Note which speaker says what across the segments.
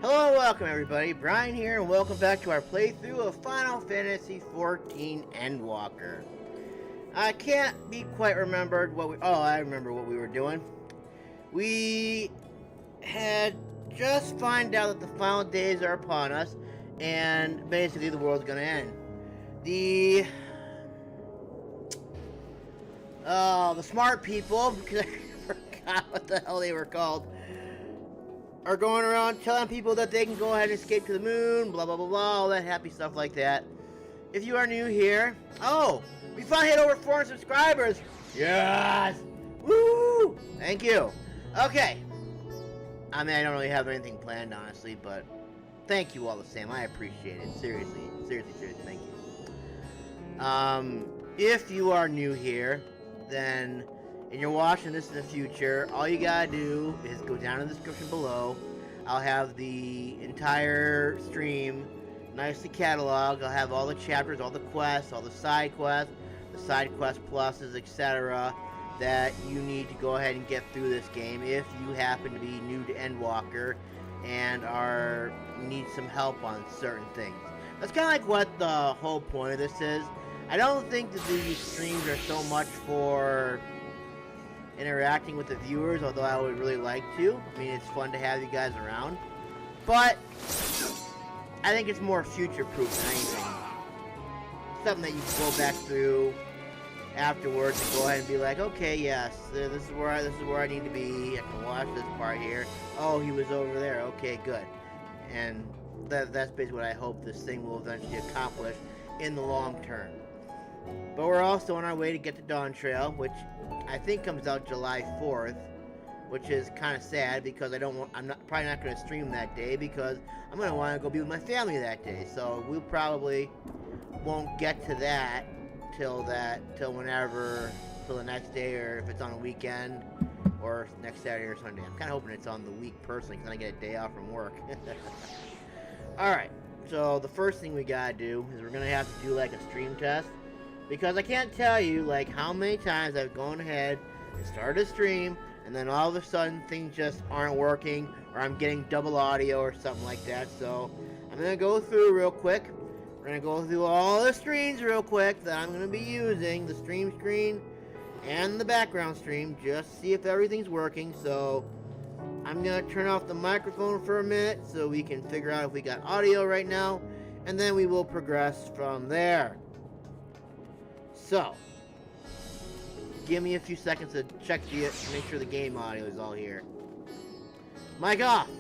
Speaker 1: Hello, welcome everybody. Brian here, and welcome back to our playthrough of Final Fantasy XIV Endwalker. I can't be quite remembered what we... Oh, I remember what we were doing. We had just found out that the final days are upon us, and basically the world's gonna end. The smart people, because I forgot what the hell they were called, are going around telling people that they can go ahead and escape to the moon, blah blah blah blah, all that happy stuff like that. If you are new here, oh, we finally hit over 400 subscribers. Yes! Woo! Thank you. Okay. I mean, I don't really have anything planned, honestly, but thank you all the same. I appreciate it. Seriously, thank you. If you are new here, then, and you're watching this in the future, all you gotta do is go down in the description below. I'll have the entire stream nicely cataloged. I'll have all the chapters, all the quests, all the side quests, the side quest pluses, etc. that you need to go ahead and get through this game if you happen to be new to Endwalker and need some help on certain things. That's kind of like what the whole point of this is. I don't think that these streams are so much for interacting with the viewers, although I would really like to. I mean, it's fun to have you guys around. But I think it's more future-proof than anything. Something that you can go back through afterwards and go ahead and be like, okay, yes, this is where I need to be. I can watch this part here. Oh, he was over there. Okay, good. And that's basically what I hope this thing will eventually accomplish in the long term. But we're also on our way to get to DawnTrail, which I think comes out July 4th, which is kind of sad because I'm probably not going to stream that day because I'm going to want to go be with my family that day. So we probably won't get to that till the next day, or if it's on a weekend or next Saturday or Sunday. I'm kind of hoping it's on the week personally because then I get a day off from work. Alright, so the first thing we gotta do is we're going to have to do like a stream test. Because I can't tell you, like, how many times I've gone ahead and started a stream, and then all of a sudden things just aren't working, or I'm getting double audio or something like that. So I'm going to go through real quick. We're going to go through all the screens real quick that I'm going to be using, the stream screen and the background stream, just to see if everything's working. So I'm going to turn off the microphone for a minute so we can figure out if we got audio right now, and then we will progress from there. So, give me a few seconds to check to make sure the game audio is all here. Mic off!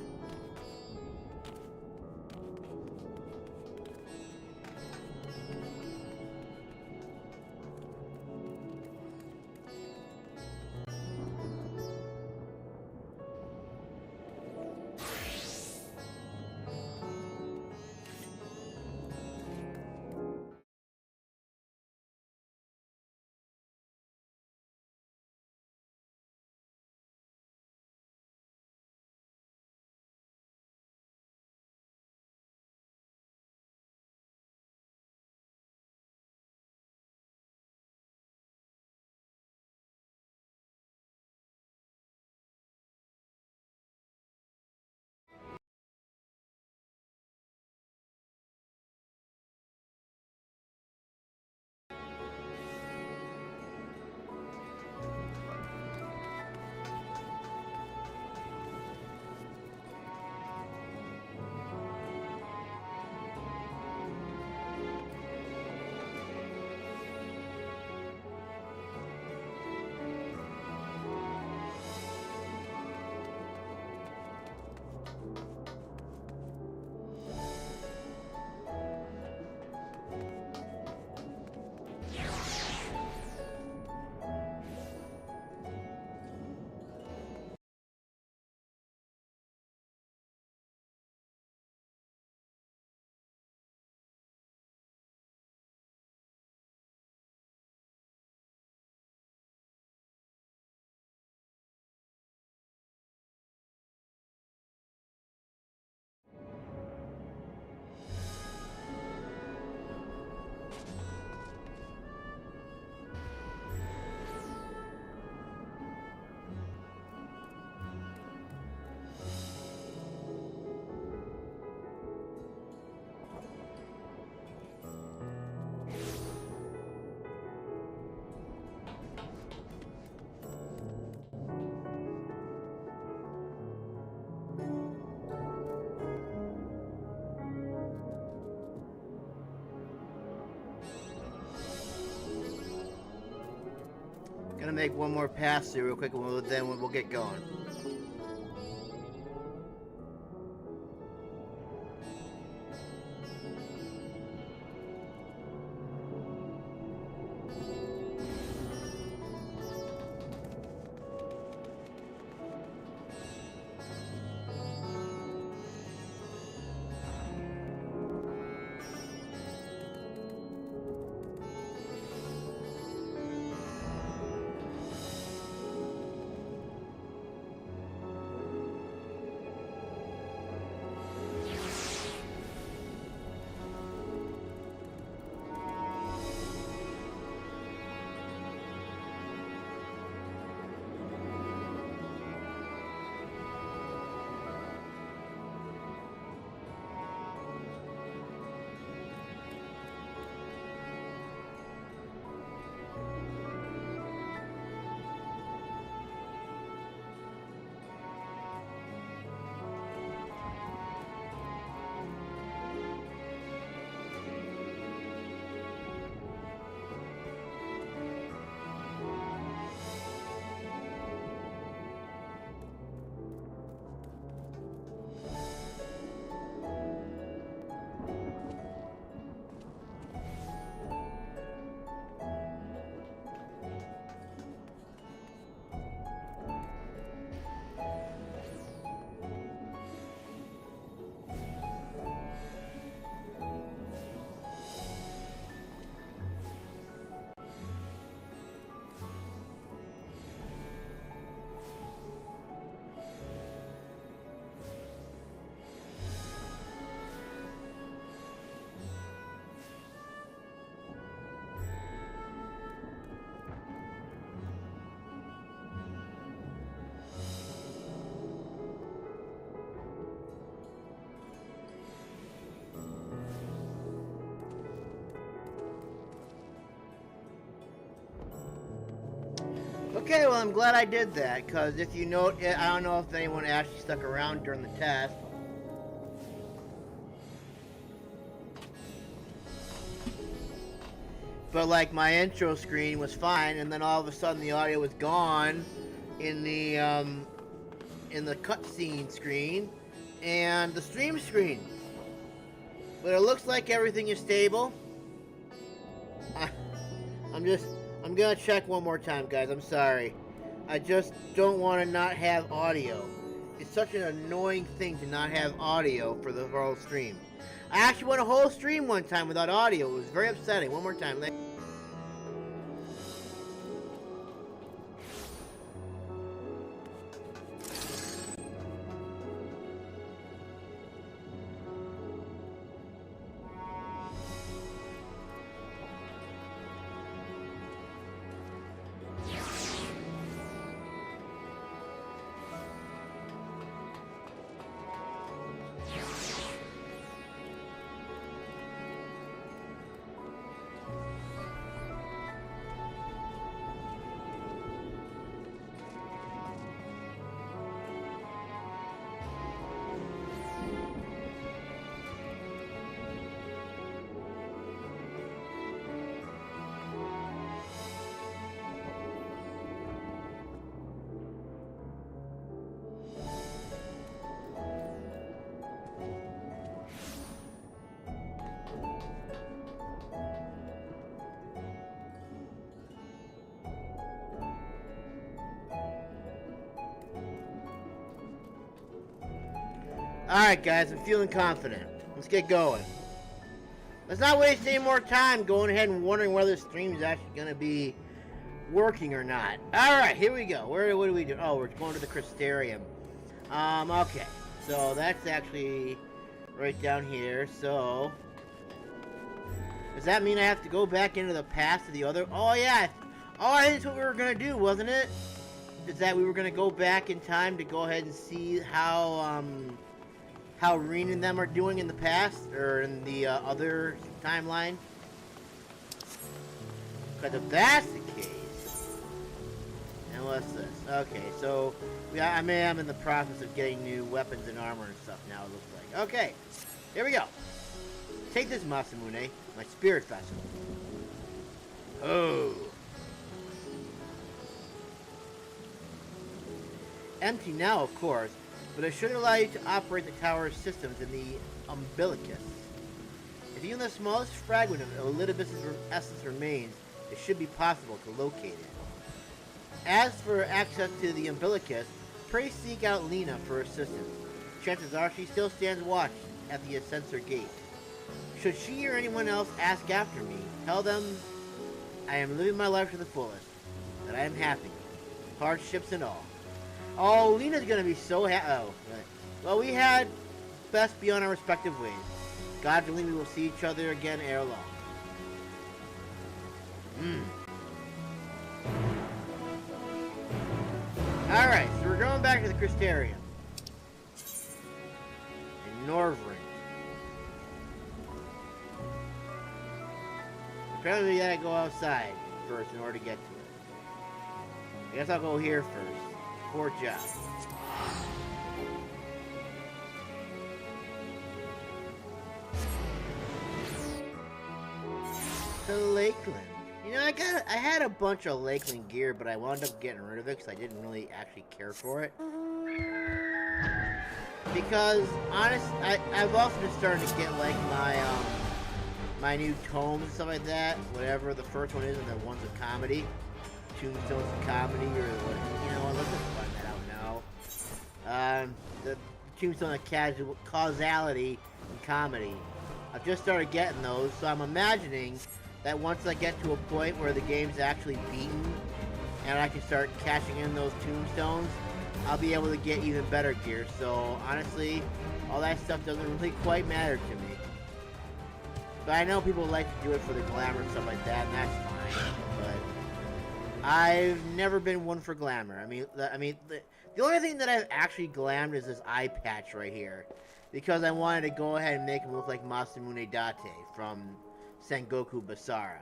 Speaker 1: gonna make one more pass through real quick, and then we'll get going. Okay, well, I'm glad I did that, because if you note, I don't know if anyone actually stuck around during the test. But, like, my intro screen was fine, and then all of a sudden the audio was gone in the cutscene screen and the stream screen. But it looks like everything is stable. I'm gonna check one more time, guys. I'm sorry. I just don't want to not have audio. It's such an annoying thing to not have audio for the whole stream. I actually went a whole stream one time without audio. It was very upsetting. One more time. Alright, guys, I'm feeling confident. Let's get going. Let's not waste any more time going ahead and wondering whether the stream is actually going to be working or not. Alright, here we go. What do we do? Oh, we're going to the Crystarium. Okay. So that's actually right down here. So does that mean I have to go back into the past to the other? Oh, yeah. Oh, that's what we were going to do, wasn't it? Is that we were going to go back in time to go ahead and see how Reen and them are doing in the past, or in the other timeline. Because if that's the case, and what's this? Okay, so I am in the process of getting new weapons and armor and stuff now, it looks like. Okay, here we go. Take this, Masamune, my spirit vessel. Oh. empty now, of course, but it should allow you to operate the tower's systems in the umbilicus. If even the smallest fragment of Elidibus' essence remains, it should be possible to locate it. As for access to the umbilicus, pray seek out Lena for assistance. Chances are she still stands watch at the Ascensor Gate. Should she or anyone else ask after me, tell them I am living my life to the fullest, that I am happy, hardships and all. Oh, Lena's gonna be so happy. Oh, right. Well, we had best be on our respective ways. God willing, we will see each other again ere long. Alright, so we're going back to the Crystarium. In Norvrent. Apparently we gotta go outside first in order to get to it. I guess I'll go here first. Poor job. To Lakeland. You know, I had a bunch of Lakeland gear, but I wound up getting rid of it because I didn't really actually care for it. Because, I've also been starting to get, like, my new tomes and stuff like that. Whatever the first one is, and the ones of comedy. Tombstones of comedy, or what, you know, let's just find that out now. The Tombstone of causality and comedy. I've just started getting those, so I'm imagining that once I get to a point where the game's actually beaten and I can start cashing in those tombstones, I'll be able to get even better gear. So honestly, all that stuff doesn't really quite matter to me. But I know people like to do it for the glamour and stuff like that, and that's fine. But I've never been one for glamour. I mean, the only thing that I've actually glammed is this eye patch right here, because I wanted to go ahead and make him look like Masamune Date from Sengoku Basara.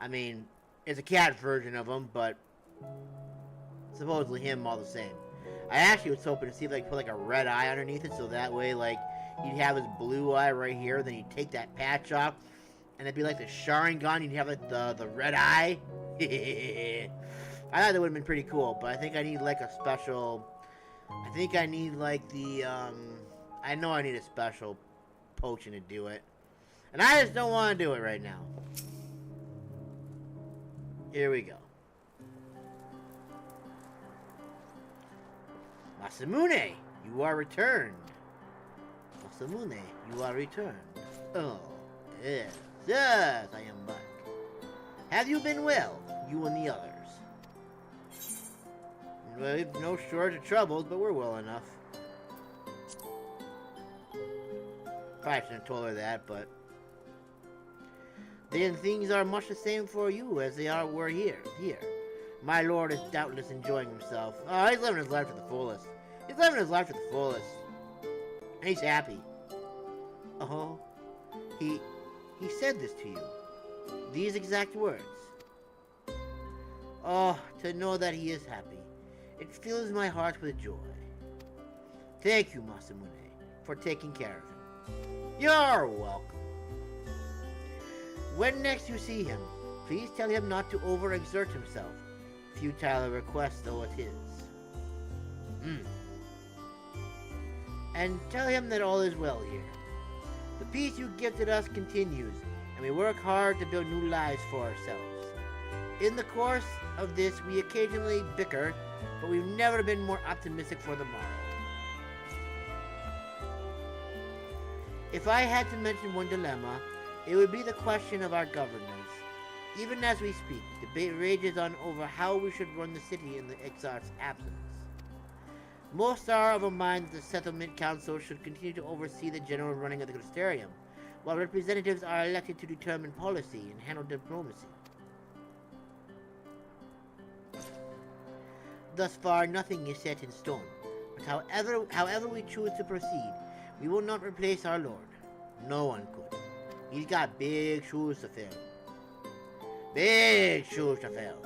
Speaker 1: I mean, it's a cat version of him, but supposedly him all the same. I actually was hoping to see if I could put like a red eye underneath it, so that way, like, you'd have his blue eye right here, then you'd take that patch off, and it'd be like the Sharingan, you'd have like the red eye. I thought that would have been pretty cool, but I think I need like a special, I think I need like the, I know I need a special potion to do it. And I just don't want to do it right now. Here we go. Masamune, you are returned. Masamune, you are returned. Oh, yes, yes, I am back. Have you been well, you and the others? Well, we've no shortage of troubles, but we're well enough. Probably shouldn't have told her that, but then things are much the same for you as they were here. My lord is doubtless enjoying himself. Oh, he's living his life to the fullest. He's living his life to the fullest. And he's happy. Oh, he said this to you. These exact words. Oh, to know that he is happy. It fills my heart with joy. Thank you, Masamune, for taking care of him. You're welcome. When next you see him, please tell him not to overexert himself. Futile a request though it is. And tell him that all is well here. The peace you gifted us continues, and we work hard to build new lives for ourselves. In the course of this, we occasionally bicker, but we've never been more optimistic for the morrow. If I had to mention one dilemma, it would be the question of our governance. Even as we speak, debate rages on over how we should run the city in the Exarch's absence. Most are of a mind that the Settlement Council should continue to oversee the general running of the Crystarium, while representatives are elected to determine policy and handle diplomacy. Thus far, nothing is set in stone, but however we choose to proceed, we will not replace our lord. No one could. He's got big shoes to fill. Big shoes to fill.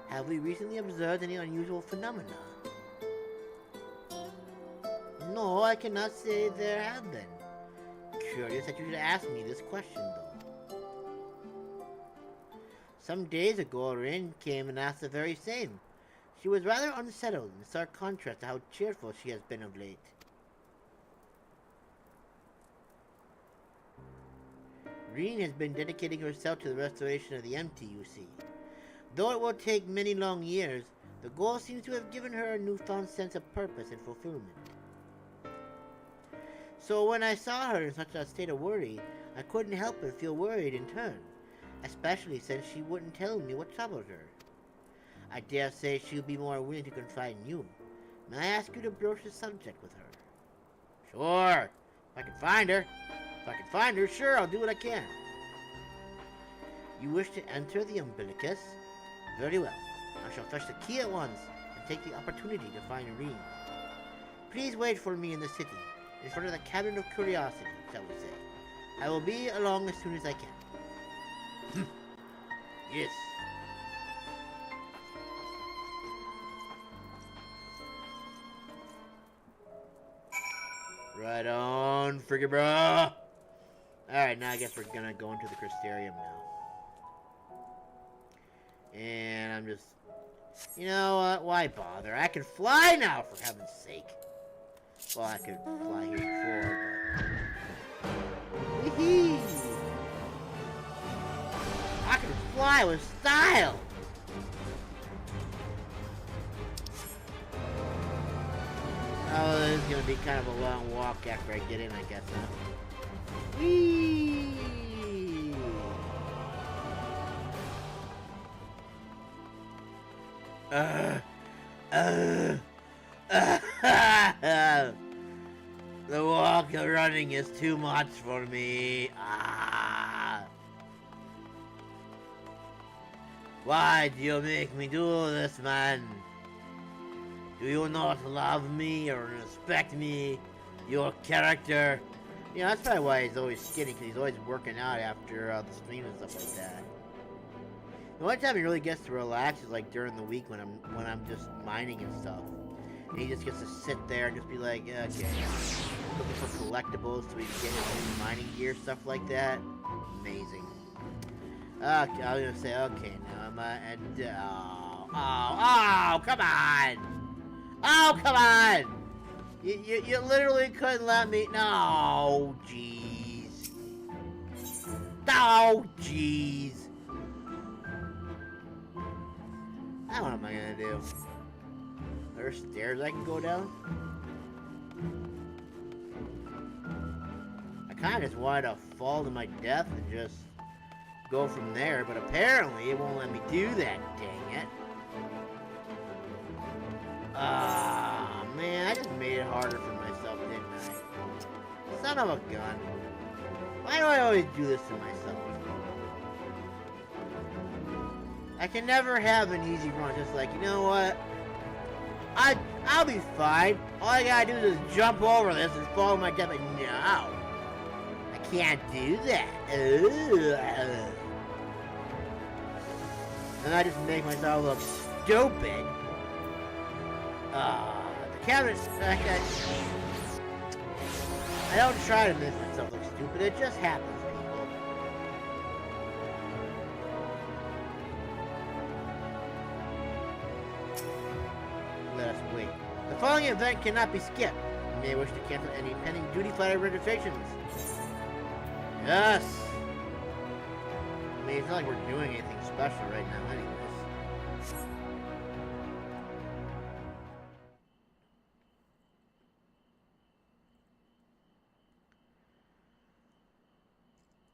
Speaker 1: Have we recently observed any unusual phenomena? No, I cannot say there have been. Curious that you should ask me this question, though. Some days ago, Rin came and asked the very same. She was rather unsettled, in stark contrast to how cheerful she has been of late. Rin has been dedicating herself to the restoration of the empty, you see. Though it will take many long years, the goal seems to have given her a newfound sense of purpose and fulfillment. So when I saw her in such a state of worry, I couldn't help but feel worried in turn, especially since she wouldn't tell me what troubled her. I dare say she'll be more willing to confide in you. May I ask you to broach the subject with her? Sure, if I can find her. If I can find her, sure, I'll do what I can. You wish to enter the umbilicus? Very well. I shall fetch the key at once and take the opportunity to find Rin. Please wait for me in the city, in front of the Cabinet of Curiosity, shall we say. I will be along as soon as I can. Yes. Right on, frigga bro. Alright, now I guess we're gonna go into the Crystarium now. And I'm just... You know what? Why bother? I can fly now, for heaven's sake. Well, I could fly here before, but... Wee-hee! I can fly with style! Oh, this is gonna be kind of a long walk after I get in, I guess, huh? Whee! The walk of running is too much for me. Why do you make me do this, man? Do you not love me or respect me, your character? You know, that's probably why he's always skinny, because he's always working out after the stream and stuff like that. The only time he really gets to relax is like during the week when I'm just mining and stuff. And he just gets to sit there and just be like, okay, looking for collectibles so he can get his new mining gear, stuff like that. Amazing. Okay, I was gonna say, okay, now am I at, oh, come on! Oh, come on! You literally couldn't let me, no, jeez. Oh, jeez. Now what am I gonna do? Are there stairs I can go down? I kinda just wanted to fall to my death and just go from there, but apparently it won't let me do that, dang it. Ah, man, I just made it harder for myself, didn't I? Son of a gun. Why do I always do this to myself? I can never have an easy run, just like, you know what? I'll be fine. All I gotta do is just jump over this and follow my death, but no. I can't do that. And I just make myself look stupid. The cabinet... I don't try to make myself look stupid, it just happens, people. Let us wait. The following event cannot be skipped. You may wish to cancel any pending duty flight registrations. Yes! I mean, it's not like we're doing anything special right now anyways.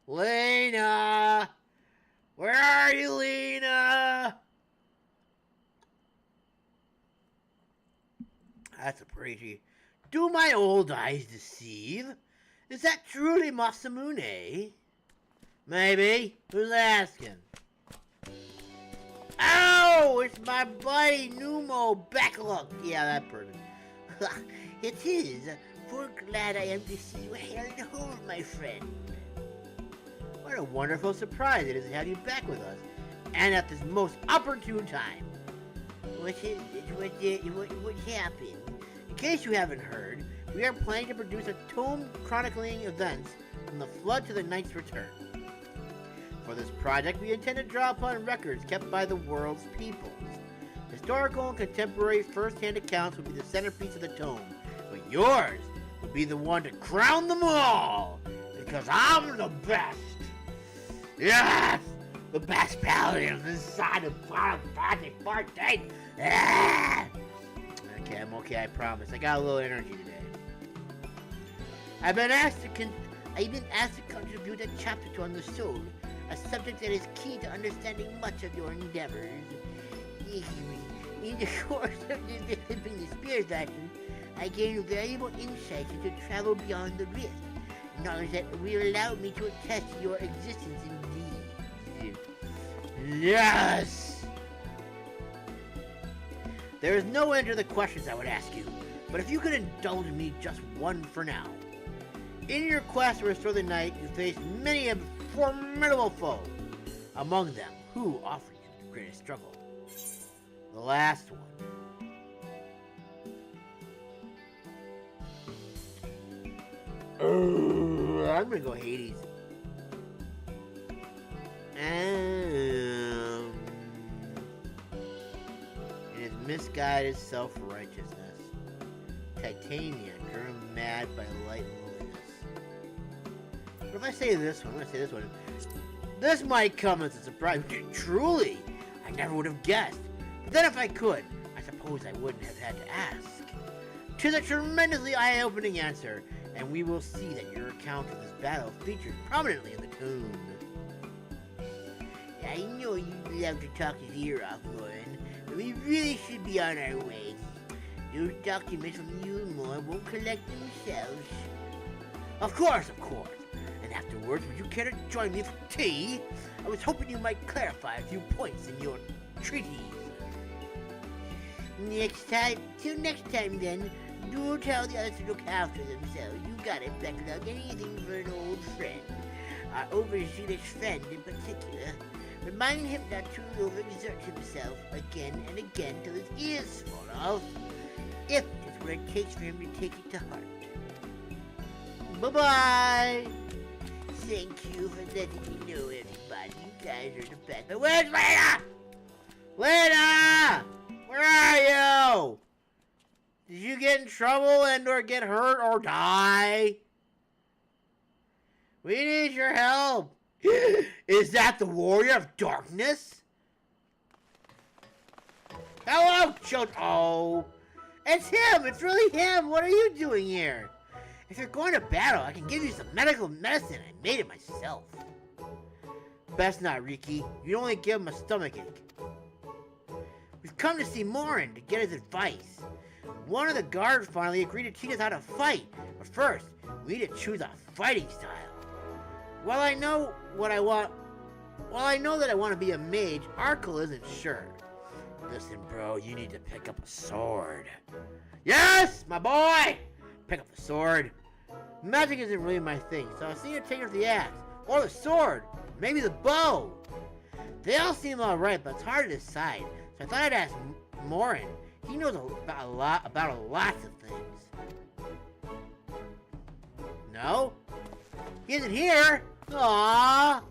Speaker 1: Lena! Where are you, Lena? That's a pretty... Do my old eyes deceive? Is that truly Masamune? Maybe. Who's asking? Ow! It's my buddy Numo Backluk. Yeah, that person. It is. For glad I am to see you hail and home, my friend. What a wonderful surprise it is to have you back with us. And at this most opportune time. What happened? In case you haven't heard, we are planning to produce a tome chronicling events from the Flood to the Knight's Return. For this project, we intend to draw upon records kept by the world's peoples. Historical and contemporary first-hand accounts would be the centerpiece of the tome, but yours would be the one to crown them all, because I'm the best. Yes! The best paladin inside of Final Fantasy 14! Ah! Okay, I'm okay, I promise. I got a little energy today. I've been asked to contribute a chapter on the soul, a subject that is key to understanding much of your endeavors. In the course of developing the spirit lesson, I gained valuable insights into travel beyond the rift, knowledge that will allow me to attest to your existence indeed. Yes! There is no end to the questions I would ask you, but if you could indulge me just one for now. In your quest to restore the night, you face many a formidable foe. Among them, who offered you the greatest struggle? The last one. I'm gonna go Hades. In his misguided self-righteousness, Titania driven mad by light and loneliness. But if I say this one, I'm gonna say this one. This might come as a surprise. Truly, I never would have guessed. But then if I could, I suppose I wouldn't have had to ask. 'Tis a tremendously eye-opening answer, and we will see that your account of this battle featured prominently in the tome. I know you'd love to talk his ear off, Lauren, but we really should be on our way. Those documents from Ulmore won't collect themselves. Of course. And afterwards, would you care to join me for tea? I was hoping you might clarify a few points in your treatise. Till next time then, do tell the others to look after themselves. You got it, Backlog. Anything for an old friend. Our overzealous friend in particular. Remind him not to overexert himself again and again till his ears fall off. If it's what it takes for him to take it to heart. Bye-bye! Thank you for letting me know, everybody. You guys are the best. But where's Lena? Lena! Where are you? Did you get in trouble and or get hurt or die? We need your help. Is that the Warrior of Darkness? Hello, Oh, it's him. It's really him. What are you doing here? If you're going to battle, I can give you some medical medicine. I made it myself. Best not, Riki. You'd only give him a stomachache. We've come to see Morin to get his advice. One of the guards finally agreed to teach us how to fight. But first, we need to choose a fighting style. While I know that I want to be a mage, Arkle isn't sure. Listen, bro, you need to pick up a sword. Yes, my boy! Pick up the sword. Magic isn't really my thing, so I was thinking of taking up the axe, or the sword, maybe the bow. They all seem alright, but it's hard to decide, so I thought I'd ask Morin. He knows about a lot of things. No? He isn't here? Aww.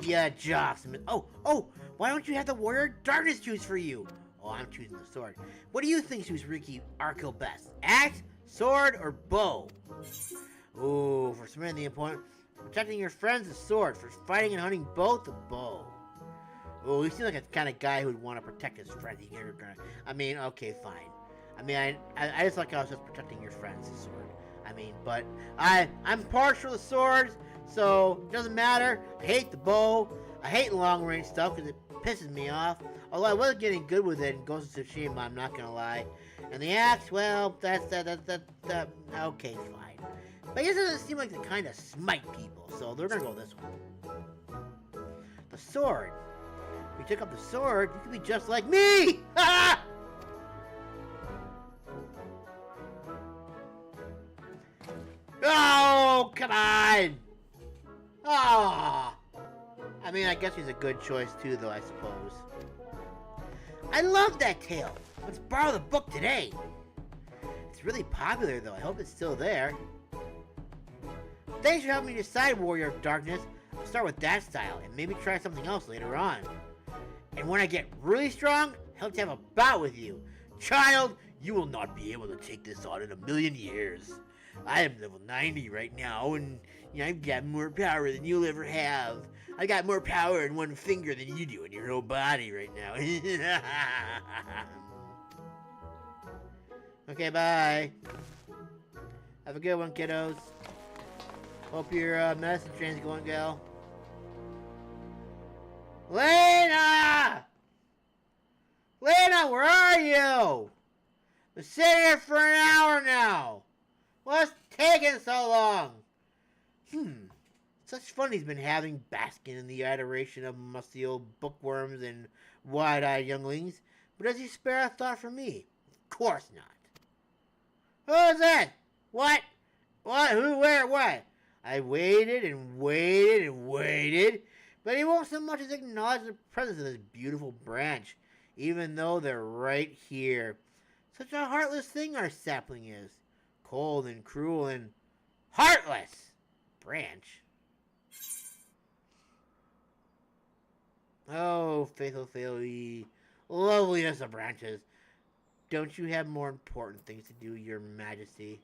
Speaker 1: Yeah, jocks. Oh, why don't you have the Warrior of Darkness choose for you? Oh, I'm choosing the sword. What do you think suits Riki Arkle best? Axe, sword, or bow? Ooh, for submitting the opponent, protecting your friends, the sword. For fighting and hunting both, the bow. Oh, he seems like a kind of guy who'd want to protect his friends. Okay, fine. I just like how I was just protecting your friends, the sword. But I'm partial to swords, so it doesn't matter. I hate the bow. I hate long range stuff because it pisses me off. Although I was getting good with it in Ghost of Tsushima, I'm not gonna lie. And the axe, well, that's okay, fine. But it doesn't seem like the kind of smite people, so they're gonna go this one. The sword. If you took up the sword, you could be just like me! Ha! Oh, come on! Ah! I guess he's a good choice too, though, I suppose. I love that tale! Let's borrow the book today! It's really popular, though. I hope it's still there. Thanks for helping me decide, Warrior of Darkness. I'm start with that style and maybe try something else later on. And when I get really strong, I'll have to have a bout with you. Child, you will not be able to take this on in a million years. I am level 90 right now, and I've got more power than you'll ever have. I got more power in one finger than you do in your whole body right now. Okay, bye. Have a good one, kiddos. Hope your medicine train's going well. Lena! Lena, where are you? I've been sitting here for an hour now. What's taking so long? Such fun he's been having basking in the adoration of musty old bookworms and wide-eyed younglings. But does he spare a thought for me? Of course not. Who is that? What? What? Who? Where? What? I waited and waited and waited, but he won't so much as acknowledge the presence of this beautiful branch, even though they're right here. Such a heartless thing our sapling is. Cold and cruel and heartless. Branch. Oh, faithful Failey, loveliest of branches. Don't you have more important things to do, your majesty?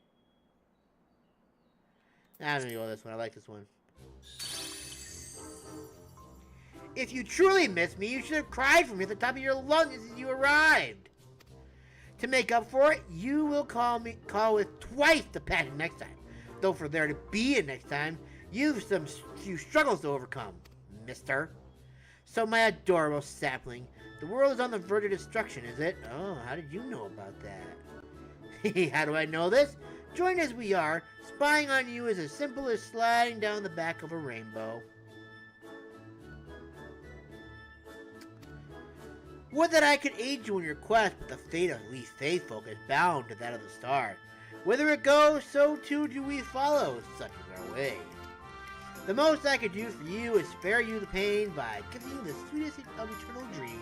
Speaker 1: I'm gonna go with this one. I like this one. If you truly miss me, you should have cried for me at the top of your lungs as you arrived. To make up for it, you will call with twice the passion next time. Though for there to be a next time, you've some few struggles to overcome, mister. So my adorable sapling, the world is on the verge of destruction, is it? Oh, how did you know about that? How do I know this? Joined as we are, spying on you is as simple as sliding down the back of a rainbow. Would that I could aid you in your quest, but the fate of we faith folk is bound to that of the star. Whither it goes, so too do we follow, such is our way. The most I could do for you is spare you the pain by giving you the sweetest of eternal dreams.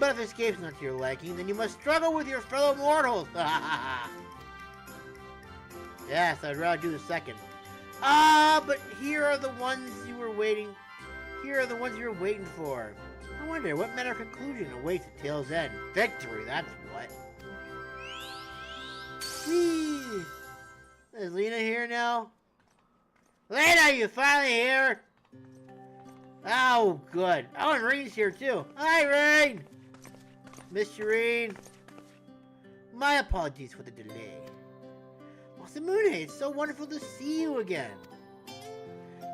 Speaker 1: But if escape's not to your liking, then you must struggle with your fellow mortals. Yes, I'd rather do the second. But here are the ones you were waiting. Here are the ones you were waiting for. I wonder what manner of conclusion awaits at tale's end. Victory, that's what. Whee! Is Lena here now? Lena, you finally here? Oh, good. Oh, and Rain's here too. Hi, Rain! Miss you, Rain. My apologies for the delay. Masamune, it's so wonderful to see you again.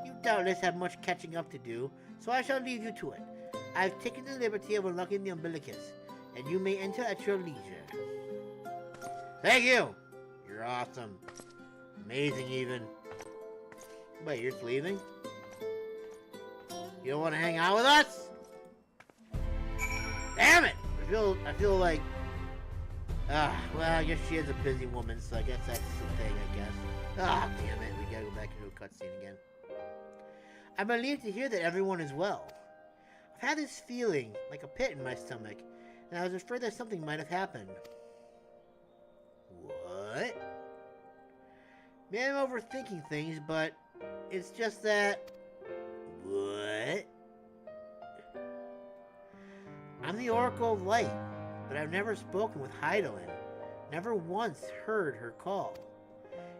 Speaker 1: You doubtless have much catching up to do, so I shall leave you to it. I've taken the liberty of unlocking the umbilicus, and you may enter at your leisure. Thank you! You're awesome. Amazing, even. Wait, you're leaving? You don't want to hang out with us? Damn it! I feel like... well, I guess she is a busy woman, so I guess that's the thing, I guess. Damn it. We gotta go back into a cutscene again. I'm relieved to hear that everyone is well. I've had this feeling, like a pit in my stomach, and I was afraid that something might have happened. What? Maybe I'm overthinking things, but it's just that... What? I'm the Oracle of Light, but I've never spoken with Heidelin. Never once heard her call.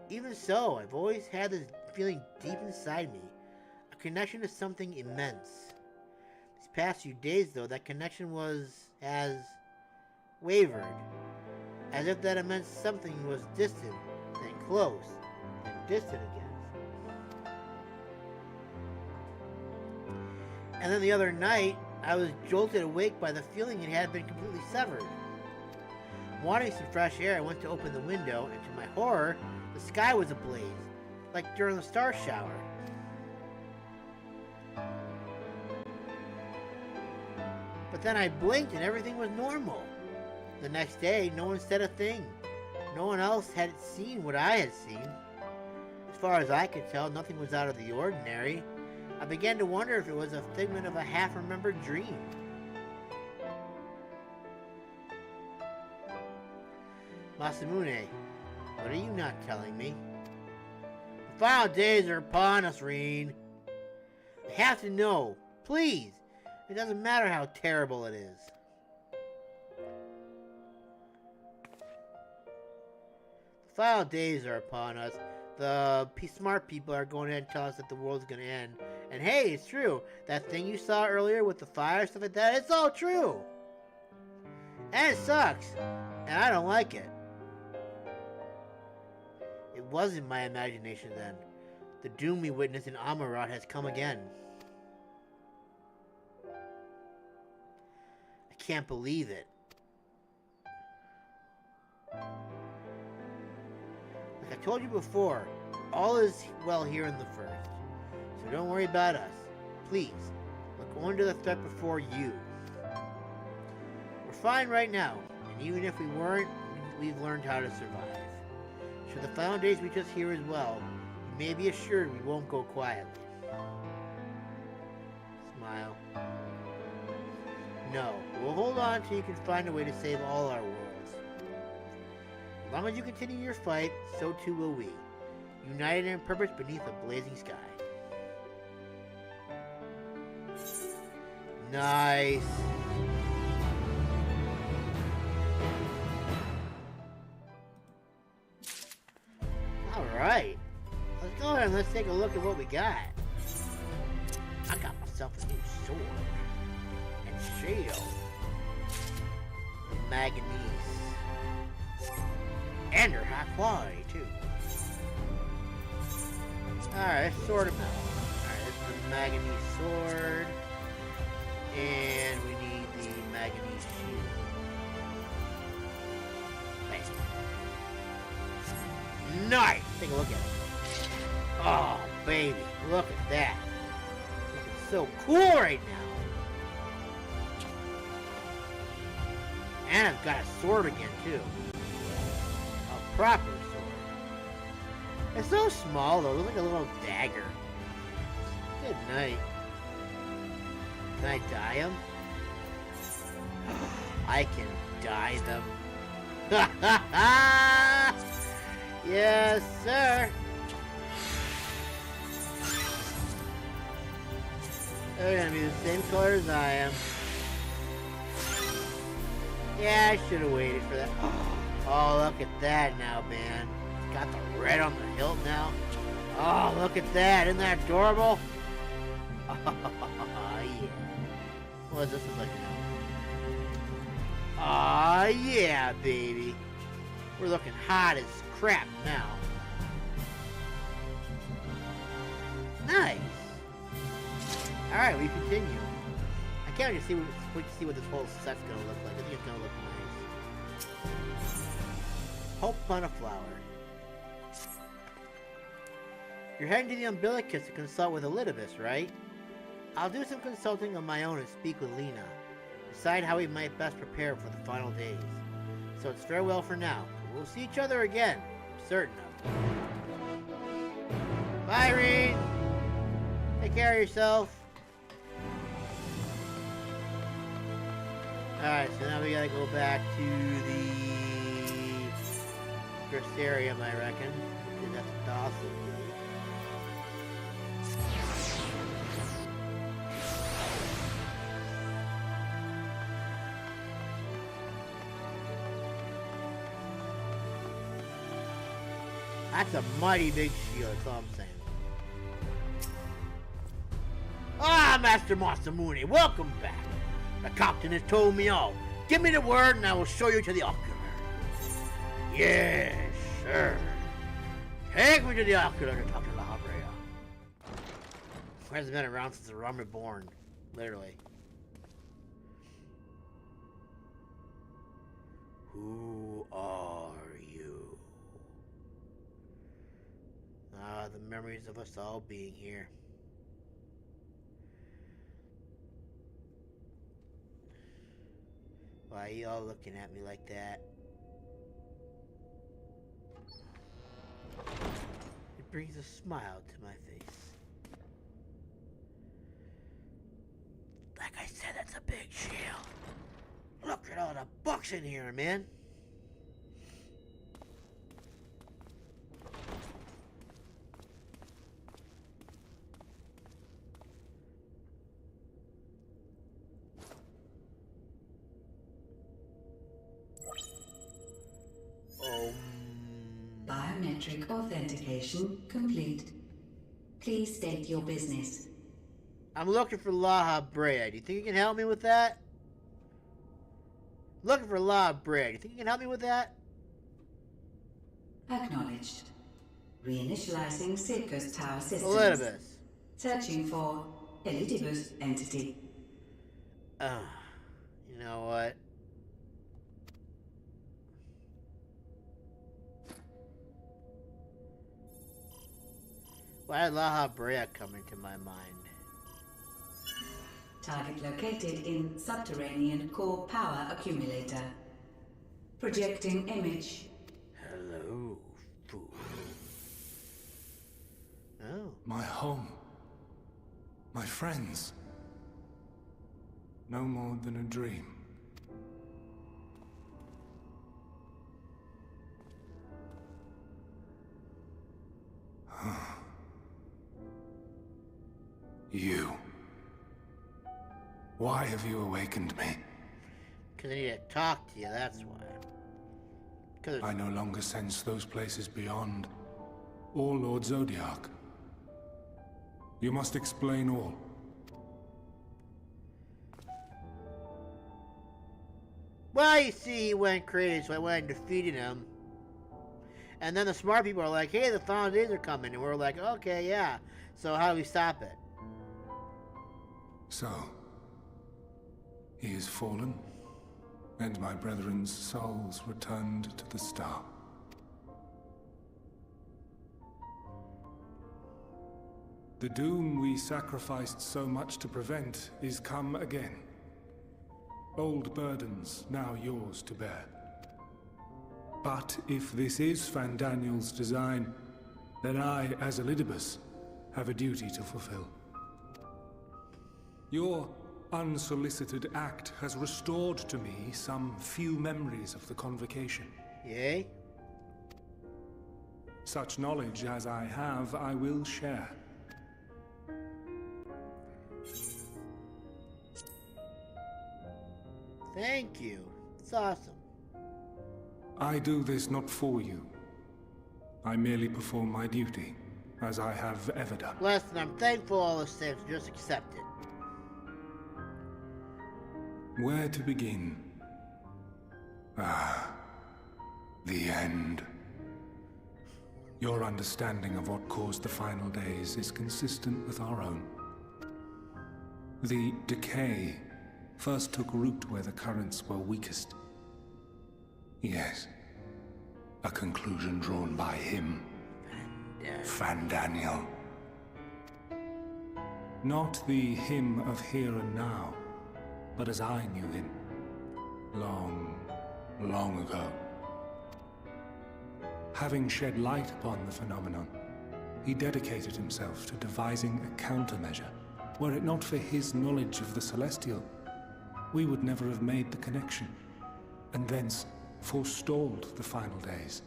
Speaker 1: Even so, I've always had this feeling deep inside me. A connection to something immense. These past few days, though, that connection has wavered. As if that immense something was distant, then close, then distant again. And then the other night, I was jolted awake by the feeling it had been completely severed. Wanting some fresh air, I went to open the window, and to my horror, the sky was ablaze, like during the star shower. But then I blinked and everything was normal. The next day, no one said a thing. No one else had seen what I had seen. As far as I could tell, nothing was out of the ordinary. I began to wonder if it was a figment of a half-remembered dream. Masamune, what are you not telling me? The final days are upon us, Reen. I have to know. Please. It doesn't matter how terrible it is. The final days are upon us. The smart people are going ahead and tell us that the world's going to end. And hey, it's true. That thing you saw earlier with the fire, stuff like that, it's all true. And it sucks. And I don't like it. It wasn't my imagination then. The doom we witnessed in Amarat has come again. I can't believe it. Like I told you before, all is well here in the first. So don't worry about us. Please, look under the threat before you. We're fine right now, and even if we weren't, we've learned how to survive. Should the final days reach us here as well, you may be assured we won't go quietly. Smile. No, we'll hold on till you can find a way to save all our worlds. As long as you continue your fight, so too will we. United in purpose beneath a blazing sky. Nice. Alright. Let's go ahead and let's take a look at what we got. I got myself a new sword. And shield. The manganese. And they're high quality too. Alright, let's sort them out. Alright, this is the manganese sword. And we need the manganese shield. Nice! Take a look at it. Oh, baby. Look at that. Looking so cool right now. And I've got a sword again, too. A proper sword. It's so small, though. It looks like a little dagger. Good night. Can I dye them? I can dye them. Ha ha ha! Yes, sir. They're gonna be the same color as I am. Yeah, I should have waited for that. Oh, look at that now, man. It's got the red on the hilt now. Oh, look at that. Isn't that adorable? Oh, yeah. What does this look like now? Oh, yeah, baby. We're looking hot as crap now. Nice. Alright, we continue. I can't wait to see what this whole set's gonna look like. I think it's gonna look nice. Hope on a flower. You're heading to the Umbilicus to consult with Elidibus, right? I'll do some consulting of my own and speak with Lena. Decide how we might best prepare for the final days. So it's farewell for now. We'll see each other again. I'm certain of it. Bye, Reed. Take care of yourself. Alright, so now we gotta go back to the Crystarium, I reckon. Because that's what Dawson did. That's a mighty big shield, that's all I'm saying. Ah, Master Masamune, welcome back. The captain has told me all. Give me the word and I will show you to the ocular. Yes, sir. Take me to the ocular to talk to La Habrea. Who hasn't been around since the Rum Reborn, literally. Who are you? Ah, the memories of us all being here. Why are you all looking at me like that? It brings a smile to my face. Like I said, that's a big shield. Look at all the books in here, man.
Speaker 2: biometric authentication complete. Please state your business.
Speaker 1: I'm looking for La Brea. Do you think you can help me with that? Looking for La Brea. Do you think you can help me with that?
Speaker 2: Acknowledged. Reinitializing Circus Tower systems.
Speaker 1: Elidibus.
Speaker 2: Searching for Elidibus entity.
Speaker 1: You know what? Why did La Brea come into my mind?
Speaker 2: Target located in subterranean core power accumulator. Projecting image.
Speaker 1: Hello, fool. Oh.
Speaker 3: My home. My friends. No more than a dream. You. Why have you awakened me?
Speaker 1: Because I need to talk to you, that's why.
Speaker 3: I no longer sense those places beyond, or Lord Zodiac. You must explain all.
Speaker 1: Well, you see, he went crazy, so I went and defeated him. And then the smart people are like, hey, the final days are coming. And we're like, okay, yeah. So how do we stop it?
Speaker 3: So, he is fallen, and my brethren's souls returned to the star. The doom we sacrificed so much to prevent is come again. Old burdens now yours to bear. But if this is Fandaniel's design, then I, as Elidibus, have a duty to fulfill. Your unsolicited act has restored to me some few memories of the convocation.
Speaker 1: Yay?
Speaker 3: Such knowledge as I have, I will share.
Speaker 1: Thank you. It's awesome.
Speaker 3: I do this not for you. I merely perform my duty, as I have ever done.
Speaker 1: Listen, I'm thankful all this things. Just accept it.
Speaker 3: Where to begin? Ah, the end. Your understanding of what caused the final days is consistent with our own. The decay first took root where the currents were weakest. Yes, a conclusion drawn by him, Fandaniel. Not the him of here and now, but as I knew him, long, long ago. Having shed light upon the phenomenon, he dedicated himself to devising a countermeasure. Were it not for his knowledge of the Celestial, we would never have made the connection, and thence forestalled the final days.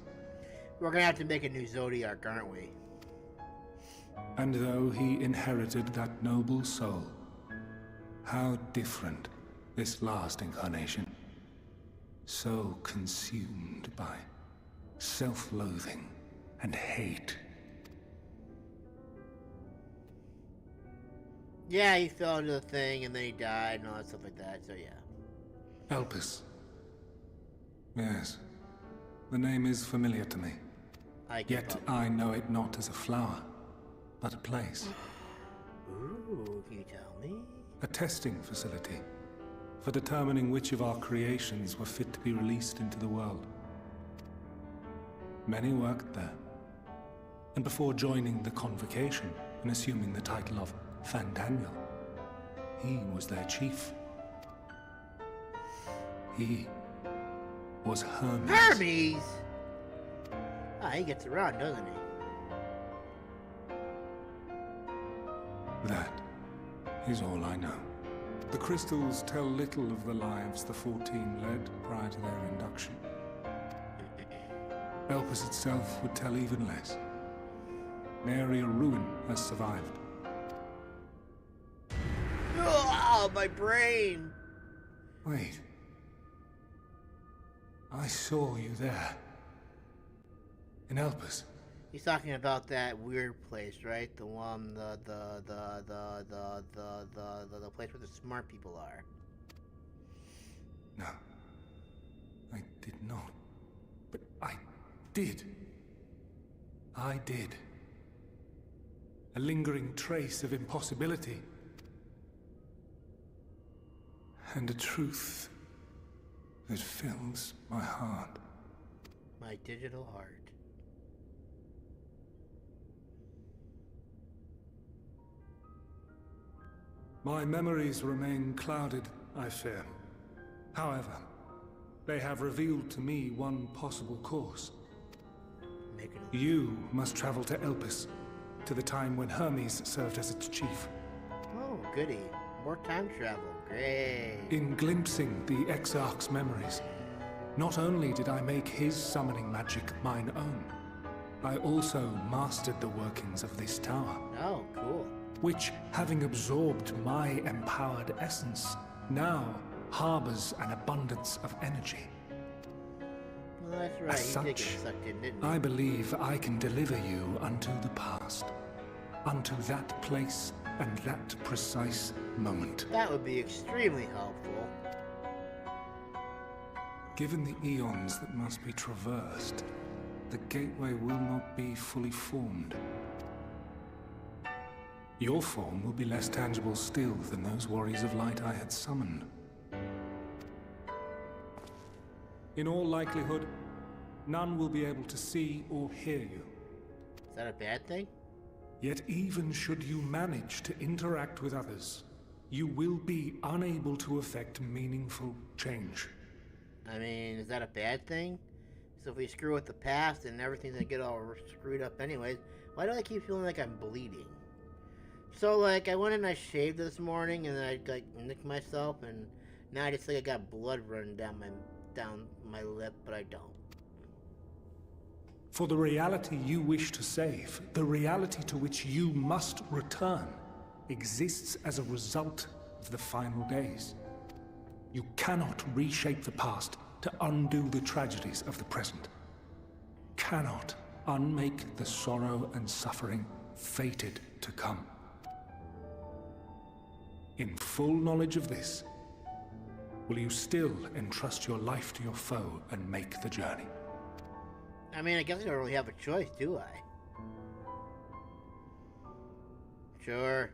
Speaker 1: We're gonna have to make a new Zodiac, aren't we?
Speaker 3: And though he inherited that noble soul, how different this last incarnation. So consumed by self-loathing and hate.
Speaker 1: Yeah, he fell into the thing and then he died and all that stuff like that, so yeah.
Speaker 3: Elpis. Yes. The name is familiar to me. Yet I know it not as a flower, but a place.
Speaker 1: Ooh, can you tell me?
Speaker 3: A testing facility for determining which of our creations were fit to be released into the world. Many worked there. And before joining the convocation and assuming the title of Fandaniel, he was their chief. He was Hermes.
Speaker 1: Hermes! Ah, he gets around, doesn't he?
Speaker 3: That is all I know. The crystals tell little of the lives the 14 led prior to their induction. Elpis itself would tell even less. Nary a ruin has survived.
Speaker 1: Oh, my brain!
Speaker 3: Wait. I saw you there. In Elpis.
Speaker 1: He's talking about that weird place, right? The one, the place where the smart people are.
Speaker 3: No, I did not. But I did. I did. A lingering trace of impossibility. And a truth that fills my heart.
Speaker 1: My digital heart.
Speaker 3: My memories remain clouded, I fear. However, they have revealed to me one possible course. You must travel to Elpis, to the time when Hermes served as its chief.
Speaker 1: Oh, goody. More time travel. Great.
Speaker 3: In glimpsing the Exarch's memories, not only did I make his summoning magic mine own, I also mastered the workings of this tower.
Speaker 1: Oh, cool.
Speaker 3: Which, having absorbed my empowered essence, now harbors an abundance of energy.
Speaker 1: Well, that's right.
Speaker 3: As
Speaker 1: He did get
Speaker 3: such,
Speaker 1: sucked in, didn't he?
Speaker 3: I believe I can deliver you unto the past, unto that place and that precise moment.
Speaker 1: That would be extremely helpful.
Speaker 3: Given the eons that must be traversed, the gateway will not be fully formed. Your form will be less tangible still than those warriors of light I had summoned. In all likelihood, none will be able to see or hear you.
Speaker 1: Is that a bad thing?
Speaker 3: Yet even should you manage to interact with others, you will be unable to effect meaningful change.
Speaker 1: I mean, is that a bad thing? So if we screw with the past and everything's gonna get all screwed up anyways, why do I keep feeling like I'm bleeding? So, like, I went and I shaved this morning and I, like, nicked myself and now I just think I got blood running down my lip, but I don't.
Speaker 3: For the reality you wish to save, the reality to which you must return, exists as a result of the final days. You cannot reshape the past to undo the tragedies of the present. Cannot unmake the sorrow and suffering fated to come. In full knowledge of this, will you still entrust your life to your foe and make the journey?
Speaker 1: I mean, I guess I don't really have a choice, do I? Sure.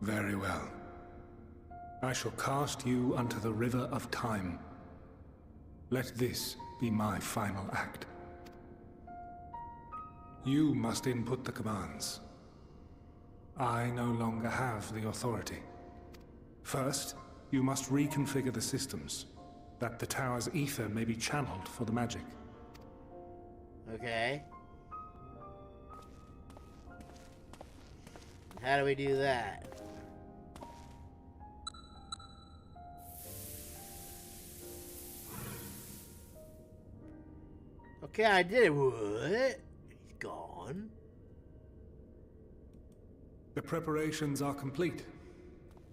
Speaker 3: Very well. I shall cast you unto the river of time. Let this be my final act. You must input the commands. I no longer have the authority. First, you must reconfigure the systems, that the tower's ether may be channeled for the magic.
Speaker 1: Okay. How do we do that? Okay, I did it. What? He's gone.
Speaker 3: The preparations are complete.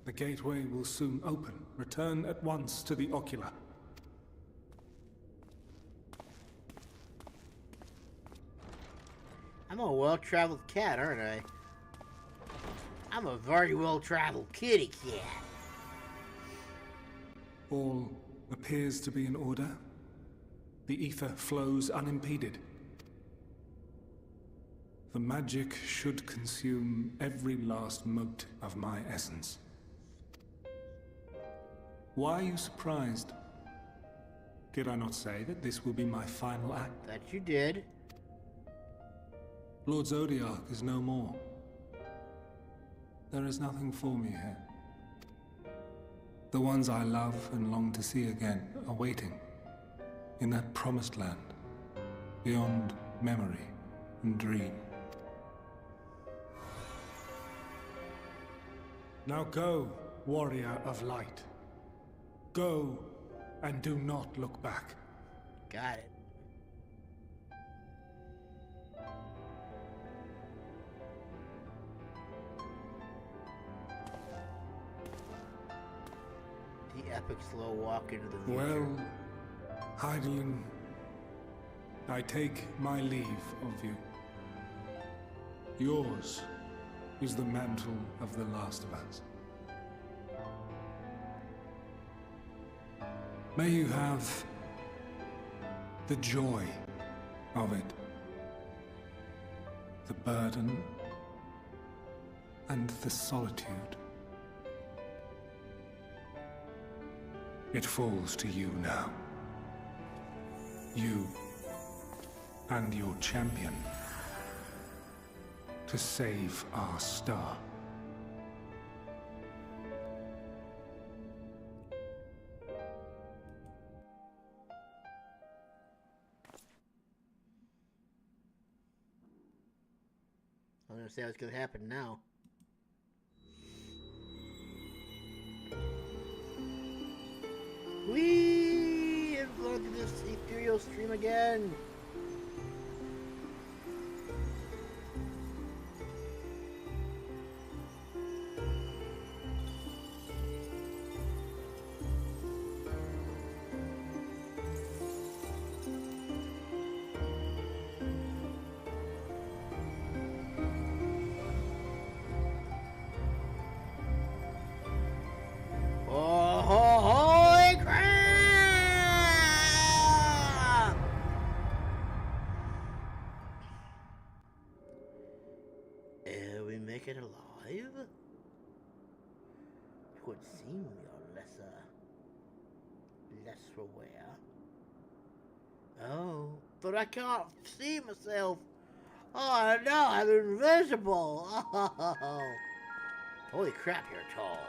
Speaker 3: The gateway will soon open. Return at once to the ocular.
Speaker 1: I'm a well-traveled cat, aren't I? I'm a very well-traveled kitty cat.
Speaker 3: All appears to be in order. The ether flows unimpeded. The magic should consume every last mote of my essence. Why are you surprised? Did I not say that this will be my final act?
Speaker 1: That you did.
Speaker 3: Lord Zodiac is no more. There is nothing for me here. The ones I love and long to see again are waiting. In that promised land. Beyond memory and dream. Now go, warrior of light. Go, and do not look back.
Speaker 1: Got it. The epic slow walk into the future.
Speaker 3: Well, Heidelin, I take my leave of you. Yours is the mantle of the last of us. May you have the joy of it, the burden, and the solitude. It falls to you now. You and your champion to save our star.
Speaker 1: I'm gonna say what's gonna happen now. Whee! I'm flowing through this ethereal stream again. It alive? It would seem you're less aware. Oh, but I can't see myself. Oh no, I'm invisible. Oh, holy crap, you're tall.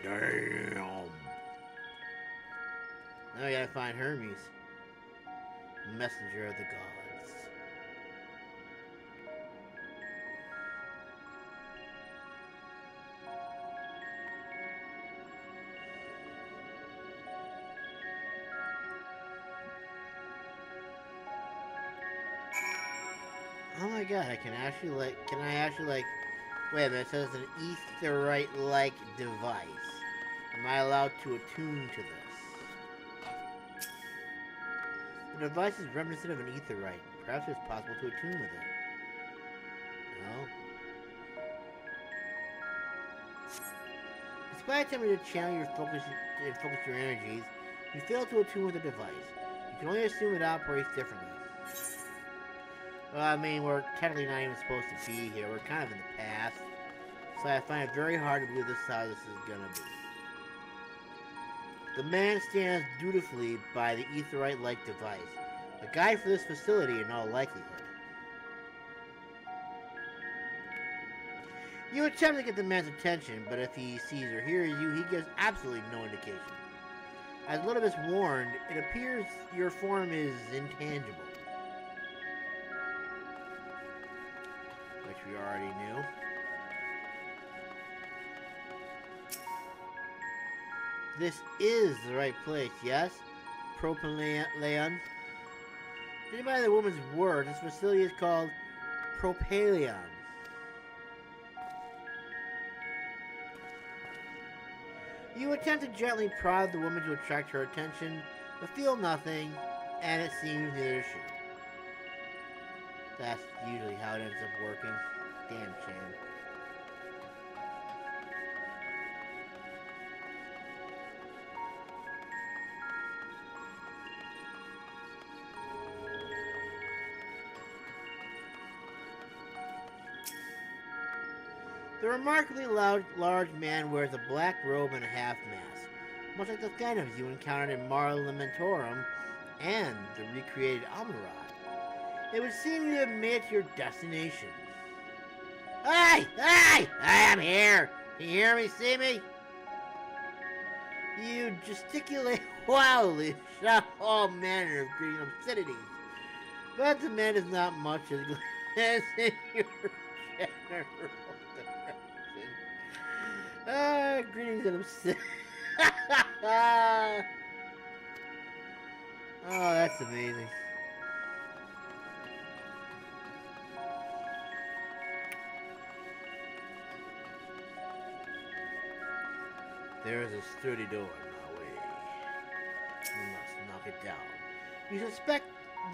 Speaker 1: Damn. Now I gotta find Hermes, messenger of the gods. Oh my god, I can actually wait a minute, it says an Aetherite-like device. Am I allowed to attune to this? The device is reminiscent of an Aetherite. Perhaps it's possible to attune with it. No? Despite attempting to channel your focus your energies, you fail to attune with the device. You can only assume it operates differently. Well, I mean, we're technically not even supposed to be here. We're kind of in the past. So I find it very hard to believe this is how this is gonna be. The man stands dutifully by the Aetherite-like device. The guide for this facility in all likelihood. You attempt to get the man's attention, but if he sees or hears you, he gives absolutely no indication. As Elizabeth warned, it appears your form is intangible. Which we already knew. This is the right place, yes? Propylaeon. Judging by the woman's word, this facility is called Propylaeon. You attempt to gently prod the woman to attract her attention, but feel nothing, and it seems neither does she. That's usually how it ends up working. Damn shame. The remarkably large man wears a black robe and a half mask, much like the phantoms you encountered in Mare Lamentorum and the recreated Almirad. It would seem you have made it to your destination. Hey! Hey! I am here! Can you hear me, see me? You gesticulate wildly, shout all manner of greeting obscenities. But the man is not much as glad in your general direction. Greetings and obscenities. Oh, that's amazing. There is a sturdy door in my way. We must broke it down. You suspect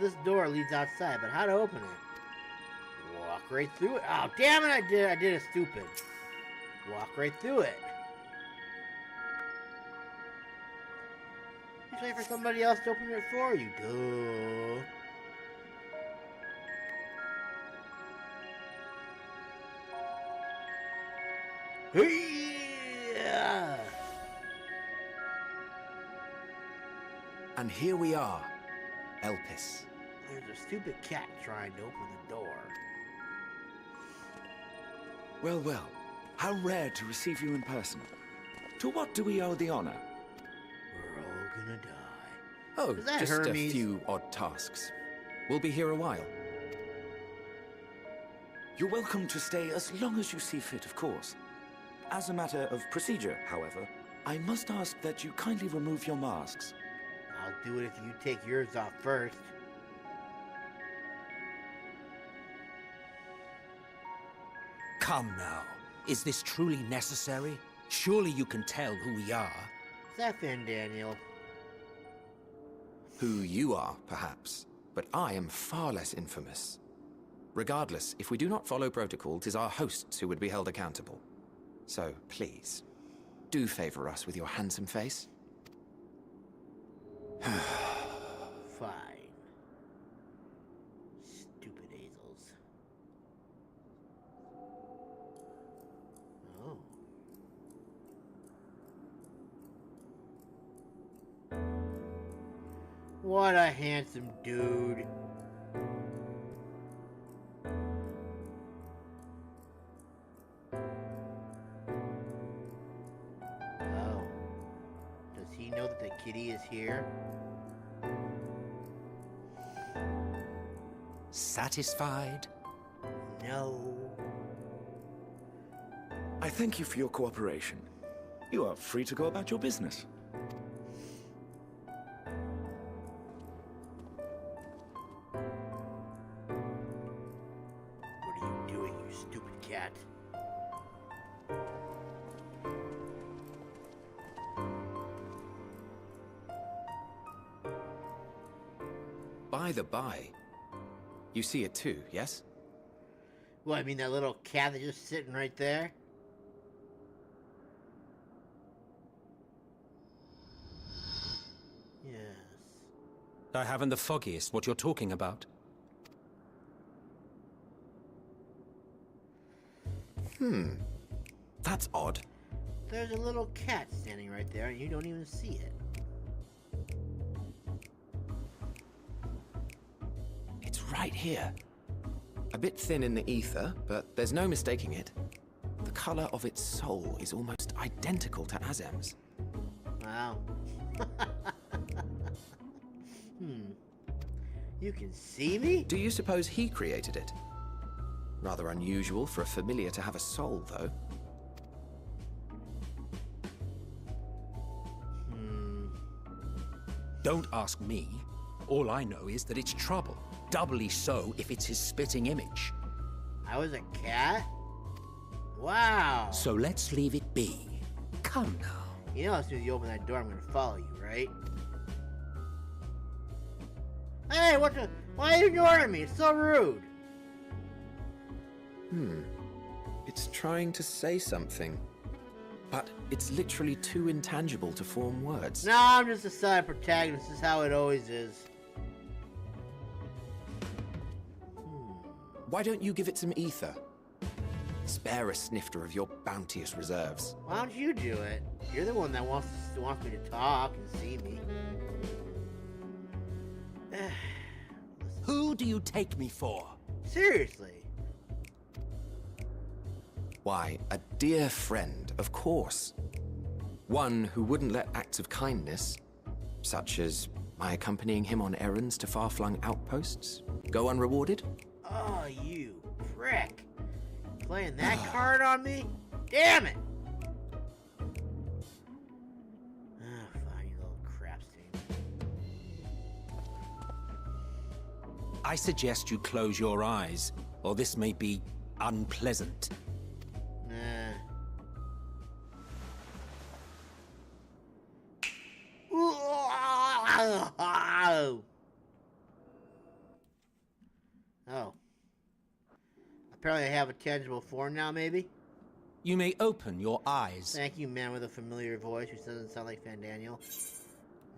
Speaker 1: this door leads outside, but how to open it? Walk right through it. Oh, damn it, I did it stupid. Walk right through it. Just wait for somebody else to open it for you. Duh. Yeah.
Speaker 4: And here we are, Elpis.
Speaker 1: There's a stupid cat trying to open the door.
Speaker 4: Well, well, how rare to receive you in person. To what do we owe the honor?
Speaker 1: We're all gonna die.
Speaker 4: Oh,
Speaker 1: Is that
Speaker 4: just
Speaker 1: Hermes?
Speaker 4: a few odd tasks. We'll be here a while. You're welcome to stay as long as you see fit, of course. As a matter of procedure, however, I must ask that you kindly remove your masks.
Speaker 1: I'll do it if you take yours off first.
Speaker 5: Come now. Is this truly necessary? Surely you can tell who we are.
Speaker 1: Zephin, Daniel.
Speaker 4: Who you are, perhaps, but I am far less infamous. Regardless, if we do not follow protocol, 'tis our hosts who would be held accountable. So, please, do favor us with your handsome face.
Speaker 1: Fine. Stupid Azels. Oh. What a handsome dude. Oh. Does he know that the kitty is here?
Speaker 5: Satisfied?
Speaker 1: No.
Speaker 4: I thank you for your cooperation. You are free to go about your business.
Speaker 1: What are you doing, you stupid cat?
Speaker 4: By the by, you see it too, yes?
Speaker 1: Well, I mean that little cat that's just sitting right there? Yes.
Speaker 5: I haven't the foggiest what you're talking about.
Speaker 4: That's odd.
Speaker 1: There's a little cat standing right there and you don't even see it.
Speaker 4: It's right here. A bit thin in the ether, but there's no mistaking it. The color of its soul is almost identical to Azem's.
Speaker 1: Wow. You can see me?
Speaker 4: Do you suppose he created it? Rather unusual for a familiar to have a soul, though.
Speaker 5: Don't ask me. All I know is that it's trouble. Doubly so if it's his spitting image.
Speaker 1: I was a cat? Wow.
Speaker 5: So let's leave it be. Come now.
Speaker 1: You know as soon as you open that door, I'm gonna follow you, right? Hey, what the? Why are you ignoring me? It's so rude.
Speaker 4: It's trying to say something, but it's literally too intangible to form words.
Speaker 1: No, I'm just a side protagonist. This is how it always is.
Speaker 4: Why don't you give it some ether? Spare a snifter of your bounteous reserves.
Speaker 1: Why don't you do it? You're the one that wants me to talk and see me.
Speaker 5: Who do you take me for?
Speaker 1: Seriously.
Speaker 4: Why, a dear friend, of course. One who wouldn't let acts of kindness, such as my accompanying him on errands to far-flung outposts, go unrewarded.
Speaker 1: Oh, you prick. Playing that card on me? Damn it! Fine, you little crap stain.
Speaker 5: I suggest you close your eyes, or this may be unpleasant.
Speaker 1: Nah. Apparently I have a tangible form now, maybe?
Speaker 5: You may open your eyes.
Speaker 1: Thank you, man with a familiar voice who doesn't sound like Fan Daniel.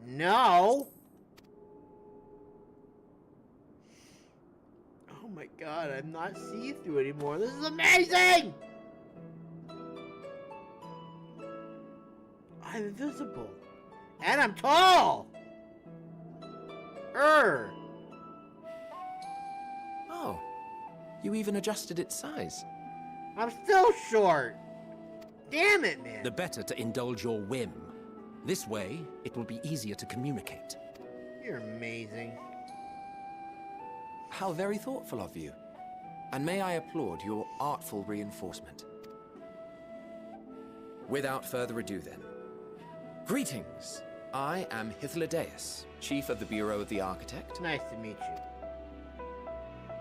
Speaker 1: No! Oh my god, I'm not see-through anymore. This is amazing! I'm invisible. And I'm tall!
Speaker 4: Oh, you even adjusted its size.
Speaker 1: I'm still short! Damn it, man!
Speaker 5: The better to indulge your whim. This way, it will be easier to communicate.
Speaker 1: You're amazing.
Speaker 4: How very thoughtful of you. And may I applaud your artful reinforcement. Without further ado then. Greetings! I am Hythlodaeus, Chief of the Bureau of the Architect.
Speaker 1: Nice to meet you.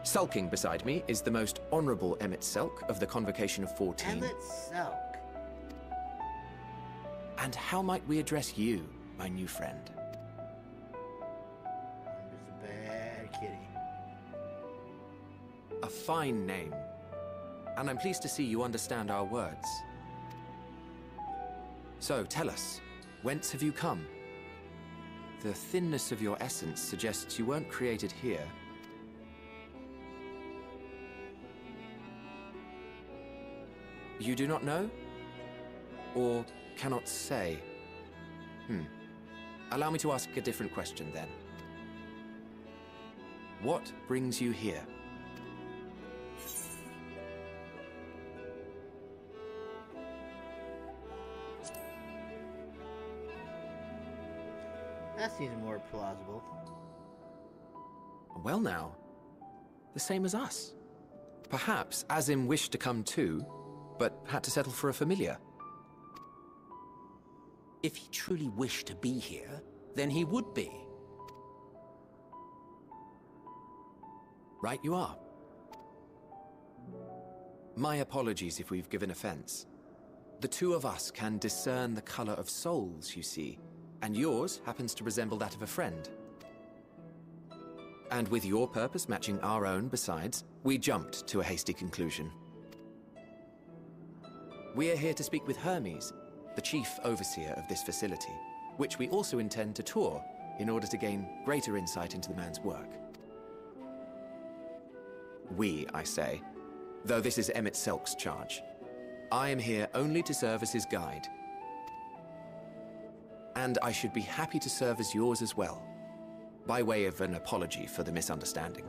Speaker 4: Sulking beside me is the most honorable Emmet Selk of the Convocation of 14.
Speaker 1: Emmet Selk?
Speaker 4: And how might we address you, my new friend?
Speaker 1: I'm just a bad kitty.
Speaker 4: A fine name. And I'm pleased to see you understand our words. So, tell us, whence have you come? The thinness of your essence suggests you weren't created here. You do not know? Or cannot say? Allow me to ask a different question then. What brings you here?
Speaker 1: That seems more plausible.
Speaker 4: Well now, the same as us. Perhaps Azim wished to come too, but had to settle for a familiar.
Speaker 5: If he truly wished to be here, then he would be.
Speaker 4: Right you are. My apologies if we've given offense. The two of us can discern the color of souls, you see, and yours happens to resemble that of a friend. And with your purpose matching our own besides, we jumped to a hasty conclusion. We are here to speak with Hermes, the chief overseer of this facility, which we also intend to tour in order to gain greater insight into the man's work. We, I say, though this is Emmet Selk's charge. I am here only to serve as his guide. And I should be happy to serve as yours as well, by way of an apology for the misunderstanding.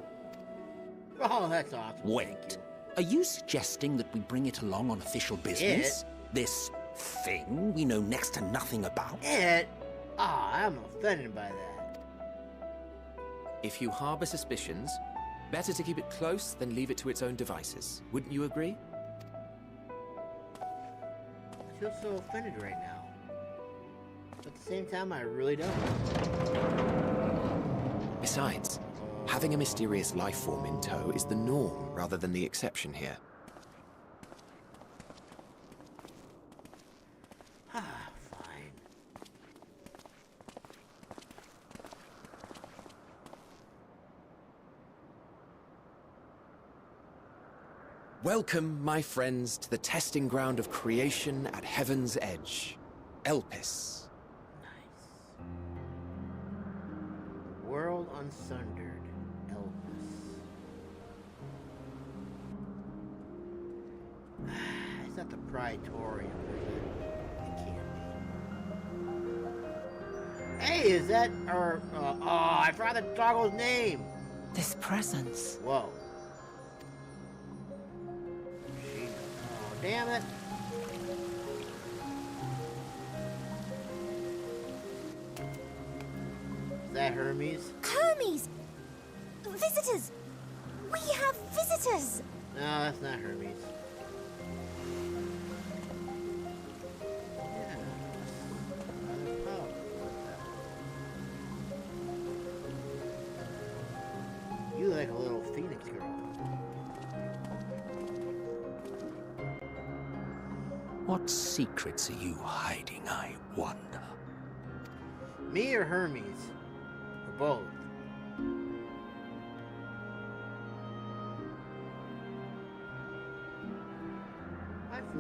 Speaker 1: Oh, that's awesome.
Speaker 5: Wait, are you suggesting that we bring it along on official business? This thing we know next to nothing about?
Speaker 1: I'm offended by that.
Speaker 4: If you harbor suspicions, better to keep it close than leave it to its own devices. Wouldn't you agree?
Speaker 1: I feel so offended right now. But at the same time, I really don't.
Speaker 4: Besides, having a mysterious life form in tow is the norm rather than the exception here.
Speaker 1: Fine.
Speaker 4: Welcome, my friends, to the testing ground of creation at Heaven's Edge. Elpis.
Speaker 1: Nice. World Unsundered. Elvis. It's not the Praetorium, is it? It can't be. Hey, is that I forgot the toggle's name.
Speaker 6: This presence.
Speaker 1: Whoa. Oh, damn it. Is that Hermes?
Speaker 6: Hermes! Visitors! We have visitors!
Speaker 1: No, that's not Hermes. Yeah. Rather powerful. You look like a little phoenix girl.
Speaker 5: What secrets are you hiding, I wonder?
Speaker 1: Me or Hermes? Or both?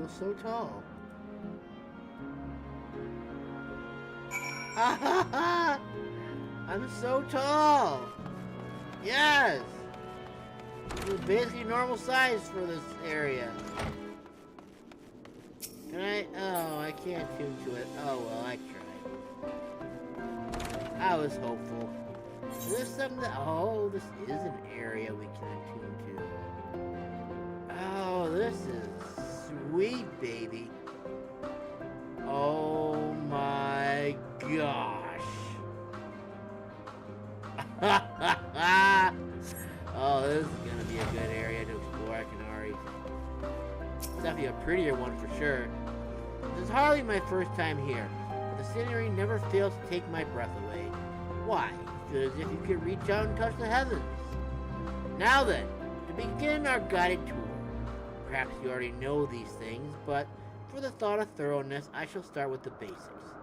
Speaker 1: feel so tall. Ha ha ha! I'm so tall! Yes! You're basically normal size for this area. Can I? Oh, I can't tune to it. Oh well, I tried. I was hopeful. Is this something that... Oh, this is an area we can tune to. Oh, this is sweet, baby. Oh my gosh. Oh, this is gonna be a good area to explore, I can already... It's definitely a prettier one for sure. This is hardly my first time here, but the scenery never fails to take my breath away. Why? You feel as if you could reach out and touch the heavens. Now then, to begin our guided tour. Perhaps you already know these things, but for the thought of thoroughness, I shall start with the basics.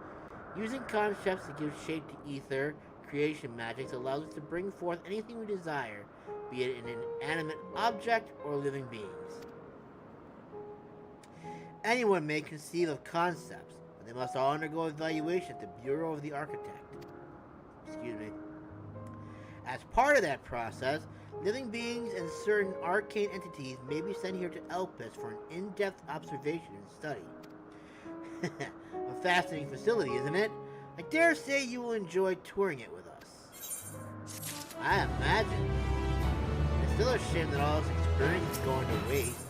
Speaker 1: Using concepts to give shape to ether, creation magics allows us to bring forth anything we desire, be it an inanimate object or living beings. Anyone may conceive of concepts, but they must all undergo evaluation at the Bureau of the Architect. Excuse me. As part of that process, living beings and certain arcane entities may be sent here to Elpis for an in-depth observation and study. A fascinating facility, isn't it? I dare say you will enjoy touring it with us. I imagine. It's still a shame that all this experience is going to waste.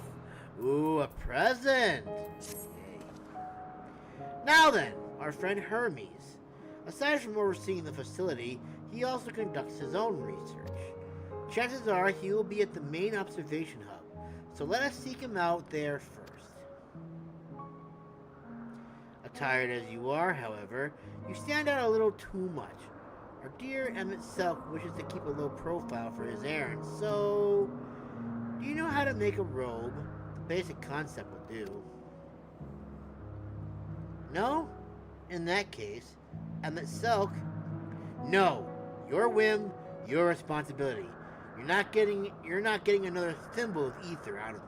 Speaker 1: Ooh, a present! Yay. Now then, our friend Hermes. Aside from overseeing the facility, he also conducts his own research. Chances are he will be at the main observation hub, so let us seek him out there first. Attired as you are, however, you stand out a little too much. Our dear Emmett Selk wishes to keep a low profile for his errands, so... Do you know how to make a robe? The basic concept will do. No? In that case, Emmett Selk... No! Your whim, your responsibility. You're not getting another thimble of ether out of me.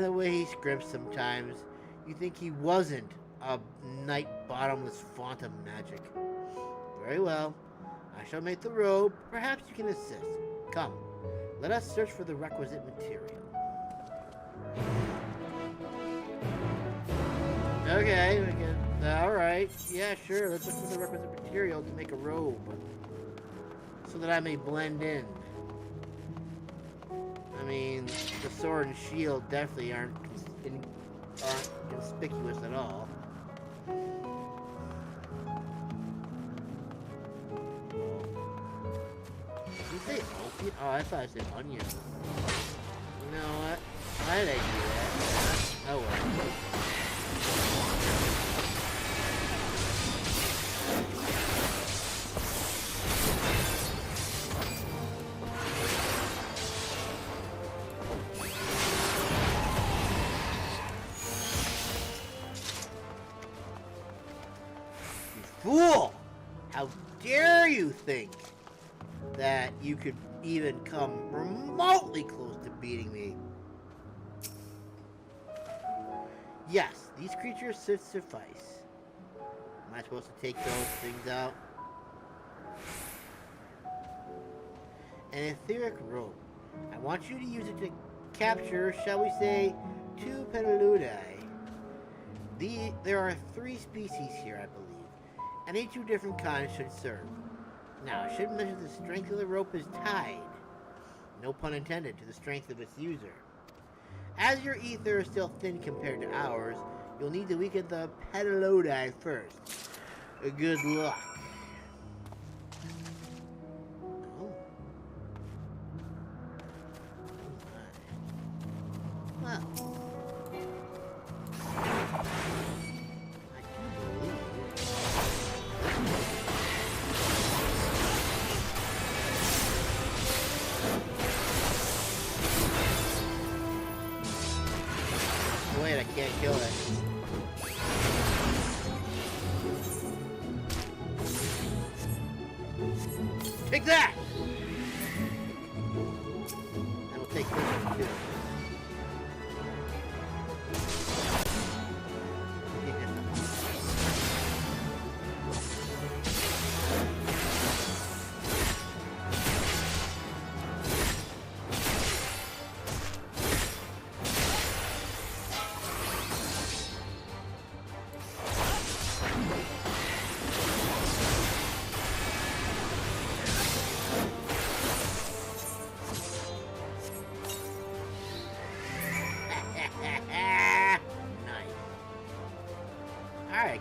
Speaker 1: The way he scrimps sometimes, you think he wasn't a night bottomless font of magic. Very well. I shall make the robe. Perhaps you can assist. Come, let us search for the requisite material. Okay, we can... Alright. Yeah, sure. Let's look for the requisite material to make a robe. So that I may blend in. I mean, the sword and shield definitely aren't conspicuous at all. Did you say opium? Oh, I thought I said onion. You know what? Why did I do that? Oh well. Fool! How dare you think that you could even come remotely close to beating me? Yes, these creatures should suffice. Am I supposed to take those things out? An etheric rope. I want you to use it to capture, shall we say, 2 Petalouda. There are 3 species here, I believe. Any 2 different kinds should serve. Now, I should mention the strength of the rope is tied, no pun intended, to the strength of its user. As your ether is still thin compared to ours, you'll need to weaken the Petalouda first. Good luck. Oh. Well. I can't kill it. Take that! I will take this one too.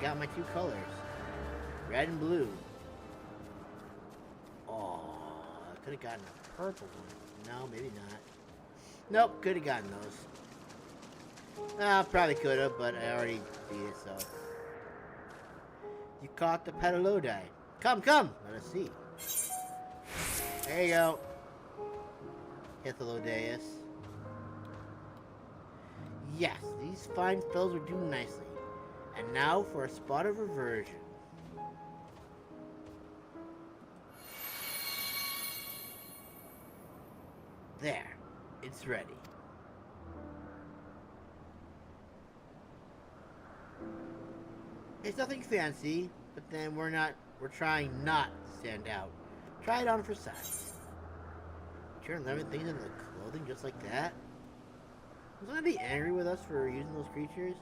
Speaker 1: got my two colors. Red and blue. Oh, I could have gotten a purple one. No, maybe not. Nope, could have gotten those. Probably could have, but I already beat it, so. You caught the Petalouda. Come, come! Let us see. There you go. Petalouda. Yes, these fine spells are doing nicely. And now for a spot of reversion. There. It's ready. It's nothing fancy, but then we're trying not to stand out. Try it on for size. Turn 11 things into clothing just like that? Was somebody angry with us for using those creatures?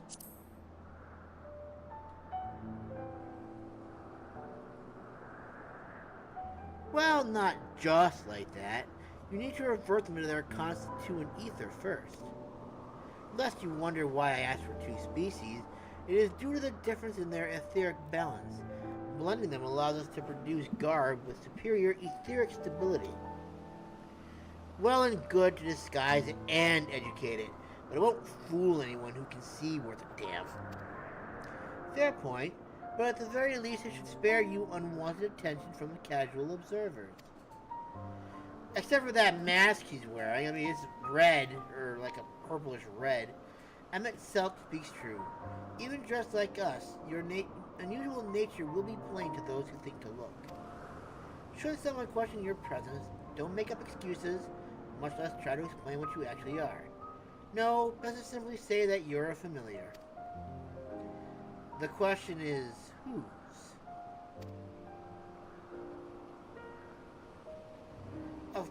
Speaker 1: Well, not just like that. You need to revert them to their constituent ether first. Lest you wonder why I asked for two species, it is due to the difference in their etheric balance. Blending them allows us to produce garb with superior etheric stability. Well and good to disguise it and educate it, but it won't fool anyone who can see worth a damn. Fair point, but at the very least it should spare you unwanted attention from the casual observers. Except for that mask he's wearing. I mean, it's red, or like a purplish red. Emmett Selk speaks true. Even dressed like us, your unusual nature will be plain to those who think to look. Should someone question your presence, don't make up excuses, much less try to explain what you actually are. No, best simply say that you're a familiar. The question is, whose? Of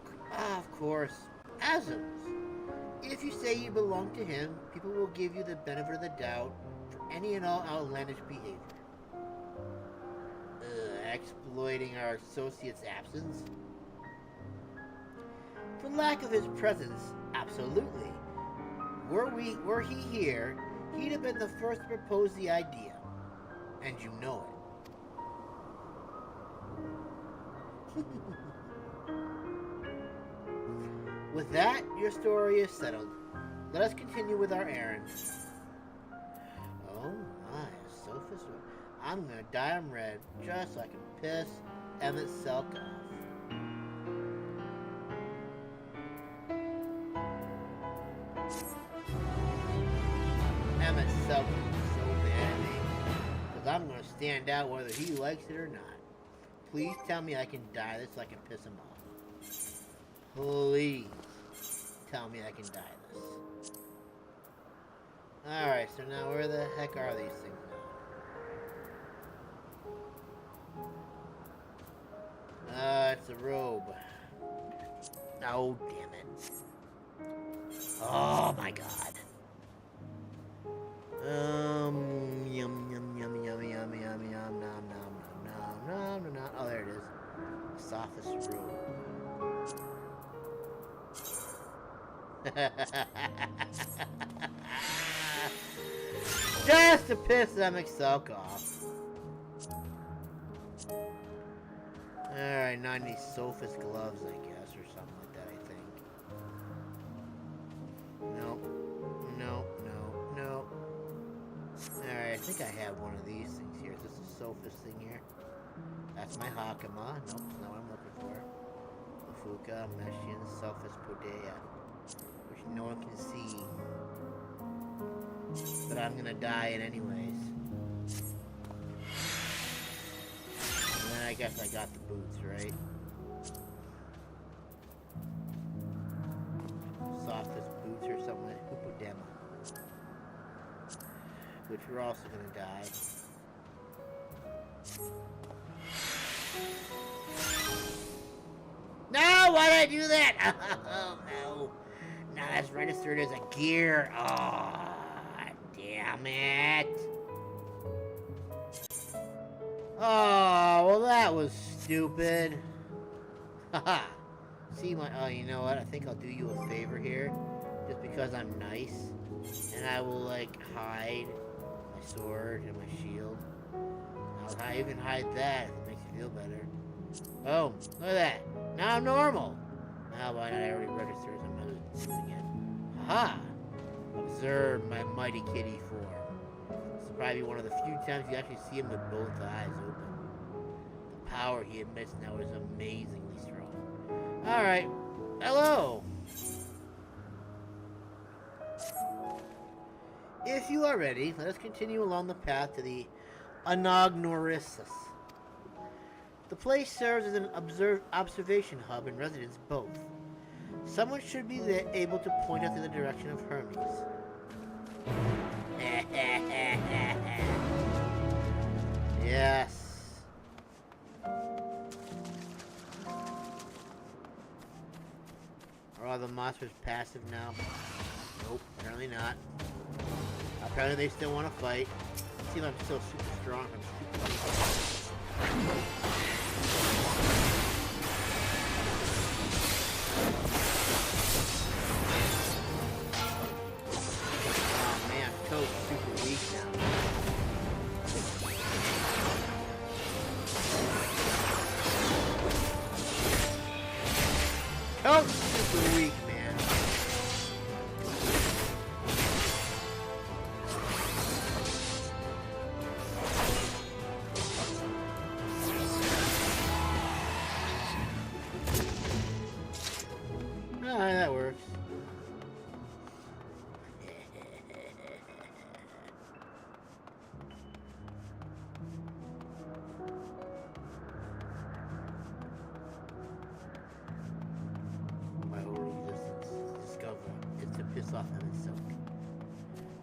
Speaker 1: course, Azim's. If you say you belong to him, people will give you the benefit of the doubt for any and all outlandish behavior. Exploiting our associate's absence? For lack of his presence, absolutely. Were he here, he'd have been the first to propose the idea. And you know it. With that, your story is settled. Let us continue with our errand. Oh my, Sophus. I'm gonna dye him red just so I can piss Emmett Selk off. Emmett Selk is so bad at me, because I'm gonna stand out whether he likes it or not. Please tell me I can dye this so I can piss him off. Please tell me I can dye this. Alright, so now where the heck are these things now? It's a robe. Oh, damn it. Oh my god. Yum, yum, yum, yum, yum, yum, yum, nom, nom, nom, nom, nom, nom, nom. Oh, there it is. The sophist robe. Just to piss them Selk off. Alright, now I need sophist gloves, I guess, or something like that, I think. Nope. Nope, no, no. Alright, I think I have one of these things here. Is this a sophist thing here? That's my Hakama. Nope, that's not what I'm looking for. Lafuka, Meshian, Sophist Podea. Which no one can see. But I'm gonna dye it anyways. And then I guess I got the boots, right? Softest boots or something like Hupodema. Which we're also gonna dye. No! Why did I do that? Oh no. Now that's registered as a gear. Oh, damn it. Oh, well that was stupid. Haha. See my, oh, you know what? I think I'll do you a favor here. Just because I'm nice. And I will, like, hide my sword and my shield. Well, you can hide that if it makes you feel better. Oh, look at that. Now I'm normal. How about I already registered as another human again? Aha! Observe my mighty kitty form. This is probably one of the few times you actually see him with both eyes open. The power he emits now is amazingly strong. Alright. Hello! If you are ready, let us continue along the path to the Anagnorisis. The place serves as an observation hub and residence both. Someone should be able to point us in the direction of Hermes. Yes. Are all the monsters passive now? Nope, apparently not. Apparently they still want to fight. Let's see if I'm still super strong. I'm super Oh man, Toad's super weak now. Toad's super weak, man. That works. My only existence to discover is to piss off Silk.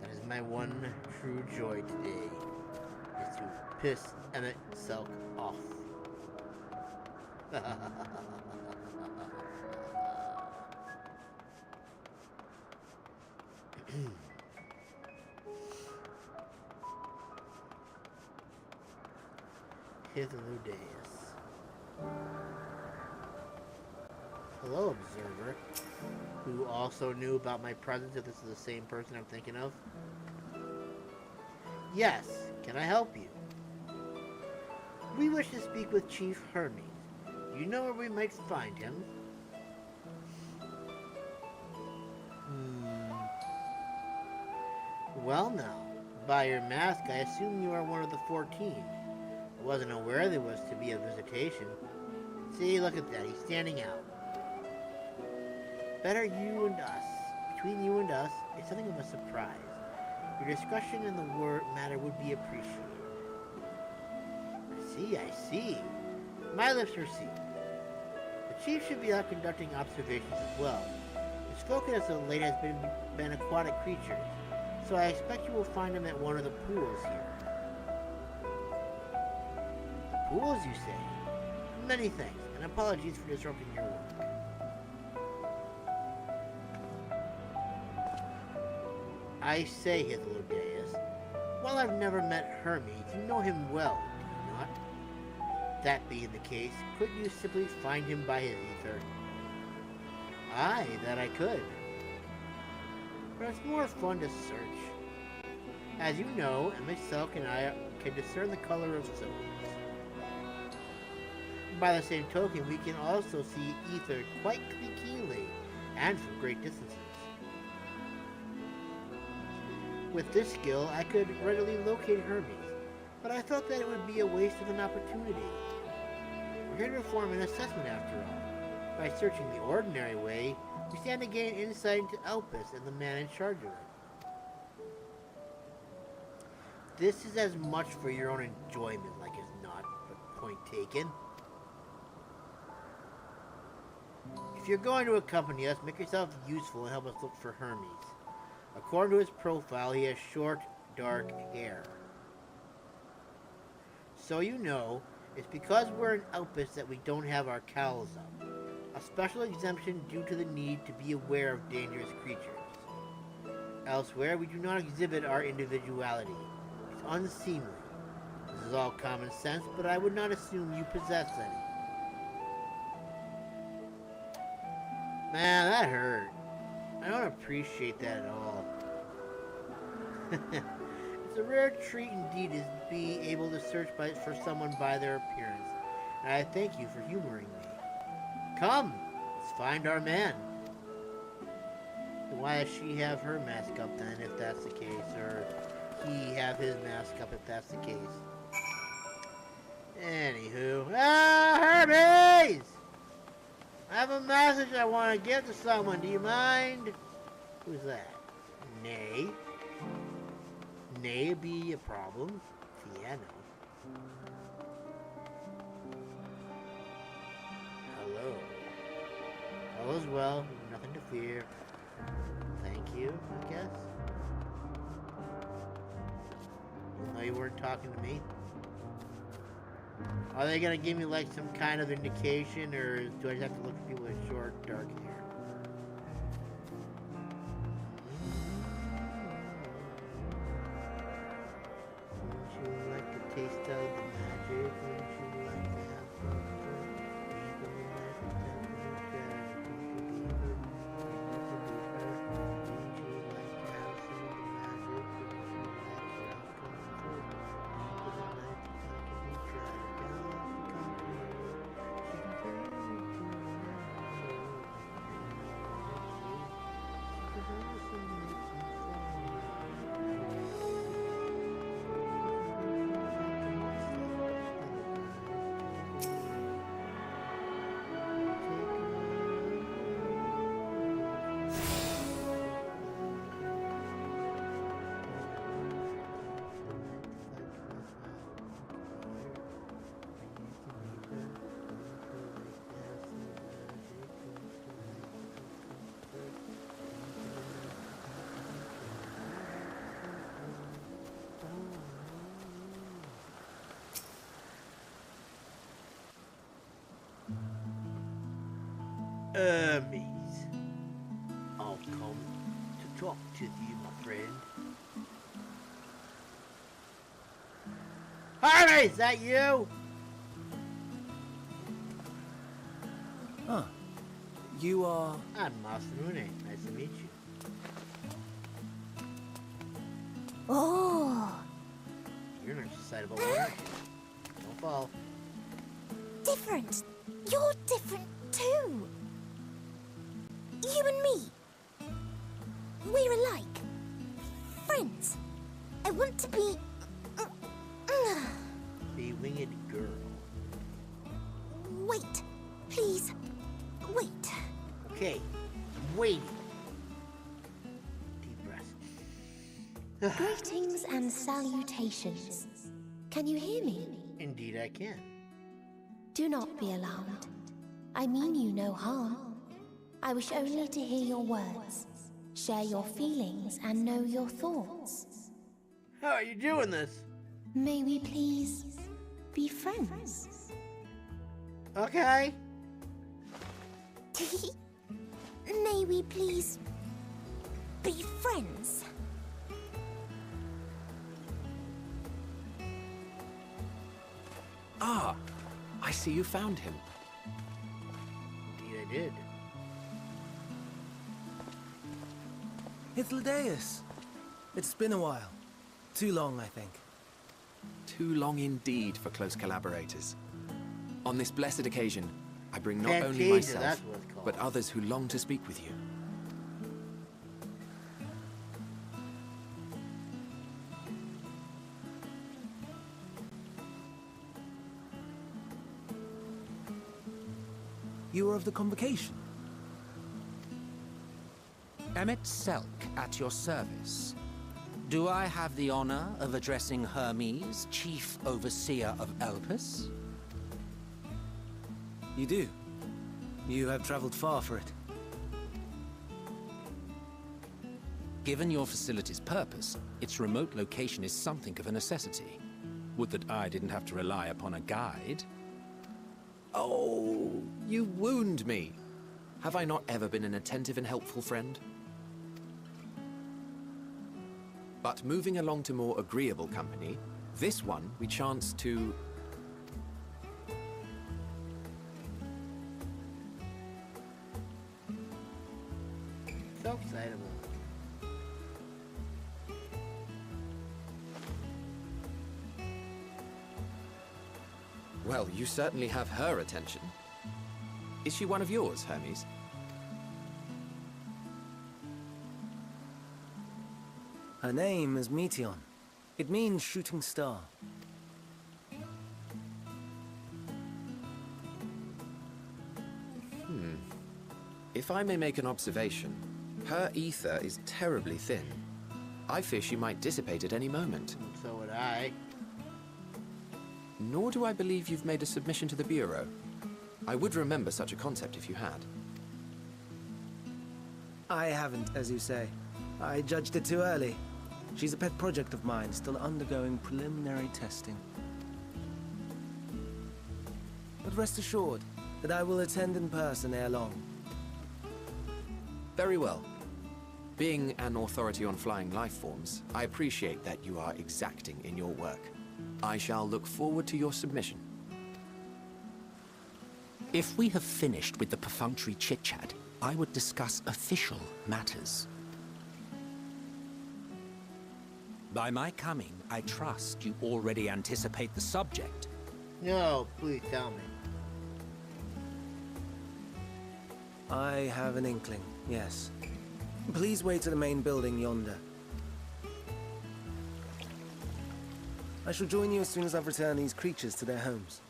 Speaker 1: That is my one true joy today, is to piss Emmett Silk off. Petalouda. Hello, observer. Who also knew about my presence, if this is the same person I'm thinking of? Yes, can I help you? We wish to speak with Chief Hermes. Do you know where we might find him? Well now, by your mask, I assume you are one of the 14. I wasn't aware there was to be a visitation. See, look at that, he's standing out. Better you and us. Between you and us, it's something of a surprise. Your discretion in the matter would be appreciated. I see. My lips are sealed. The chief should be out conducting observations as well. His focus as of late has been aquatic creatures, so I expect you will find him at one of the pools here. The pools, you say? Many thanks, and apologies for disrupting your work. I say, Petalouda, while I've never met Hermes, you know him well, do you not? That being the case, couldn't you simply find him by his ether? Aye, that I could. But it's more fun to search. As you know, myself and I can discern the color of souls. By the same token, we can also see ether quite keenly, and from great distances. With this skill, I could readily locate Hermes, but I felt that it would be a waste of an opportunity. We're here to perform an assessment after all. By searching the ordinary way, we stand to gain insight into Elpis and the man in charge of it. This is as much for your own enjoyment, like as not, but point taken. If you're going to accompany us, make yourself useful and help us look for Hermes. According to his profile, he has short, dark hair. So you know, it's because we're in Elpis that we don't have our cowls up. A special exemption due to the need to be aware of dangerous creatures. Elsewhere, we do not exhibit our individuality. It's unseemly. This is all common sense, but I would not assume you possess any. Man, that hurt. I don't appreciate that at all. It's It's a rare treat indeed to be able to search for someone by their appearance, and I thank you for humoring me. Come, let's find our man. Why does she have her mask up then, if that's the case, or he have his mask up if that's the case? Anywho, Hermes! I have a message I want to give to someone. Do you mind? Who's that? Nay. Nay be a problem? Yeah, no. Hello. All is well. Nothing to fear. Thank you, I guess. Even though you weren't talking to me. Are they gonna give me like some kind of indication, or do I just have to look for people with short, dark hair? Wouldn't you like a taste of the magic? Wouldn't you like to have some fun? Hermes, I'll come to talk to you, my friend. Hermes, is that you?
Speaker 7: Huh. You are...
Speaker 1: I'm Masamune. Nice to meet you.
Speaker 6: Oh,
Speaker 1: You're an excitable one, aren't you? Don't fall.
Speaker 6: different. You're different too. You and me. We're alike. Friends. I want to be...
Speaker 1: The winged girl.
Speaker 6: Wait. Please. Wait.
Speaker 1: Okay, I'm waiting. Deep breath.
Speaker 6: Greetings and salutations. Can you hear me?
Speaker 1: Indeed I can.
Speaker 6: Do not be alarmed. I mean you no harm. I wish only to hear your words, share your feelings, and know your thoughts.
Speaker 1: How are you doing this?
Speaker 6: May we please be friends?
Speaker 1: Okay.
Speaker 6: May we please be friends?
Speaker 4: Ah, I see you found him.
Speaker 1: Indeed I did.
Speaker 7: Hythlodaeus. It's been a while. Too long, I think.
Speaker 4: Too long indeed for close collaborators. On this blessed occasion, I bring not only
Speaker 1: Fantasia,
Speaker 4: myself,
Speaker 1: that's what it's called.
Speaker 4: but others who long to speak with you.
Speaker 7: You are of the convocation.
Speaker 5: Emmett Selk at your service. Do I have the honor of addressing Hermes, Chief Overseer of Elpis?
Speaker 7: You do. You have traveled far for it.
Speaker 5: Given your facility's purpose, its remote location is something of a necessity. Would that I didn't have to rely upon a guide.
Speaker 4: Oh, you wound me. Have I not ever been an attentive and helpful friend? But moving along to more agreeable company, this one we chance to...
Speaker 1: So excitable.
Speaker 4: Well, you certainly have her attention. Is she one of yours, Hermes?
Speaker 7: Her name is Meteon. It means shooting star.
Speaker 4: If I may make an observation, her ether is terribly thin. I fear she might dissipate at any moment.
Speaker 1: So would I.
Speaker 4: Nor do I believe you've made a submission to the Bureau. I would remember such a concept if you had.
Speaker 7: I haven't, as you say. I judged it too early. She's a pet project of mine, still undergoing preliminary testing. But rest assured that I will attend in person ere long.
Speaker 4: Very well. Being an authority on flying life forms, I appreciate that you are exacting in your work. I shall look forward to your submission.
Speaker 5: If we have finished with the perfunctory chit-chat, I would discuss official matters. By my coming, I trust you already anticipate the subject.
Speaker 1: No, please tell me.
Speaker 7: I have an inkling, yes. Please wait to the main building yonder. I shall join you as soon as I've returned these creatures to their homes.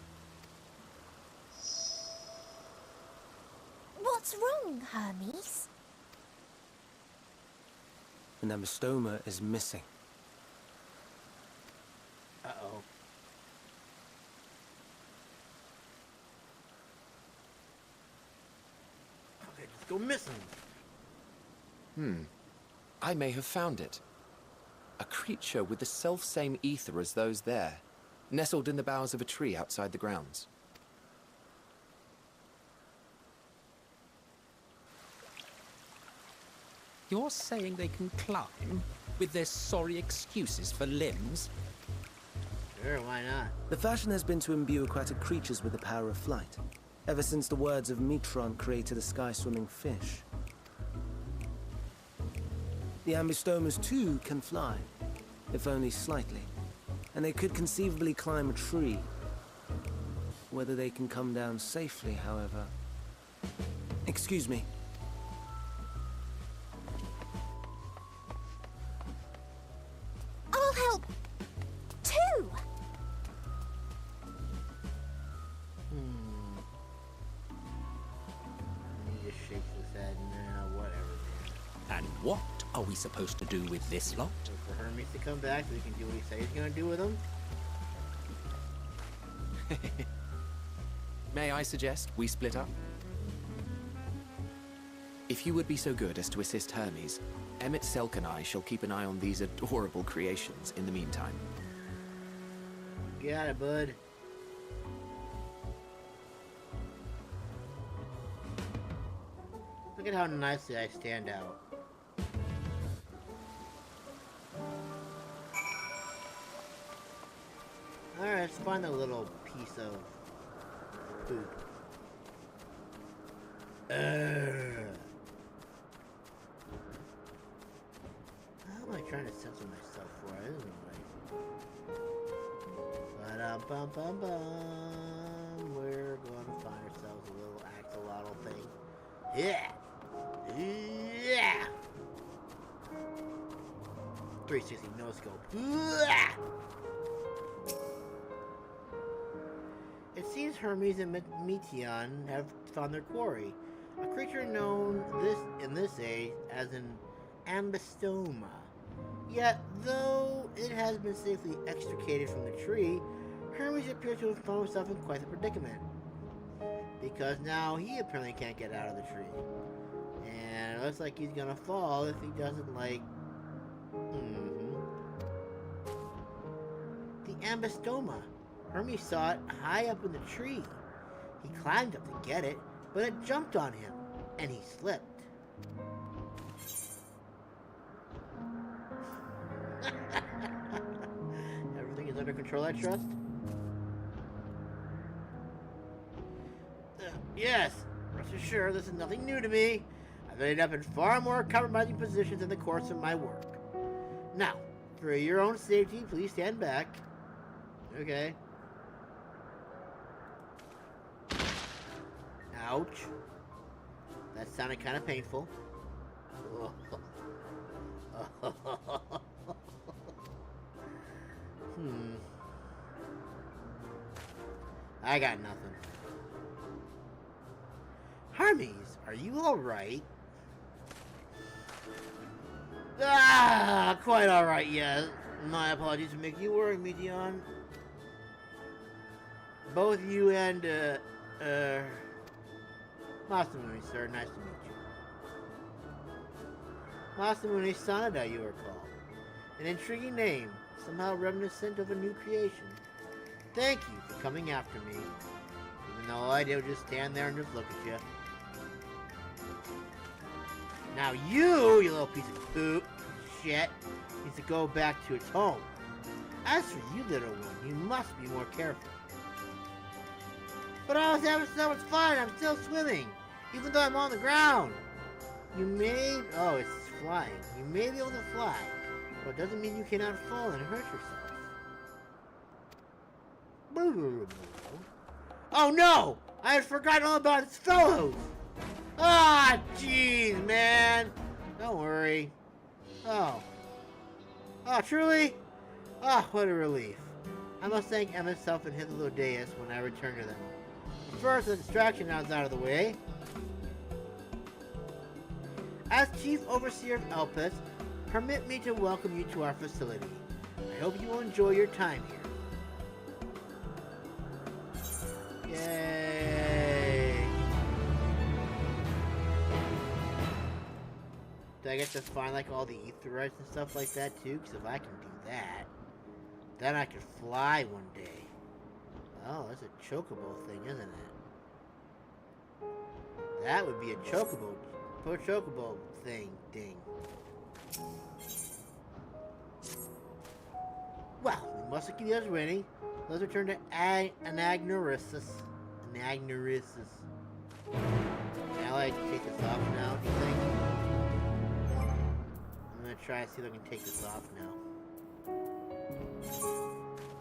Speaker 6: What's wrong, Hermes?
Speaker 7: The Nemestoma is missing.
Speaker 1: Uh-oh. Okay, just go missing.
Speaker 4: I may have found it. A creature with the self-same ether as those there, nestled in the boughs of a tree outside the grounds.
Speaker 5: You're saying they can climb, with their sorry excuses for limbs?
Speaker 1: Sure, why not?
Speaker 7: The fashion has been to imbue aquatic creatures with the power of flight, ever since the words of Metron created a sky-swimming fish. The Ambistomas, too, can fly, if only slightly, and they could conceivably climb a tree. Whether they can come down safely, however... Excuse me.
Speaker 6: I'll help, too!
Speaker 1: He just shakes his head and whatever.
Speaker 5: And what are we supposed to do with this lot?
Speaker 1: So for Hermes to come back so he can do what he says he's gonna do with him?
Speaker 4: May I suggest we split up? If you would be so good as to assist Hermes, Emmett, Selk and I shall keep an eye on these adorable creations in the meantime.
Speaker 1: Got it, bud. Look at how nicely I stand out. Alright, let's find a little piece of poop. How am I trying to censor myself for? This isn't right. Ba-dum-bum-bum-bum. We're gonna find ourselves a little axolotl thing. Yeah! Yeah! 360 no scope. Yeah! It seems Hermes and Meteon have found their quarry, a creature known in this age as an Ambistoma. Yet, though it has been safely extricated from the tree, Hermes appears to have found himself in quite a predicament. Because now he apparently can't get out of the tree. And it looks like he's gonna fall if he doesn't, like... The Ambistoma. Hermes saw it high up in the tree. He climbed up to get it, but it jumped on him, and he slipped. Everything is under control, I trust? Yes, rest assured this is nothing new to me. I've ended up in far more compromising positions in the course of my work. Now, for your own safety, please stand back. Okay. Ouch. That sounded kind of painful. I got nothing. Hermes, are you alright? Quite alright, yeah. My apologies for making you worry, me, Dion. Both you and, Masamune, sir. Nice to meet you. Masamune Sanada, you are called. An intriguing name, somehow reminiscent of a new creation. Thank you for coming after me. Even though I did just stand there and just look at you. Now you little piece of poop, shit, needs to go back to its home. As for you, little one, you must be more careful. But I was having so much fun, I'm still swimming, even though I'm on the ground. You may... Oh, it's flying. You may be able to fly, but it doesn't mean you cannot fall and hurt yourself. Oh no! I had forgotten all about its fellows! Ah, jeez, man! Don't worry. Oh. Oh, truly? Ah, what a relief. I must thank Emma Self and Hythlodeus when I return to them. First, the distraction now is out of the way. As Chief Overseer of Elpis, permit me to welcome you to our facility. I hope you will enjoy your time here. Yay! Do I get to find like all the Aetherites and stuff like that too? Because if I can do that, then I could fly one day. Oh, that's a chocobo thing, isn't it? That would be a chocobo thing, ding. Well, we must keep the others waiting. Let's return to Anagnorisis. Anagnorisis. Can I like take this off now, do you think? I'm gonna try and see if I can take this off now.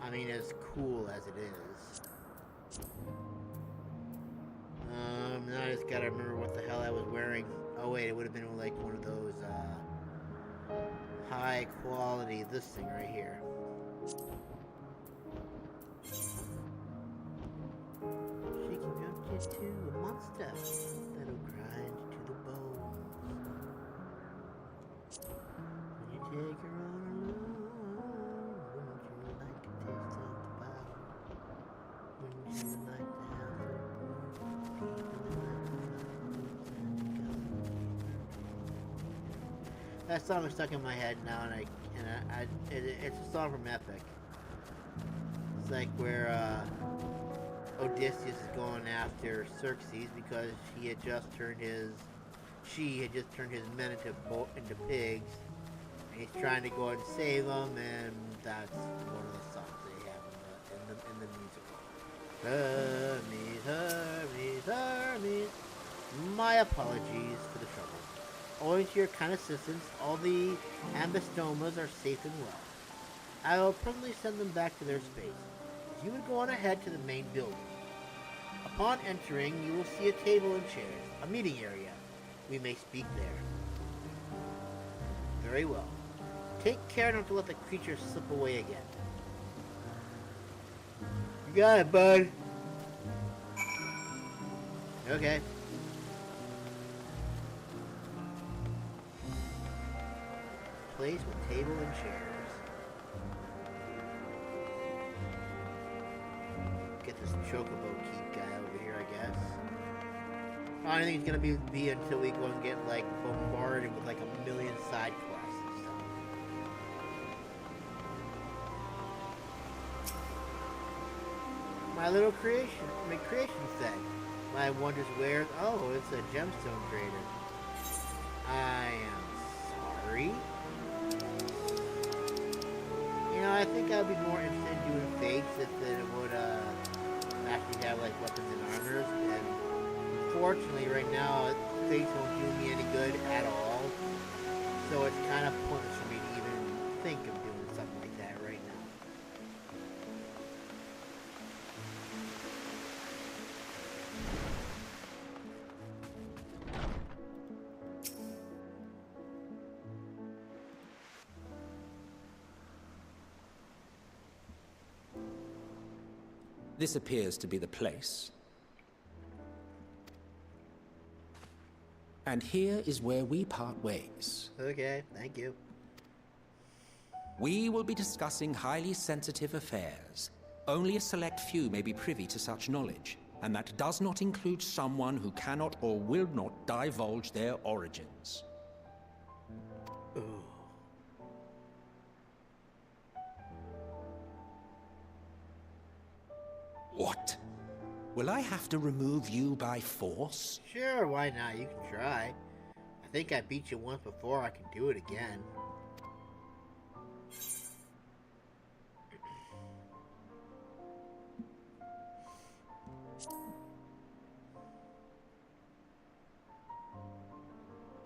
Speaker 1: I mean, as cool as it is. Now I just gotta remember what the hell I was wearing. Oh wait, it would have been like one of those, high quality, this thing right here. She can jump you to a monster that'll grind to the bone. When you take her on a run, wouldn't you like a taste of the power? Wouldn't you like to have her deep in the night? That song is stuck in my head now, and it's a song from Epic. It's like where Odysseus is going after Xerxes because she had just turned his men into pigs, and he's trying to go and save them, and that's one of the songs they have in the musical. Hermes, Hermes, Hermes. My apologies for the trouble. Owing to your kind assistance, all the ambistomas are safe and well. I will personally send them back to their space. You would go on ahead to the main building. Upon entering, you will see a table and chairs, a meeting area. We may speak there. Very well. Take care not to let the creature slip away again. You got it, bud. Okay. Place with table and chairs. Get this chocobo keep guy over here, I guess. I don't think it's gonna be until we go and get like bombarded with like a million side quests and stuff. My little creation set. My wonders where? Oh, it's a gemstone trader. I am sorry. You know, I think I'd be more interested in doing fakes than it would actually have like weapons and armors. And unfortunately, right now, fakes won't do me any good at all. So it's kind of pointless for me to even think of doing something like that right now.
Speaker 5: This appears to be the place. And here is where we part ways.
Speaker 1: Okay, thank you.
Speaker 5: We will be discussing highly sensitive affairs. Only a select few may be privy to such knowledge, and that does not include someone who cannot or will not divulge their origins.
Speaker 1: Ooh.
Speaker 5: What? Will I have to remove you by force?
Speaker 1: Sure, why not? You can try. I think I beat you once before. I can do it again.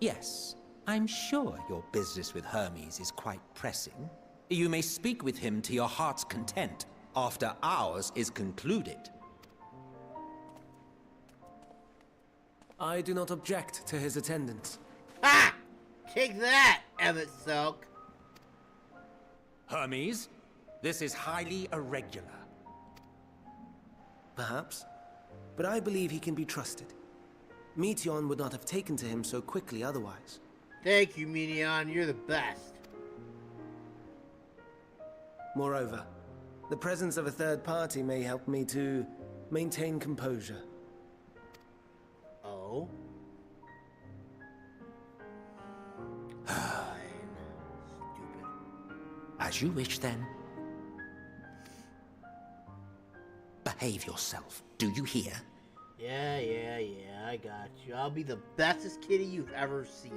Speaker 5: Yes, I'm sure your business with Hermes is quite pressing. You may speak with him to your heart's content after ours is concluded.
Speaker 7: I do not object to his attendance.
Speaker 1: Ha! Take that, Emmett Silk.
Speaker 5: Hermes, this is highly irregular.
Speaker 7: Perhaps, but I believe he can be trusted. Meteion would not have taken to him so quickly otherwise.
Speaker 1: Thank you, Meteion. You're the best.
Speaker 7: Moreover, the presence of a third party may help me to maintain composure.
Speaker 1: Oh? Fine. Stupid.
Speaker 5: As you wish, then. Behave yourself. Do you hear?
Speaker 1: Yeah, I got you. I'll be the bestest kitty you've ever seen.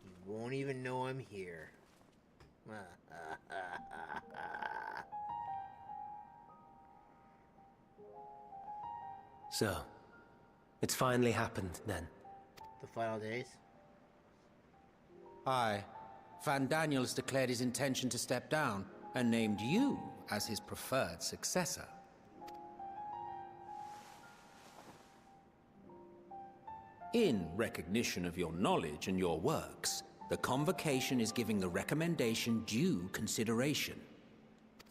Speaker 1: You won't even know I'm here.
Speaker 7: So, it's finally happened, then.
Speaker 1: The final days?
Speaker 5: Aye. Van Daniels declared his intention to step down and named you as his preferred successor. In recognition of your knowledge and your works, the Convocation is giving the recommendation due consideration.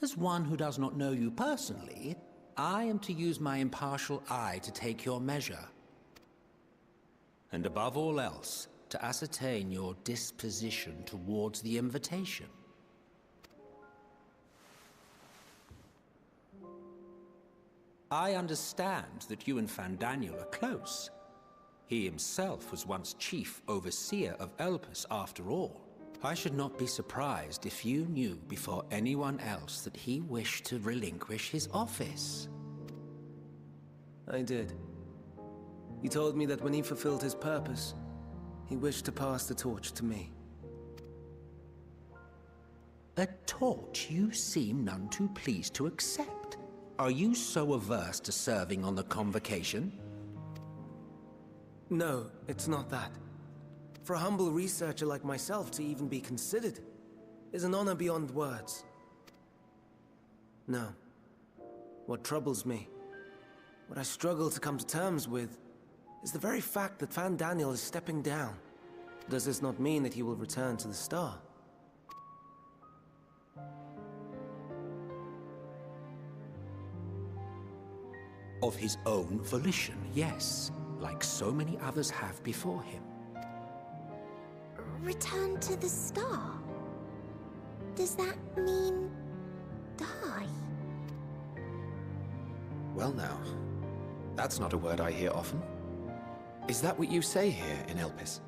Speaker 5: As one who does not know you personally, I am to use my impartial eye to take your measure. And above all else, to ascertain your disposition towards the invitation. I understand that you and Van Daniel are close. He himself was once chief overseer of Elpis after all. I should not be surprised if you knew before anyone else that he wished to relinquish his office.
Speaker 7: I did. He told me that when he fulfilled his purpose, he wished to pass the torch to me.
Speaker 5: A torch you seem none too pleased to accept. Are you so averse to serving on the Convocation?
Speaker 7: No, it's not that. For a humble researcher like myself to even be considered is an honor beyond words. No. What troubles me, what I struggle to come to terms with, is the very fact that Van Daniel is stepping down. Does this not mean that he will return to the Star?
Speaker 5: Of his own volition, yes. Like so many others have before him.
Speaker 6: Return to the Star? Does that mean die?
Speaker 4: Well now, that's not a word I hear often. Is that what you say here in Elpis?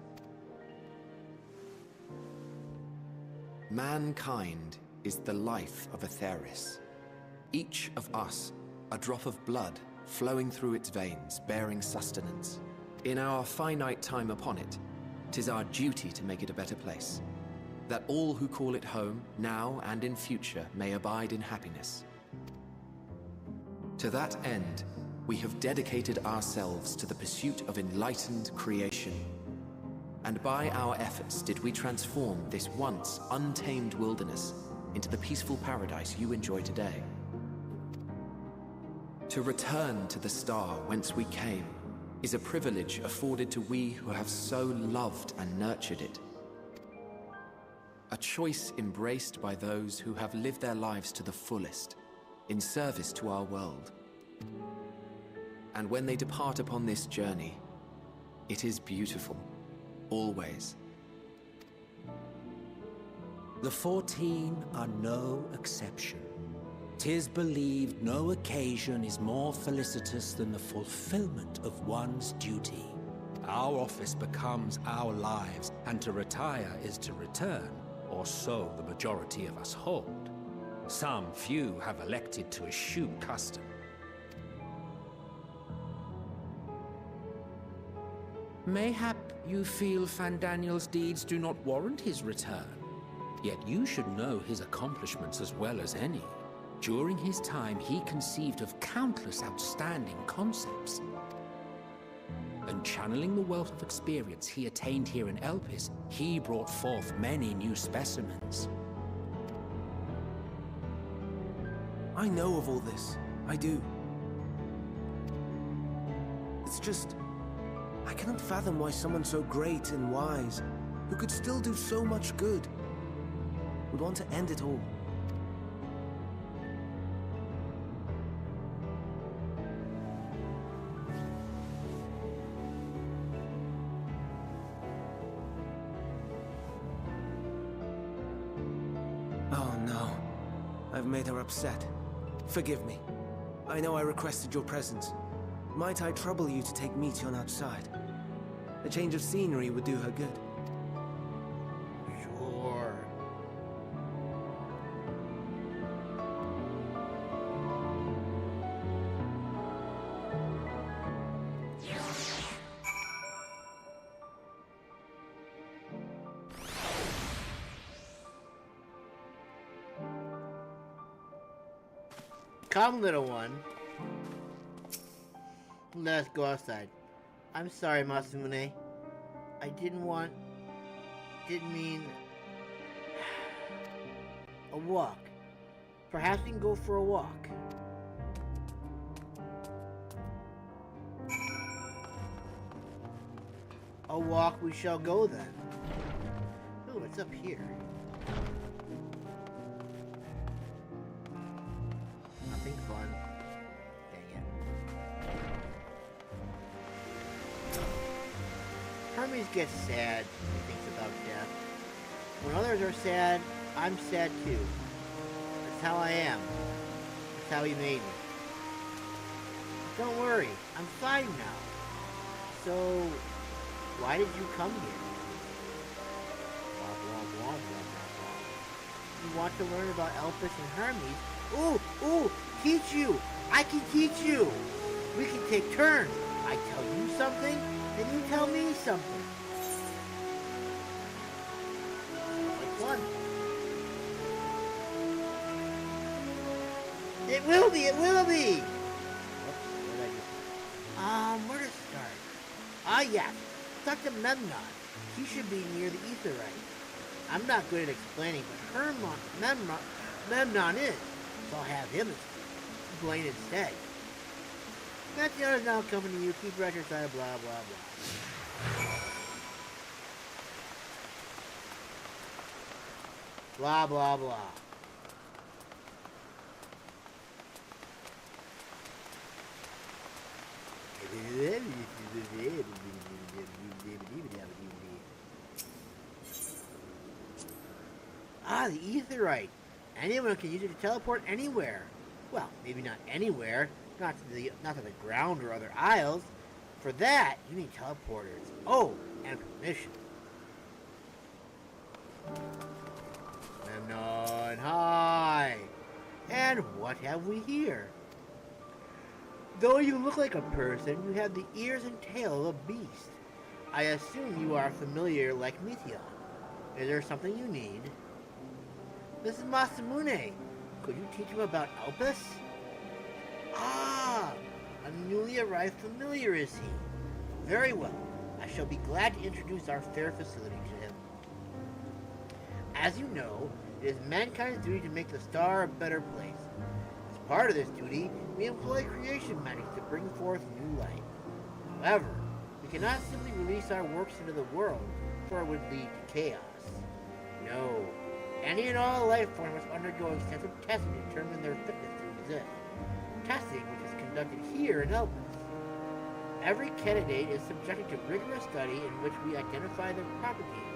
Speaker 4: Mankind is the life of Aetheris. Each of us, a drop of blood flowing through its veins, bearing sustenance. In our finite time upon it, 'tis our duty to make it a better place, that all who call it home, now and in future, may abide in happiness. To that end, we have dedicated ourselves to the pursuit of enlightened creation. And by our efforts did we transform this once untamed wilderness into the peaceful paradise you enjoy today. To return to the Star whence we came is a privilege afforded to we who have so loved and nurtured it A choice embraced by those who have lived their lives to the fullest, in service to our world. And when they depart upon this journey, it is beautiful, always.
Speaker 5: The 14 are no exception. 'Tis believed no occasion is more felicitous than the fulfillment of one's duty. Our office becomes our lives, and to retire is to return, or so the majority of us hold. Some few have elected to eschew custom. Mayhap you feel Fandaniel's deeds do not warrant his return. Yet you should know his accomplishments as well as any. During his time, he conceived of countless outstanding concepts. And channeling the wealth of experience he attained here in Elpis, he brought forth many new specimens.
Speaker 7: I know of all this. I do. It's just, I cannot fathom why someone so great and wise, who could still do so much good, would want to end it all. Oh no. I've made her upset. Forgive me. I know I requested your presence. Might I trouble you to take Meteion outside? A change of scenery would do her good.
Speaker 1: Sure. Come, little one. Let's go outside. I'm sorry, Masamune. I didn't mean... a walk. Perhaps we can go for a walk. A walk we shall go then. Ooh, it's up here. Nothing fun. Dang it. Hermes gets sad when he thinks about death. When others are sad, I'm sad too. That's how I am. That's how he made me. Don't worry, I'm fine now. So, why did you come here? Blah, blah, blah, blah, blah, blah. You want to learn about Elpis and Hermes? Ooh, teach you! I can teach you! We can take turns. I tell you something, then you tell me something. Like fun. It will be! Whoops, what did I do? Where to start? Ah, yeah. Talk to Memnon. He should be near the Aetherite. I'm not good at explaining, but Memnon is. So I'll have him explain instead. Meteion is now coming to you. Keep right your side, blah, blah, blah. Blah, blah, blah. Ah, the Aetherite. Anyone can use it to teleport anywhere. Well, maybe not anywhere. Not to the ground or other isles. For that, you need teleporters. Oh, and permission. Memnon, hi. And what have we here? Though you look like a person, you have the ears and tail of a beast. I assume you are familiar like Meteion. Is there something you need? This is Masamune. Could you teach him about Elpis? Ah, a newly arrived familiar is he. Very well. I shall be glad to introduce our fair facility to him. As you know, it is mankind's duty to make the star a better place. As part of this duty, we employ creation magic to bring forth new light. However, we cannot simply release our works into the world, for it would lead to chaos. No, Any and all life forms must undergo extensive testing to determine their fitness to exist. Testing, which is conducted here in Elpis. Every candidate is subjected to rigorous study in which we identify their properties,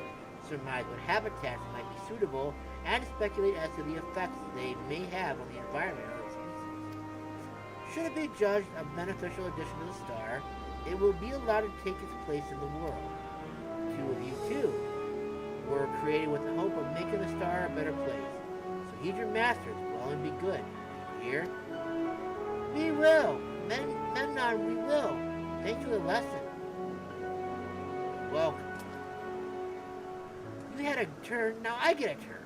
Speaker 1: surmise what habitats might be suitable, and speculate as to the effects they may have on the environment of the species. Should it be judged a beneficial addition to the star, it will be allowed to take its place in the world. 2 of you, too, were created with the hope of making the star a better place. So heed your masters well and be good. Hear? We will! Memnon, we will! Thanks for the lesson. Welcome. You had a turn, now I get a turn.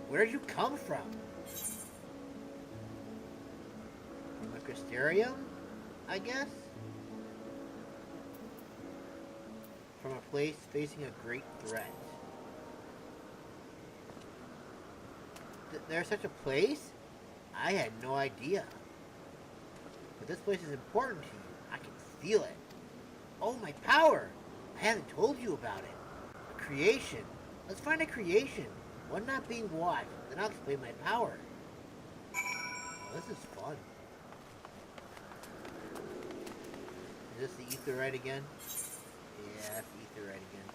Speaker 1: Where'd you come from? From a Crystarium, I guess? From a place facing a great threat. There's such a place? I had no idea. But this place is important to you. I can feel it. Oh, my power! I haven't told you about it. A creation. Let's find a creation. One not being watched. Then I'll explain my power. Oh, this is fun. Is this the Aetherite again? Yeah, that's the Aetherite again.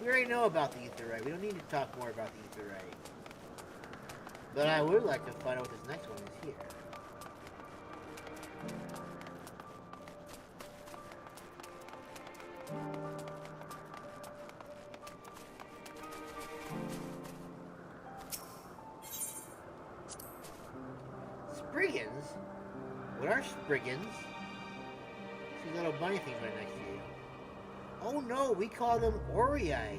Speaker 1: We already know about the Aetherite. We don't need to talk more about the Aetherite. But I would like to find out what this next one is here. Spriggans? What are Spriggans? See little bunny things right next to you. Oh no, we call them Orii.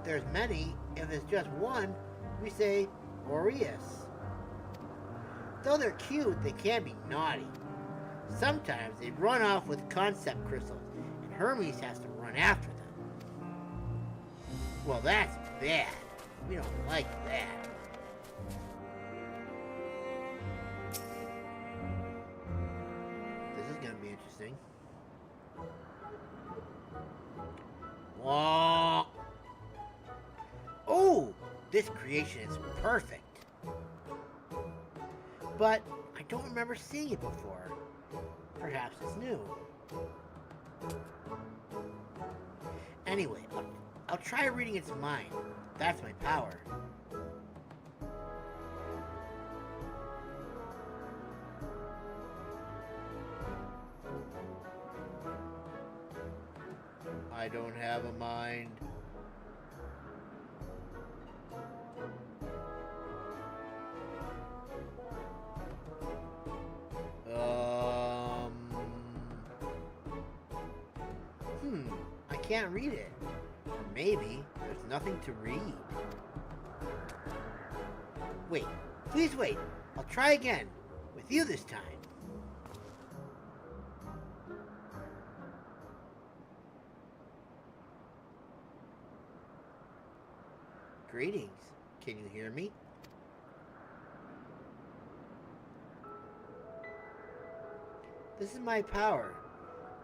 Speaker 1: There's many. If it's just one, we say Aureus. Though they're cute, they can be naughty. Sometimes they run off with concept crystals, and Hermes has to run after them. Well, that's bad. We don't like that. This is gonna be interesting. Wah! Oh, this creation is perfect. But I don't remember seeing it before. Perhaps it's new. Anyway, I'll try reading its mind. That's my power. I don't have a mind. I can't read it. Or maybe there's nothing to read. Wait, please wait. I'll try again. With you this time. Greetings. Can you hear me? This is my power.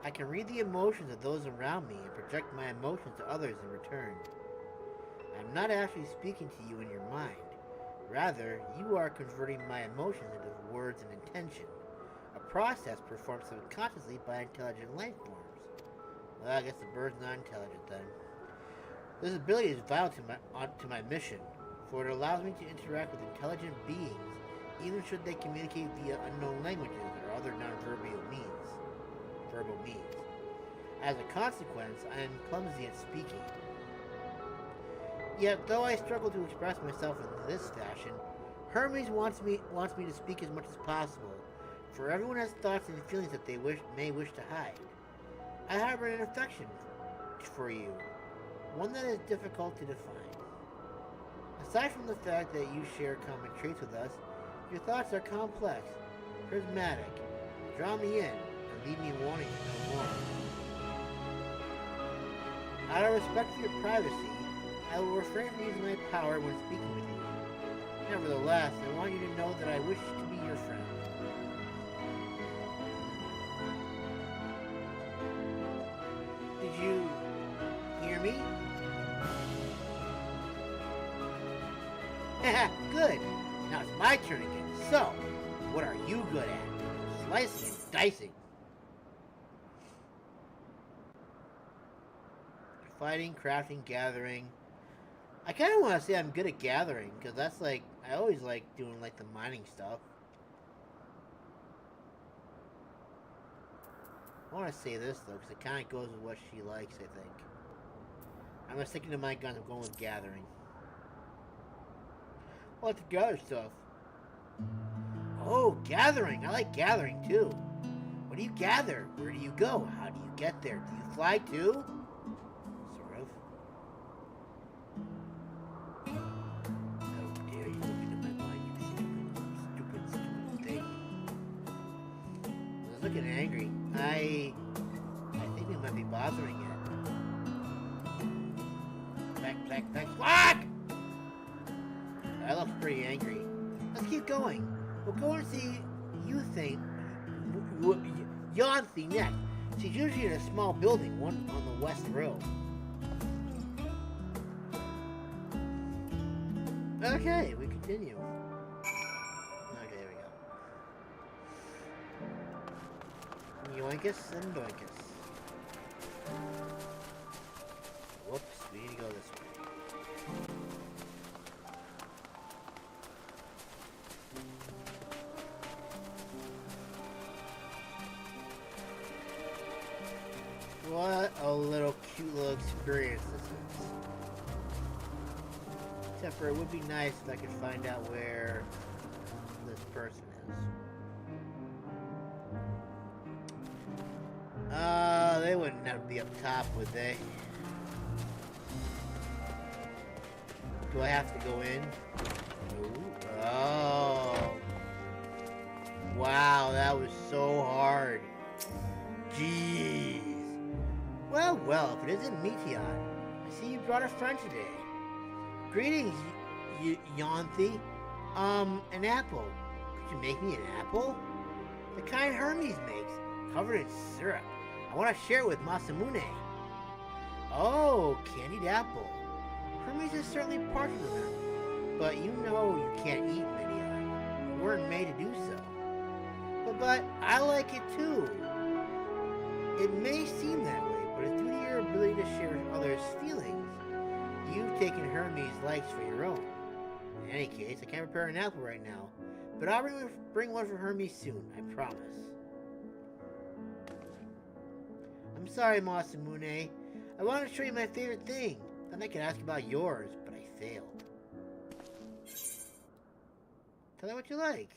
Speaker 1: I can read the emotions of those around me and project my emotions to others in return. I'm not actually speaking to you in your mind. Rather, you are converting my emotions into words and intention, a process performed subconsciously by intelligent life forms. Well, I guess the bird's not intelligent then. This ability is vital to my mission, for it allows me to interact with intelligent beings, even should they communicate via unknown languages or other non-verbal means. As a consequence, I am clumsy at speaking. Yet, though I struggle to express myself in this fashion, Hermes wants me to speak as much as possible, for everyone has thoughts and feelings that they may wish to hide. I harbor an affection for you, one that is difficult to define. Aside from the fact that you share common traits with us, your thoughts are complex, prismatic, draw me in, and leave me wanting to know more. Out of respect for your privacy, I will refrain from using my power when speaking with you. Nevertheless, I want you to know that I wish to be your friend. Did you hear me? Good. Now it's my turn again. So, what are you good at? Slicing and dicing. Fighting, crafting, gathering. I kind of want to say I'm good at gathering, because that's like, I always like doing like the mining stuff. I want to say this though, because it kind of goes with what she likes, I think. I'm not sticking to my guns, I'm going with gathering. I like to gather stuff. Oh, gathering! I like gathering too. What do you gather? Where do you go? How do you get there? Do you fly too? Sort of. How dare you look into my mind, you stupid thing. I was looking angry. I think we might be bothering it. Back, squawk! That looks pretty angry. Let's keep going. We'll go and see you think Yanthi next. She's usually in a small building, one on the west row. Okay, we continue. Okay, there we go. Yoinkus and Doinkus. Whoops, we need to go this way. What a little cute little experience this is. Except for it would be nice if I could find out where this person is. They wouldn't have to be up top, would they? Do I have to go in? Ooh. Oh. Wow, that was so hard. Jeez. Well, if it isn't Meteon, I see you brought a friend today. Greetings, Yanthi. An apple. Could you make me an apple? The kind Hermes makes, covered in syrup. I want to share it with Masamune. Oh, candied apple. Hermes is certainly partial to them, but you know you can't eat Meteon. You weren't made to do so. But I like it too. It may seem that way, but it's due to your ability to share others' feelings. You've taken Hermes' likes for your own. In any case, I can't prepare an apple right now, but I'll bring one for Hermes soon, I promise. I'm sorry, Masamune. I wanted to show you my favorite thing. Then I could ask about yours, but I failed. Tell me what you like.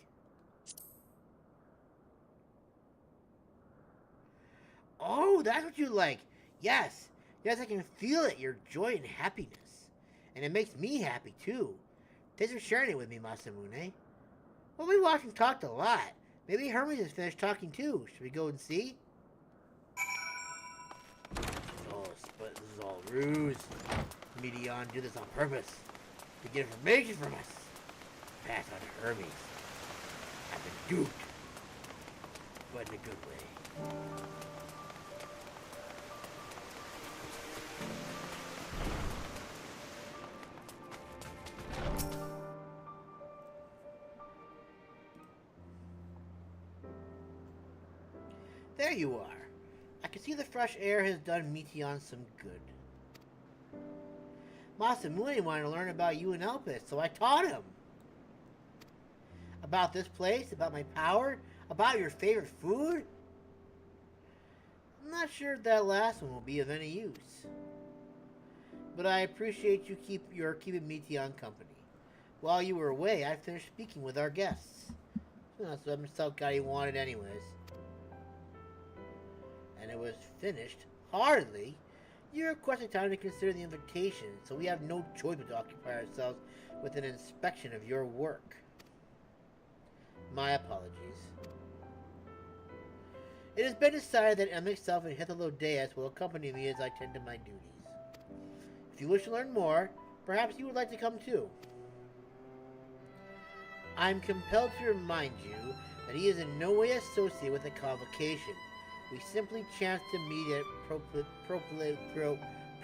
Speaker 1: Oh, that's what you like. Yes, I can feel it, your joy and happiness. And it makes me happy, too. Thanks for sharing it with me, Masamune. Well, we watched and talked a lot. Maybe Hermes is finished talking, too. Should we go and see? This is all ruse. Meteon did this on purpose. To get information from us. Pass on to Hermes. I've been duped. But in a good way. There you are. I can see the fresh air has done Meteon some good. Masamune wanted to learn about you and Elpis, so I taught him. About this place, about my power, about your favorite food. I'm not sure if that last one will be of any use. But I appreciate you keeping Meteon company. While you were away, I finished speaking with our guests. That's what Mr. Gotti wanted anyways. And it was finished, hardly. You requested time to consider the invitation, so we have no choice but to occupy ourselves with an inspection of your work. My apologies. It has been decided that myself and Petalouda will accompany me as I tend to my duties. If you wish to learn more, perhaps you would like to come too. I'm compelled to remind you that he is in no way associated with the convocation. We simply chanced to meet at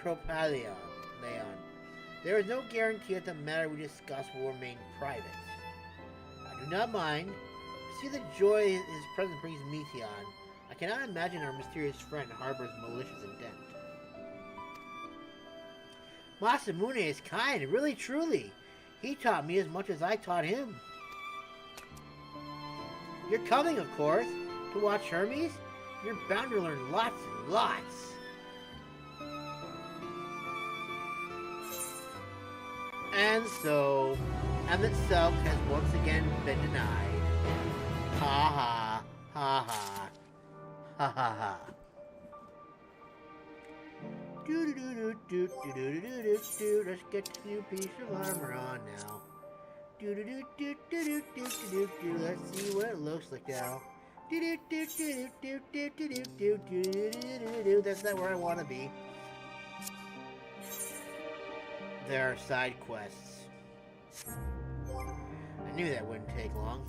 Speaker 1: Propalion. There is no guarantee that the matter we discuss will remain private. I do not mind. To see the joy his presence brings Meteon, I cannot imagine our mysterious friend harbors malicious intent. Masamune is kind, really truly. He taught me as much as I taught him. You're coming, of course, to watch Hermes? You're bound to learn lots and lots. And so, M itself has once again been denied. Ha ha, ha ha, ha ha ha. Do do do do do do do do do. Let's get this new piece of armor on now. Do do do do do do do do do. Let's see what it looks like now. Do do do do do do do do do do do do. That's not where I want to be. There are side quests. I knew that wouldn't take long.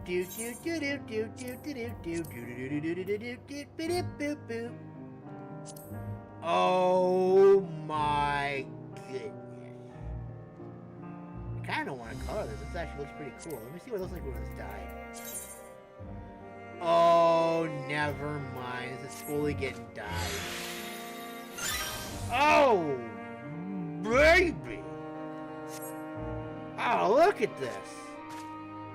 Speaker 1: Do do do do do do do do do do do do do do do do. Oh my goodness. I kind of want to color this. This actually looks pretty cool. Let me see what it looks like when it's dyed. Oh, never mind. This is fully getting dyed. Oh, baby. Oh, look at this.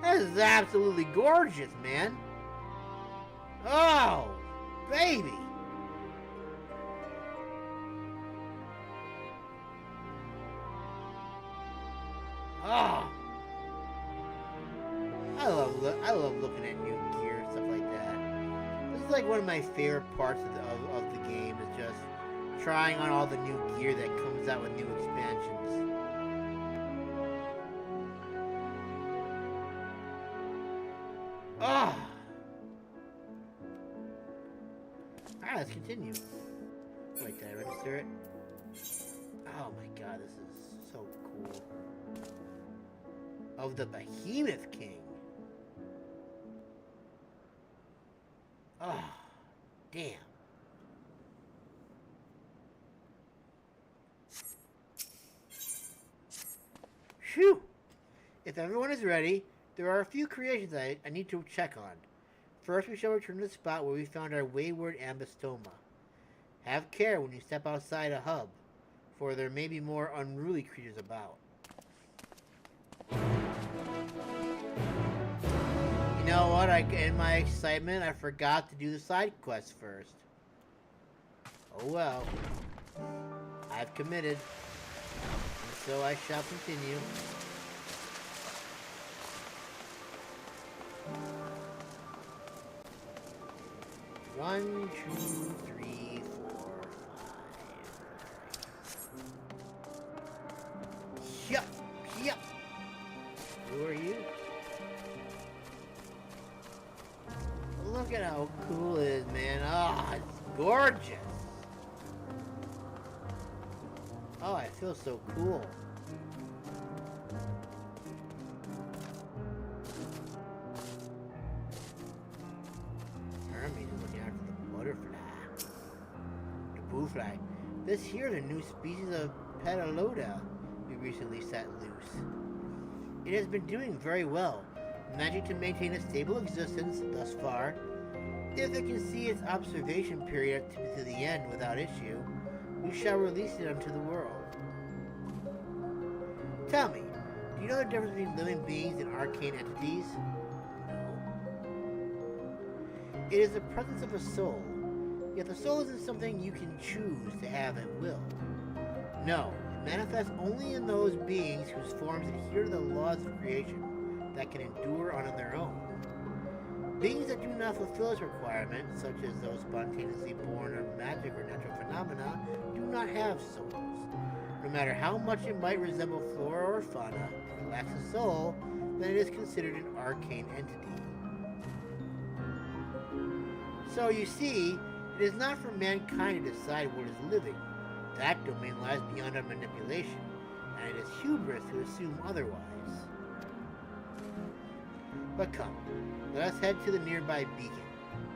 Speaker 1: This is absolutely gorgeous, man. Oh, baby. Oh, I love looking at new gear and stuff like that. This is like one of my favorite parts of the game, is just trying on all the new gear that comes out with new expansions. Oh. Alright, let's continue. Wait, did I register it? Oh my god, this is so cool. Of the Behemoth King. Oh, damn. Phew! If everyone is ready, there are a few creations I need to check on. First, we shall return to the spot where we found our wayward ambystoma. Have care when you step outside a hub, for there may be more unruly creatures about. You know what? In my excitement, I forgot to do the side quest first. Oh well. I've committed. And so I shall continue. One, two, three, 4, 5. Yup! Yup! Who are you? Look at how cool it is, man. Oh, it's gorgeous. Oh, I feel so cool. Hermes is looking after the butterfly. The bluefly. This here is a new species of Petalouda we recently set loose. It has been doing very well, managing to maintain a stable existence thus far. If it can see its observation period to the end without issue, we shall release it unto the world. Tell me, do you know the difference between living beings and arcane entities? No. It is the presence of a soul, yet the soul isn't something you can choose to have at will. No, it manifests only in those beings whose forms adhere to the laws of creation that can endure on their own. Beings that do not fulfill this requirement, such as those spontaneously born of magic or natural phenomena, do not have souls. No matter how much it might resemble flora or fauna, if it lacks a soul, then it is considered an arcane entity. So you see, it is not for mankind to decide what is living. That domain lies beyond our manipulation, and it is hubris to assume otherwise. But come, let us head to the nearby beacon.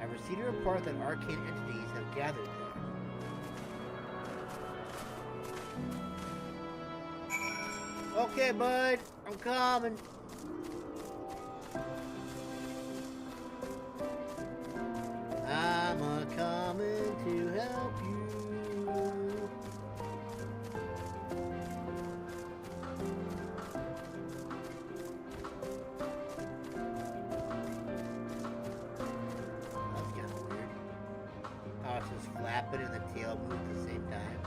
Speaker 1: I've received a report that arcane entities have gathered there. Okay, bud. I'm coming. I'm a-coming to help you. That's kind of weird. Oh, it's just flapping and the tail moves at the same time.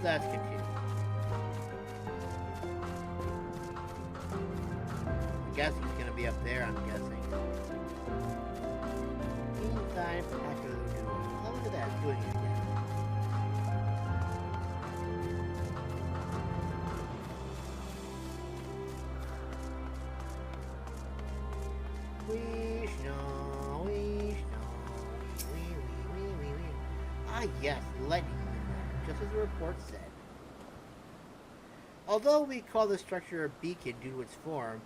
Speaker 1: Let's continue. I guess he's gonna be up there, I'm guessing. Meantime, Petalouda. Oh, look at that, it's doing it again. Ah, yes, lightning. Just as the report said. Although we call the structure a beacon due to its form,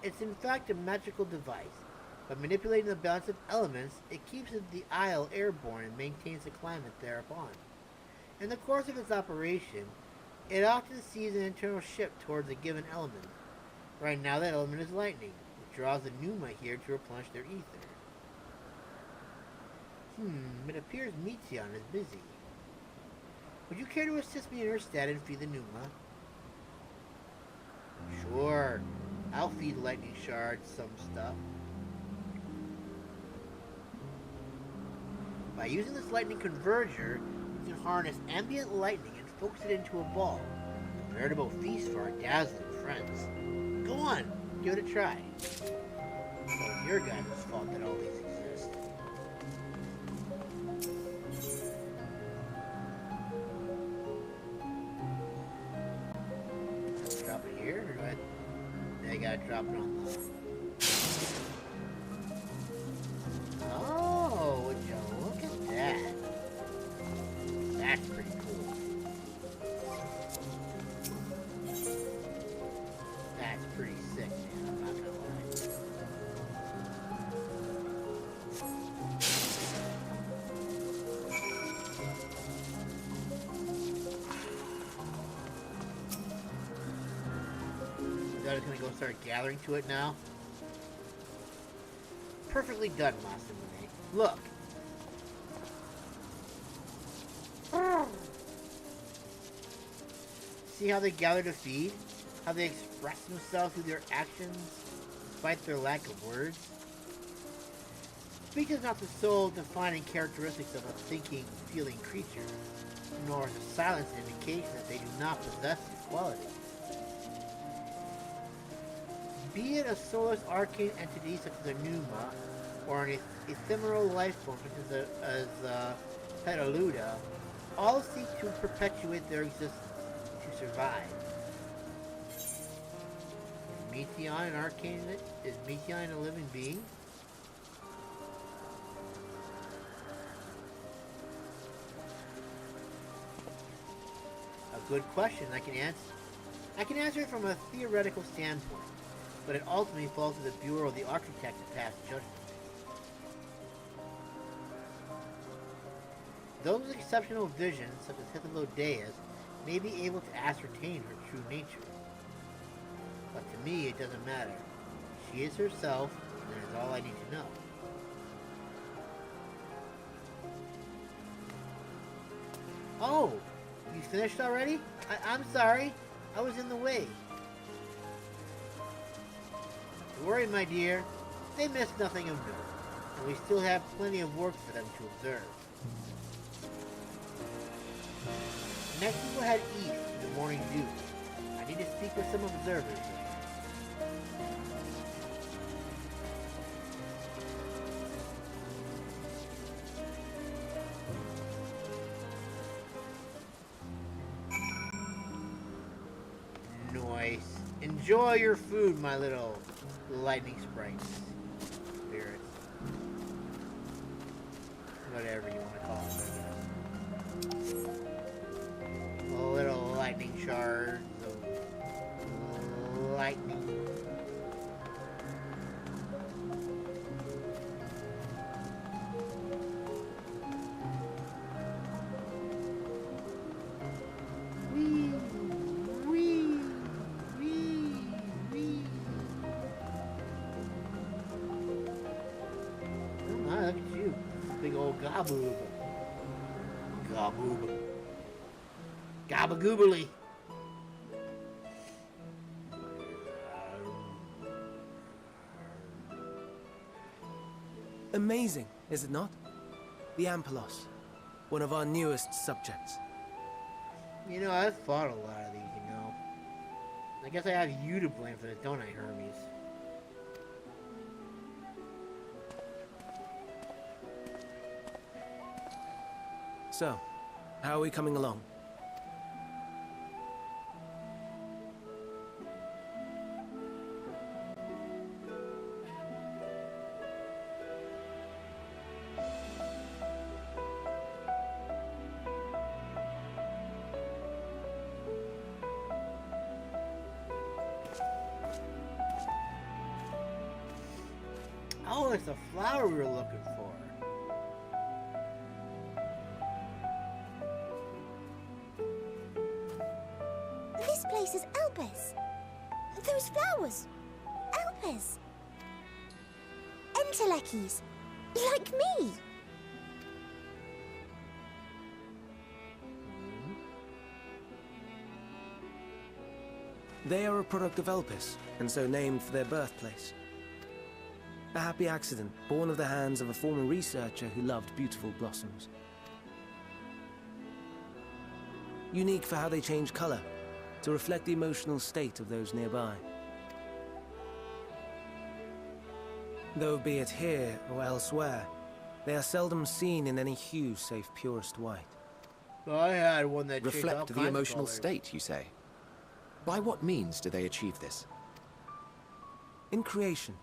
Speaker 1: it's in fact a magical device. By manipulating the balance of elements, it keeps the isle airborne and maintains the climate thereupon. In the course of its operation, it often sees an internal shift towards a given element. Right now that element is lightning, which draws the pneuma here to replenish their ether. It appears Metion is busy. Would you care to assist me in her stat and feed the pneuma? Sure. I'll feed lightning shards some stuff. By using this lightning converger, you can harness ambient lightning and focus it into a ball. A veritable feast for our dazzling friends. Go on, give it a try. So it's your guys' fault that all these exist. Drop it here, or what? They gotta drop it on the... Oh, would you look at that? That's pretty cool. That's pretty sick, man. I'm not gonna lie. I'm just gonna go start gathering to it now. Perfectly done, Master Monet. Look. See how they gather to feed? How they express themselves through their actions, despite their lack of words? Speech is not the sole defining characteristics of a thinking, feeling creature, nor is silence an indication that they do not possess these qualities. Be it a soulless arcane entity such as a pneuma, or an ephemeral life form such as Petalouda, all seek to perpetuate their existence, to survive. Is Metion an arcane? Is Metion a living being? A good question. I can answer it from a theoretical standpoint, but it ultimately falls to the Bureau of the Architect to pass judgment. Those with exceptional visions, such as Petalouda, may be able to ascertain her true nature. But to me, it doesn't matter. She is herself, and that is all I need to know. Oh, you finished already? I'm sorry. I was in the way. Don't worry, my dear. They missed nothing of note, and we still have plenty of work for them to observe. Next we will head east in the morning dew. I need to speak with some observers there. Nice. Enjoy your food, my little lightning sprites. Spirits. Whatever you want to call them, I guess. Little lightning shards of lightning. Big old gaboob. Gaboob. Gabagoobly.
Speaker 7: Amazing, is it not? The Ampelos, one of our newest subjects.
Speaker 1: You know, I've fought a lot of these, you know. I guess I have you to blame for this, don't I, Hermes?
Speaker 7: So, how are we coming along?
Speaker 1: Oh, it's the flower we were looking for.
Speaker 6: This place is Elpis. Those flowers. Elpis. Entelekis. Like me.
Speaker 7: They are a product of Elpis, and so named for their birthplace. A happy accident, born of the hands of a former researcher who loved beautiful blossoms. Unique for how they change color, to reflect the emotional state of those nearby. Though be it here or elsewhere, they are seldom seen in any hue save purest white.
Speaker 1: Well, I had one that changed all
Speaker 4: Reflect
Speaker 1: kinds
Speaker 4: the
Speaker 1: of
Speaker 4: emotional
Speaker 1: colors.
Speaker 4: state, you say? By what means do they achieve this?
Speaker 7: In creation,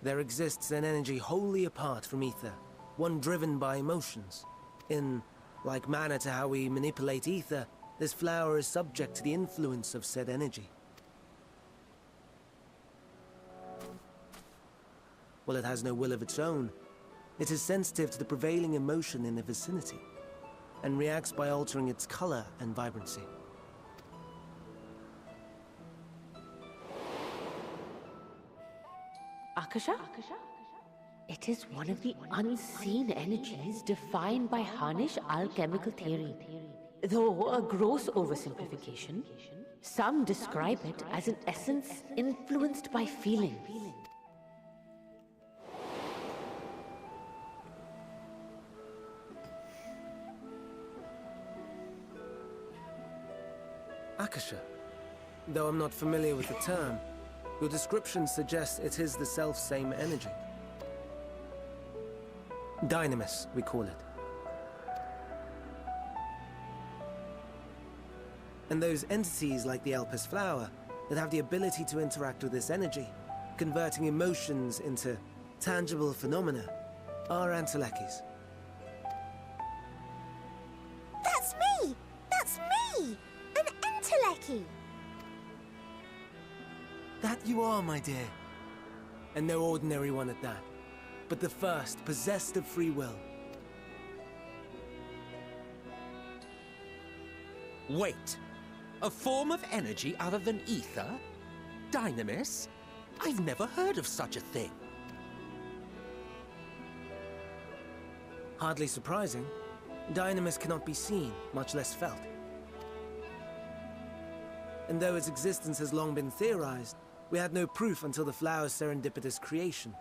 Speaker 7: there exists an energy wholly apart from ether, one driven by emotions. In like manner to how we manipulate ether, this flower is subject to the influence of said energy. While it has no will of its own, it is sensitive to the prevailing emotion in the vicinity, and reacts by altering its color and vibrancy.
Speaker 8: Akasha? It is one of the unseen energies defined by Harnish alchemical theory. Though a gross oversimplification, some describe it as an essence influenced by feeling.
Speaker 7: Akasha. Though I'm not familiar with the term, your description suggests it is the self-same energy. Dynamis, we call it. And those entities like the Elpis flower that have the ability to interact with this energy, converting emotions into tangible phenomena, are Antelekis.
Speaker 6: That's me! That's me! An Enteleki!
Speaker 7: That you are, my dear. And no ordinary one at that, but the first possessed of free will.
Speaker 5: Wait. A form of energy other than ether? Dynamis? I've never heard of such a thing.
Speaker 7: Hardly surprising. Dynamis cannot be seen, much less felt. And though its existence has long been theorized, we had no proof until the flower's serendipitous creation.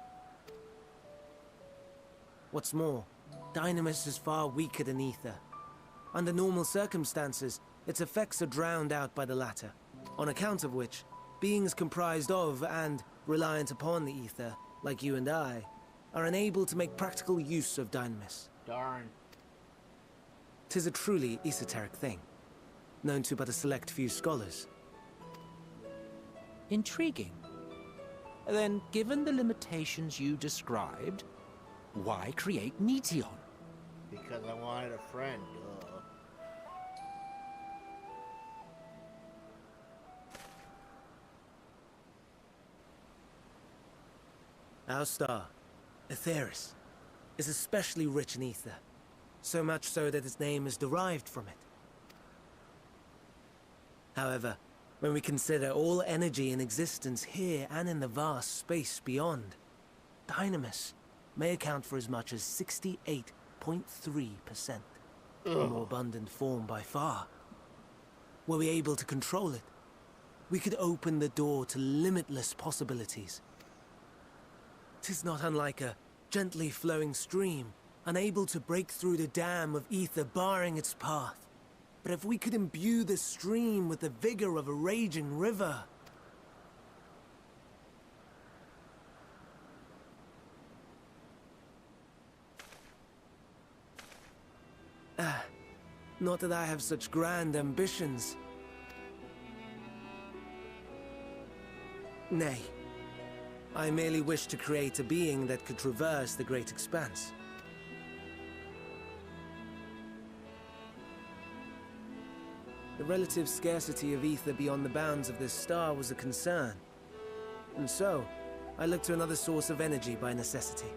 Speaker 7: What's more, Dynamis is far weaker than ether. Under normal circumstances, its effects are drowned out by the latter, on account of which, beings comprised of and reliant upon the ether, like you and I, are unable to make practical use of Dynamis.
Speaker 1: Darn.
Speaker 7: 'Tis a truly esoteric thing, known to but a select few scholars.
Speaker 5: Intriguing. Then, given the limitations you described, why create Meteon?
Speaker 1: Because I wanted a friend, duh.
Speaker 7: Our star, Aetheris, is especially rich in ether, so much so that its name is derived from it. However, when we consider all energy in existence here and in the vast space beyond, Dynamis may account for as much as 68 0.3%. A more abundant form by far. Were we able to control it, we could open the door to limitless possibilities. 'Tis not unlike a gently flowing stream, unable to break through the dam of ether barring its path. But if we could imbue the stream with the vigor of a raging river... Not that I have such grand ambitions. Nay. I merely wish to create a being that could traverse the great expanse. The relative scarcity of ether beyond the bounds of this star was a concern. And so, I looked to another source of energy by necessity.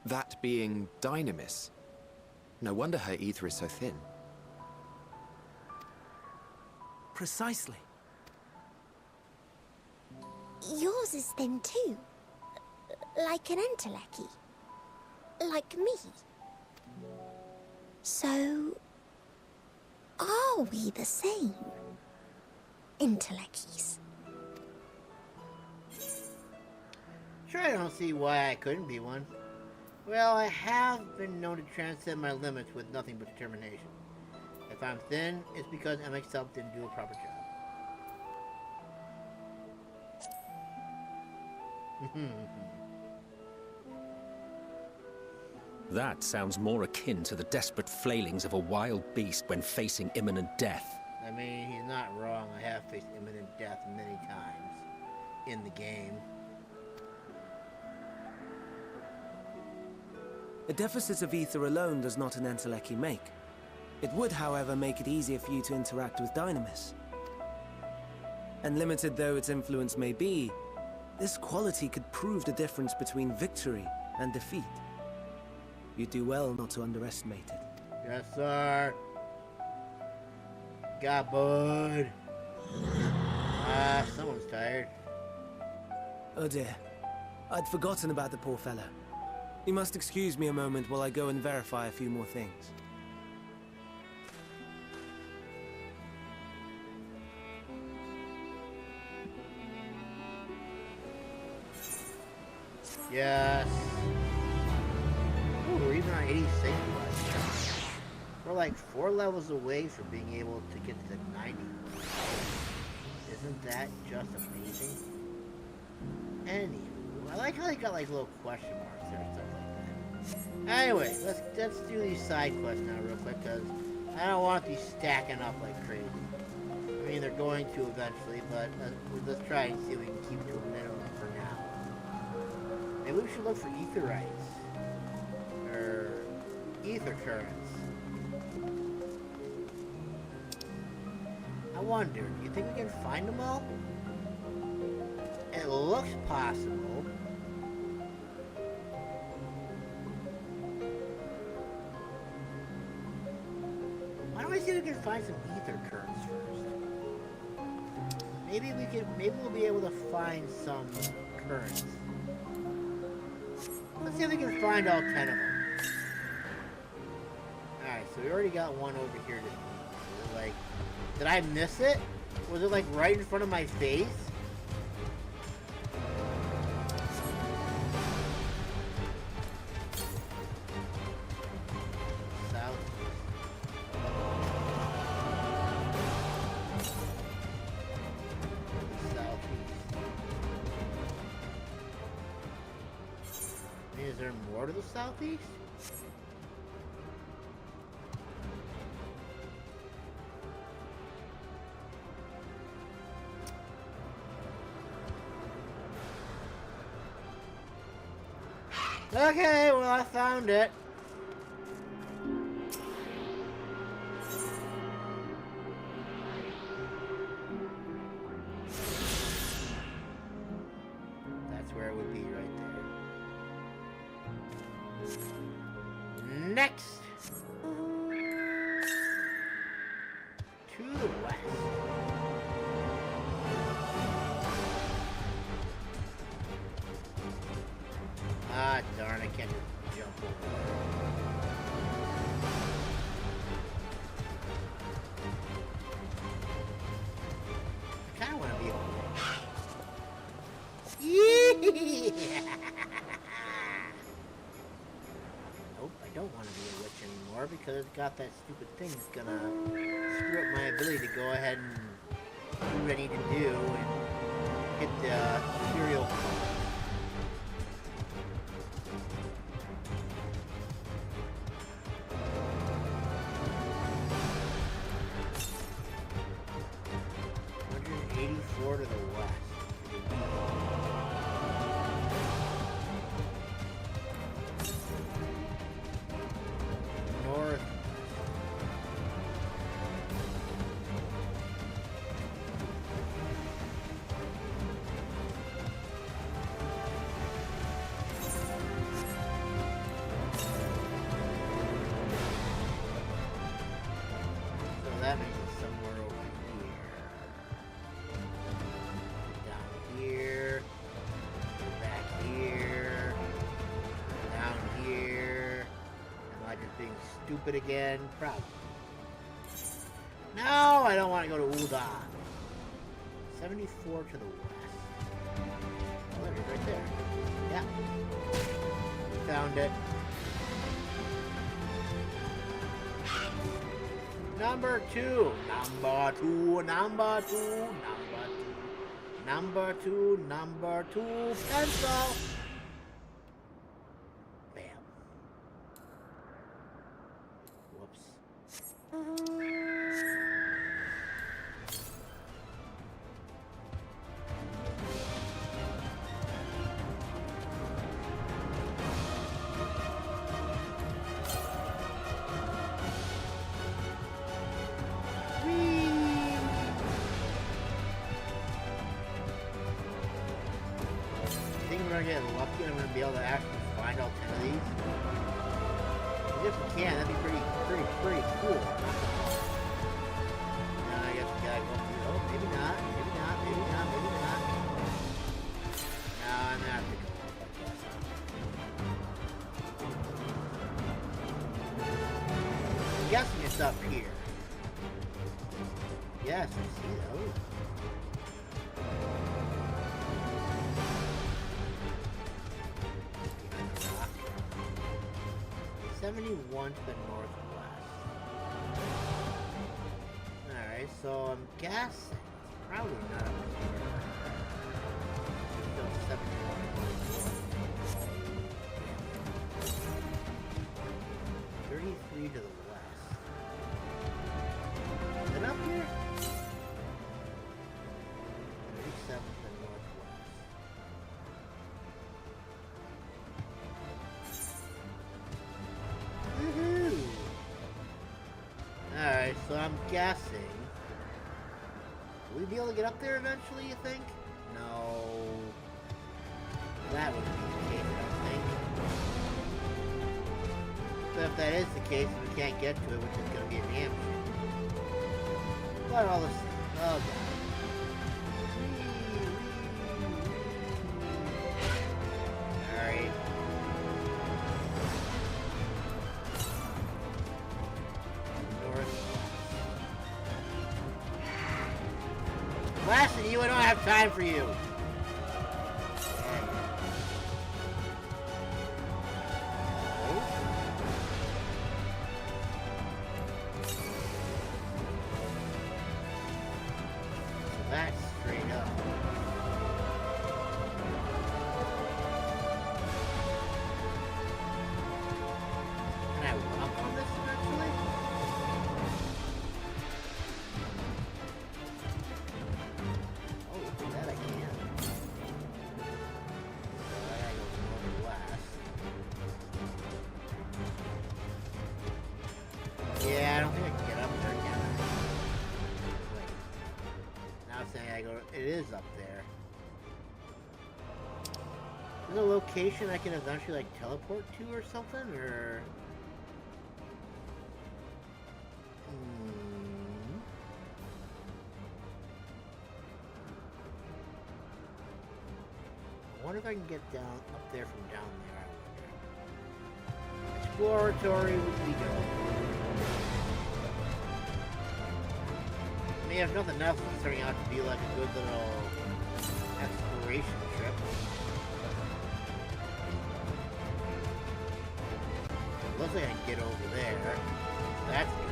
Speaker 4: That being Dynamis. No wonder her ether is so thin.
Speaker 7: Precisely.
Speaker 6: Yours is thin too. Like an entelechy. Like me. So... are we the same? Entelecchies.
Speaker 1: Sure, I don't see why I couldn't be one. Well, I have been known to transcend my limits with nothing but determination. If I'm thin, it's because MXL didn't do a proper job.
Speaker 5: That sounds more akin to the desperate flailings of a wild beast when facing imminent death.
Speaker 1: I mean, he's not wrong. I have faced imminent death many times in the game.
Speaker 7: A deficit of ether alone does not an entelechy make. It would, however, make it easier for you to interact with Dynamis. And limited though its influence may be, this quality could prove the difference between victory and defeat. You'd do well not to underestimate it.
Speaker 1: Yes, sir. Got bud. Someone's tired.
Speaker 7: Oh dear. I'd forgotten about the poor fellow. You must excuse me a moment while I go and verify a few more things.
Speaker 1: Yes. Ooh, we're even on 86 plus. We're like 4 levels away from being able to get to 90. Isn't that just amazing? Anywho, I like how they got like little question marks there and stuff like that. Anyway, let's do these side quests now real quick, because I don't want these stacking up like crazy. I mean, they're going to eventually, but let's try and see if we can keep it to a minimum for now. Maybe we should look for etherites. Or ether currents. I wonder, do you think we can find them all? It looks possible. Why don't we see if we can find some ether currents first? Maybe we'll be able to find some currents. Let's see if we can find all 10 of them. Alright, so we already got one over here. Like, did I miss it? Was it like right in front of my face? South. Is there more to the southeast? Okay, well, I found it. That's where it would be right there. Next! To the west. can't just jump over there. I kind of want to be able to... Nope, I don't want to be a witch anymore because it's got that stupid thing that's gonna screw up my ability to go ahead and do what I need to do and hit the Imperial code. To the west. North. So that means it's somewhere over here. Back here, down here. Am I just being stupid again? Probably. No, I don't want to go to Ul'dah. 74 to the west. Oh, there it is right there. Yeah. Found it. Number two. Number two. Number two. Number two. Number two. Pencil. Bam. Whoops. Get lucky and I'm going to be able to actually find all 10 of these. If we can, that'd be pretty cool. Now I guess we gotta go through. Oh, maybe not. No, I'm gonna have to go up, I guess. I'm guessing it's up here. Yes, I see those. 71 to the northwest. Alright, so I'm guessing it's probably not up here. Still 71 to the northwest. 33 to the west. Is it up here? 37 to the northwest. Alright, so I'm guessing. Will we be able to get up there eventually, you think? No. That wouldn't be the case, I don't think. But if that is the case, we can't get to it, which is going to be a damn shame. But all this... Oh, God. Alright. Blasting you, I don't have time for you. So that's straight up. Can I walk on this eventually? Yeah, I don't think I can get up there again. Wait. Now it's saying I go. It is up there. Is there a location I can eventually like teleport to or something, or? I wonder if I can get down up there from down there. I wonder. exploratory would we go? I mean, if nothing else, it's turning out to be like a good little exploration trip. Looks like I can get over there. That's good.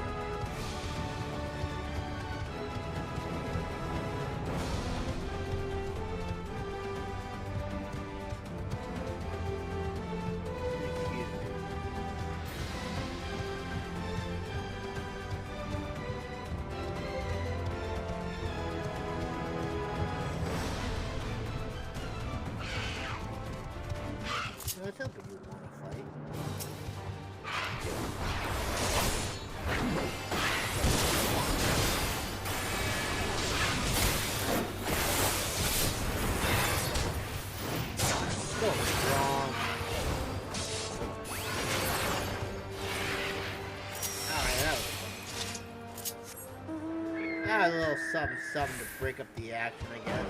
Speaker 1: Let's hope you want to fight. So strong. Alright, that was fun. That was a little something to break up the action, I guess.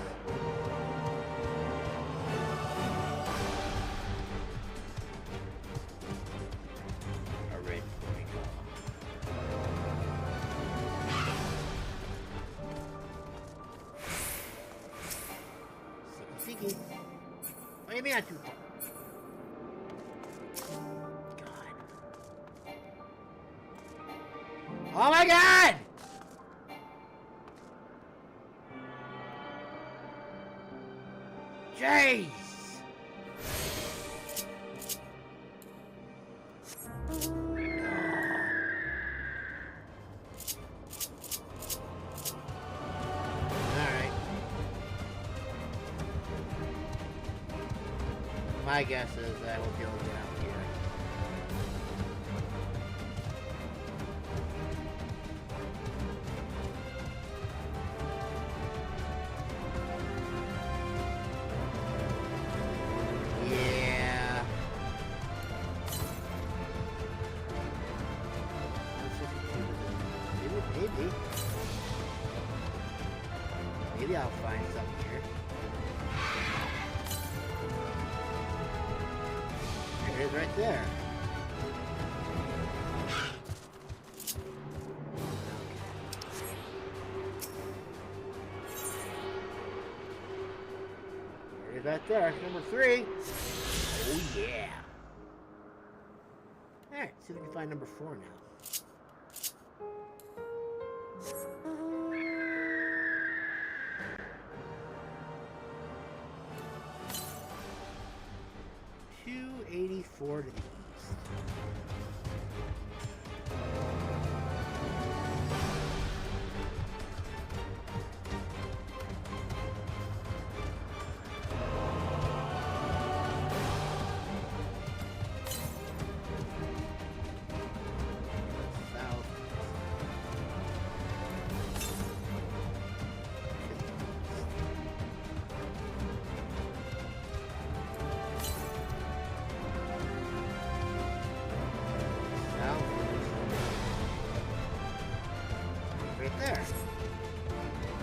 Speaker 1: Maybe not too far. God. Oh my God! Jeez! My guess is I will be able to get out here. Yeah. Maybe. Maybe I'll find something here. It is right there. It is right there. Number 3. Oh yeah. Alright, see if we can find number 4 now. To the east.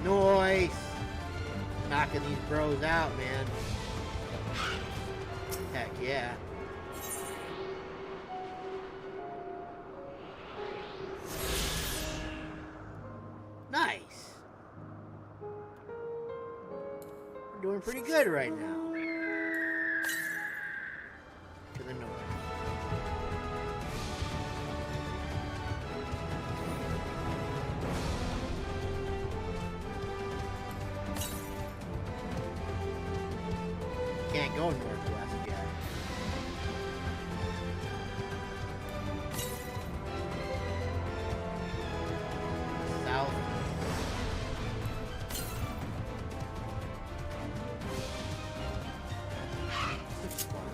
Speaker 1: Noise! Knocking these bros out, man. Heck yeah. Nice! We're doing pretty good right now. To the north. Can't go northwest yet. South. This is fun.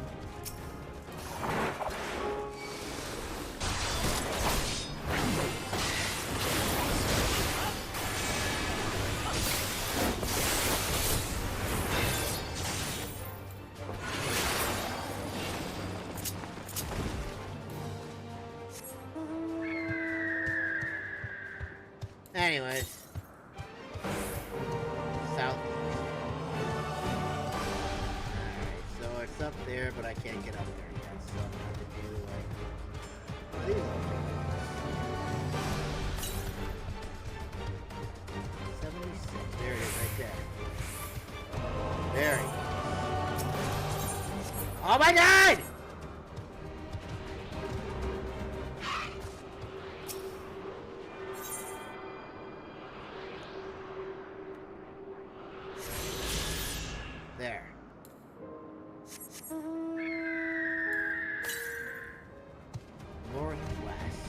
Speaker 1: Anyways, southeast. Alright, so it's up there, but I can't get up there yet, so I'm going to have to do like There it is, right there. There he is. Oh my god! There. Northwest.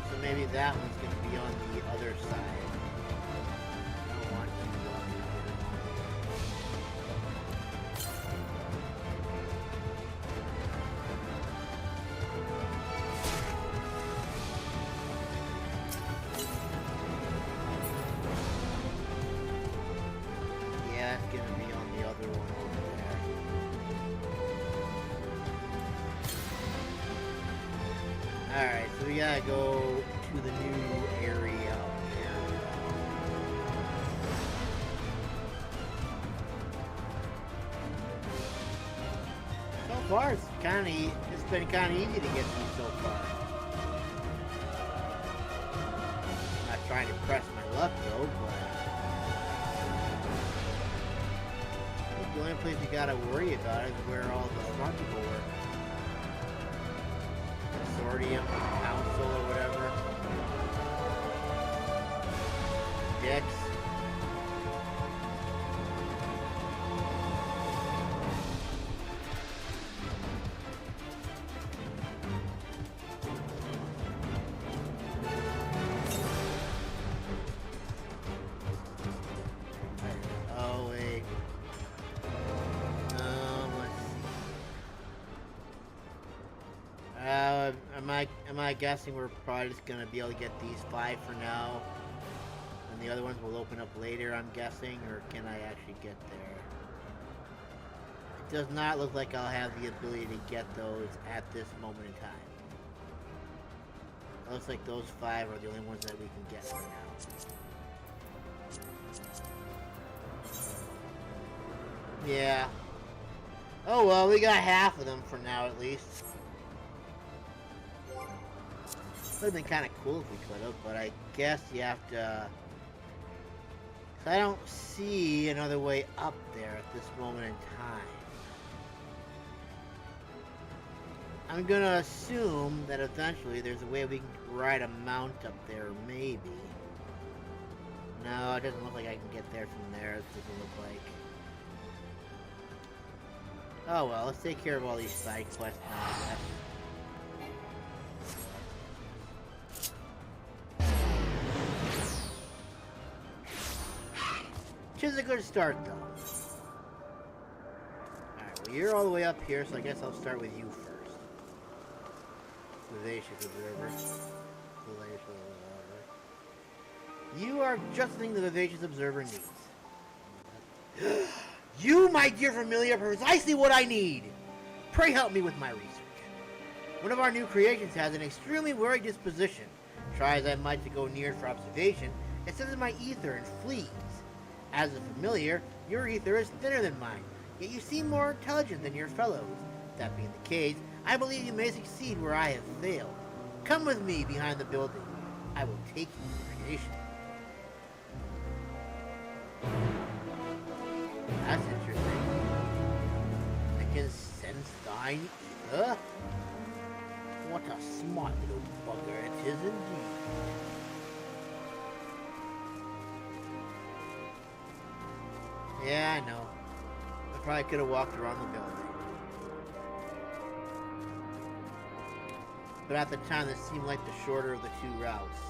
Speaker 1: So maybe that one's going to be on the other side. I don't want to walk here. Yeah, it's going to be on the other one over there. Alright, so we gotta go to the new area up there. So far, it's been kinda easy to get through so far. I'm not trying to press my luck though, but I think the only place you gotta worry about is where all the smart people work. Consortium, council, or whatever. Dicks. Oh, wait. Let's see. Am I guessing we're probably just gonna be able to get these 5 for now, and the other ones will open up later, I'm guessing, or can I actually get there? It does not look like I'll have the ability to get those at this moment in time. It looks like those 5 are the only ones that we can get for now. Yeah. Oh well, we got half of them for now at least. Would have been kind of cool if we could have, but I guess you have to... I don't see another way up there at this moment in time. I'm gonna assume that eventually there's a way we can ride a mount up there, maybe. No, it doesn't look like I can get there from there. It doesn't look like. Oh well, let's take care of all these side quests now, I guess. Which is a good start, though. Alright, well, you're all the way up here, so I guess I'll start with you first. Vivacious Observer. Vivacious Observer. You are just the thing the Vivacious Observer needs. You, my dear familiar, are precisely what I need! Pray help me with my research. One of our new creations has an extremely wary disposition. Try as I might to go near it for observation, it senses my ether and flees. As a familiar, your ether is thinner than mine, yet you seem more intelligent than your fellows. That being the case, I believe you may succeed where I have failed. Come with me behind the building. I will take you to creation. That's interesting. I can sense thine ether. What a smart little bugger it is indeed. Yeah, I know. I probably could have walked around the building. But at the time, this seemed like the shorter of the 2 routes.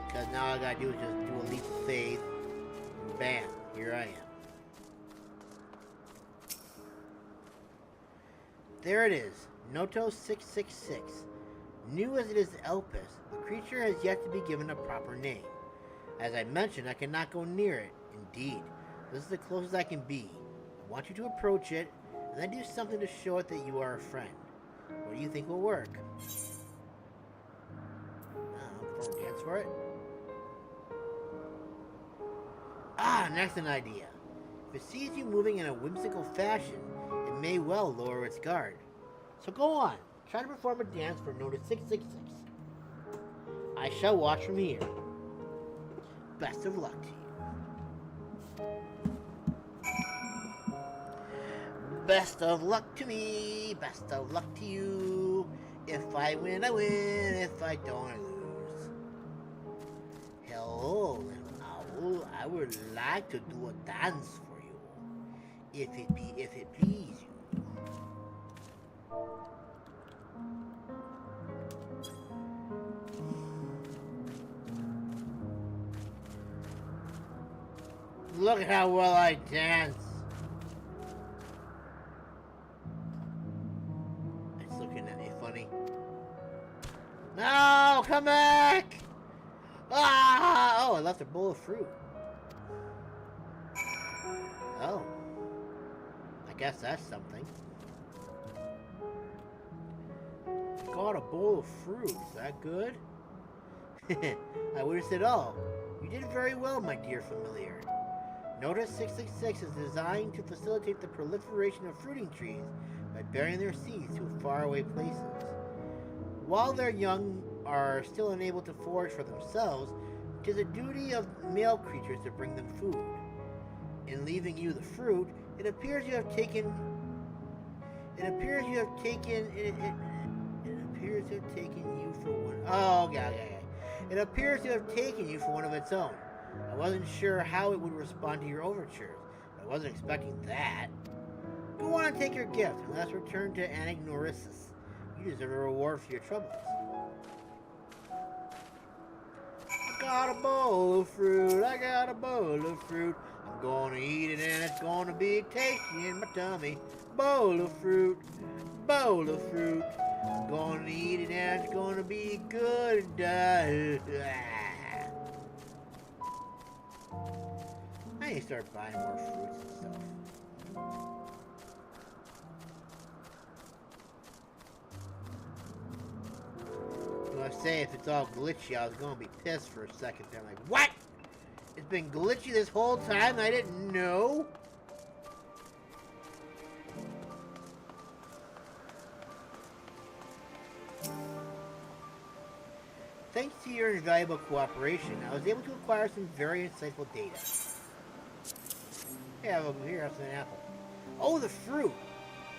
Speaker 1: Because now all I gotta do is just do a leap of faith. And bam, here I am. There it is. Noto 666. New as it is to Elpis, the creature has yet to be given a proper name. As I mentioned, I cannot go near it. Indeed. This is the closest I can be. I want you to approach it, and then do something to show it that you are a friend. What do you think will work? Perform a dance for it? Ah, an excellent idea. If it sees you moving in a whimsical fashion, it may well lower its guard. So go on. Try to perform a dance for Notice 666. I shall watch from here. Best of luck to you. Best of luck to me. Best of luck to you. If I win, I win. If I don't, I lose. Hello, little owl. I would like to do a dance for you. If it please you. Look at how well I dance. It's looking at me funny. No, come back! Ah! Oh, I left a bowl of fruit. Oh. I guess that's something. Got a bowl of fruit. Is that good? I witnessed it all. You did very well, my dear familiar. Notice 666 is designed to facilitate the proliferation of fruiting trees by bearing their seeds to faraway places. While their young are still unable to forage for themselves, it is a duty of male creatures to bring them food. In leaving you the fruit, it appears you have taken you for one. Oh, yeah. It appears to have taken you for one of its own. I wasn't sure how it would respond to your overtures, but I wasn't expecting that. Go on and take your gift, and let's return to Anagnorisis. You deserve a reward for your troubles. I got a bowl of fruit, I'm gonna eat it and it's gonna be tasty in my tummy. Bowl of fruit, I'm gonna eat it and it's gonna be good. I need to start buying more fruits and stuff. I was saying, if it's all glitchy, I was going to be pissed for a second there. Like, what? It's been glitchy this whole time? I didn't know? Thanks to your invaluable cooperation, I was able to acquire some very insightful data. Hey, over here, have an apple. Oh, the fruit!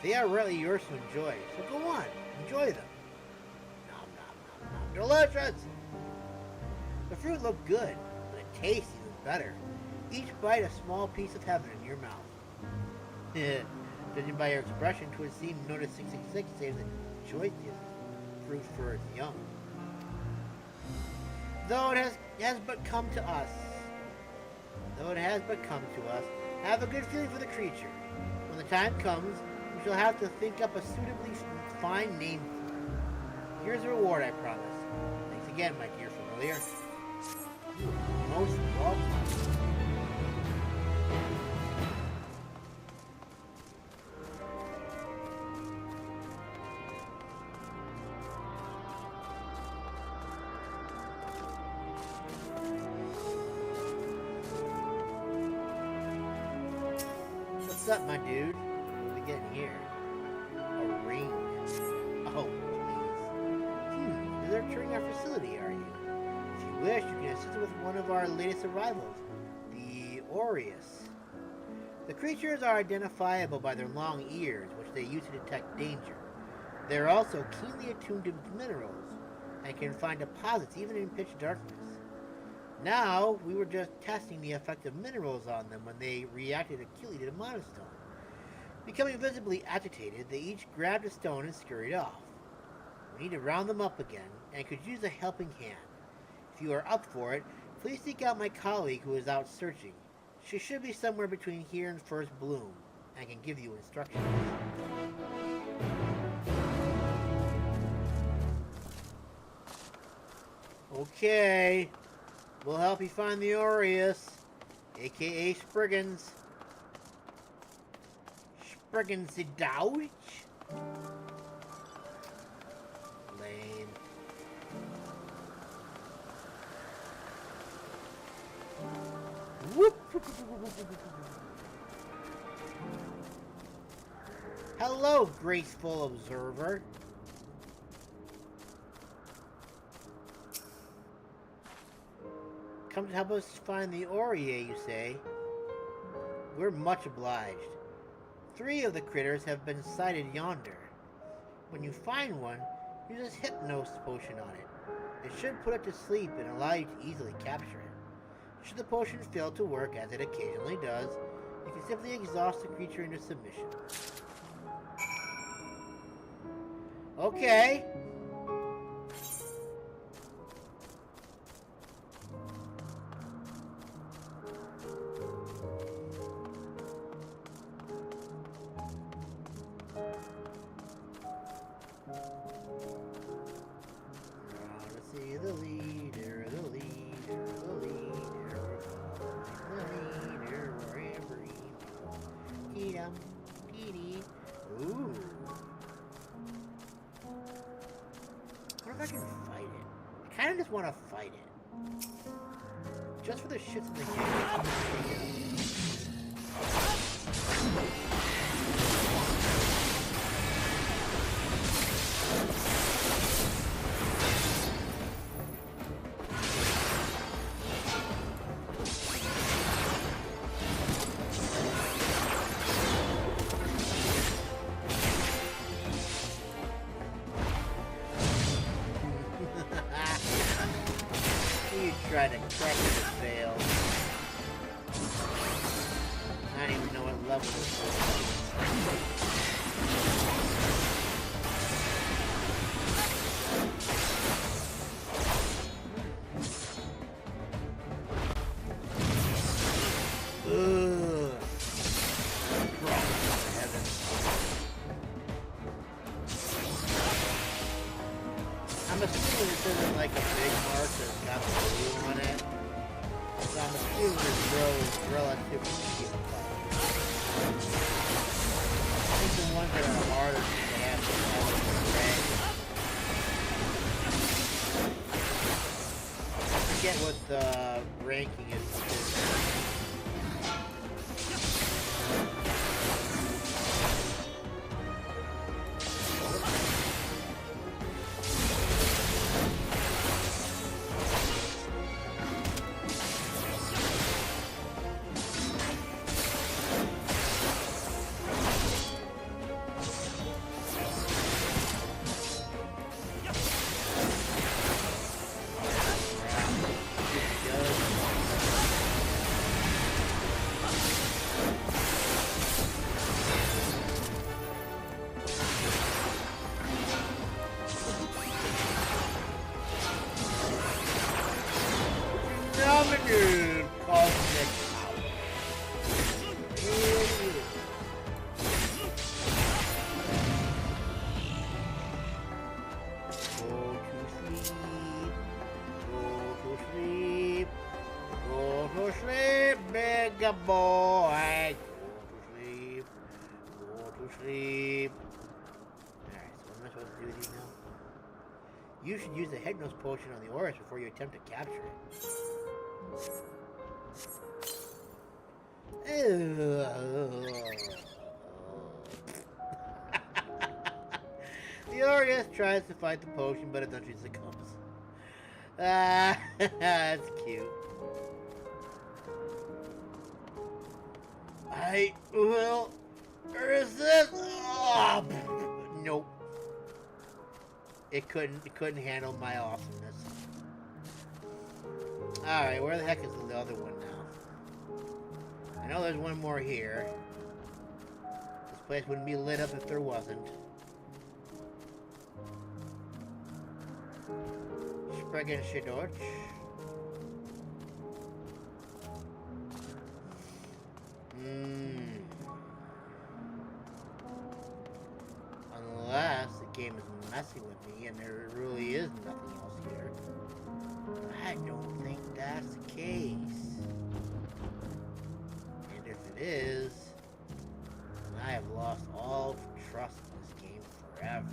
Speaker 1: They are really yours to enjoy, so go on, enjoy them. Nom nom nom nom. Delicious! The fruit looked good, but it tastes even better. Each bite a small piece of heaven in your mouth. Judging by your expression, 'twould seem Notice 666 saves the choicest fruit for its young. Though it has but come to us, have a good feeling for the creature. When the time comes, we shall have to think up a suitably fine name for it. Here's a reward, I promise. Thanks again, my dear familiar. You are most welcome. What's up, my dude? What are we getting here? A ring. Oh, please. You're touring our facility, are you? If you wish, you can assist with one of our latest arrivals, the Aureus. The creatures are identifiable by their long ears, which they use to detect danger. They are also keenly attuned to minerals, and can find deposits even in pitch darkness. Now, we were just testing the effect of minerals on them when they reacted acutely to the monostone. Becoming visibly agitated, they each grabbed a stone and scurried off. We need to round them up again, and could use a helping hand. If you are up for it, please seek out my colleague who is out searching. She should be somewhere between here and First Bloom, and can give you instructions. Okay. We'll help you find the Aureus, aka Spriggans. Spriggans the Dowge? Lame. Whoop, whoop, Hello, graceful observer. Come to help us find the Ore, you say? We're much obliged. 3 of the critters have been sighted yonder. When you find one, use this Hypnos potion on it. It should put it to sleep and allow you to easily capture it. Should the potion fail to work, as it occasionally does, you can simply exhaust the creature into submission. Okay. Want to fight it just for the shits in the game. Try to crush it and fail. I don't even know what level this I'm assuming this isn't like a big mark that's got the blue on it. So I'm assuming this row is relatively easy to fight. I think the ones that are harder to have are red. I forget what the ranking is. Boy, go to sleep. Alright, so what am I supposed to do with these now? You should use the Hypnos potion on the Oris before you attempt to capture it. The Aureus tries to fight the potion, but eventually succumbs. That's cute. I will resist. Oh, nope. It couldn't handle my awesomeness. Alright, where the heck is the other one now? I know there's one more here. This place wouldn't be lit up if there wasn't. Spregen Shidorch. Unless the game is messing with me and there really is nothing else here. I don't think that's the case. And if it is, then I have lost all trust in this game forever.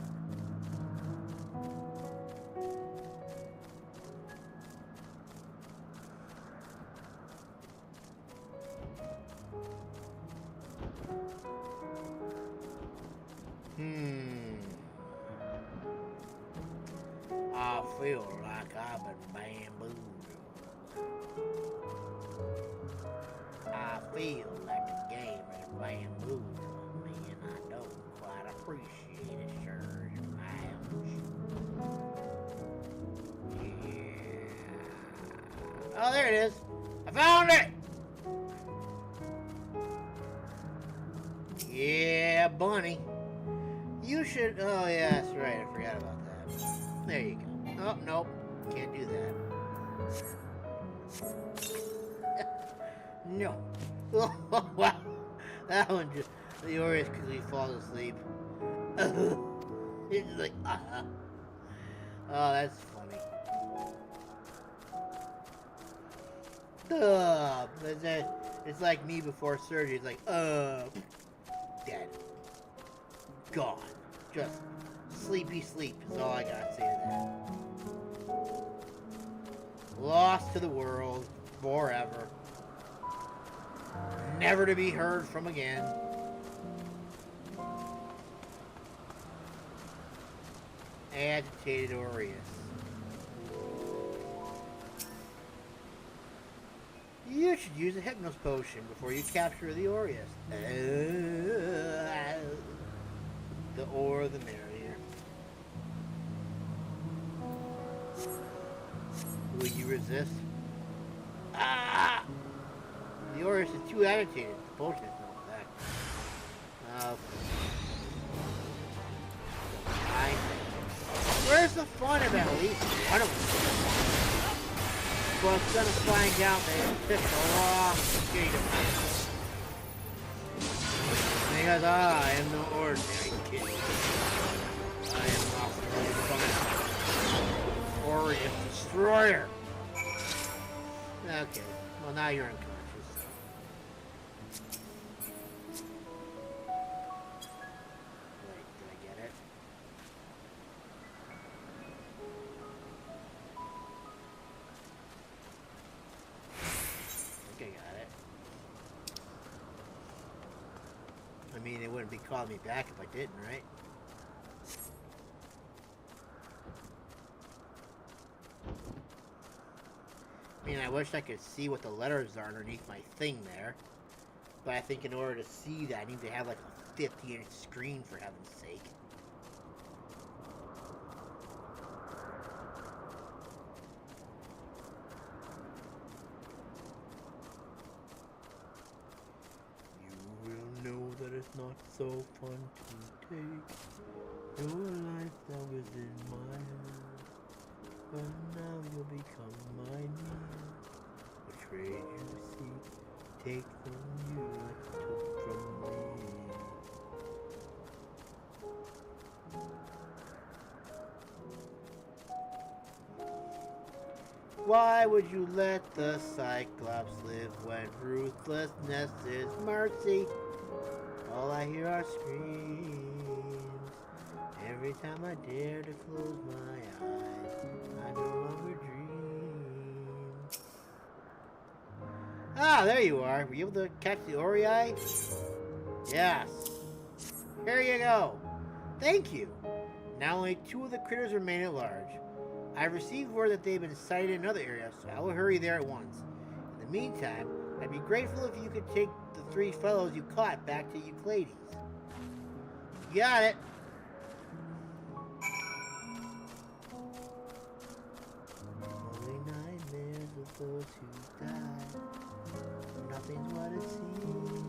Speaker 1: I feel like I've been bamboozled. I feel like the game is bamboozled me, and I don't quite appreciate it, sure as yeah. Oh, there it is. I found it. Yeah, bunny. You should. Oh, yeah, that's right. I forgot about that. There you go. Oh, nope. Can't do that. No. Oh, wow. That one just. The Aureus because he falls asleep. It's like, Oh, that's funny. It's like me before surgery. It's like, dead. Gone. Just sleepy sleep is all I gotta say to that. Lost to the world forever. Never to be heard from again. Agitated Aureus. You should use a Hypnos potion before you capture the Aureus. The Ore the Merrier. Will you resist? Ah! The Aureus is too agitated. The potion is no effect. Where's the fun of at least one of them? Well, it's gonna find out they picked the wrong skate. Because I am no ordinary kid. I am lawfully fine. Aureus Destroyer. Okay, well now you're unconscious. Wait, did I get it? I think I got it. I mean, it wouldn't be calling me back if I didn't, right? I mean, I wish I could see what the letters are underneath my thing there. But I think in order to see that, I need to have like a 50-inch screen, for heaven's sake. It's not so fun to take your life that was in my hands, but now you'll become my man. The trade you seek, take from you what took from me. Why would you let the Cyclops live when ruthlessness is mercy? All I hear are screams. Every time I dare to close my eyes, I no longer dream. Ah, there you are. Were you able to catch the Orei? Yes. Here you go. Thank you. Now only 2 of the critters remain at large. I've received word that they've been sighted in another area, so I will hurry there at once. In the meantime, I'd be grateful if you could take the 3 fellows you caught back to Euclides. You got it. Only nightmares of those who died. Nothing's what it seems.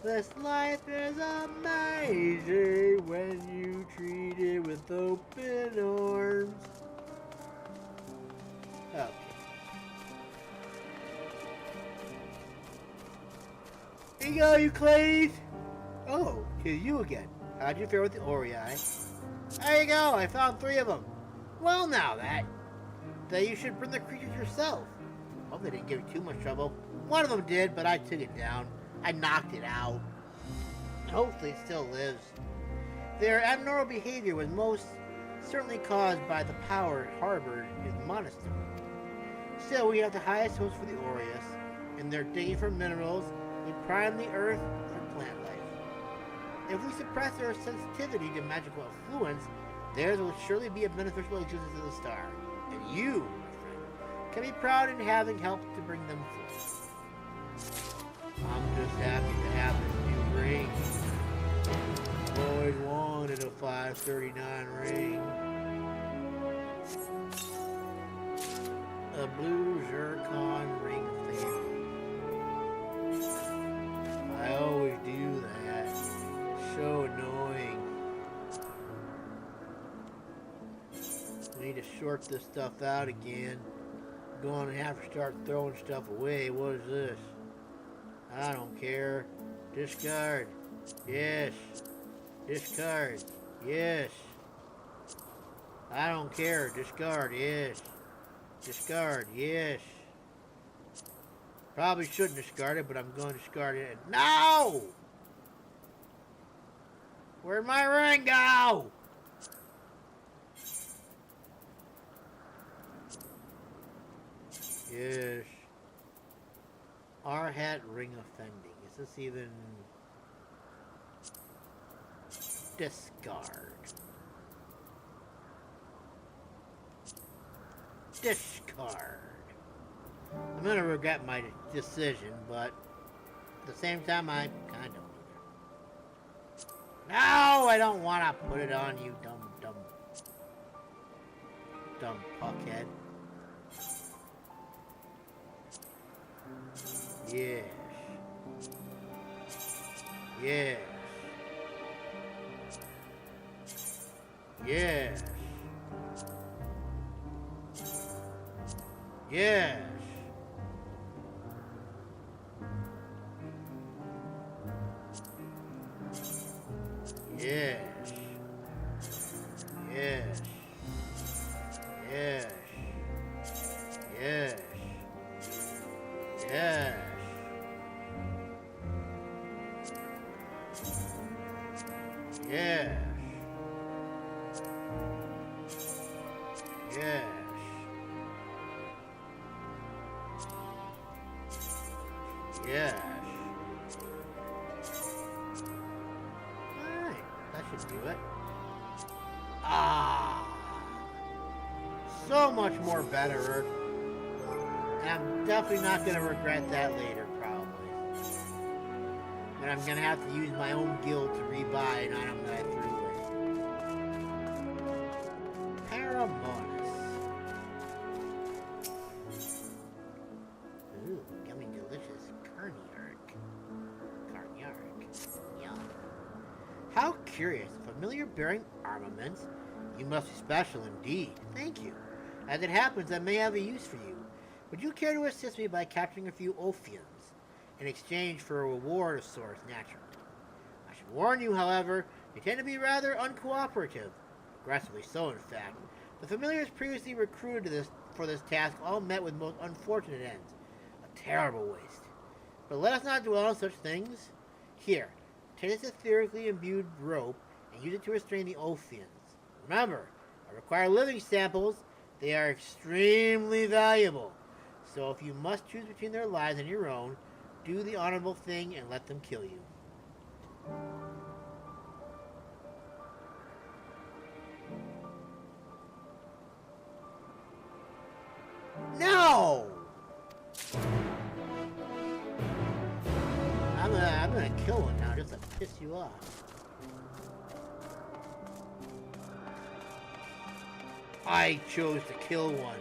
Speaker 1: This life is amazing when you treat it with open arms. Okay. Here you go, Euclides. Oh, here's you again. How'd you fare with the Orei? There you go, I found 3 of them. Well now that you should bring the creatures yourself. Hope they didn't give you too much trouble. One of them did, but I took it down. I knocked it out. Hopefully it still lives. Their abnormal behavior was most certainly caused by the power harbored in the monastery. Still, we have the highest hopes for the Aureus. In their digging for minerals, we prime the earth for plant life. If we suppress their sensitivity to magical influence, theirs will surely be a beneficial existence to the star. And you, my friend, can be proud in having helped to bring them forth. I'm just happy to have this new ring. I've always wanted a 539 ring. A blue zircon ring family. I always do that. So annoying. We need to sort this stuff out again. I'm going to have to start throwing stuff away. What is this? I don't care. Discard. Yes. Discard. Yes. I don't care. Discard. Yes. Discard. Yes. Probably shouldn't discard it, but I'm going to discard it. No! Where'd my ring go? Yes. R hat ring offending. Is this even... Discard. Discard. I'm gonna regret my decision, but at the same time, I kind of need it. No, I don't want to put it on you, dumb puckhead. Yes. Yes. Yes. Yes. Yes. Yes. Yes. Yes. Yes. Yes. Yes. Yes. Alright, that should do it. Ah! So much more better. And I'm definitely not going to regret that later, probably. But I'm going to have to use my own guild to rebuy an item that I threw away. Paramonas. Ooh, yummy delicious carniarch. Yum. How curious. Familiar bearing armaments. You must be special indeed. Thank you. As it happens, I may have a use for you. Would you care to assist me by capturing a few Ophians in exchange for a reward of sorts, naturally? I should warn you, however, they tend to be rather uncooperative. Aggressively so, in fact. The familiars previously recruited for this task all met with most unfortunate ends. A terrible waste. But let us not dwell on such things. Here, take this etherically imbued rope and use it to restrain the Ophians. Remember, I require living samples. They are extremely valuable. So if you must choose between their lives and your own, do the honorable thing and let them kill you. No! I'm gonna kill one now just to piss you off. I chose to kill one.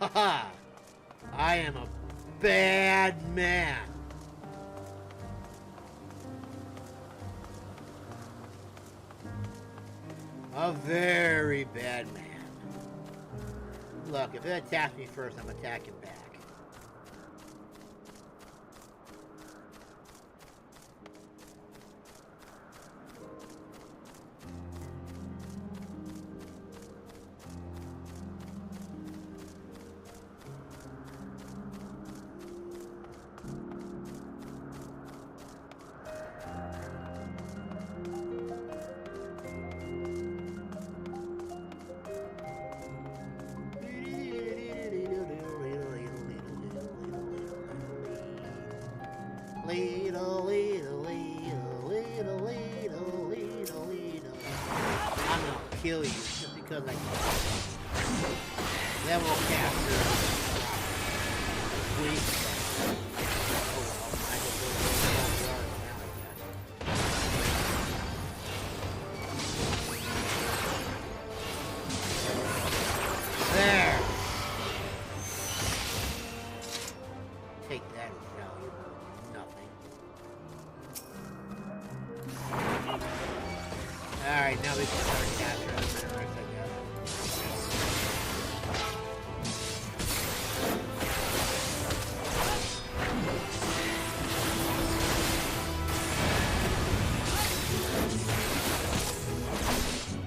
Speaker 1: Haha! I am a bad man. A very bad man. Look, if it attacks me first, I'm attacking back. Leedle, leedle, leedle, leedle, leedle, leedle, leedle. I'm gonna kill you just because I can. Level capture. Weak. Oh well, I can go now, I guess. There! Take that valuable nothing. Alright, now we can start capturing the minerals, I guess.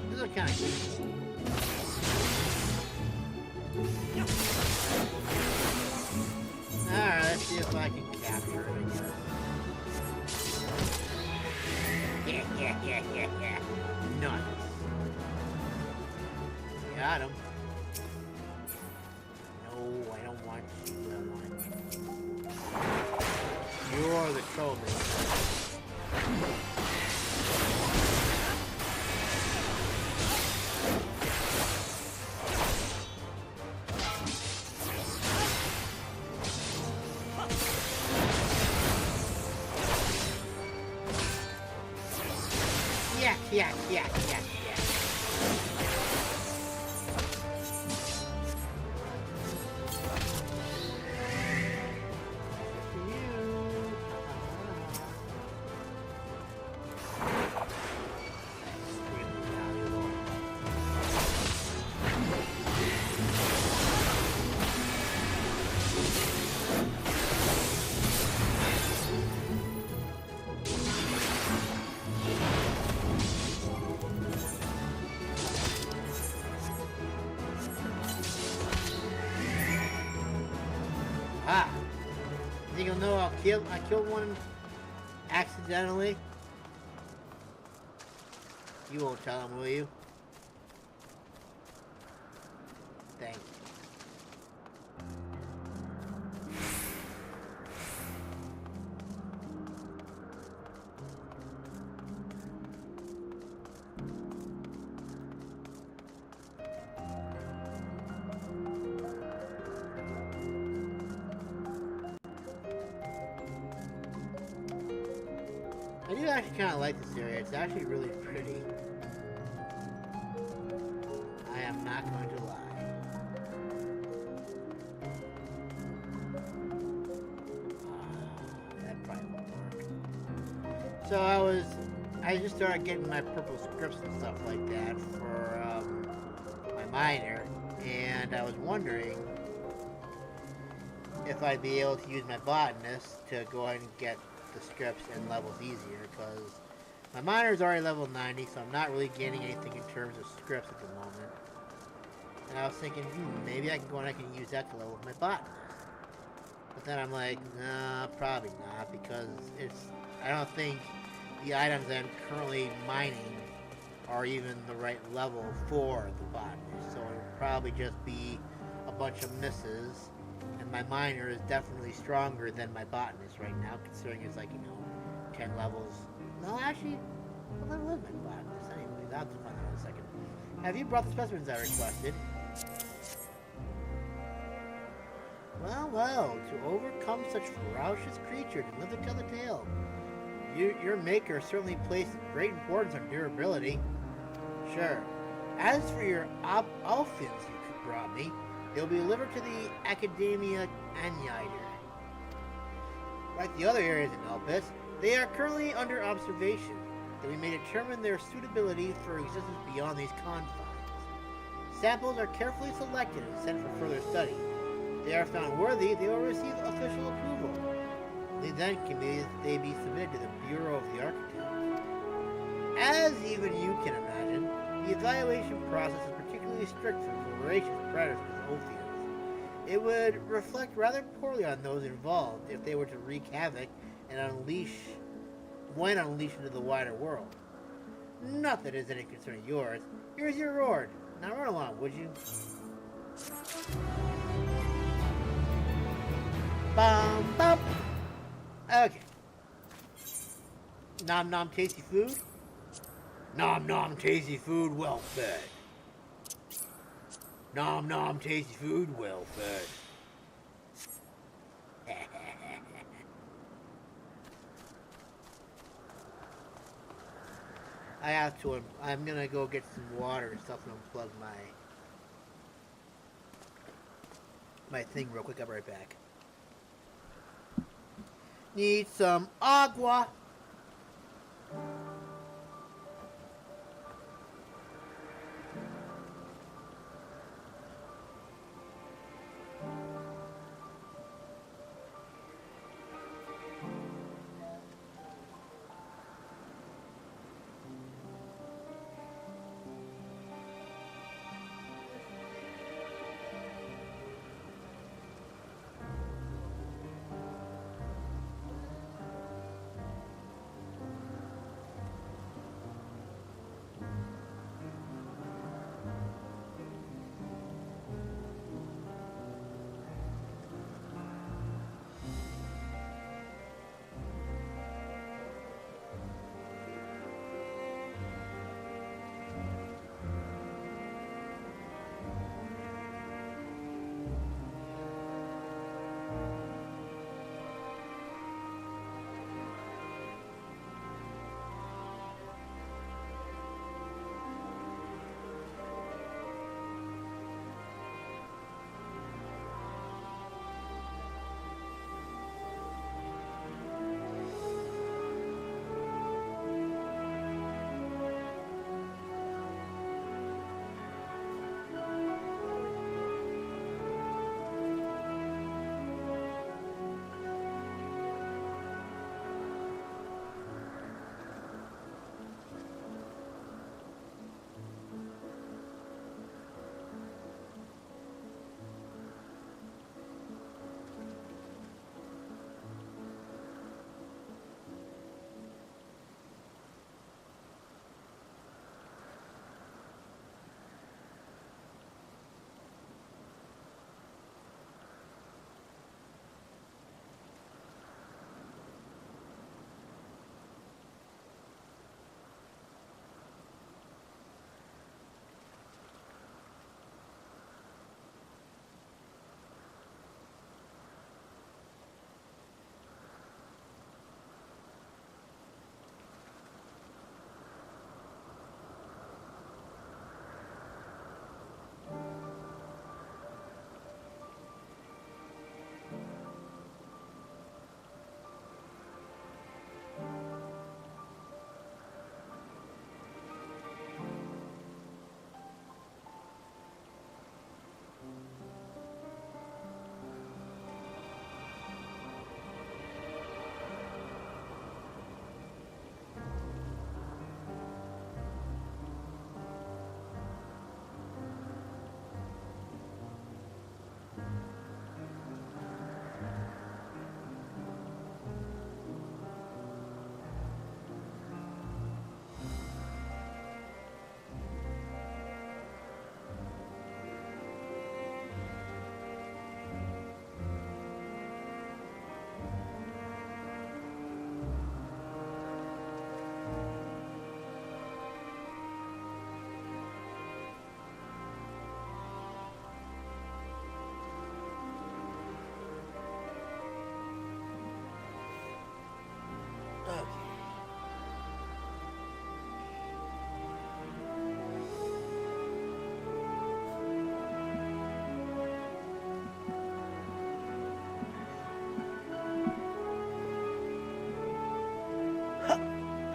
Speaker 1: This is kind of cool. Alright, let's see if I can capture it again. Yeah. Nice. Got him. No, I don't want you. I want you. You're the troublemaker. Yeah. You think you'll know I killed one accidentally? You won't tell him, will you? Thank you. I do actually kind of like this area. It's actually really pretty. I am not going to lie. That probably won't work. So I just started getting my purple scripts and stuff like that for my miner, and I was wondering if I'd be able to use my botanist to go ahead and get the scripts and levels easier, because my miner is already level 90, so I'm not really gaining anything in terms of scripts at the moment. And I was thinking, maybe I can go and I can use that to level my botanist. But then I'm like, nah, probably not, because I don't think the items I'm currently mining are even the right level for the botanist. So it'll probably just be a bunch of misses. And my miner is definitely stronger than my botanist right now, considering it's like, 10 levels. No, actually, what level is my botanist? Anyways, I'll have to find out in a second. Have you brought the specimens I requested? Well, to overcome such ferocious creatures and live to tell the tale. Your maker certainly placed great importance on durability. Sure. As for your Alphins you brought me, they'll be delivered to the Academia Anyider. Like the other areas in Elpis, they are currently under observation, that we may determine their suitability for existence beyond these confines. Samples are carefully selected and sent for further study. If they are found worthy, they will receive official approval. Only then can they be submitted to the Bureau of the Architect. As even you can imagine, the evaluation process is particularly strict for voracious predators as Ophians. It would reflect rather poorly on those involved if they were to wreak havoc and unleashed into the wider world. Not that it is any concern of yours. Here's your reward. Now run along, would you? Bum bum. Okay. Nom nom tasty food. Nom nom tasty food, well fed. Nom nom tasty food, well fed. I have to. I'm gonna go get some water and stuff and unplug my thing real quick. I'll be right back. Need some agua.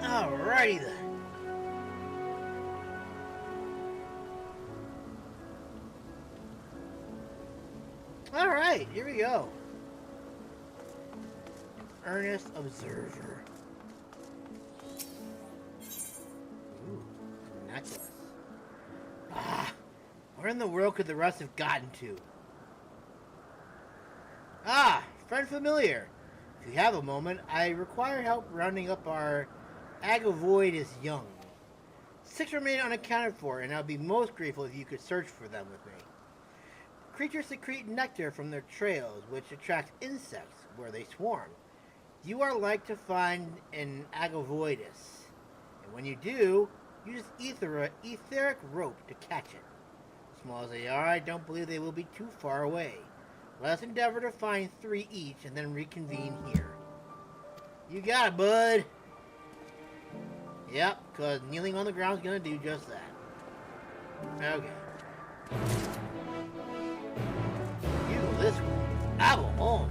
Speaker 1: Alrighty then. Alright, here we go. Earnest Observer. Ooh, necklace. Ah, where in the world could the rest have gotten to? Ah, friend familiar. If you have a moment, I require help rounding up our Agavoidus young. 6 remain unaccounted for, and I'd be most grateful if you could search for them with me. Creatures secrete nectar from their trails, which attracts insects where they swarm. You are like to find an Agavoidus, and when you do, use etheric rope to catch it. Small as they are, I don't believe they will be too far away. Let us endeavor to find 3 each and then reconvene here. You got it, bud. Yep, because kneeling on the ground is going to do just that. Okay. You go this way. I go home.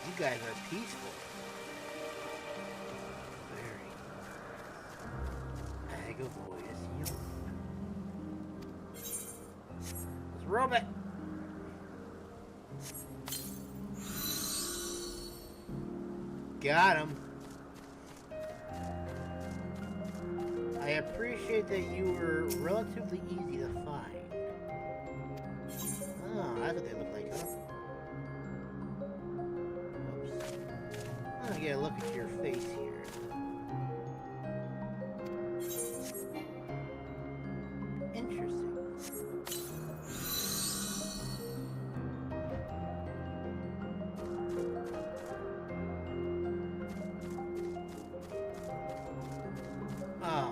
Speaker 1: You guys are peaceful. Very Agavoidus. Let's rub it. Got him. I appreciate that you were relatively easy to find. Oh, that's what they look like, huh? Oops. I'll get a look at your face here. Interesting. Oh.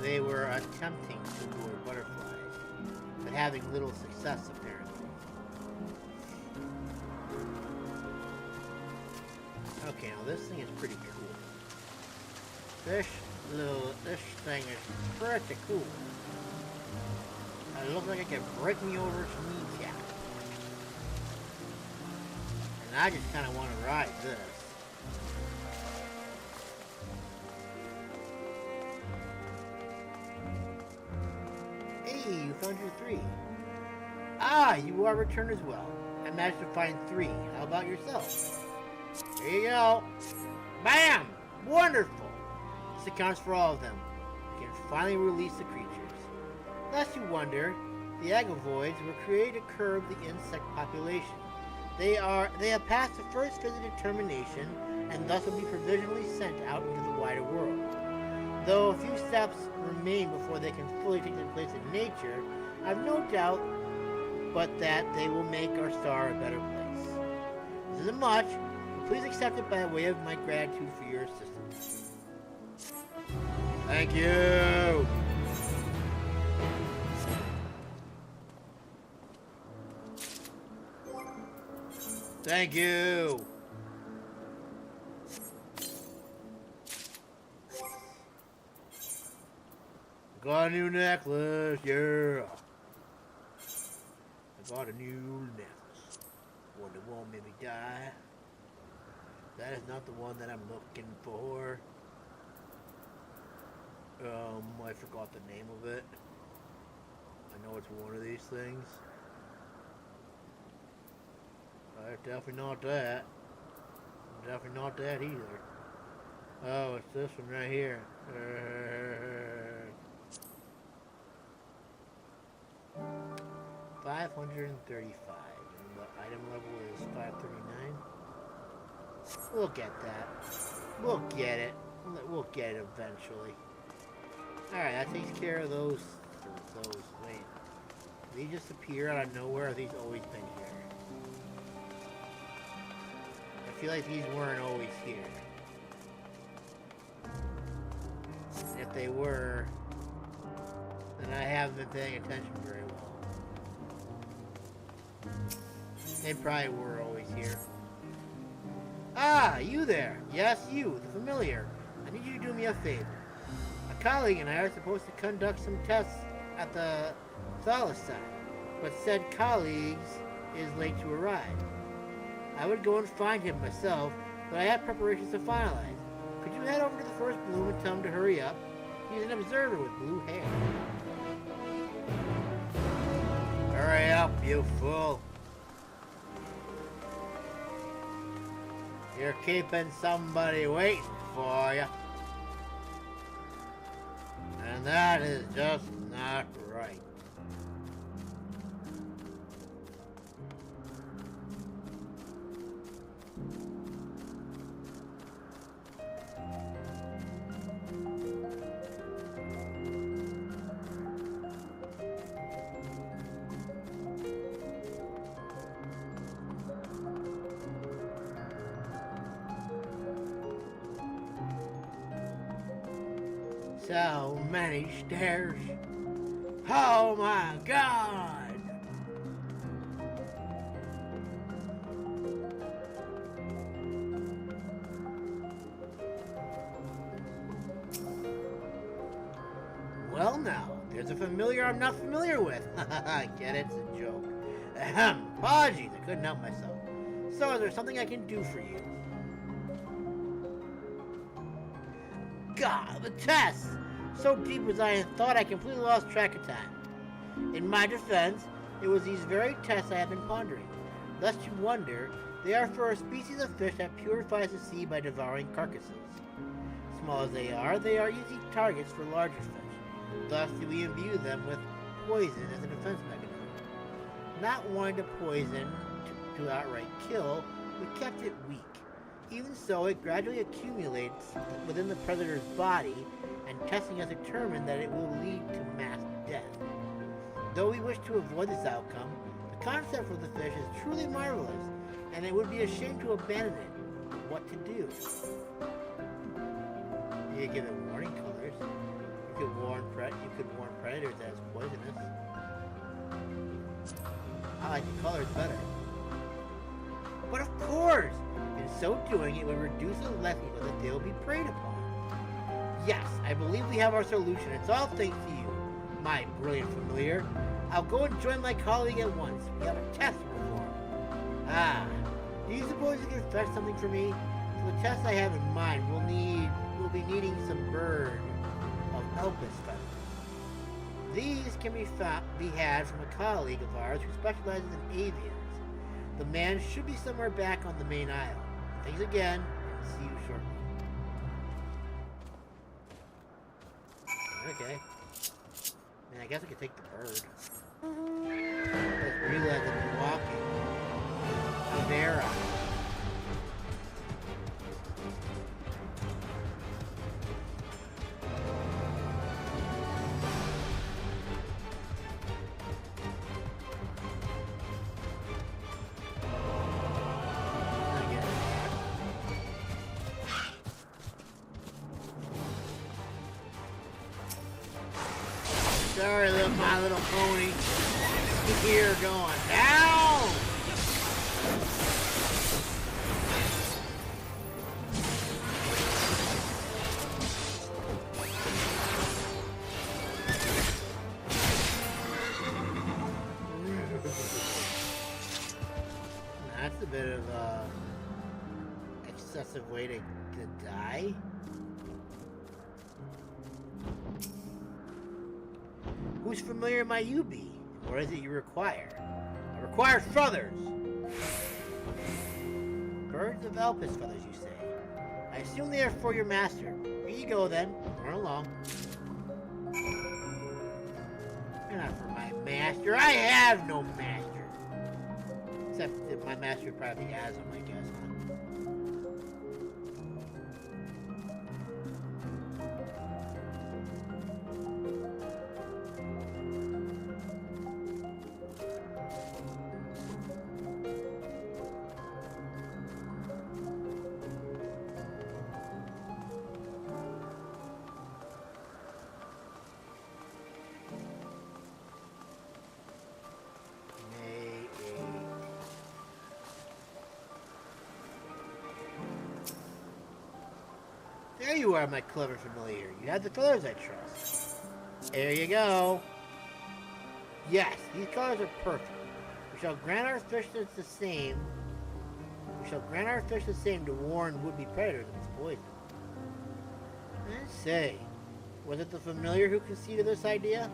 Speaker 1: They were attempting to lure butterflies, but having little success apparently. Okay, now this thing is pretty cool. This thing is pretty cool. It looks like it can break me over its kneecap. And I just kind of want to ride this. You found your 3. Ah, you are returned as well. I managed to find 3. How about yourself? There you go. Bam! Wonderful! This accounts for all of them. We can finally release the creatures. Lest you wonder, the Agavoids were created to curb the insect population. They have passed the first phase of determination and thus will be provisionally sent out into the wider world. Though a few steps remain before they can fully take their place in nature, I've no doubt but that they will make our star a better place. This isn't much, but please accept it by way of my gratitude for your assistance. Thank you! Thank you! Got a new necklace, yeah. I got a new necklace. One that won't make me die. That is not the one that I'm looking for. I forgot the name of it. I know it's one of these things. It's definitely not that. Definitely not that either. Oh, it's this one right here. 535, and the item level is 539. We'll get that. We'll get it. We'll get it eventually. Alright, that takes care of those. Wait. Did they just appear out of nowhere, or have these always been here? I feel like these weren't always here. And if they were, then I haven't been paying attention very well. They probably were always here. Ah, you there. Yes, you, the familiar. I need you to do me a favor. A colleague and I are supposed to conduct some tests at the Thalas site, but said colleagues is late to arrive. I would go and find him myself, but I have preparations to finalize. Could you head over to the first bloom and tell him to hurry up? He's an observer with blue hair. Hurry up, you fool. You're keeping somebody waiting for you. And that is just not right. So many stairs. Oh my God! Well now, there's a familiar I'm not familiar with. I get it, it's a joke. Ahem, apologies, I couldn't help myself. So is there something I can do for you? God, the test! So deep was I in thought I completely lost track of time. In my defense, it was these very tests I have been pondering. Lest you wonder, they are for a species of fish that purifies the sea by devouring carcasses. Small as they are easy targets for larger fish. Thus do we imbue them with poison as a defense mechanism. Not wanting to poison to outright kill, we kept it weak. Even so, it gradually accumulates within the predator's body, and testing has determined that it will lead to mass death. Though we wish to avoid this outcome, the concept for the fish is truly marvelous, and it would be a shame to abandon it. What to do? You could give it warning colors. You could warn predators that it's poisonous. I like the colors better. But of course! In so doing, it would reduce the likelihood that they will be preyed upon. Yes, I believe we have our solution. It's all thanks to you, my brilliant familiar. I'll go and join my colleague at once. We have a test to perform. Ah, do you suppose you can fetch something for me? For the test I have in mind, we'll be needing some bird of Elpis feathers. These can be had from a colleague of ours who specializes in avians. The man should be somewhere back on the main aisle. Thanks again, and see you shortly. Okay. Man, I guess I could take the bird. I just realized I've been walking. Avera. Sorry, My Little Pony. Here going down. That's a bit of excessive way to die. Whose familiar might you be? What is it you require? I require feathers! Birds of Elpis feathers, you say? I assume they are for your master. Here you go then. Run along. You're not for my master. I have no master. Except that my master probably has them, I guess. There you are, my clever familiar. You have the colors I trust. There you go. Yes, these colors are perfect. We shall grant our fish the same. We shall grant our fish the same to warn would-be predators of its poison. I say, was it the familiar who conceived this idea?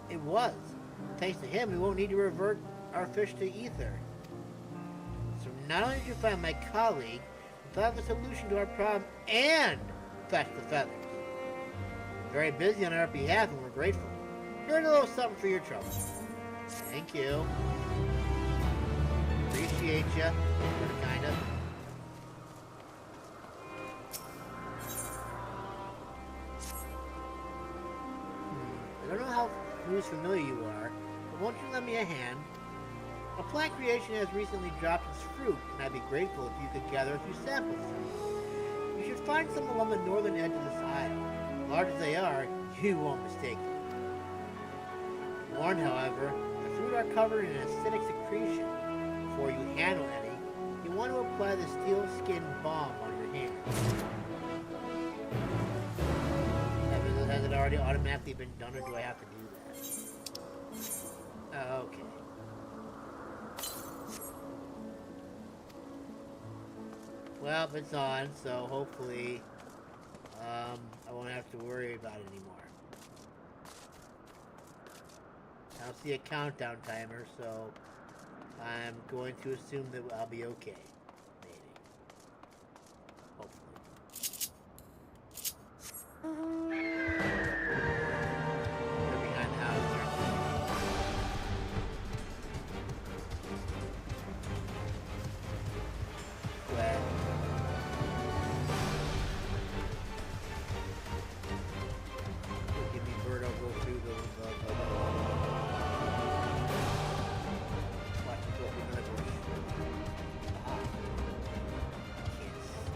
Speaker 1: It was. Thanks to him, we won't need to revert our fish to ether. So not only did you find my colleague, thought of a solution to our problem and fetch the feathers. Very busy on our behalf, and we're grateful. Here's a little something for your trouble. Thank you. Appreciate you. Kind of. I don't know who's familiar you are, but won't you lend me a hand? A plant creation has recently dropped its fruit, and I'd be grateful if you could gather a few samples from it. You should find some along the northern edge of this isle. Large as they are, you won't mistake them. Warned, however, the fruit are covered in acidic secretion. Before you handle any, you want to apply the steel skin balm on your hand. Has it already automatically been done, or do I have to do that? Okay. Well, it's on, so hopefully I won't have to worry about it anymore. I don't see a countdown timer, so I'm going to assume that I'll be okay. Maybe. Hopefully. They're behind the house, aren't they? Glad. Give me bird, I'll go through the watch me go through another bush. Ah. Can't see.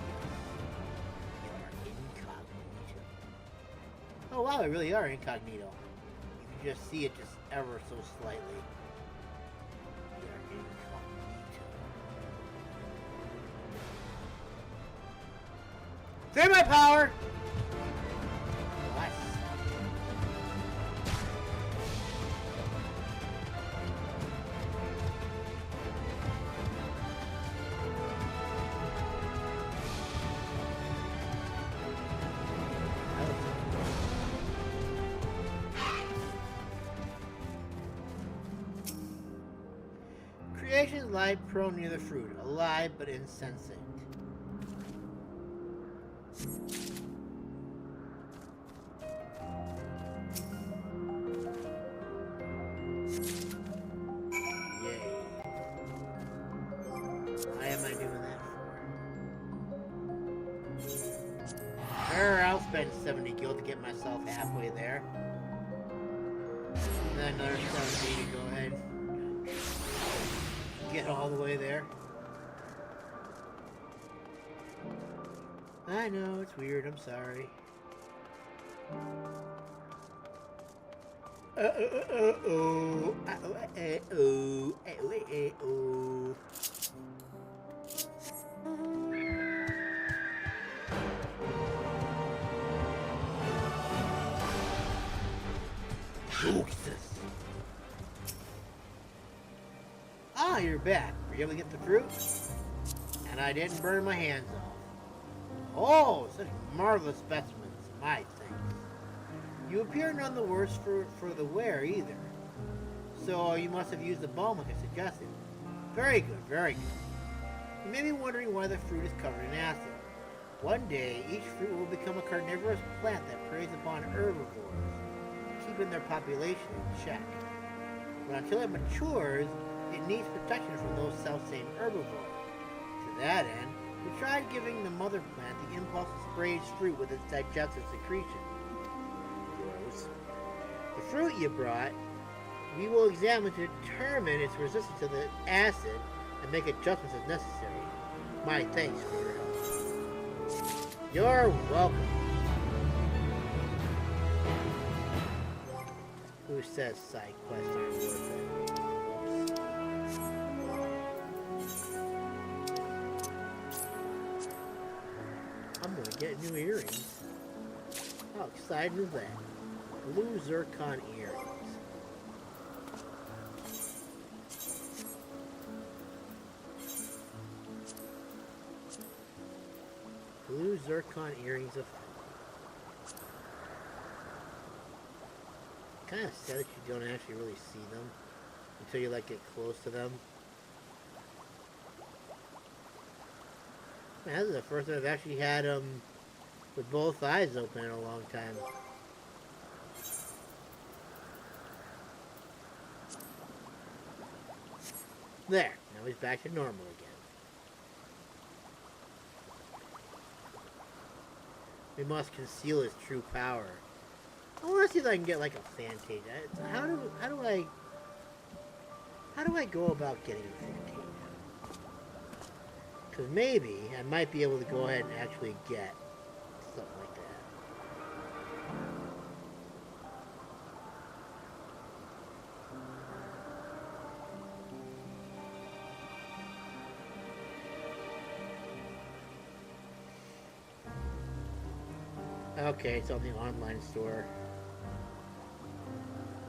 Speaker 1: You are incognito. Oh wow, they really are incognito. You can just see it just ever so slightly. You are incognito. Save my power! What? Creations lie prone near the fruit, alive but insensate. Yay. Why am I doing that for? Sure, I'll spend 70 gil to get myself halfway there. And then another 70 to go ahead. Get all the way there. I know, it's weird, I'm sorry. Jesus. Ah, you're back. Were you able to get the fruit? And I didn't burn my hands off. Oh, such marvelous specimens. My thanks. You appear none the worse for the wear either. So you must have used the balm like I suggested. Very good, very good. You may be wondering why the fruit is covered in acid. One day, each fruit will become a carnivorous plant that preys upon herbivores, keeping their population in check. But until it matures, it needs protection from those self-same herbivores. To that end, we tried giving the mother plant the impulse to spray its fruit with its digestive secretion. Gross. The fruit you brought, we will examine to determine its resistance to the acid and make adjustments as necessary. My thanks for your help. You're welcome. Who says side quests aren't worth it? I'm gonna get new earrings. How exciting is that? Blue zircon earrings. Blue zircon earrings of kind of sad that you don't actually really see them until you like get close to them. Man, this is the first time I've actually had them with both eyes open in a long time. There. Now he's back to normal again. We must conceal his true power. I want to see if I can get like a Fantasia. How do I go about getting a Fantasia? Because maybe I might be able to go ahead and actually get something like that. Okay, it's on the online store.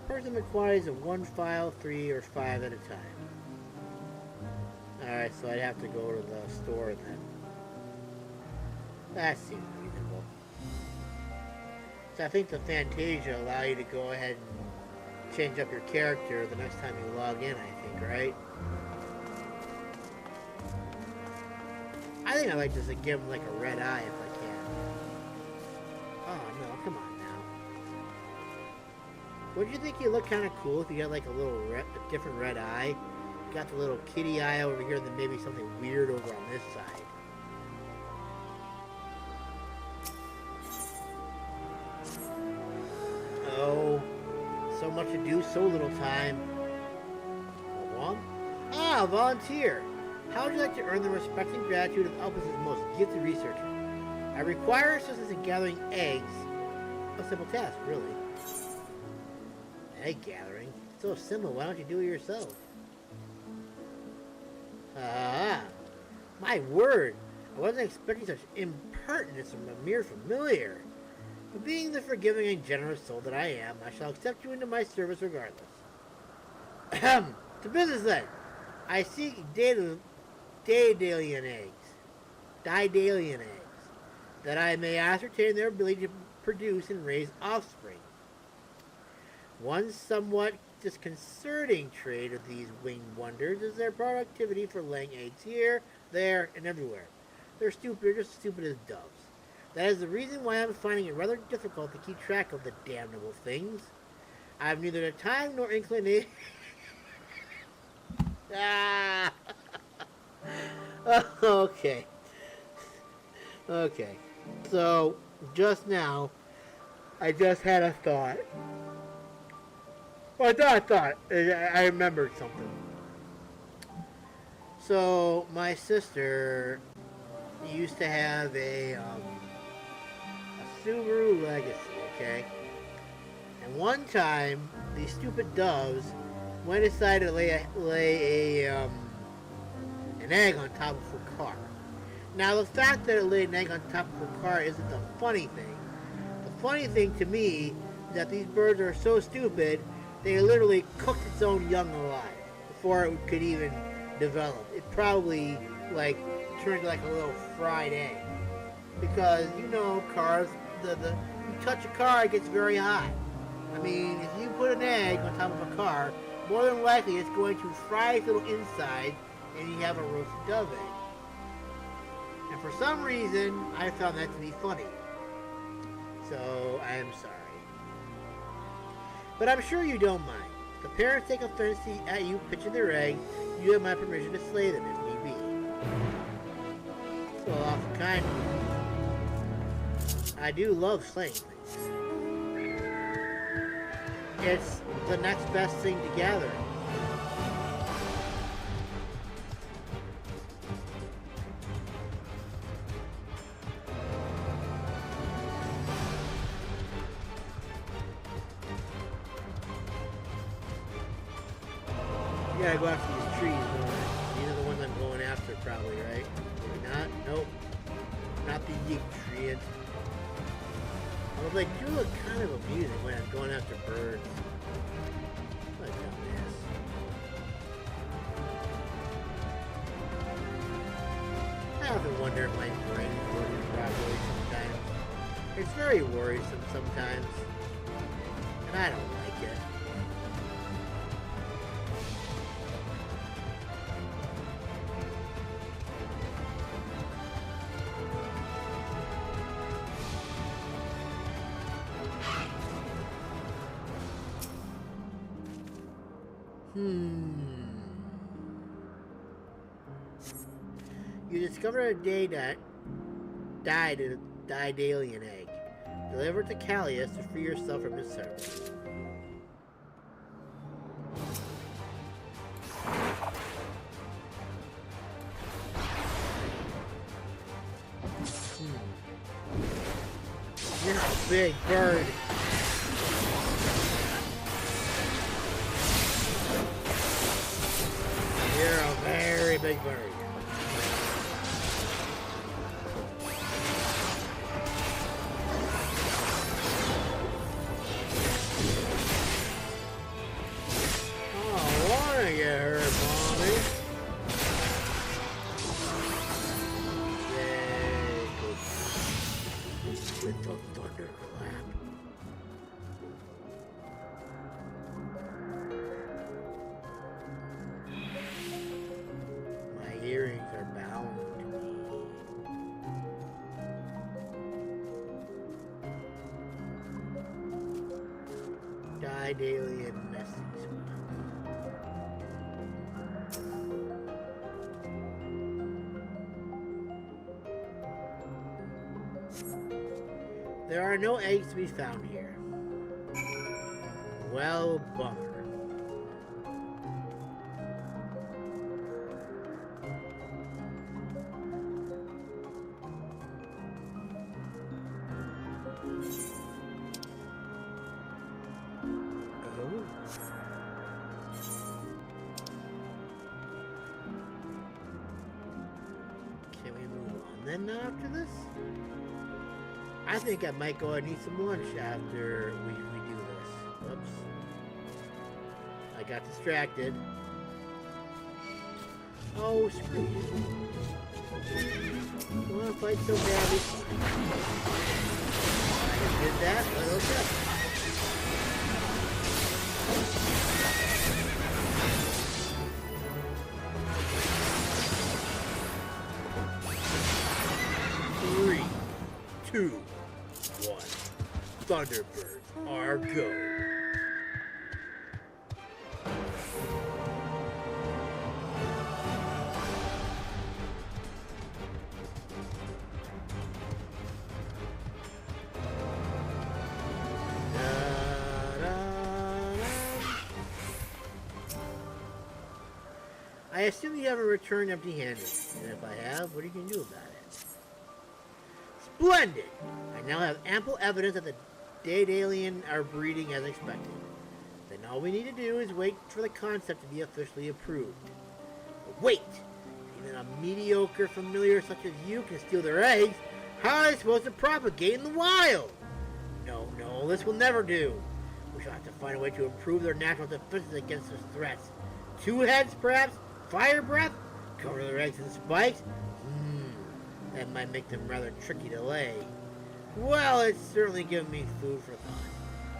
Speaker 1: Person requires a 1 file, 3, or 5 at a time. Alright, so I'd have to go to the store then. That seems reasonable. So I think the Fantasia allow you to go ahead and change up your character the next time you log in, I think, right? I think I like just to give him like a red eye if I can. Oh no, come on now. Wouldn't you think you look kind of cool if you got like a little a different red eye? You got the little kitty eye over here, then maybe something weird over on this side. Oh, so much to do, so little time. Well, volunteer. How would you like to earn the respect and gratitude of Albus's most gifted researcher? I require assistance in gathering eggs. A simple task, really. Egg gathering? It's so simple, why don't you do it yourself? My word! I wasn't expecting such impertinence from a mere familiar. But being the forgiving and generous soul that I am, I shall accept you into my service regardless. Ahem! To business then! I seek Daedalian eggs, that I may ascertain their ability to produce and raise offspring. One somewhat disconcerting trait of these winged wonders is their productivity for laying eggs here, there, and everywhere. They're just stupid as doves. That is the reason why I'm finding it rather difficult to keep track of the damnable things. I have neither the time nor inclination. Okay. Okay. So, just now, I just had a thought. Well, I remembered something. So, my sister used to have a Subaru Legacy, okay? And one time, these stupid doves went inside to lay an egg on top of her car. Now, the fact that it laid an egg on top of her car isn't the funny thing. The funny thing to me is that these birds are so stupid, they literally cooked its own young alive before it could even develop. It probably, like, turned like a little fried egg. Because, you know, cars, you touch a car, it gets very hot. I mean, if you put an egg on top of a car, more than likely it's going to fry its little inside, and you have a roasted dove egg. And for some reason, I found that to be funny. So, I am sorry. But I'm sure you don't mind. If the parents take offense at you pitching their egg, you have my permission to slay them if need be. It's well awful kind of you. I do love slaying things. It's the next best thing to gathering. You gotta go after these trees, don't you? These are the ones I'm going after, probably, right? Maybe not? Nope. Not the yeek tree. Although they do look kind of amusing when I'm going after birds. What a dumbass. I often wonder if my brain is working properly sometimes. It's very worrisome sometimes. And I don't like it. You discovered a Daedalian egg. Deliver it to Callius to free yourself from his service. You're a big bird. You're a very big bird. Daily message. There are no eggs to be found here. Well, bummer. After this, I think I might go and eat some lunch after we do this. Whoops. I got distracted. Oh, screw you. You want to fight so badly? I just did that, but okay. Two, one. Thunderbirds are go. I assume you haven't returned empty-handed, and if I have, what are you going to do about it? Splendid! I now have ample evidence that the Daedalian are breeding as expected. Then all we need to do is wait for the concept to be officially approved. But wait! Even a mediocre familiar such as you can steal their eggs. How are they supposed to propagate in the wild? No, this will never do. We shall have to find a way to improve their natural defenses against those threats. 2 heads, perhaps? Fire breath? Cover their eggs in spikes? That might make them rather tricky to lay. Well, it's certainly given me food for thought.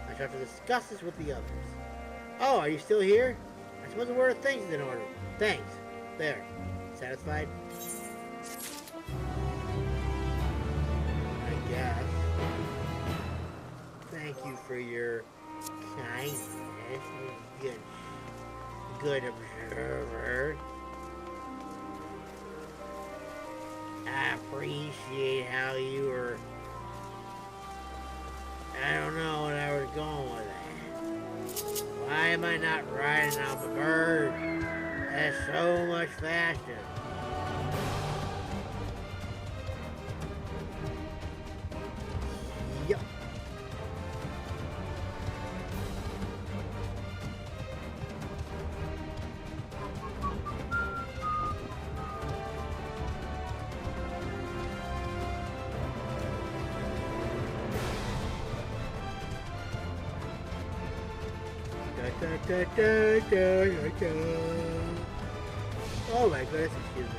Speaker 1: I shall have to discuss this with the others. Oh, are you still here? I suppose a word of thanks is in order. Thanks. There. Satisfied? I guess. Thank you for your kindness. Good observer. I appreciate how you were... I don't know what I was going with that. Why am I not riding on the bird? That's so much faster. Yup. Oh my goodness, excuse me.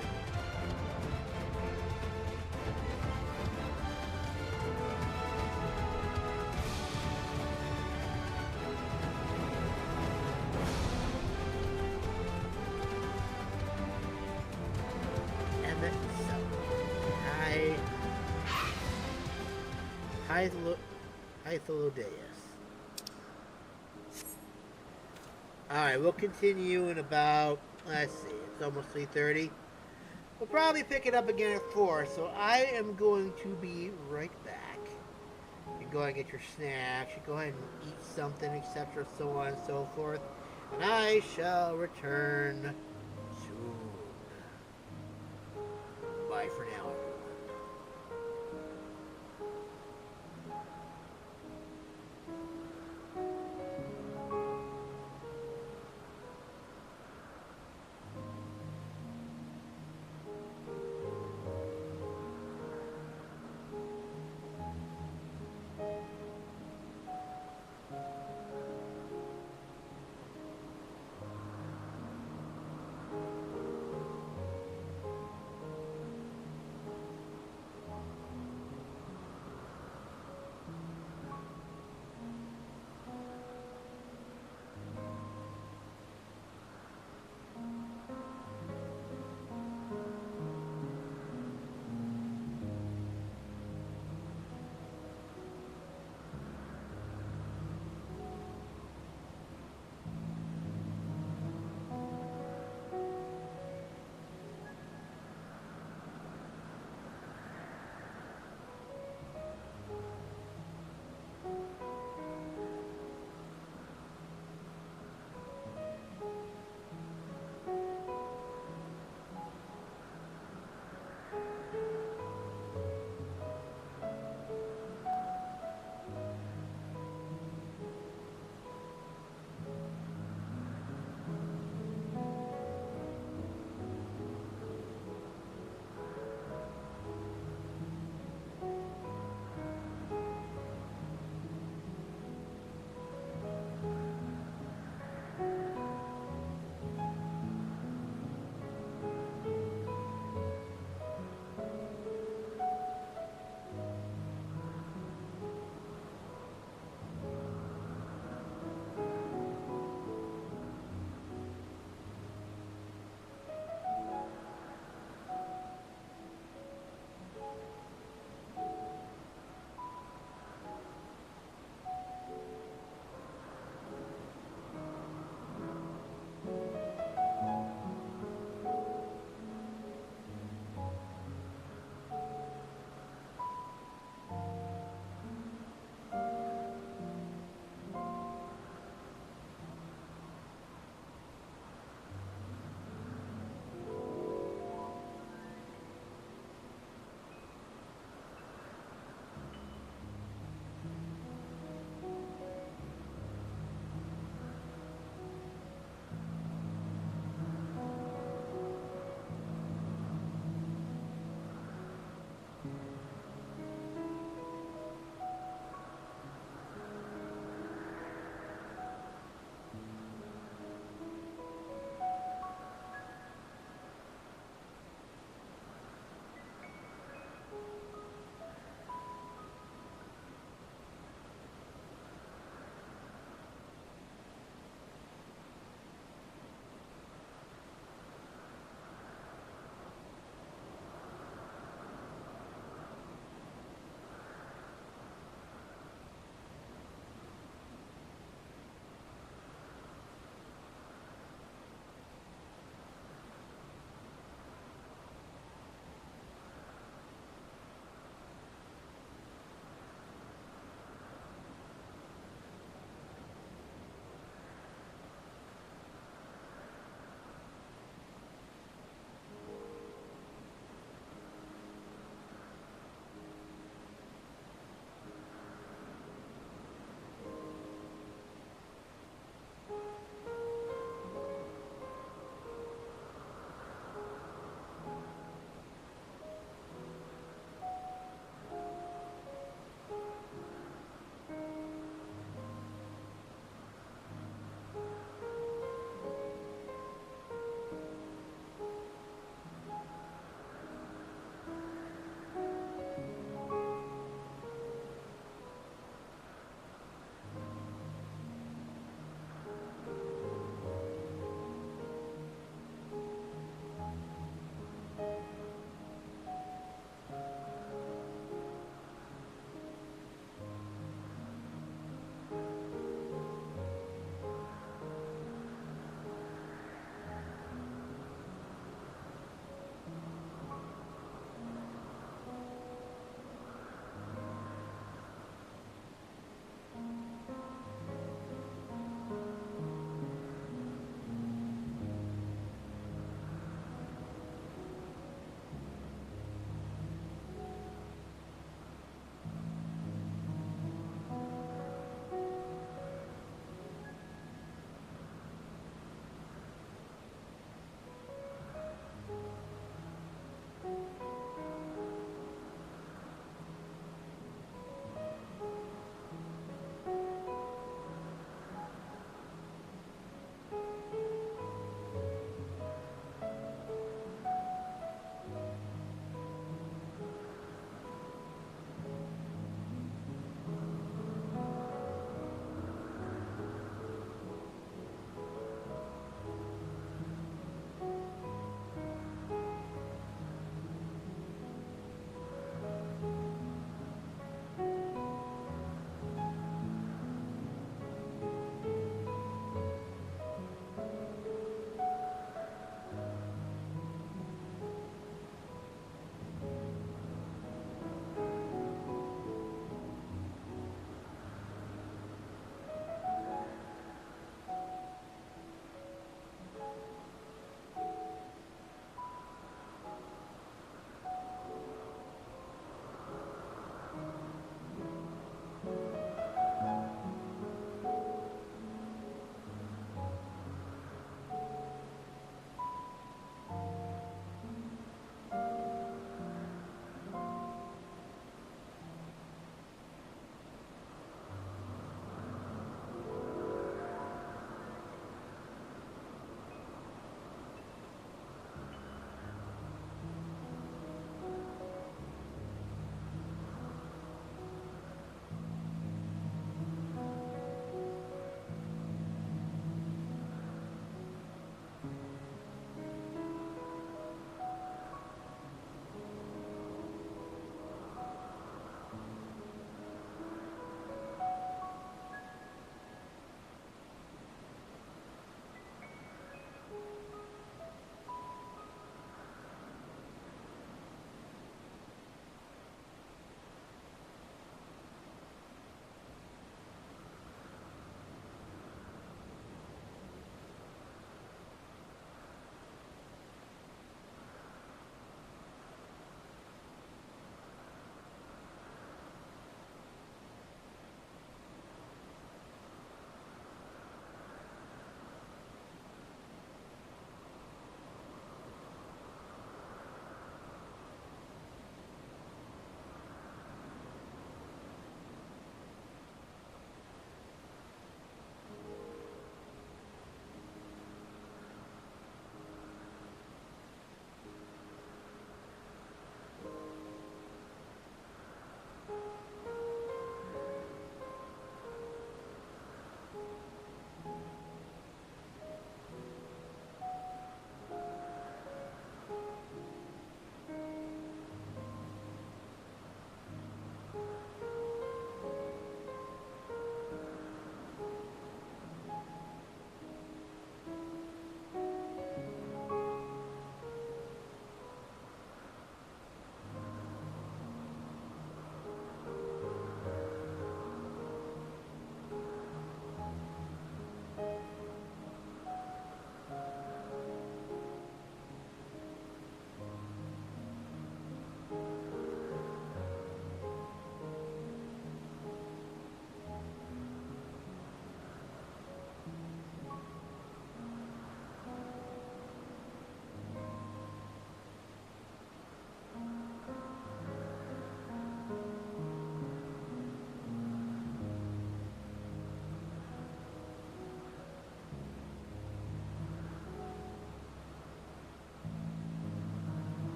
Speaker 1: And then, Ailouros. Alright, we'll continue in about, let's see, it's almost 3:30. We'll probably pick it up again at 4, so I am going to be right back. You go ahead and get your snacks, you go ahead and eat something, etc., so on and so forth. And I shall return soon. Bye for now.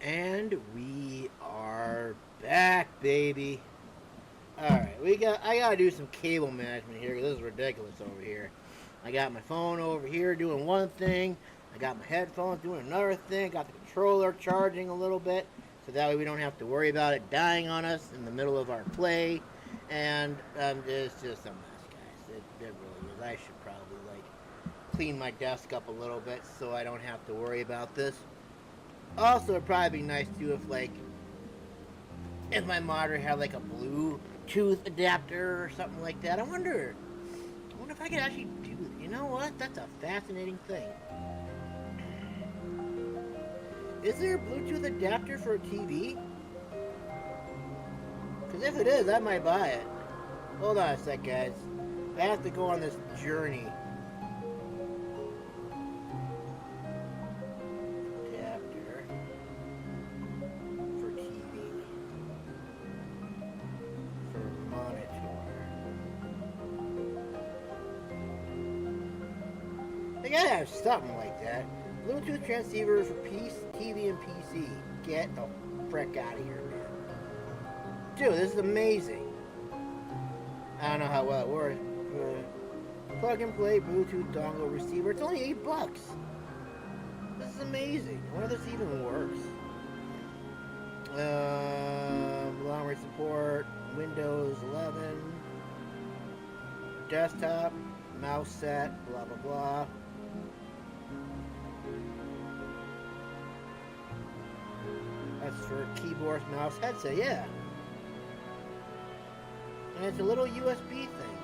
Speaker 1: And we are back, baby. Alright, I gotta do some cable management here, because this is ridiculous over here. I got my phone over here doing one thing. I got my headphones doing another thing. Got the controller charging a little bit, so that way we don't have to worry about it dying on us in the middle of our play. And it's just a mess, guys. It really is. I should probably, like, clean my desk up a little bit so I don't have to worry about this. Also, it'd probably be nice too if my monitor had like a Bluetooth adapter or something like that. I wonder if I could actually do it. You know what? That's a fascinating thing. Is there a Bluetooth adapter for a TV? Because if it is, I might buy it. Hold on a sec, guys. I have to go on this journey. They gotta have something like that. Bluetooth transceiver for TV and PC. Get the frick out of here, man. Dude, this is amazing. I don't know how well it works. Plug and play Bluetooth dongle receiver. It's only $8. This is amazing. I wonder if this even works. Long range support. Windows 11. Desktop. Mouse set. Blah, blah, blah. That's for keyboard, mouse, headset, yeah. And it's a little USB thing.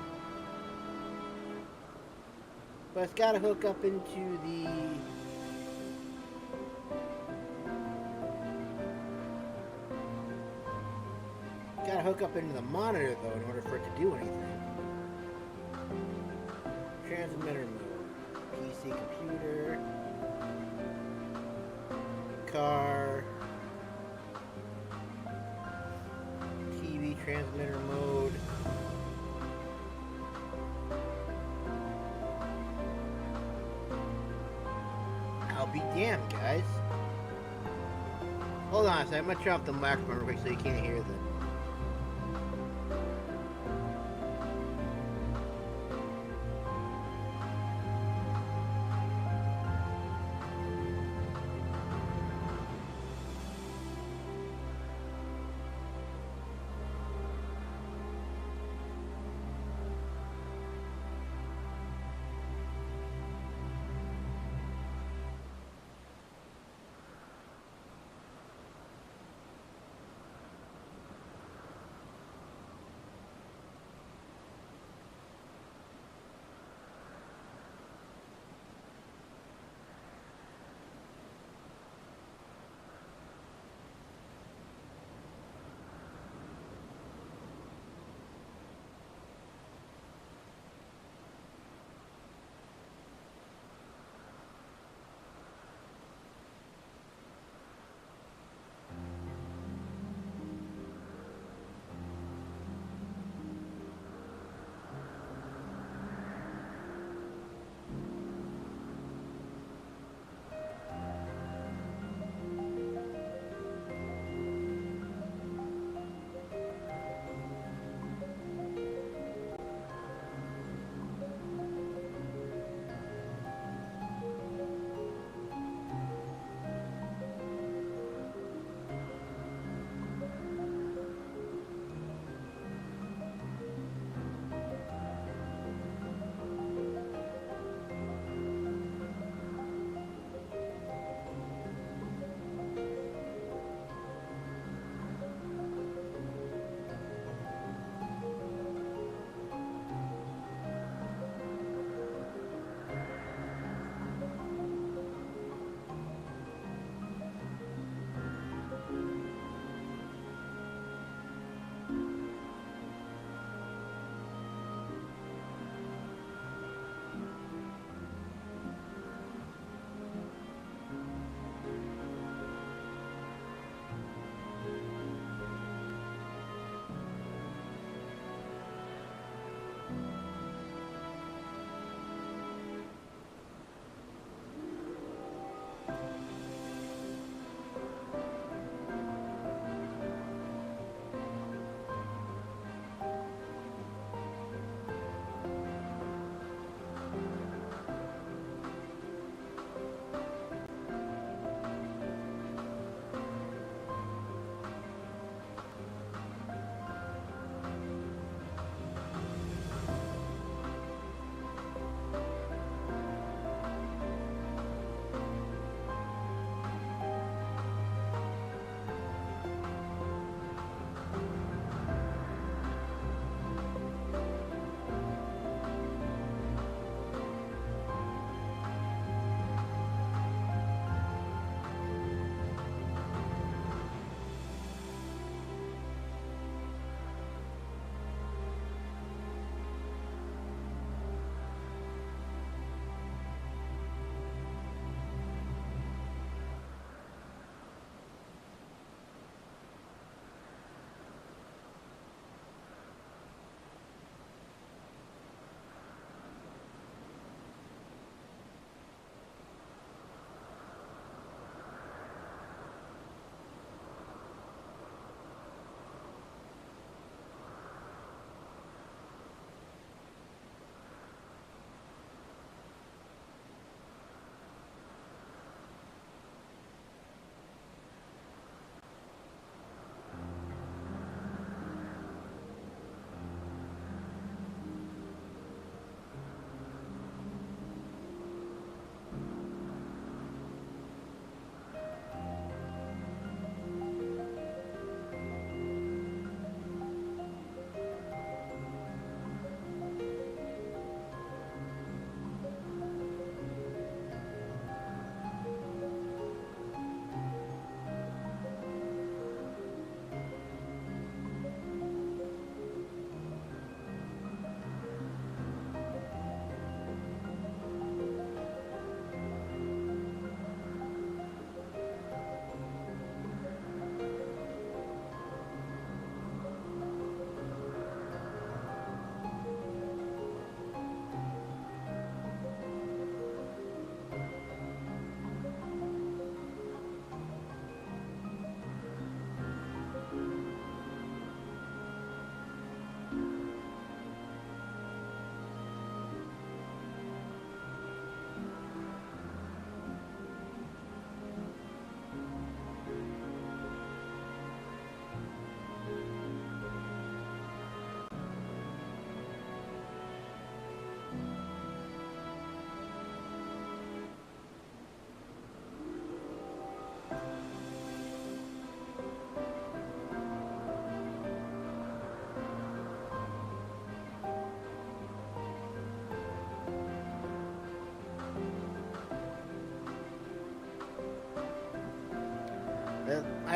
Speaker 1: But it's got to hook up into the... Got to hook up into the monitor, though, in order for it to do anything. Transmitter mode. PC computer. Car. TV transmitter mode. I'll be damned, guys. Hold on a second. I'm gonna turn off the microphone real quick so you can't hear them.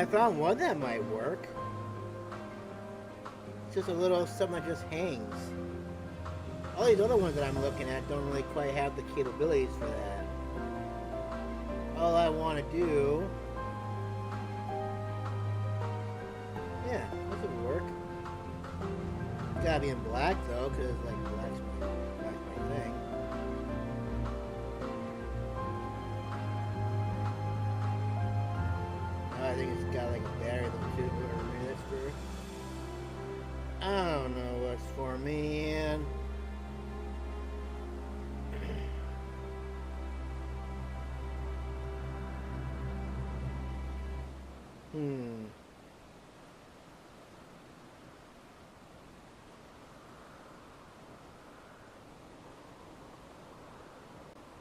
Speaker 1: I found one that might work. It's just a little something that just hangs. All these other ones that I'm looking at don't really quite have the capabilities for that. All I want to do... Yeah, this would work. It's gotta be in black though, because like black's my thing. Oh, I think it's got like a battery though too, whatever that's for. I don't know what's for me, man.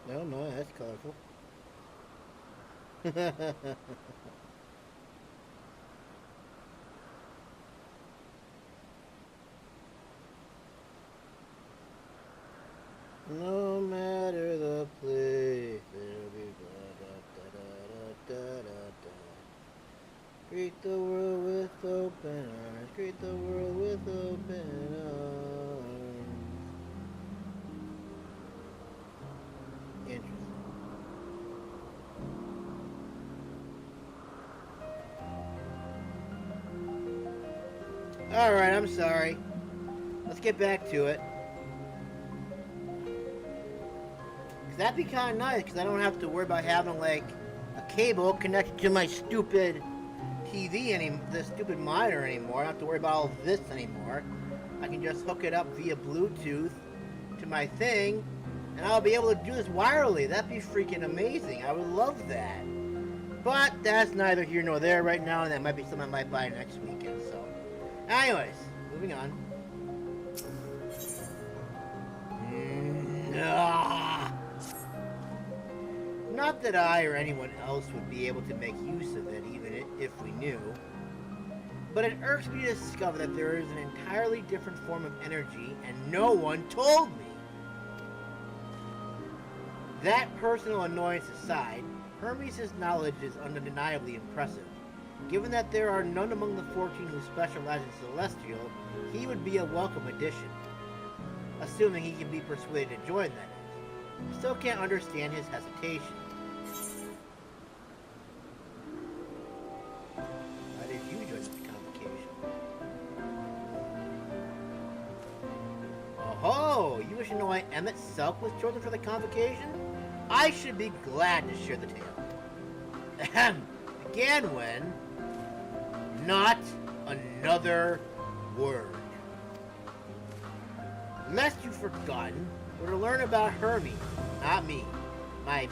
Speaker 1: No, that's colorful. No matter the place, there'll be da-da-da-da-da-da-da. Greet the world with open arms. Greet the world with open arms. Interesting. Alright, I'm sorry. Let's get back to it. That'd be kind of nice, because I don't have to worry about having, like, a cable connected to my stupid TV the stupid monitor anymore. I don't have to worry about all this anymore. I can just hook it up via Bluetooth to my thing, and I'll be able to do this wirelessly. That'd be freaking amazing. I would love that. But that's neither here nor there right now, and that might be something I might buy next weekend. So, anyways, moving on. Not that I or anyone else would be able to make use of it, even if we knew. But it irks me to discover that there is an entirely different form of energy, and no one told me. That personal annoyance aside, Hermes' knowledge is undeniably impressive. Given that there are none among the 14 who specialize in Celestial, he would be a welcome addition. Assuming he can be persuaded to join, that is. Still can't understand his hesitation. Why did you join the convocation? Oh, you wish to know why Emmett Selk was chosen for the convocation? I should be glad to share the tale. Ahem. Began when... Not another word. Lest you've forgotten, we're to learn about Hermes, not me. My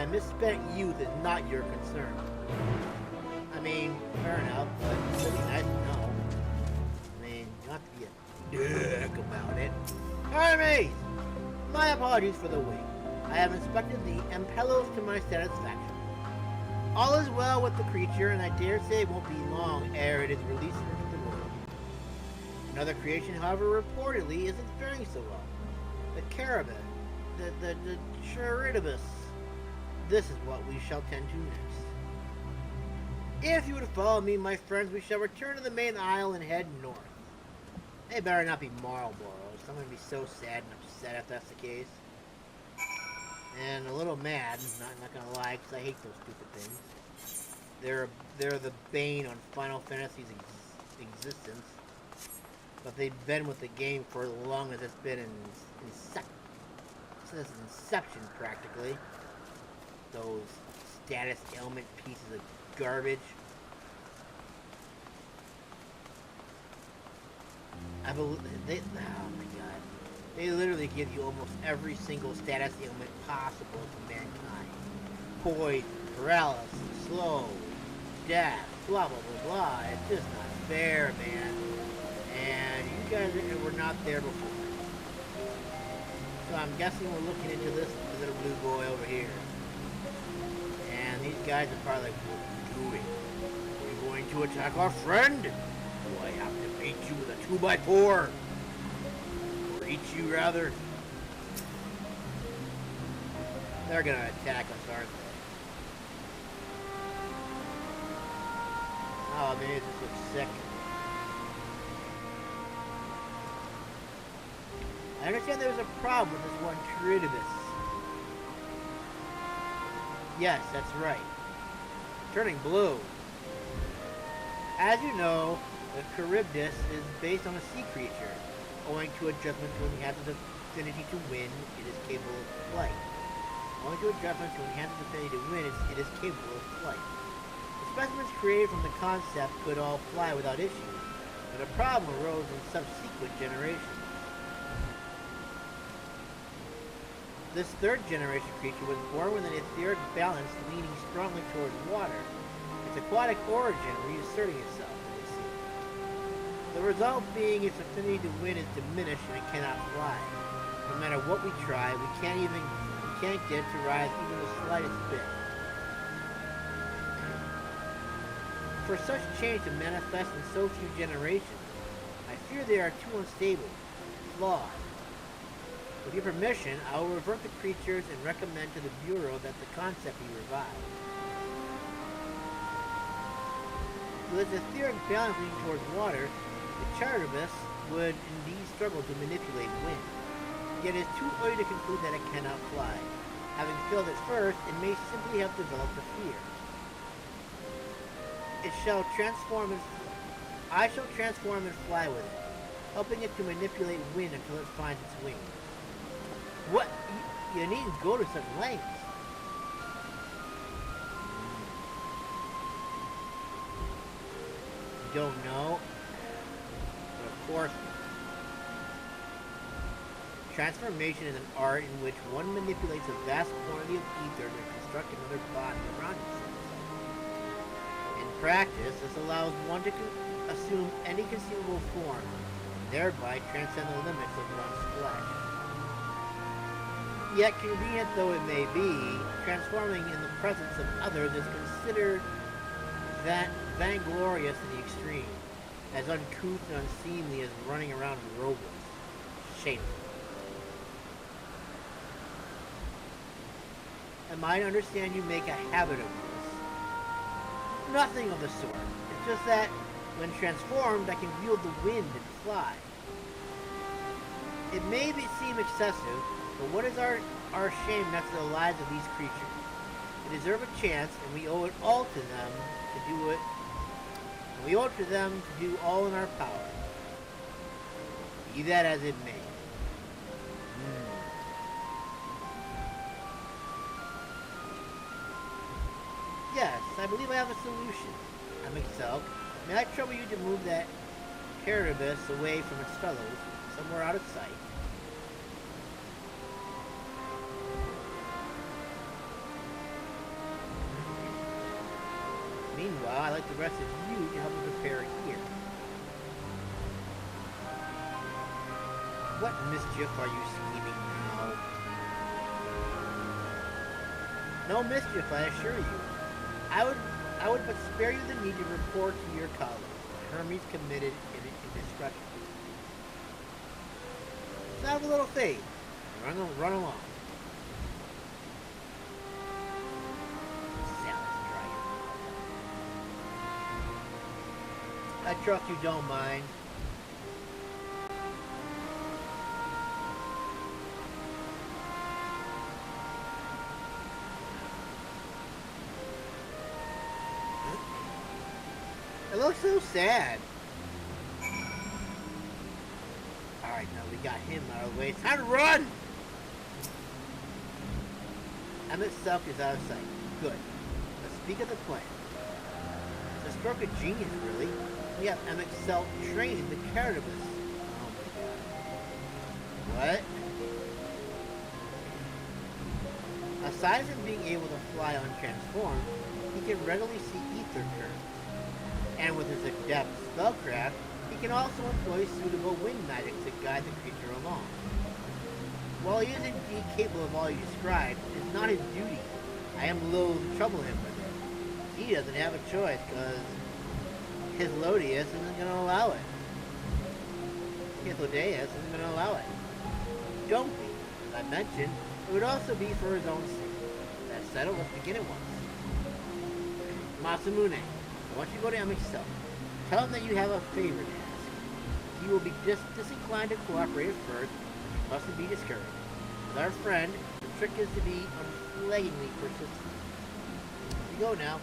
Speaker 1: misspent youth is not your concern. I mean, fair enough, but it's really nice to know. I mean, you don't have to be a dick about it. Hermes! My apologies for the wait. I have inspected the Empelos to my satisfaction. All is well with the creature, and I dare say it won't be long ere it is released into the world. Another creation, however, reportedly isn't faring so well. The Carabin, the Cheridibus. This is what we shall tend to next. If you would follow me, my friends, we shall return to the main isle and head north. They better not be Marlboros. I'm going to be so sad and upset if that's the case. And a little mad, not gonna lie, because I hate those stupid things. They're the bane on Final Fantasy's existence. But they've been with the game for as long as it's been since inception, practically. Those status ailment pieces of garbage. I believe oh my god. They literally give you almost every single status ailment possible to mankind. Poison, paralysis, slow, death, blah blah blah blah. It's just not fair, man. And you guys were not there before. So I'm guessing we're looking into this little blue boy over here. And these guys are probably like, what are you doing? Are you going to attack our friend? Do I have to beat you with a 2x4? Eat you, rather. They're gonna attack us, aren't Oh, man, this looks sick. I understand there was a problem with this one Charybdis. Yes, that's right. Turning blue. As you know, the Charybdis is based on a sea creature. Owing to adjustment to enhance its affinity to wind, it is capable of flight. Owing to adjustment to enhance its affinity to wind, it is capable of flight. The specimens created from the concept could all fly without issue, but a problem arose in subsequent generations. This third generation creature was born with an etheric balance leaning strongly towards water. Its aquatic origin reasserting itself, as they see. The result being its affinity to wind is diminished and it cannot fly. No matter what we try, we can't get it to rise even the slightest bit. For such change to manifest in so few generations, I fear they are too unstable, flawed. With your permission, I will revert the creatures and recommend to the Bureau that the concept be revived. With its etheric balance leaning towards water, the Charybdis would indeed struggle to manipulate wind. Yet it is too early to conclude that it cannot fly. Having failed at first, it may simply have developed a fear. I shall transform and fly with it, helping it to manipulate wind until it finds its wings. What? You needn't go to such lengths. You don't know? But of course, transformation is an art in which one manipulates a vast quantity of ether to construct another body around himself. In practice, this allows one to assume any conceivable form, and thereby transcend the limits of one's flesh. Yet, convenient though it may be, transforming in the presence of others is considered vainglorious in the extreme, as uncouth and unseemly as running around robots. Shameful. Am I to understand you make a habit of this? Nothing of the sort. It's just that, when transformed, I can wield the wind and fly. It may seem excessive, but what is our shame next to the lives of these creatures? They deserve a chance, and we owe it all to them to do it. And we owe it to them to do all in our power. Be that as it may. Yes, I believe I have a solution. MSQ, may I trouble you to move that Charybdis away from its fellows, somewhere out of sight? Meanwhile, I'd like the rest of you to help me prepare here. What mischief are you scheming now? No mischief, I assure you. I would but spare you the need to report to your colleagues. Hermes committed indiscretion. Let's have a little faith. Run along. I trust you don't mind. It looks so sad. Alright, now we got him out of the way. It's time to run! MSQ is out of sight. Good. Let's speak of the plan. It's a stroke of genius, really. We have MSQ trained the Charybdis. Oh my god. What? Aside from being able to fly untransformed, he can readily see ether currents. And with his adept spellcraft, he can also employ suitable wind magic to guide the creature along. While he is indeed capable of all you described, it is not his duty. I am loath to trouble him with it. He doesn't have a choice, because his Lodius isn't going to allow it. His Lodeus isn't going to allow it. Don't be. As I mentioned, it would also be for his own sake. That settled, let's begin at once. Masamune, Once you go to MSQ, tell him that you have a favor to ask. He will be disinclined to cooperate at first, but mustn't be discouraged. With our friend, the trick is to be unflaggingly persistent. Here you go now.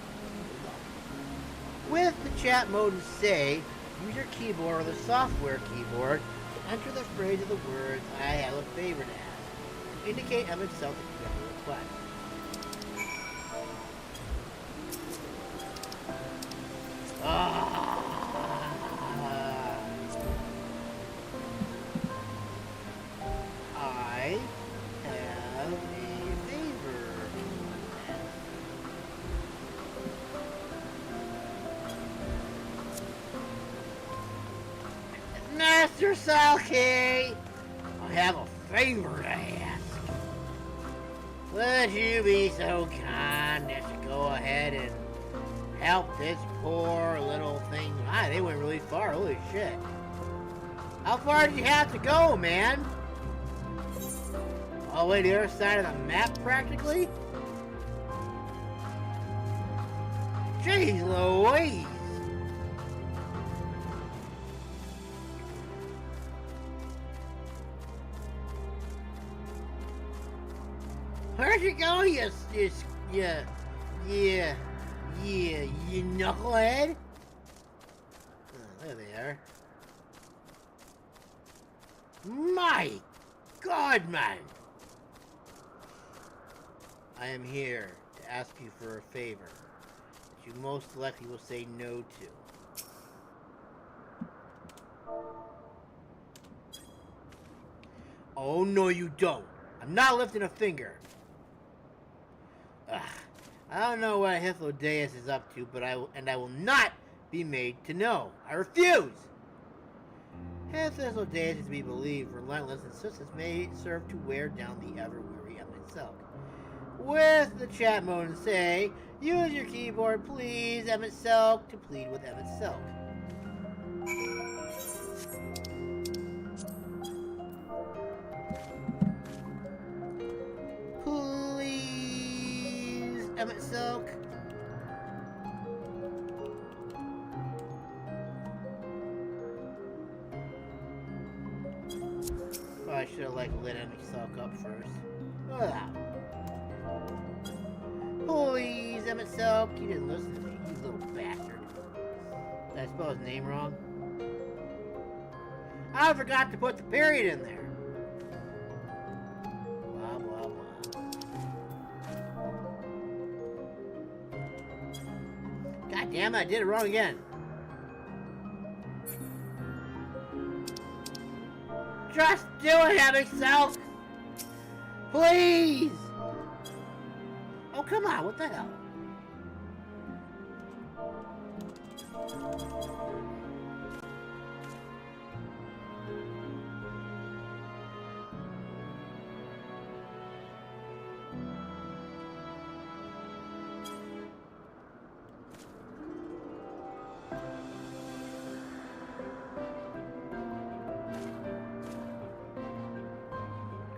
Speaker 1: With the chat mode and say, use your keyboard or the software keyboard to enter the phrase of the words, I have a favor to ask, to indicate MSQ that you have a request. I have a favor. Master Salke, I have a favor to ask. Would you be so kind as to go ahead and help this poor little thing? They went really far, holy shit. How far did you have to go, man? All the way to the other side of the map, practically? Jeez Louise! Where'd you go, you knucklehead? Oh, there they are. My God, man! I am here to ask you for a favor that you most likely will say no to. Oh, no you don't. I'm not lifting a finger. Ugh. I don't know what Hythlodaeus is up to, but I will not be made to know. I refuse! Hythlodaeus is to be believed, relentless insistence may serve to wear down the ever-weary MSQ. With the chat mode and say, use your keyboard, please, MSQ, to plead with MSQ. Please, MSQ. I should have lit MSQ up first. Look at that. Please, MSQ. You didn't listen to me, you little bastard. Did I spell his name wrong? I forgot to put the period in there. Blah, blah, blah. God damn it, I did it wrong again. Just do it, MSQ! Please! Oh, come on, what the hell?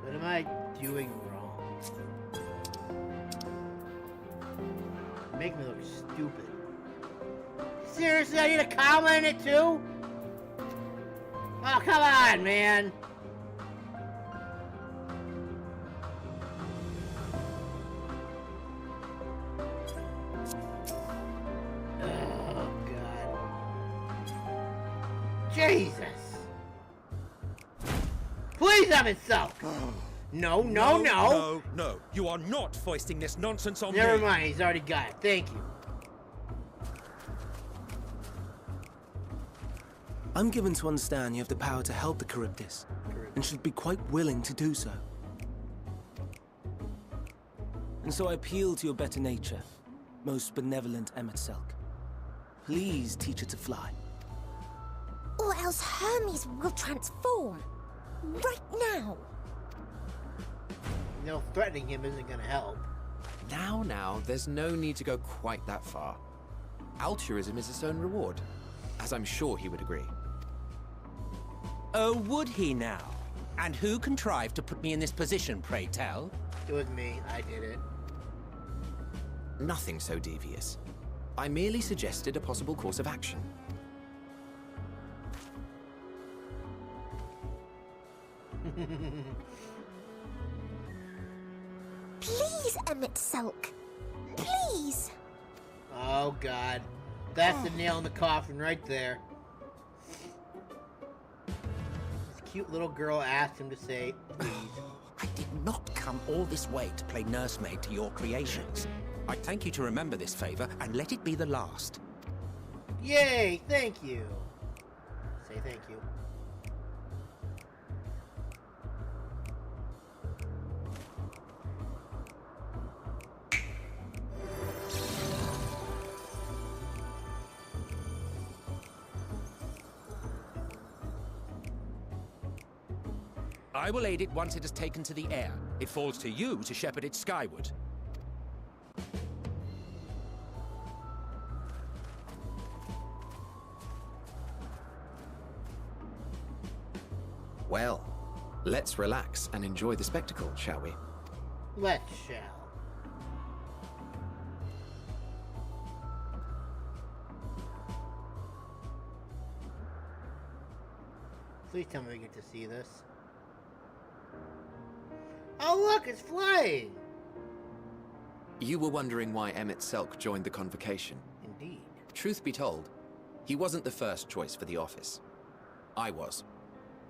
Speaker 1: What am I doing wrong? Make me look stupid. Seriously, I need a comma in it too? Oh, come on, man. Oh, God. Jesus. Please, MSQ. No, no, no.
Speaker 9: No, no. You are not foisting this nonsense on me.
Speaker 1: Never mind, he's already got it. Thank you.
Speaker 7: I'm given to understand you have the power to help the Charybdis, and should be quite willing to do so. And so I appeal to your better nature, most benevolent MSQ. Please teach her to fly.
Speaker 6: Or else Hermes will transform. Right now.
Speaker 1: No, threatening him isn't gonna help.
Speaker 4: Now, there's no need to go quite that far. Altruism is its own reward, as I'm sure he would agree.
Speaker 5: Oh, would he now? And who contrived to put me in this position, pray tell?
Speaker 1: It was me. I did it.
Speaker 4: Nothing so devious. I merely suggested a possible course of action.
Speaker 6: Please, Emmett Selk. Please.
Speaker 1: Oh, God. That's the nail in the coffin right there. This cute little girl asked him to say, please.
Speaker 5: I did not come all this way to play nursemaid to your creations. I thank you to remember this favor and let it be the last.
Speaker 1: Yay, thank you. Say thank you.
Speaker 5: I will aid it once it has taken to the air. It falls to you to shepherd it skyward.
Speaker 4: Well, let's relax and enjoy the spectacle, shall we?
Speaker 1: Let's shall. Please tell me we get to see this. Oh look, it's flying!
Speaker 4: You were wondering why Emmett Selk joined the convocation.
Speaker 1: Indeed.
Speaker 4: Truth be told, he wasn't the first choice for the office. I was,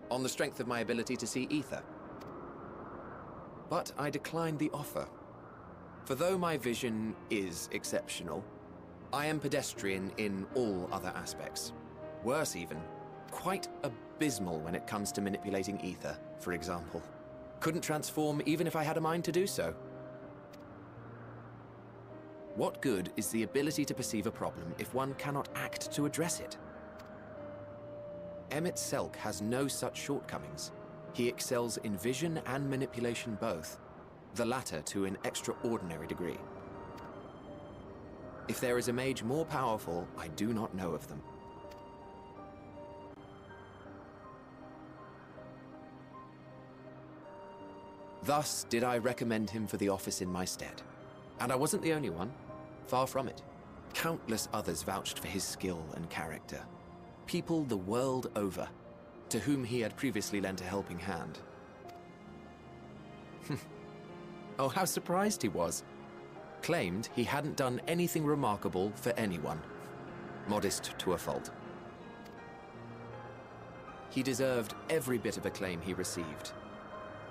Speaker 4: on the strength of my ability to see ether. But I declined the offer. For though my vision is exceptional, I am pedestrian in all other aspects. Worse even, quite abysmal when it comes to manipulating ether, for example. Couldn't transform even if I had a mind to do so. What good is the ability to perceive a problem if one cannot act to address it? Emmett Selk has no such shortcomings. He excels in vision and manipulation both, the latter to an extraordinary degree. If there is a mage more powerful, I do not know of them. Thus did I recommend him for the office in my stead. And I wasn't the only one. Far from it. Countless others vouched for his skill and character. People the world over, to whom he had previously lent a helping hand. Oh, how surprised he was. Claimed he hadn't done anything remarkable for anyone. Modest to a fault. He deserved every bit of acclaim he received.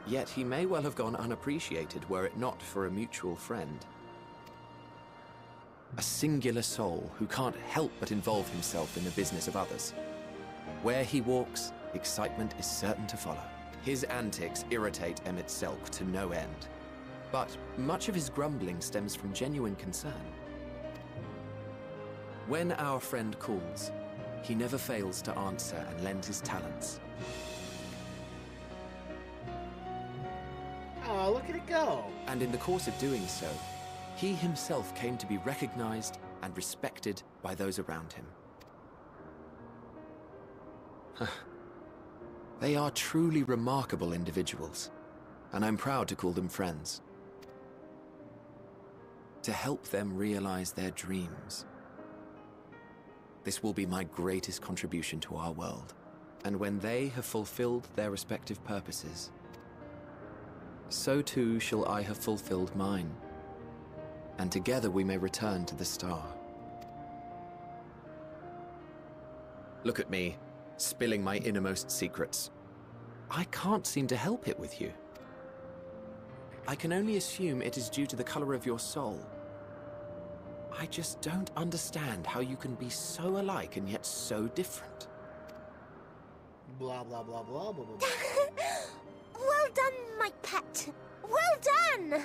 Speaker 4: Yet he may well have gone unappreciated were it not for a mutual friend. A singular soul who can't help but involve himself in the business of others. Where he walks, excitement is certain to follow. His antics irritate Emmett Selk to no end. But much of his grumbling stems from genuine concern. When our friend calls, he never fails to answer and lend his talents.
Speaker 1: Oh, look at it go!
Speaker 4: And in the course of doing so, he himself came to be recognized and respected by those around him. They are truly remarkable individuals, and I'm proud to call them friends. To help them realize their dreams. This will be my greatest contribution to our world, and when they have fulfilled their respective purposes, so too shall I have fulfilled mine, and together we may return to the star. Look at me, spilling my innermost secrets. I can't seem to help it with you. I can only assume it is due to the color of your soul. I just don't understand how you can be so alike and yet so different.
Speaker 1: Blah, blah, blah, blah, blah, blah.
Speaker 6: Well done, my pet. Well done!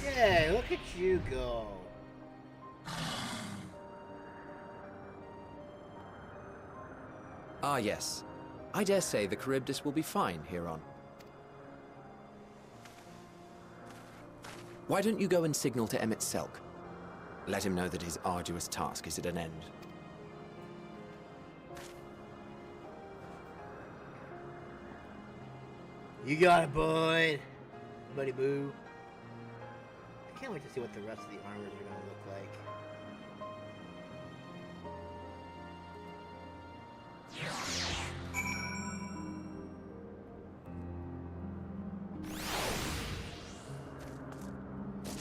Speaker 1: Yay, look at you go.
Speaker 4: Ah yes, I dare say the Charybdis will be fine here on. Why don't you go and signal to Emmett Selk? Let him know that his arduous task is at an end.
Speaker 1: You got it, bud. Buddy boo. I can't wait to see what the rest of the armors are going to look like.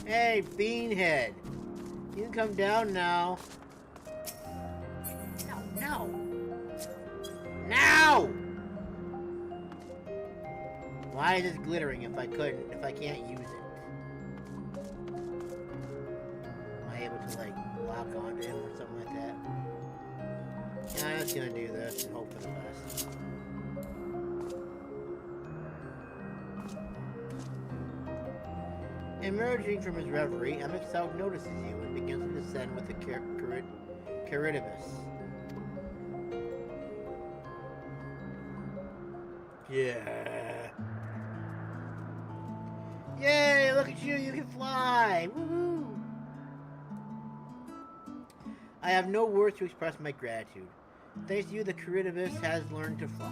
Speaker 1: Hey, Beanhead! You can come down now. No! No! Why is this glittering if I can't use it? Am I able to, like, lock onto him or something like that? Yeah, I'm just gonna do this and hope for the best. Emerging from his reverie, MSQ notices you and begins to descend with the Caridibus. Yeah. Yay, look at you, you can fly! Woohoo! I have no words to express my gratitude. Thanks to you, the Caridibus has learned to fly.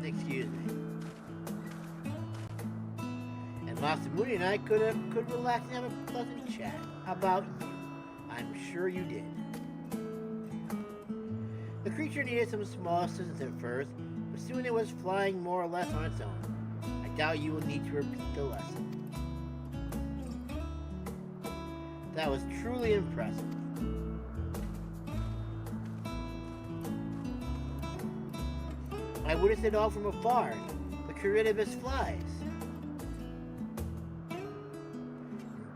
Speaker 1: Excuse me. And Masamune and I could relax and have a pleasant chat. How about you? I'm sure you did. The creature needed some small assistance at first, but soon it was flying more or less on its own. I doubt you will need to repeat the lesson. That was truly impressive. I witnessed it all from afar. The Caridibus flies.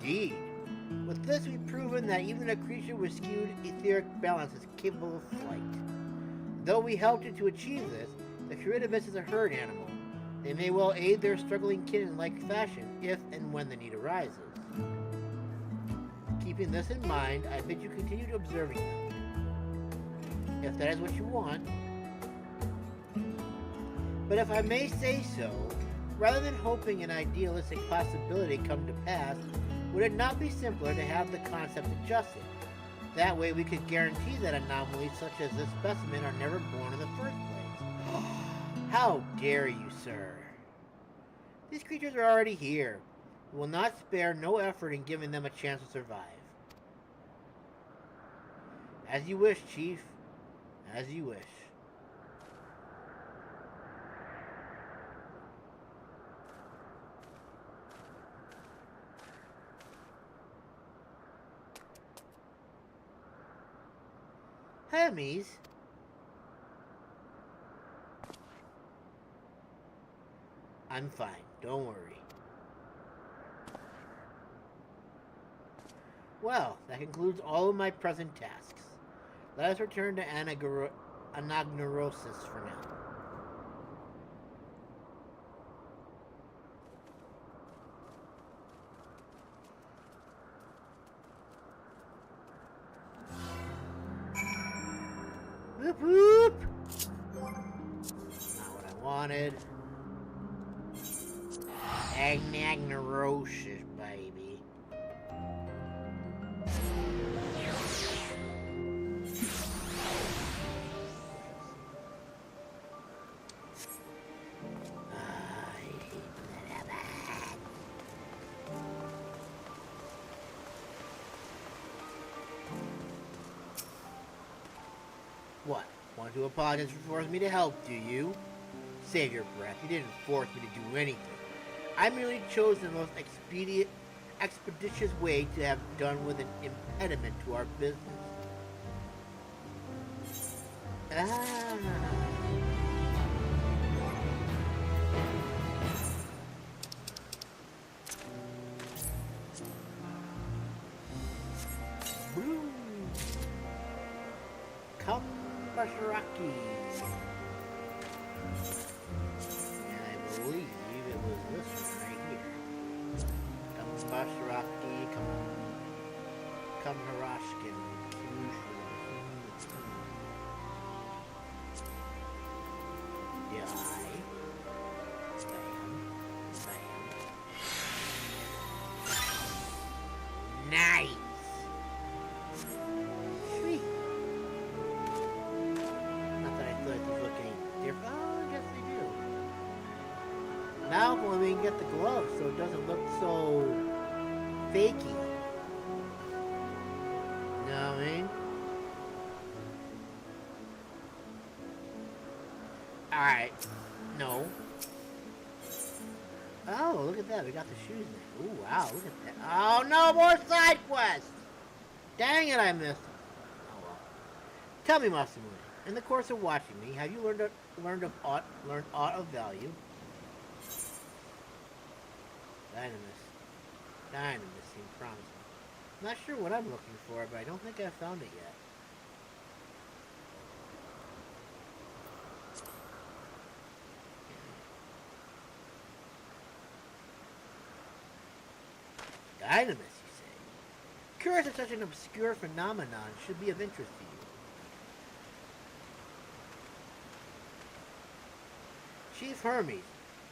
Speaker 1: Indeed. With this, we've proven that even a creature with skewed etheric balance is capable of flight. Though we helped it to achieve this, the Caridibus is a herd animal. They may well aid their struggling kin in like fashion if and when the need arises. Keeping this in mind, I bid you continue observing them. If that is what you want. But if I may say so, rather than hoping an idealistic possibility come to pass, would it not be simpler to have the concept adjusted? That way we could guarantee that anomalies such as this specimen are never born in the first place. How dare you, sir? These creatures are already here. We will not spare no effort in giving them a chance to survive. As you wish, Chief. As you wish. Hermes? I'm fine, don't worry. Well, that concludes all of my present tasks. Let us return to Anagnorisis for now. Whoop whoop! Not what I wanted. Anagnorisis, baby. What? Want to apologize for forcing me to help, do you? Save your breath. You didn't force me to do anything. I merely chose the most expeditious way to have done with an impediment to our business. Come, Basharaki. And I believe it was this one right here. Come, Basharaki. Come, Harashkin. Die. Bam. Nice. Sweet. Not that I thought it was looking different. Oh, I guess they do. can get the glove so it doesn't look so fakey. You know what I mean? Alright. No. Oh, look at that. We got the shoes there. Ooh, wow. Look at that. Oh, no more side quests! Dang it, I missed them. Oh, well. Tell me, Masamune, in the course of watching me, have you learned aught of value? Dynamis seemed promising. I'm not sure what I'm looking for, but I don't think I've found it yet. Dynamis, you say? Curious if such an obscure phenomenon should be of interest to you. Chief Hermes,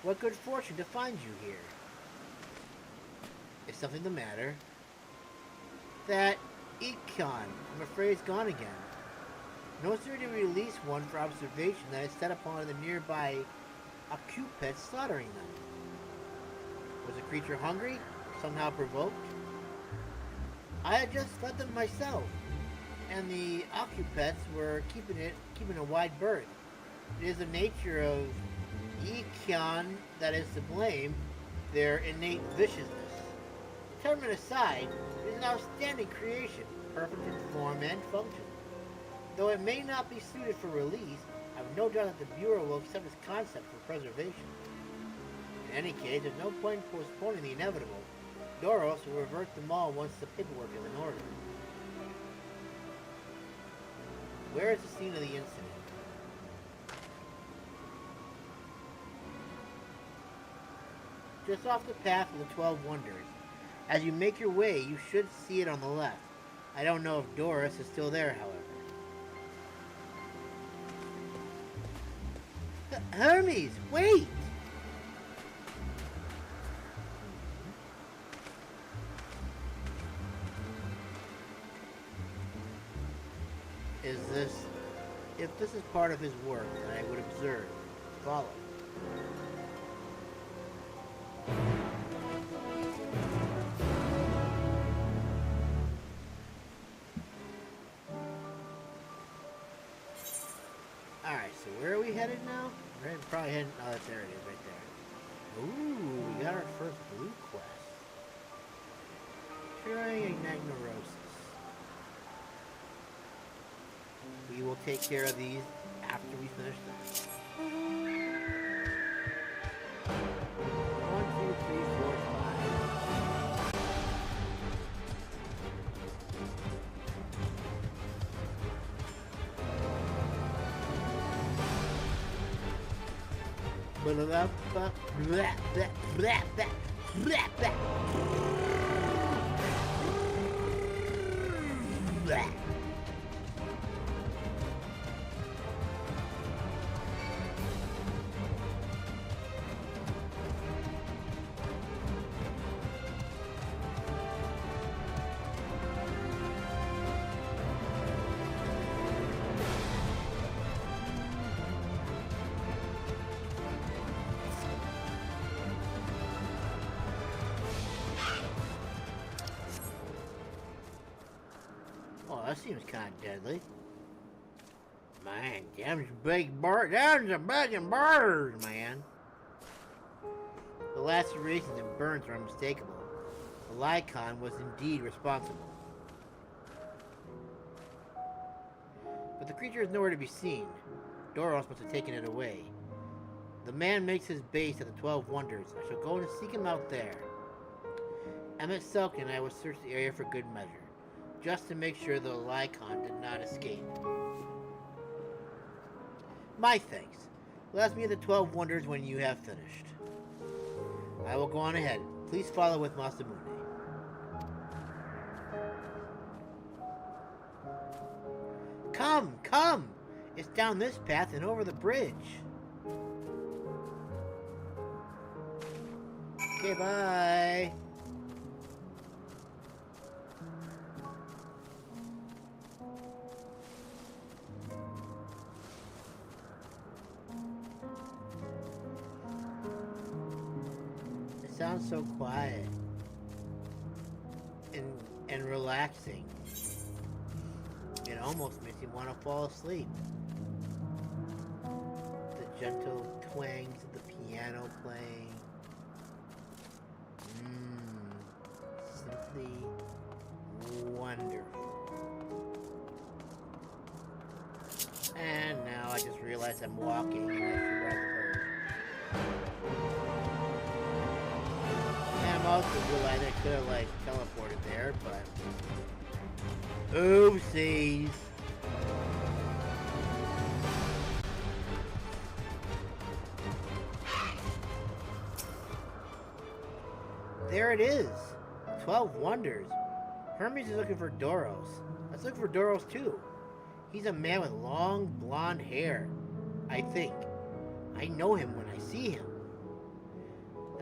Speaker 1: what good fortune to find you here. Is something the matter? That Econ, I'm afraid, is gone again. No sooner did we release one for observation than I set upon the nearby occupants slaughtering them. Was the creature hungry? Somehow provoked? I had just fed them myself, and the occupants were keeping a wide berth. It is the nature of Econ that is to blame, their innate viciousness. Determined aside, it is an outstanding creation, perfect in form and function. Though it may not be suited for release, I have no doubt that the Bureau will accept its concept for preservation. In any case, there's no point in postponing the inevitable. Doros will revert them all once the paperwork is in order. Where is the scene of the incident? Just off the path of the 12 Wonders. As you make your way, you should see it on the left. I don't know if Doris is still there, however. Hermes, wait! If this is part of his work, then I would observe, follow. Alright, so where are we headed now? We're probably heading, oh, there it is, right there. Ooh, we got our first blue quest. Trying Anagnorisis. We will take care of these after we finish them. 1, 2, 3, 4, 5. Blah, blah, blah, blah, blah, blah, blah, blah, blah. That seems kind of deadly. Man, them's big birds. Them's a big birds, man. The lacerations and burns are unmistakable. The Lycon was indeed responsible. But the creature is nowhere to be seen. Doros must have taken it away. The man makes his base at the 12 Wonders. I shall go and seek him out there. Emmett Selk and I will search the area for good measure, just to make sure the Lycon did not escape. My thanks. Let me at the 12 Wonders when you have finished. I will go on ahead. Please follow with Masamune. Come, come! It's down this path and over the bridge. Okay, bye. sounds so quiet and relaxing. It almost makes you want to fall asleep. The gentle twangs of the piano playing. Simply wonderful. And now I just realized I'm walking and I forgot the bird. And I'm also realizing I could have like teleported there, but oopsies. There it is. 12 wonders. Hermes is looking for Doros. Let's look for Doros too. He's a man with long blonde hair. I think. I know him when I see him.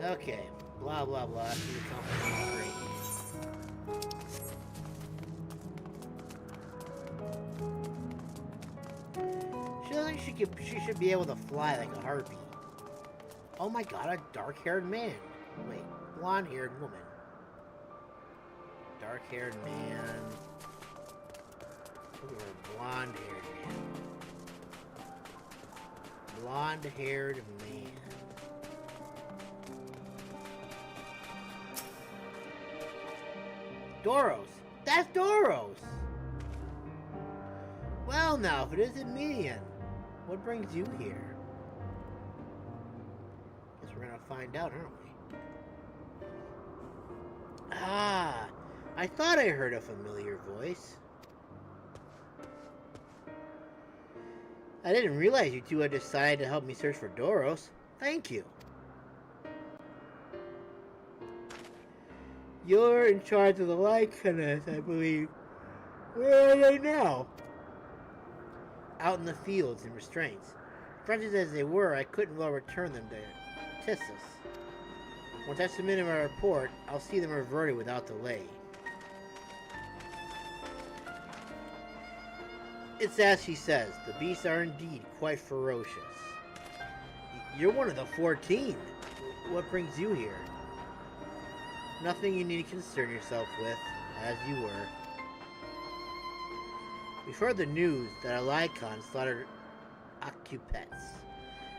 Speaker 1: Okay. Blah blah blah. See the company. Great. She doesn't think she should be able to fly like a harpy. Oh my god, a dark-haired man. Wait, blonde-haired woman. Dark-haired man. Look at her, blonde-haired man. Blonde-haired man. Doros! That's Doros! Well now, if it isn't Median, what brings you here? Guess we're gonna find out, aren't we? Ah! I thought I heard a familiar voice. I didn't realize you two had decided to help me search for Doros. Thank you. You're in charge of the Lycanus, I believe. Where are they now? Out in the fields in restraints. Frenzies as they were, I couldn't well return them to Tissus. Once I submit my report, I'll see them reverted without delay. It's as she says, the beasts are indeed quite ferocious. You're one of the 14. What brings you here? Nothing you need to concern yourself with, as you were. We've heard the news that a Lycon slaughtered occupants.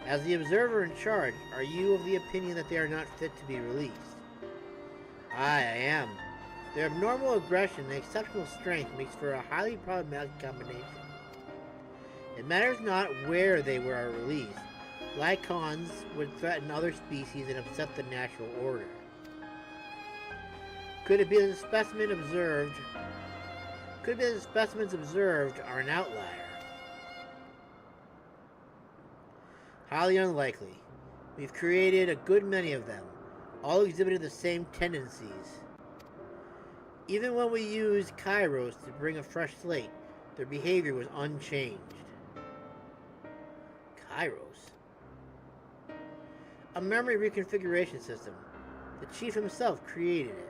Speaker 1: As the observer in charge, are you of the opinion that they are not fit to be released? I am. Their abnormal aggression and exceptional strength makes for a highly problematic combination. It matters not where they were released. Lycons would threaten other species and upset the natural order. Could it be that the specimens observed are an outlier? Highly unlikely. We've created a good many of them, all exhibiting the same tendencies. Even when we used Kairos to bring a fresh slate, their behavior was unchanged. Kairos? A memory reconfiguration system. The chief himself created it.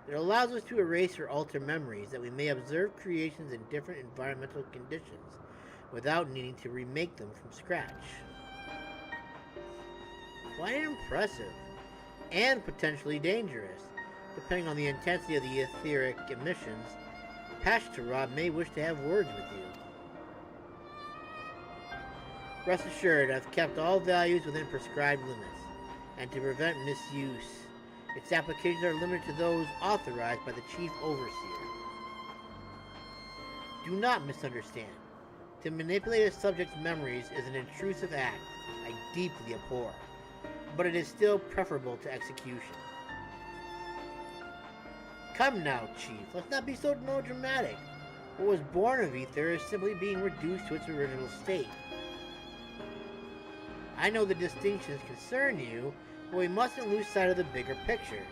Speaker 1: It allows us to erase or alter memories that we may observe creations in different environmental conditions without needing to remake them from scratch. Quite impressive, and potentially dangerous. Depending on the intensity of the etheric emissions, Pashtarab may wish to have words with you. Rest assured, I've kept all values within prescribed limits, and to prevent misuse, its applications are limited to those authorized by the Chief Overseer. Do not misunderstand. To manipulate a subject's memories is an intrusive act I deeply abhor, but it is still preferable to execution. Come now, Chief, let's not be so melodramatic. What was born of Aether is simply being reduced to its original state. I know the distinctions concern you, but we mustn't lose sight of the bigger picture,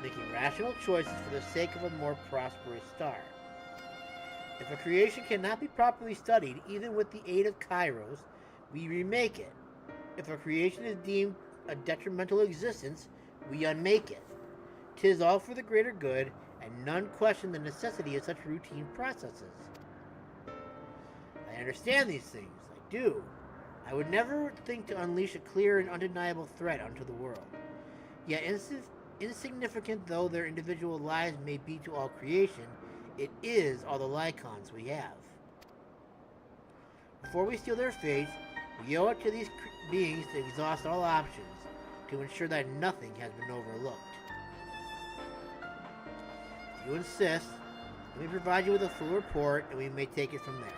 Speaker 1: making rational choices for the sake of a more prosperous star. If a creation cannot be properly studied, even with the aid of Kairos, we remake it. If a creation is deemed a detrimental existence, we unmake it. 'Tis all for the greater good, and none question the necessity of such routine processes. I understand these things, I do. I would never think to unleash a clear and undeniable threat onto the world. Yet insignificant though their individual lives may be to all creation, it is all the Lycons we have. Before we steal their faith, we owe it to these beings to exhaust all options to ensure that nothing has been overlooked. If you insist, let me provide you with a full report and we may take it from there.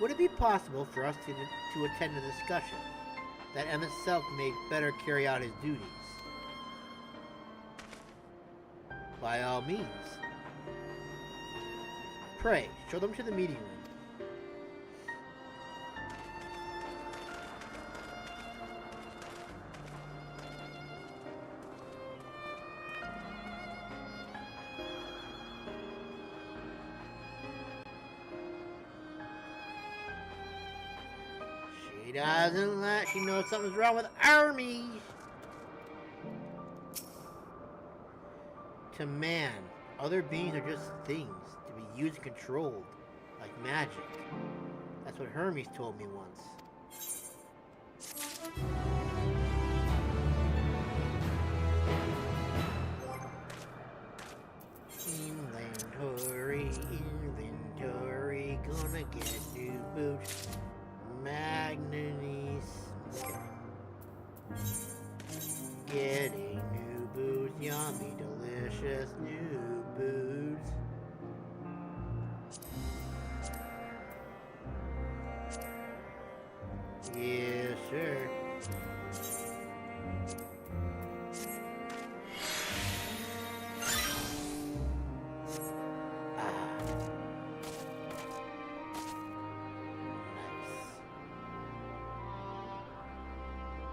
Speaker 1: Would it be possible for us to attend a discussion that M itself may better carry out his duties? By all means. Pray, show them to the meeting room. She knows something's wrong with Hermes. To man, other beings are just things to be used and controlled, like magic. That's what Hermes told me once. Inventory, gonna get new boots. Magnanis. Getting new boots, yummy, delicious new boots. Yeah, sure.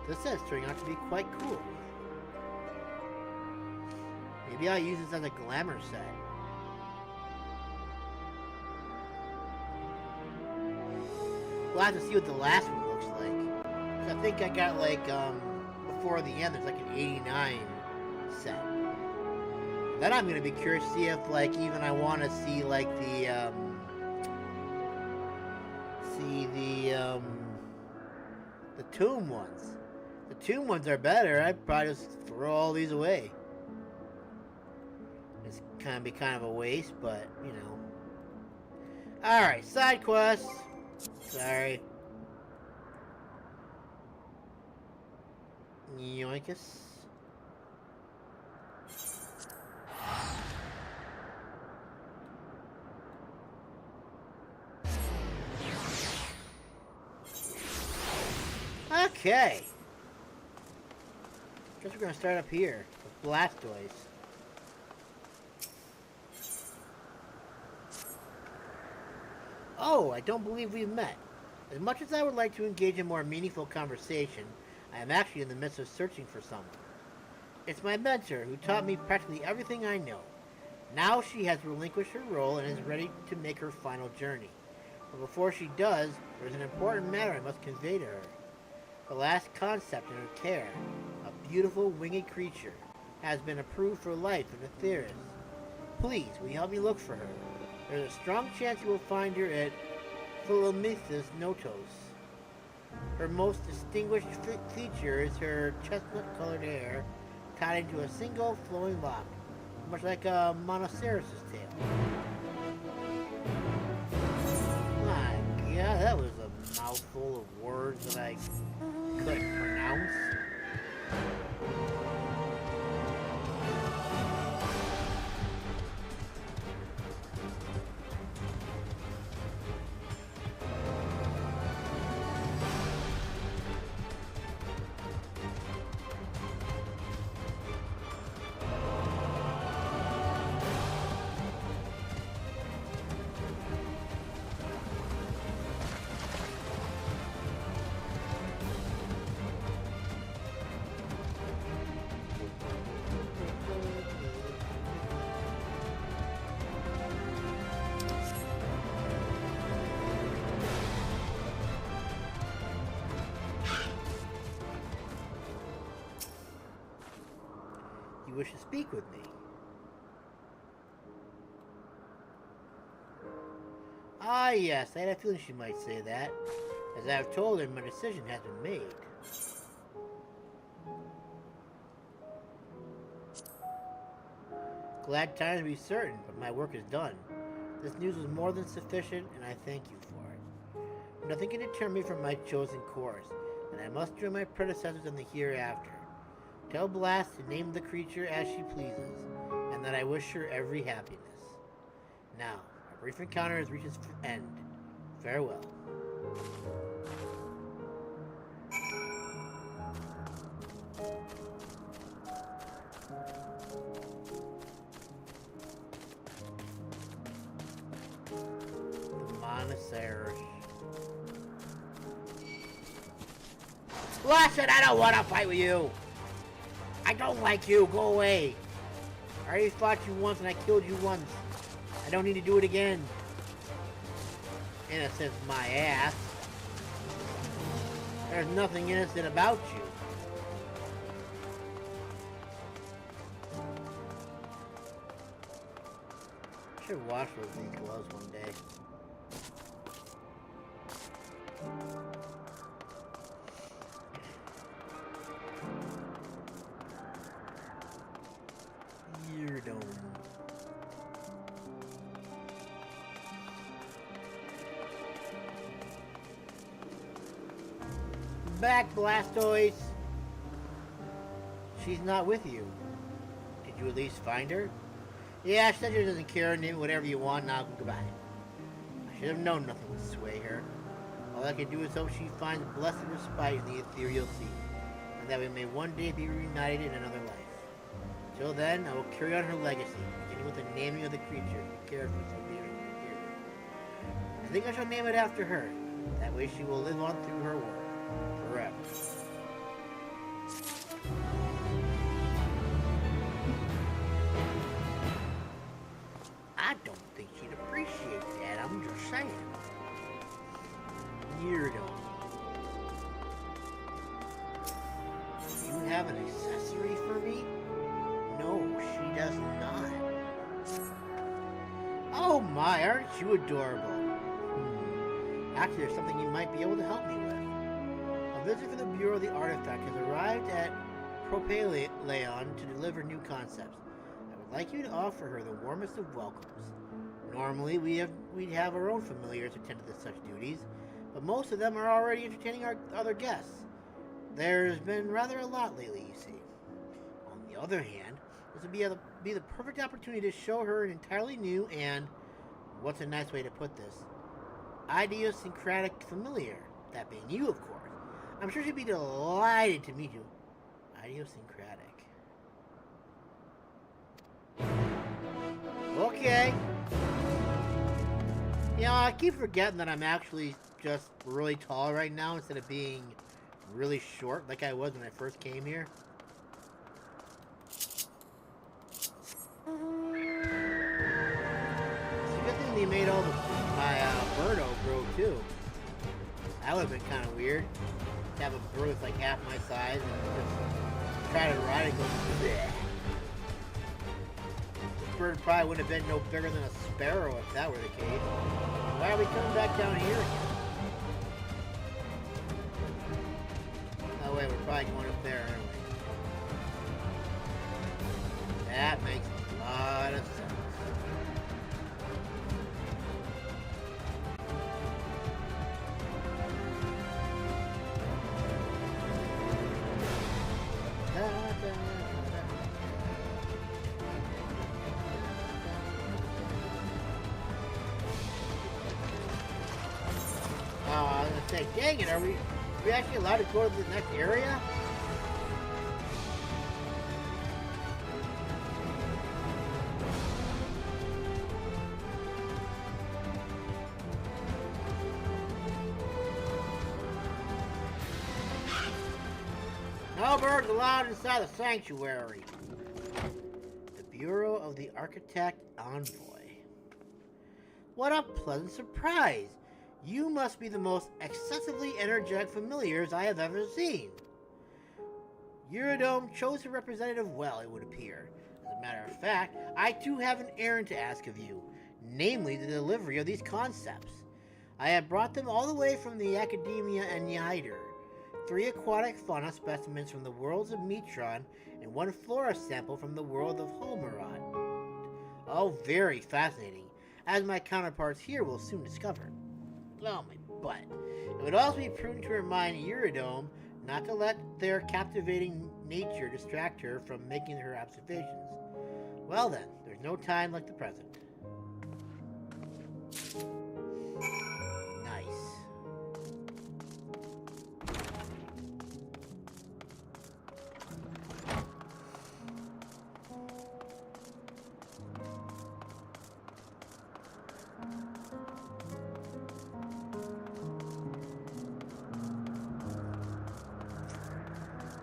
Speaker 1: This set's turning out to be quite cool. Maybe I'll use this as a glamour set. We'll have to see what the last one looks like. 'Cause I think I got like, before the end, there's like an 89 set. Then I'm gonna be curious to see if, like, even I want to see, like, the tomb ones. The tomb ones are better. I'd probably just throw all these away. It's kind of a waste, but, you know. Alright, side quests. Sorry. Yoinkus. Okay. Guess we're gonna start up here with Blastoise. Oh, I don't believe we've met. As much as I would like to engage in more meaningful conversation, I am actually in the midst of searching for someone. It's my mentor who taught me practically everything I know. Now she has relinquished her role and is ready to make her final journey. But before she does, there's an important matter I must convey to her. The last concept in her care, a beautiful winged creature, has been approved for life in Aetheris. Please, will you help me look for her? There's a strong chance you will find her at Philomethus Notos. Her most distinguished feature is her chestnut-colored hair tied into a single flowing lock, much like a Monoceros' tail. My God, that was a mouthful of words that I couldn't pronounce. You wish to speak with me? Ah, yes, I had a feeling she might say that. As I have told him, my decision has been made. Glad times to be certain, but my work is done. This news was more than sufficient, and I thank you for it. Nothing can deter me from my chosen course, and I must join my predecessors in the hereafter. Tell Blast to name the creature as she pleases, and that I wish her every happiness. Now, our brief encounter has reached its end. Farewell. The Monastery. Listen, I don't want to fight with you. I don't like you. Go away. I already fought you once and I killed you once. I don't need to do it again. Innocent's my ass. There's nothing innocent about you. I should wash those gloves one day. Back, Blastoise! She's not with you. Did you at least find her? Yeah, she said she doesn't care, name whatever you want, now goodbye. I should have known nothing would sway her. All I can do is hope she finds blessed respite in the ethereal sea, and that we may one day be reunited in another life. Till then, I will carry on her legacy, beginning with the naming of the creature who cared for so dearly. I think I shall name it after her. That way she will live on through her work. Forever. I don't think she'd appreciate that, I'm just saying. Weirdo. You have an accessory for me? No, she does not. Oh my, aren't you adorable? Actually, there's something you might be able to help me with. A visit from the Bureau of the Artifact has arrived at Propaleon to deliver new concepts. I would like you to offer her the warmest of welcomes. Normally, we'd have our own familiars attend to such duties, but most of them are already entertaining our other guests. There's been rather a lot lately, you see. On the other hand, this would be the perfect opportunity to show her an entirely new and, what's a nice way to put this, idiosyncratic familiar, that being you, of course. I'm sure she'd be delighted to meet you. Idiosyncratic. Okay. You know, I keep forgetting that I'm actually just really tall right now instead of being really short like I was when I first came here. It's a good thing they made all my Birdo grow too. That would have been kind of weird. To have a bird that's like half my size and just try to ride it and go bleh. This bird probably wouldn't have been no bigger than a sparrow if that were the case. Why are we coming back down here again? Oh wait, we're probably going up there, aren't we? That makes a lot of sense. I was gonna say, dang it, are we actually allowed to go to the next area? No birds allowed inside the sanctuary. The Bureau of the Architect Envoy. What a pleasant surprise! You must be the most excessively energetic familiars I have ever seen. Eurodome chose a representative well, it would appear. As a matter of fact, I too have an errand to ask of you, namely the delivery of these concepts. I have brought them all the way from the Academia and Eider. 3 aquatic fauna specimens from the worlds of Metron and 1 flora sample from the world of Holmerod. Oh, very fascinating, as my counterparts here will soon discover. Oh, my butt. It would also be prudent to remind Eurodome not to let their captivating nature distract her from making her observations. Well then, there's no time like the present. Nice.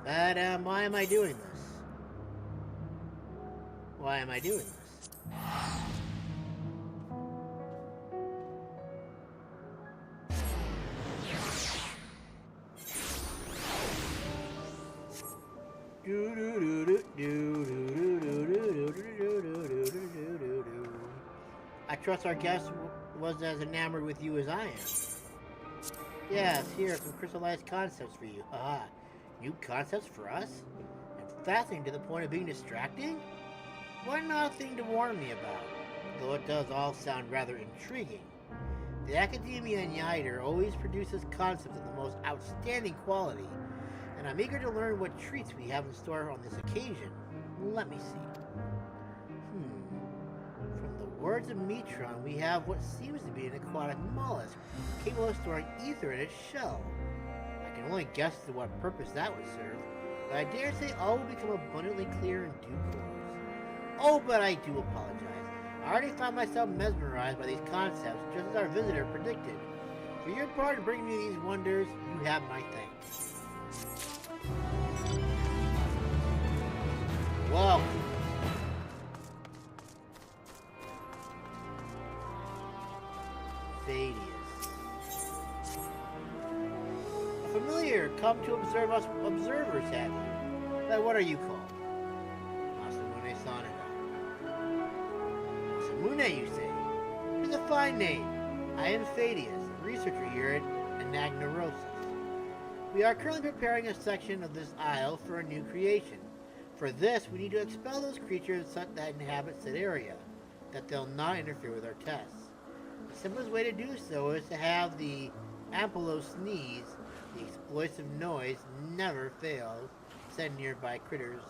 Speaker 1: But, why am I doing this? Why am I doing this? I trust our guest was as enamored with you as I am. Yes, here are some crystallized concepts for you. Haha. New concepts for us? And fascinating to the point of being distracting? What not a thing to warn me about, though it does all sound rather intriguing. The Academia and Eider always produces concepts of the most outstanding quality, and I'm eager to learn what treats we have in store on this occasion. Let me see. From the words of Metron, we have what seems to be an aquatic mollusk, capable of storing ether in its shell. I can only guess to what purpose that would serve, but I dare say all will become abundantly clear in due course. Oh, but I do apologize. I already found myself mesmerized by these concepts, just as our visitor predicted. For your part in bringing me these wonders, you have my thanks. Welcome. Thaddeus. A familiar, come to observe us observers, have you? But what are you called? Masamune Sanada. Masamune, you say? It's a fine name. I am Thaddeus, a researcher here at Anagnorisis. We are currently preparing a section of this isle for a new creation. For this, we need to expel those creatures that inhabit said area, that they'll not interfere with our tests. The simplest way to do so is to have the Ailouros sneeze. The explosive noise never fails, send nearby critters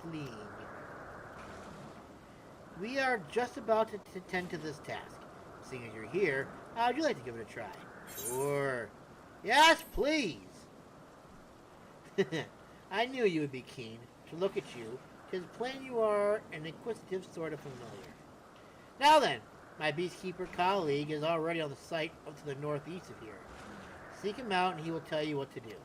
Speaker 1: fleeing. We are just about to tend to this task. Seeing as you're here, how would you like to give it a try? Sure. Yes, please. I knew you would be keen. To look at you, 'tis plain you are an inquisitive sort of familiar. Now then, my beastkeeper colleague is already on the site up to the northeast of here. Seek him out and he will tell you what to do.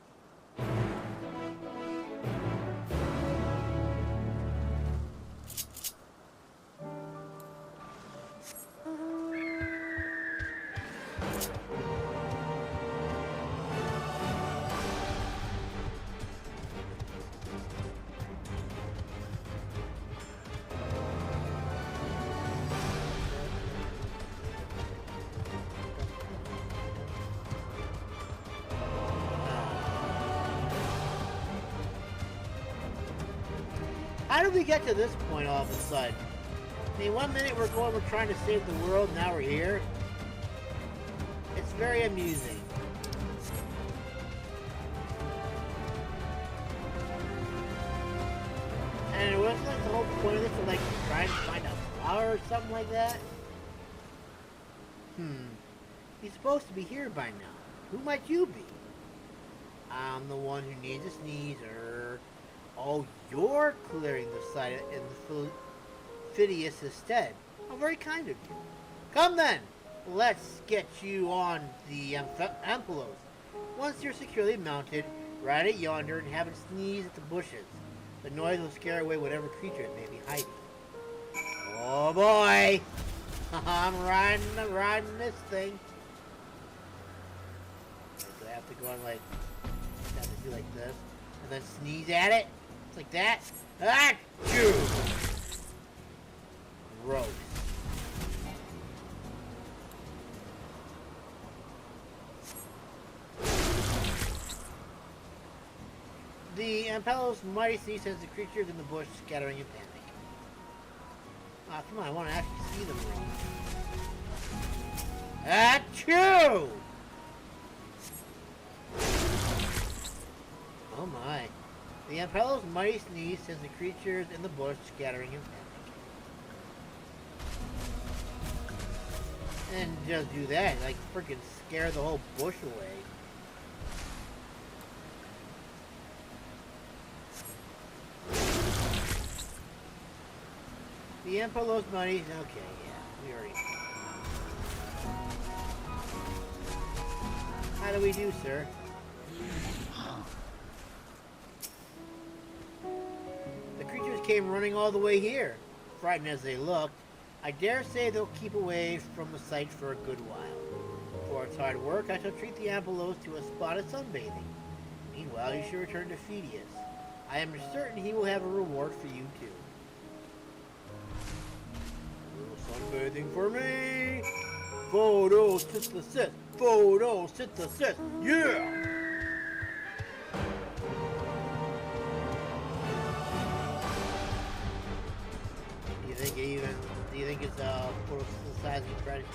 Speaker 1: How did we get to this point all of a sudden? I mean, 1 minute we're trying to save the world, now we're here. It's very amusing. And it wasn't like the whole point of this to like try and find a flower or something like that? He's supposed to be here by now. Who might you be? I'm the one who needs a sneeze, Oh, you're clearing the site in Phidias' stead. How very kind of you. Come then, let's get you on the Ailouros. Once you're securely mounted, ride it yonder and have it sneeze at the bushes. The noise will scare away whatever creature it may be hiding. Oh boy! I'm riding this thing. Do I have to go on like, have to do like this, and then sneeze at it? It's like that. Ah, chew. Gross. Ailouros' mighty sneeze sends the creatures in the bush scattering in panic. Ah, come on, I want to actually see them wrong. Achoo! Oh my. The Ailouros' mighty sneeze sends the creatures in the bush scattering in panic. And just do that, like freaking scare the whole bush away. The Ailouros' mighty, okay, yeah, we already know. How do we do, sir? The creatures came running all the way here. Frightened as they looked, I dare say they'll keep away from the site for a good while. For its hard work, I shall treat the Ailouros to a spot of sunbathing. Meanwhile, you should return to Phidias. I am certain he will have a reward for you too. A little sunbathing for me! Photosynthesis! Photosynthesis! Yeah! Do you think it's a photosynthesizing predator?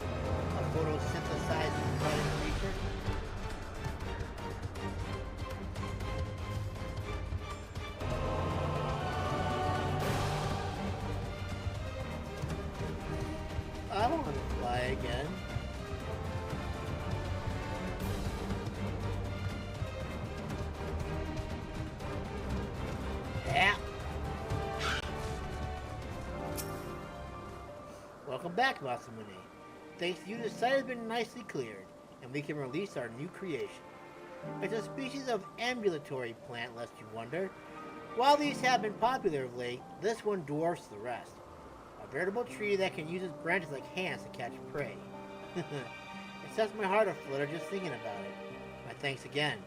Speaker 1: A photosynthesizing predator creature? I want to fly again. Yeah. Welcome back, Masamune. Thanks to you, the site has been nicely cleared, and we can release our new creation. It's a species of ambulatory plant, lest you wonder. While these have been popular of late, this one dwarfs the rest. A veritable tree that can use its branches like hands to catch prey. It sets my heart aflutter just thinking about it. My thanks again.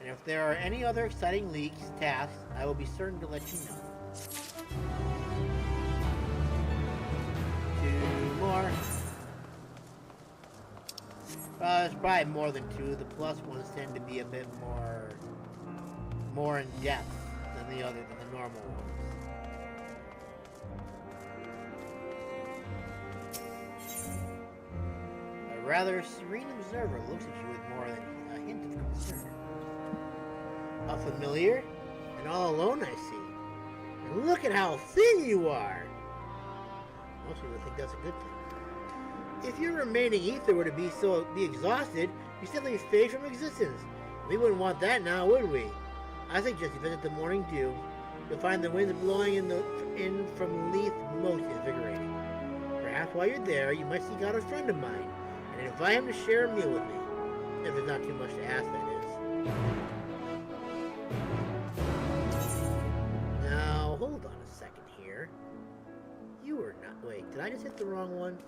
Speaker 1: And if there are any other exciting leaks, tasks, I will be certain to let you know. 2 more. It's probably more than 2. The plus ones tend to be a bit more in depth than the normal ones. A rather serene observer looks at you with more than a hint of concern. A familiar? And all alone, I see. And look at how thin you are! Most people think that's a good thing. If your remaining ether were to be exhausted, you simply fade from existence. We wouldn't want that now, would we? I suggest you visit the morning dew. You'll find the winds blowing in from Leith most invigorating. Perhaps while you're there, you might seek out a friend of mine and invite him to share a meal with me. If it's not too much to ask, that is. Now, hold on a second here. You were not... Wait, did I just hit the wrong one?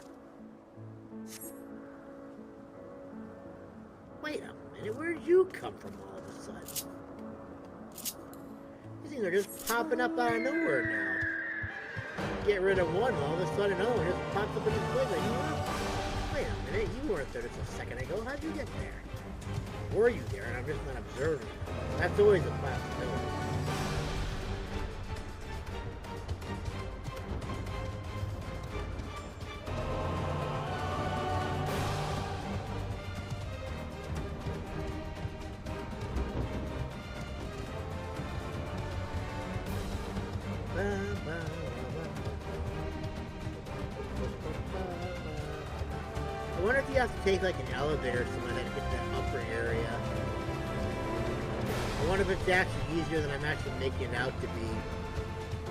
Speaker 1: Wait a minute, where did you come from all of a sudden? These things are just popping up out of nowhere now. Get rid of one, all of a sudden another one just pops up in this place. Like, wait a minute, you weren't there just a second ago. How'd you get there? Were you there and I'm just not observing? That's always a possibility. I wonder if you have to take like an elevator or something like that to get to that upper area. I wonder if it's actually easier than I'm actually making it out to be.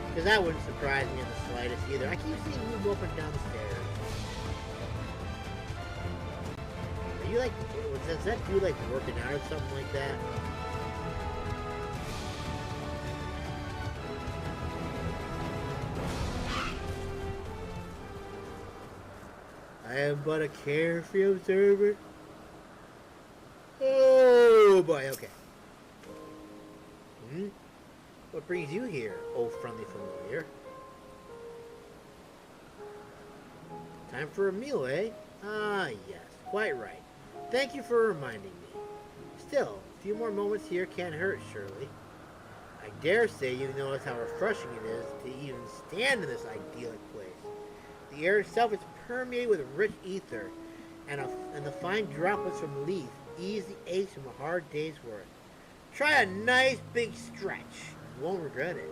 Speaker 1: Because that wouldn't surprise me in the slightest either. I keep seeing you move up and down the stairs. Are you like, does that dude like working out or something like that? I am but a carefree observer. Oh boy, okay. What brings you here, oh friendly familiar? Time for a meal, eh? Ah, yes, quite right. Thank you for reminding me. Still, a few more moments here can't hurt, surely. I dare say you notice how refreshing it is to even stand in this idyllic place. The air itself is permeated with rich ether, and the fine droplets from leaf ease the aches from a hard day's work. Try a nice big stretch. You won't regret it.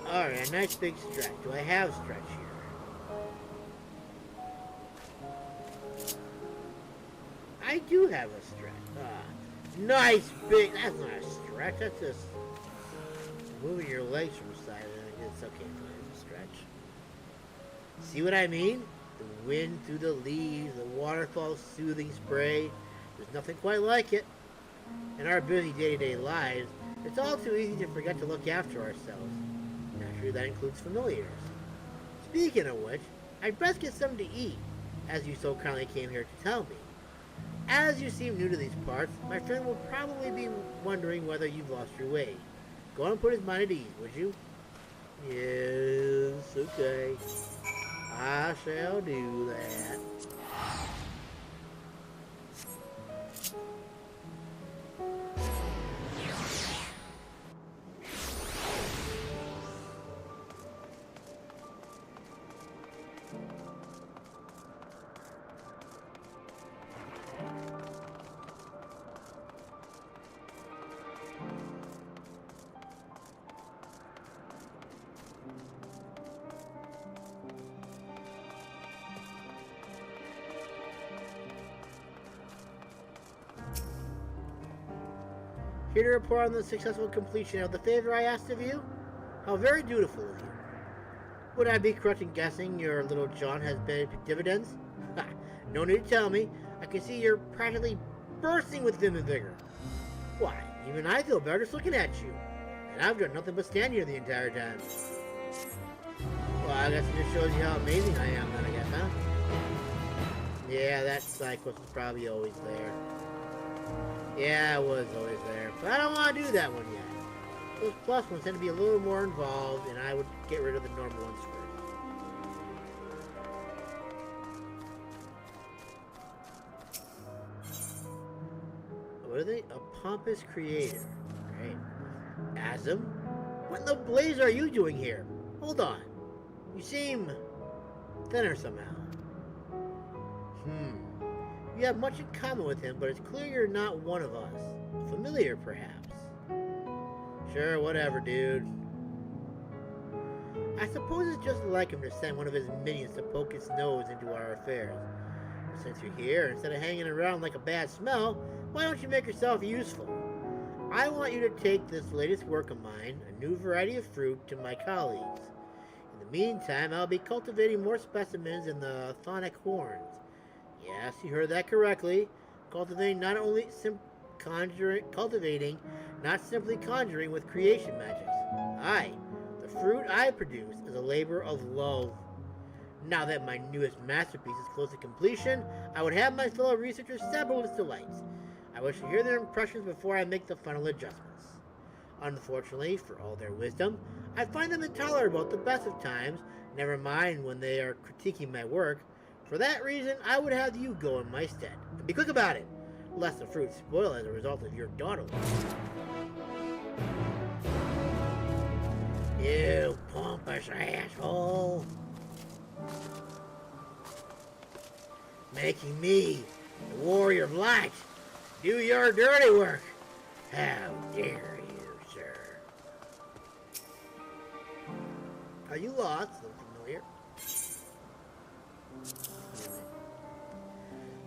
Speaker 1: Alright, a nice big stretch. Do I have a stretch here? I do have a stretch. Nice big... That's not a stretch. That's just moving your legs from side to side. It's okay. It's a stretch. See what I mean? The wind through the leaves, the waterfall soothing spray. There's nothing quite like it. In our busy day-to-day lives, it's all too easy to forget to look after ourselves. Naturally, that includes familiars. Speaking of which, I'd best get something to eat, as you so kindly came here to tell me. As you seem new to these parts, my friend will probably be wondering whether you've lost your way. Go on and put his mind at ease, would you? Yes, okay. I shall do that. Here to report on the successful completion of the favor I asked of you? How very dutiful of you. Would I be correct in guessing your little John has paid dividends? Ha! No need to tell me. I can see you're practically bursting with vim and vigor. Why, even I feel better just looking at you. And I've done nothing but stand here the entire time. Well, I guess it just shows you how amazing I am then, I guess, huh? Yeah, that cyclist was probably always there. Yeah, it was always there. But I don't want to do that one yet. Those plus ones tend to be a little more involved, and I would get rid of the normal ones first. What are they? A pompous creator. Right. Asm? What in the blaze are you doing here? Hold on. You seem thinner somehow. You have much in common with him, but it's clear you're not one of us. Familiar, perhaps. Sure, whatever, dude. I suppose it's just like him to send one of his minions to poke his nose into our affairs. But since you're here, instead of hanging around like a bad smell, why don't you make yourself useful? I want you to take this latest work of mine, a new variety of fruit, to my colleagues. In the meantime, I'll be cultivating more specimens in the Thonic Horns. Yes, you heard that correctly. Cultivating not simply conjuring with creation magics. Aye, the fruit I produce is a labor of love. Now that my newest masterpiece is close to completion, I would have my fellow researchers sample its delights. I wish to hear their impressions before I make the final adjustments. Unfortunately, for all their wisdom, I find them intolerable at the best of times, never mind when they are critiquing my work. For that reason, I would have you go in my stead. And be quick about it, lest the fruit spoil as a result of your dawdling. You pompous asshole! Making me, the warrior of light, do your dirty work. How dare you, sir? Are you lost? Familiar?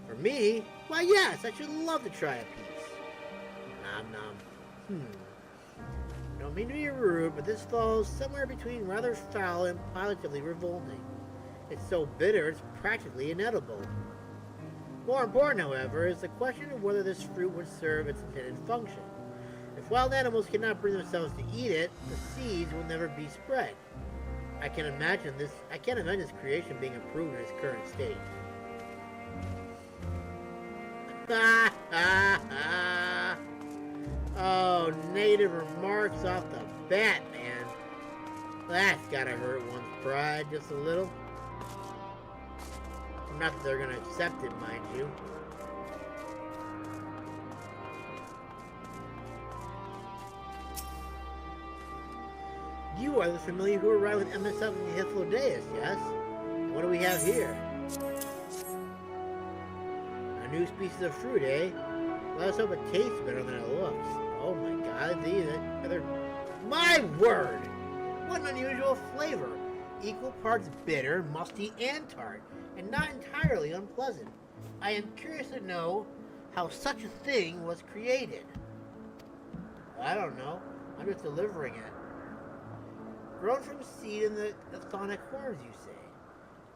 Speaker 1: For me? Why, yes, I should love to try a piece. Nom nom. I don't mean to be rude, but this falls somewhere between rather foul and positively revolting. It's so bitter, it's practically inedible. More important, however, is the question of whether this fruit would serve its intended function. If wild animals cannot bring themselves to eat it, the seeds will never be spread. I can't imagine this creation being approved in its current state. Oh, negative remarks off the bat, man. That's gotta hurt one's pride just a little. Not that they're gonna accept it, mind you. You are the familiar who arrived with MSQ Petalouda, yes? And what do we have here? A new species of fruit, eh? Let's hope it tastes better than it looks. Oh my god, these are... My word! What an unusual flavor! Equal parts bitter, musty, and tart, and not entirely unpleasant. I am curious to know how such a thing was created. I don't know. I'm just delivering it. Grown from seed in the chthonic horns, you say?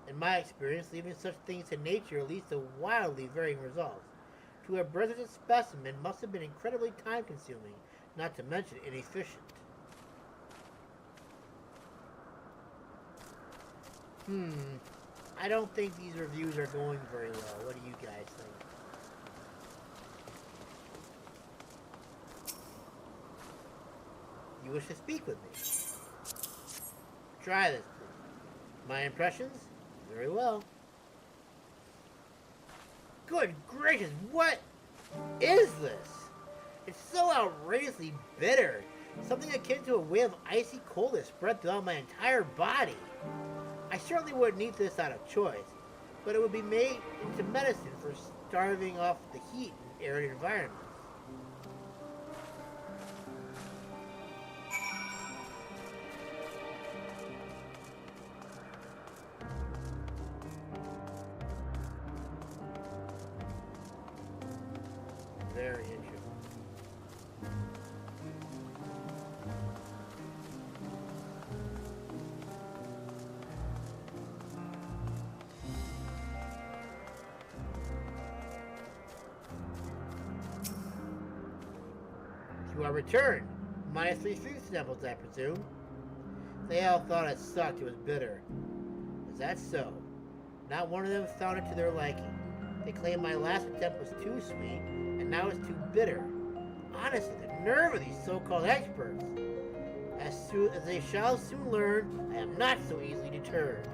Speaker 1: In my experience, leaving such things to nature leads to wildly varying results. To have bred such a specimen must have been incredibly time-consuming, not to mention inefficient. I don't think these reviews are going very well. What do you guys think? You wish to speak with me? Try this, please. My impressions? Very well. Good gracious, what is this? It's so outrageously bitter. Something akin to a wave of icy coldness spread throughout my entire body. I certainly wouldn't eat this out of choice, but it would be made into medicine for starving off the heat in arid environments. Very interesting. You are returned. Minus 3 food samples, I presume. They all thought it sucked. It was bitter. Is that so? Not one of them found it to their liking. They claimed my last attempt was too sweet, and now it's too bitter. Honestly, the nerve of these so-called experts. As they shall soon learn, I am not so easily deterred.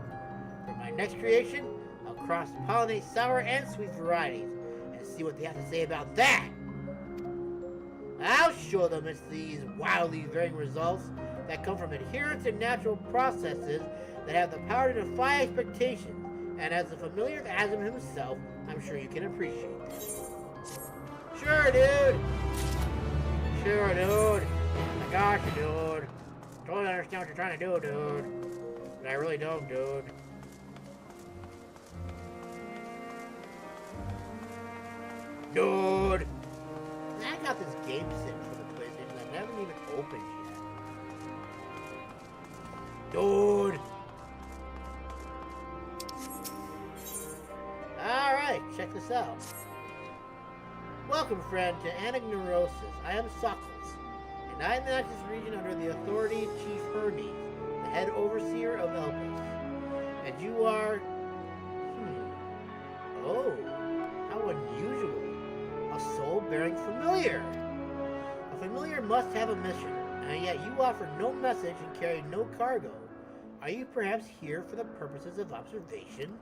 Speaker 1: For my next creation, I'll cross-pollinate sour and sweet varieties, and see what they have to say about that. I'll show them it's these wildly varying results that come from adherence to natural processes that have the power to defy expectations, and as a familiar of Asm himself, I'm sure you can appreciate this. Sure, dude! Sure, dude! I got you, dude. Totally understand what you're trying to do, dude. But I really don't, dude. Dude! I got this game sitting for the PlayStation that I haven't even opened yet. Dude! Alright, check this out. Welcome, friend, to Anagnorisis. I am Sockles, and I manage this region under the authority of Chief Hermes, the head overseer of Elpis. And you are... Oh, how unusual. A soul-bearing familiar. A familiar must have a mission, and yet you offer no message and carry no cargo. Are you perhaps here for the purposes of observation?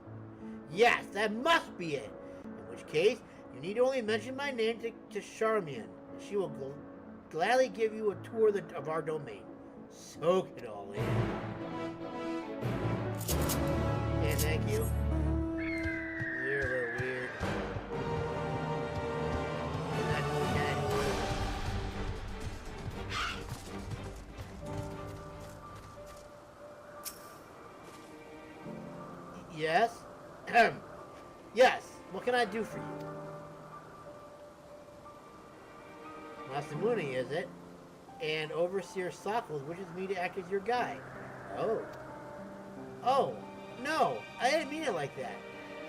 Speaker 1: Yes, that must be it. In which case, you need only mention my name to Charmian, and she will gladly give you a tour of our domain. Soak it all in. Okay, thank you. You're a little weird. Yes? Yes, what can I do for you? Masamune, is it? And Overseer Sockles wishes me to act as your guide. Oh. Oh, no, I didn't mean it like that.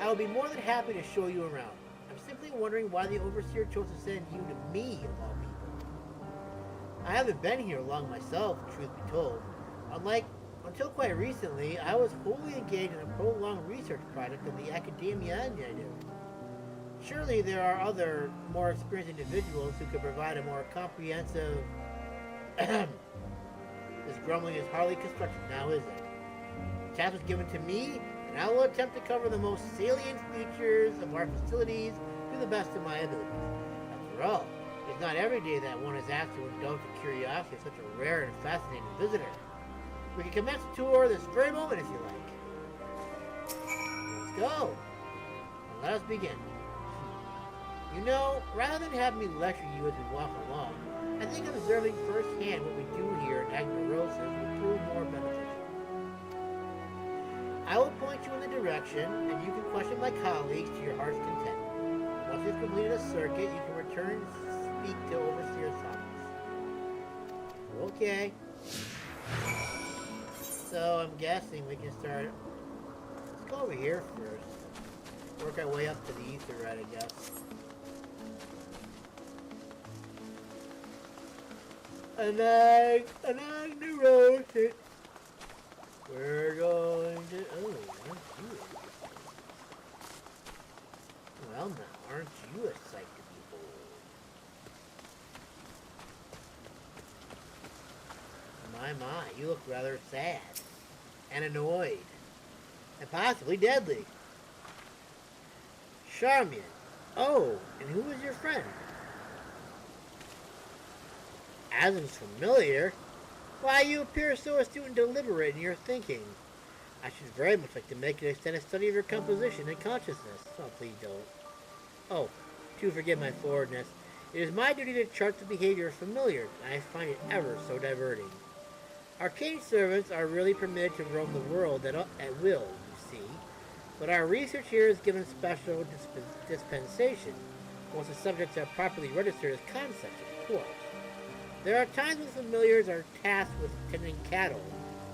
Speaker 1: I will be more than happy to show you around. I'm simply wondering why the Overseer chose to send you to me, of all people. I haven't been here long myself, truth be told. Until quite recently, I was wholly engaged in a prolonged research project of the Academia I do. Surely there are other, more experienced individuals who could provide a more comprehensive... This grumbling is hardly constructive now, is it? The task was given to me, and I will attempt to cover the most salient features of our facilities to the best of my abilities. After all, it's not every day that one is asked to indulge the curiosity of such a rare and fascinating visitor. We can commence the tour this very moment if you like. Let's go. And let us begin. You know, rather than have me lecture you as we walk along, I think observing firsthand what we do here in Anagnorisis will prove more beneficial. I will point you in the direction, and you can question my colleagues to your heart's content. Once you've completed a circuit, you can return and speak to Overseer Thomas. Okay. So I'm guessing we can start. Let's go over here first. Work our way up to the Aether, I guess. Anagnorisis. We're going to. Oh, aren't you? Well, now, aren't you a sight to behold? My, you look rather sad and annoyed, and possibly deadly. Charmian. Oh, and who is your friend? Asm's familiar. Why, you appear so astute and deliberate in your thinking. I should very much like to make an extended study of your composition and consciousness. Oh, please don't. Oh, do forgive my forwardness. It is my duty to chart the behavior of familiars, and I find it ever so diverting. Arcane servants are really permitted to roam the world at will, you see, but our research here is given special dispensation once the subjects are properly registered as concepts, of course. There are times when familiars are tasked with tending cattle,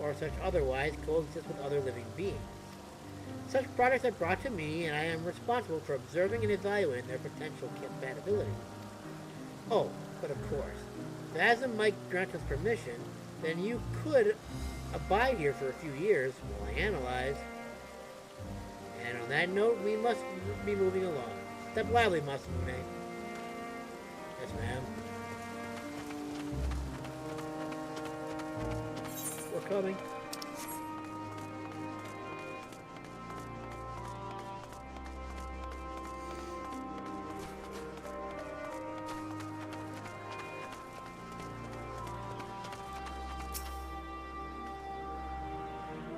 Speaker 1: or such otherwise coexist with other living beings. Such products are brought to me, and I am responsible for observing and evaluating their potential compatibility. Oh, but of course, if Asm might grant us permission, then you could abide here for a few years while I analyze. And on that note, we must be moving along. Step lively, Masamune. Yes, ma'am. We're coming.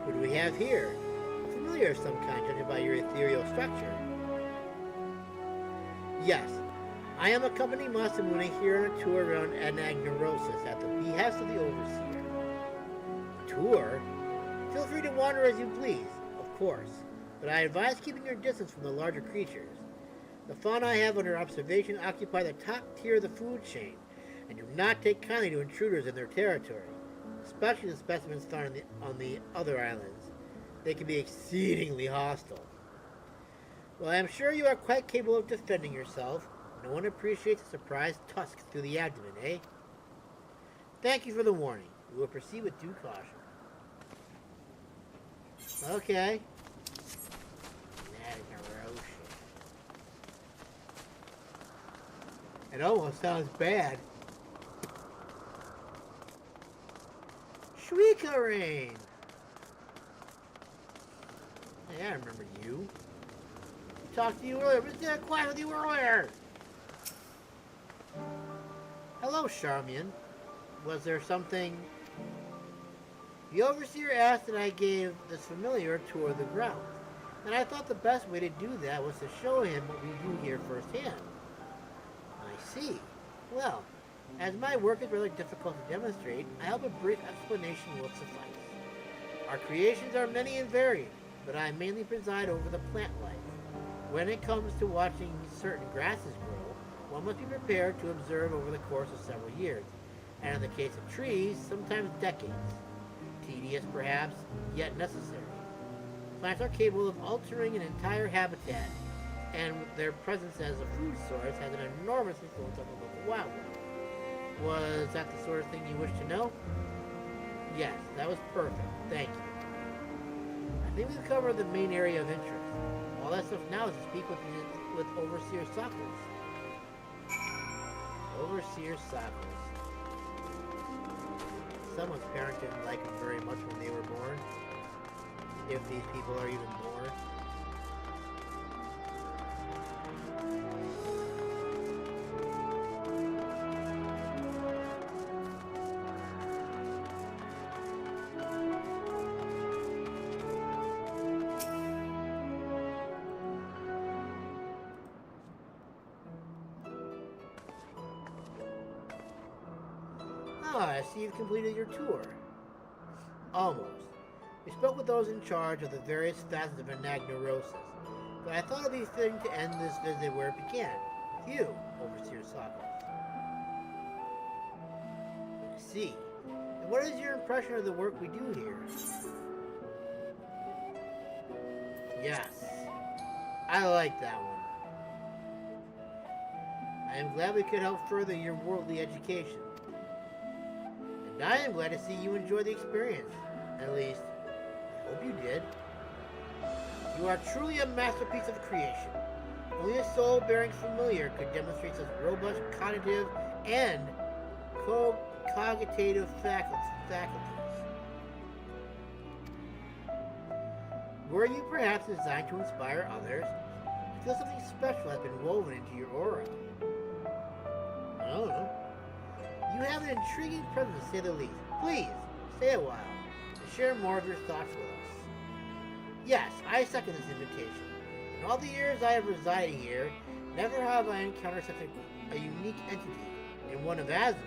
Speaker 1: What do we have here? A familiar of some kind, judging by your ethereal structure. Yes, I am accompanying Masamune here on a tour around Anagnorisis at the behest of the Overseer. Tour? Feel free to wander as you please, of course, but I advise keeping your distance from the larger creatures. The fauna I have under observation occupy the top tier of the food chain, and do not take kindly to intruders in their territory, especially the specimens found on the other islands. They can be exceedingly hostile. Well, I am sure you are quite capable of defending yourself. No one appreciates a surprised tusk through the abdomen, eh? Thank you for the warning. We will proceed with due caution. Okay. It almost sounds bad. Shriekarain! Hey, I remember you. I talked to you earlier. I was gonna quiet with you earlier. Hello, Charmian. Was there something? The Overseer asked that I gave this familiar a tour of the grounds, and I thought the best way to do that was to show him what we do here firsthand. I see. Well, as my work is rather difficult to demonstrate, I hope a brief explanation will suffice. Our creations are many and varied, but I mainly preside over the plant life. When it comes to watching certain grasses grow, one must be prepared to observe over the course of several years, and in the case of trees, sometimes decades. Tedious, perhaps, yet necessary. Plants are capable of altering an entire habitat, and their presence as a food source has an enormous influence on the local wildlife. Was that the sort of thing you wish to know? Yes, that was perfect. Thank you. I think we've covered the main area of interest. All that stuff now is to speak with Overseer Sockles. Overseer Sockles. Someone's parents didn't like them very much when they were born. If these people are even born. Ah, I see you've completed your tour. Almost. We spoke with those in charge of the various facets of Anagnorisis, but I thought it would be fitting to end this visit where it began, with you, Overseer Sakos. I see. And what is your impression of the work we do here? Yes. I like that one. I am glad we could help further your worldly education. And I am glad to see you enjoy the experience. At least, I hope you did. You are truly a masterpiece of creation. Only a soul-bearing familiar could demonstrate such robust cognitive and cogitative faculties. Were you perhaps designed to inspire others? I feel something special has been woven into your aura. I don't know. You have an intriguing presence, to say the least. Please, stay a while and share more of your thoughts with us. Yes, I second this invitation. In all the years I have resided here, never have I encountered such a unique entity, and one of Asm's,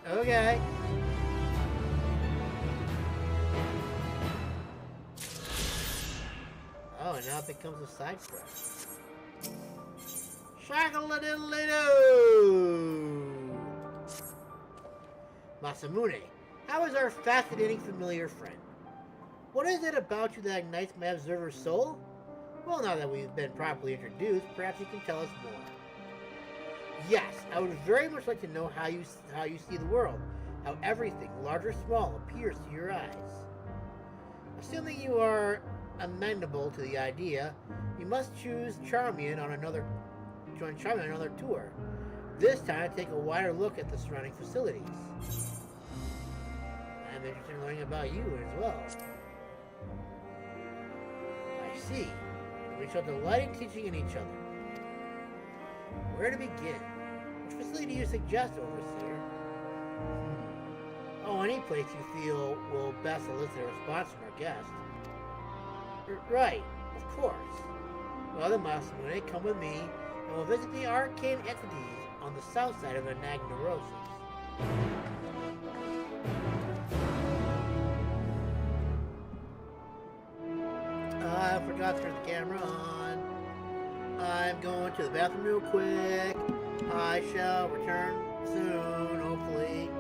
Speaker 1: no less. Okay. Oh, and now it becomes a side quest. Shackle-a-diddle-a-doo! Masamune, how is our fascinating familiar friend? What is it about you that ignites my observer's soul? Well, now that we've been properly introduced, perhaps you can tell us more. Yes, I would very much like to know how you see the world, how everything, large or small, appears to your eyes. Assuming you are amenable to the idea, you must choose Charmian on another tour. This time, take a wider look at the surrounding facilities. I'm interested in learning about you as well. I see. We shall delight in teaching in each other. Where to begin? Which facility do you suggest, Overseer? Oh, any place you feel will best elicit a response from our guest. Right, of course. Well then, Masamune, come with me, and we'll visit the arcane entities on the south side of Anagnorisis. I forgot to turn the camera on. I'm going to the bathroom real quick. I shall return soon, hopefully.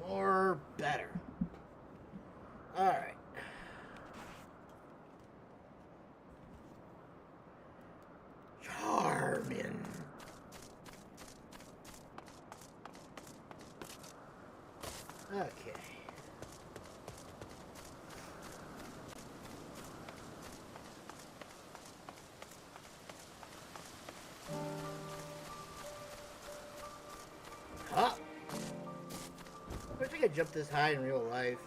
Speaker 1: More better. Alright. Charmin. Okay. Huh? I wish I could jump this high in real life.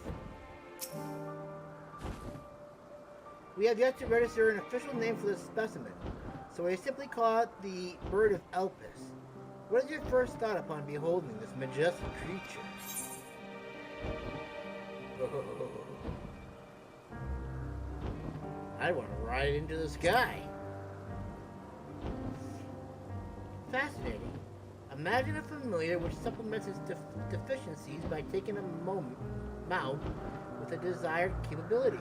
Speaker 1: We have yet to register an official name for this specimen, so I simply call it the Bird of Elpis. What is your first thought upon beholding this majestic creature? Oh. I want to ride into the sky. Fascinating. Imagine a familiar which supplements its deficiencies by taking a mount with a desired capability.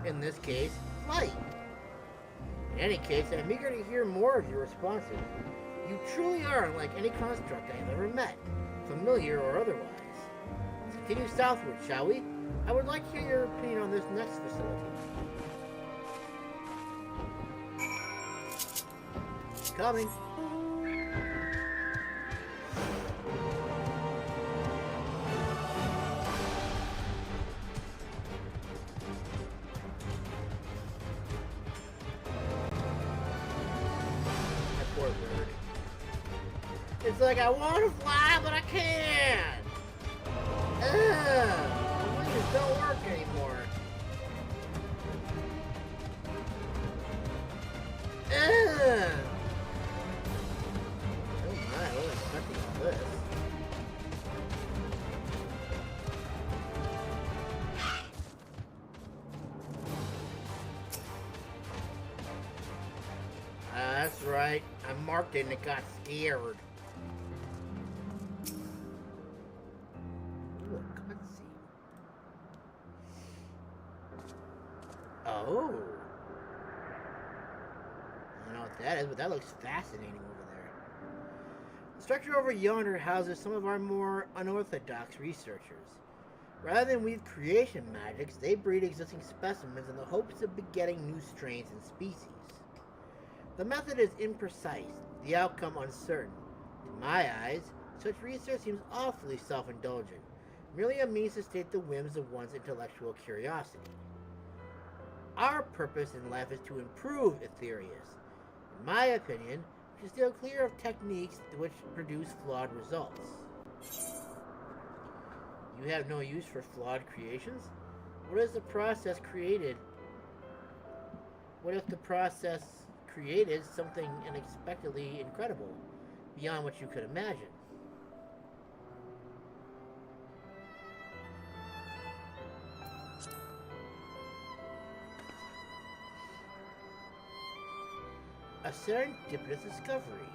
Speaker 1: In this case, flight. In any case, I'm eager to hear more of your responses. You truly are unlike any construct I have ever met, familiar or otherwise. Let's continue southward, shall we? I would like to hear your opinion on this next facility. Coming. It's like I want to fly, but I can't. My wings don't work anymore. Oh my, I wasn't expecting all this. That's right. I marked it and it got scared. Oh. I don't know what that is, but that looks fascinating over there. The structure over yonder houses some of our more unorthodox researchers. Rather than weave creation magics, they breed existing specimens in the hopes of begetting new strains and species. The method is imprecise, the outcome uncertain. In my eyes, such research seems awfully self-indulgent, merely a means to state the whims of one's intellectual curiosity. Our purpose in life is to improve Aetherius. In my opinion, we should steer clear of techniques which produce flawed results. You have no use for flawed creations? What is the process created? What if the process created something unexpectedly incredible, beyond what you could imagine? A serendipitous discovery.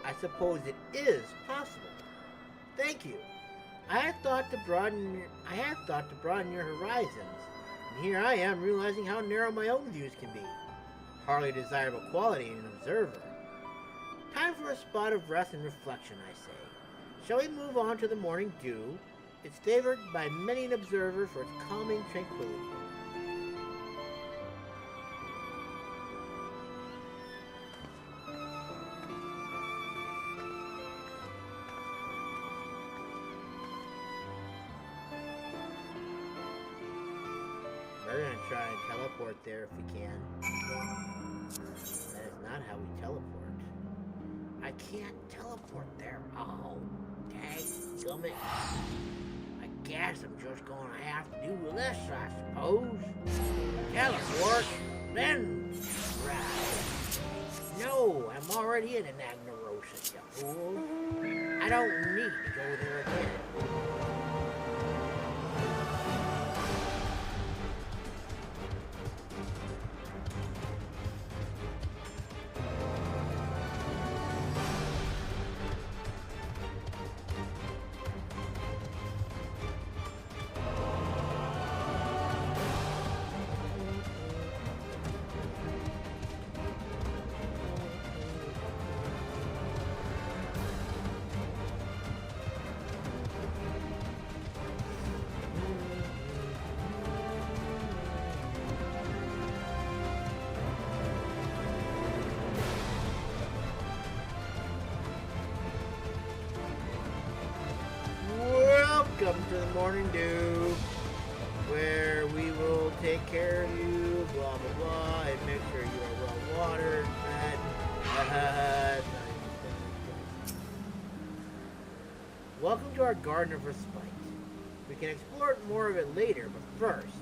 Speaker 1: I suppose it is possible. Thank you. I had thought to broaden your horizons, and here I am realizing how narrow my own views can be. Hardly a desirable quality in an observer. Time for a spot of rest and reflection, I say. Shall we move on to the morning dew? It's favored by many an observer for its calming tranquility. We're gonna try and teleport there if we can. That is not how we teleport. I can't teleport there. Oh, dadgummit. I guess I'm just gonna have to do this, I suppose. Teleport, then ride. No, I'm already in Anagnorisis, you fool. I don't need to go there again. Welcome to the morning dew, where we will take care of you, blah blah blah, and make sure you are well watered, fed. Welcome to our Garden of Respite. We can explore more of it later, but first,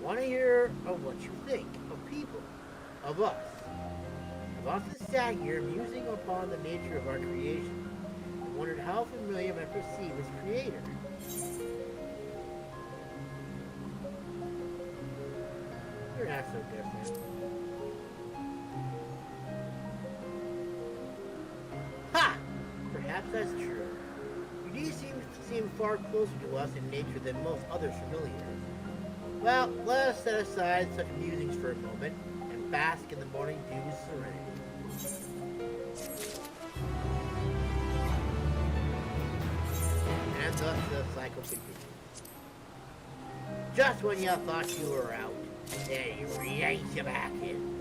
Speaker 1: I want to hear of what you think of people, of us. I've often sat here musing upon the nature of our creation and wondered how familiar I perceive its creator. You're not so different. Ha! Perhaps that's true. You do seem far closer to us in nature than most others familiar. Well, let us set aside such musings for a moment and bask in the morning dew's serenity. And thus the cycle continues. Just when you thought you were out, there you yank you back in.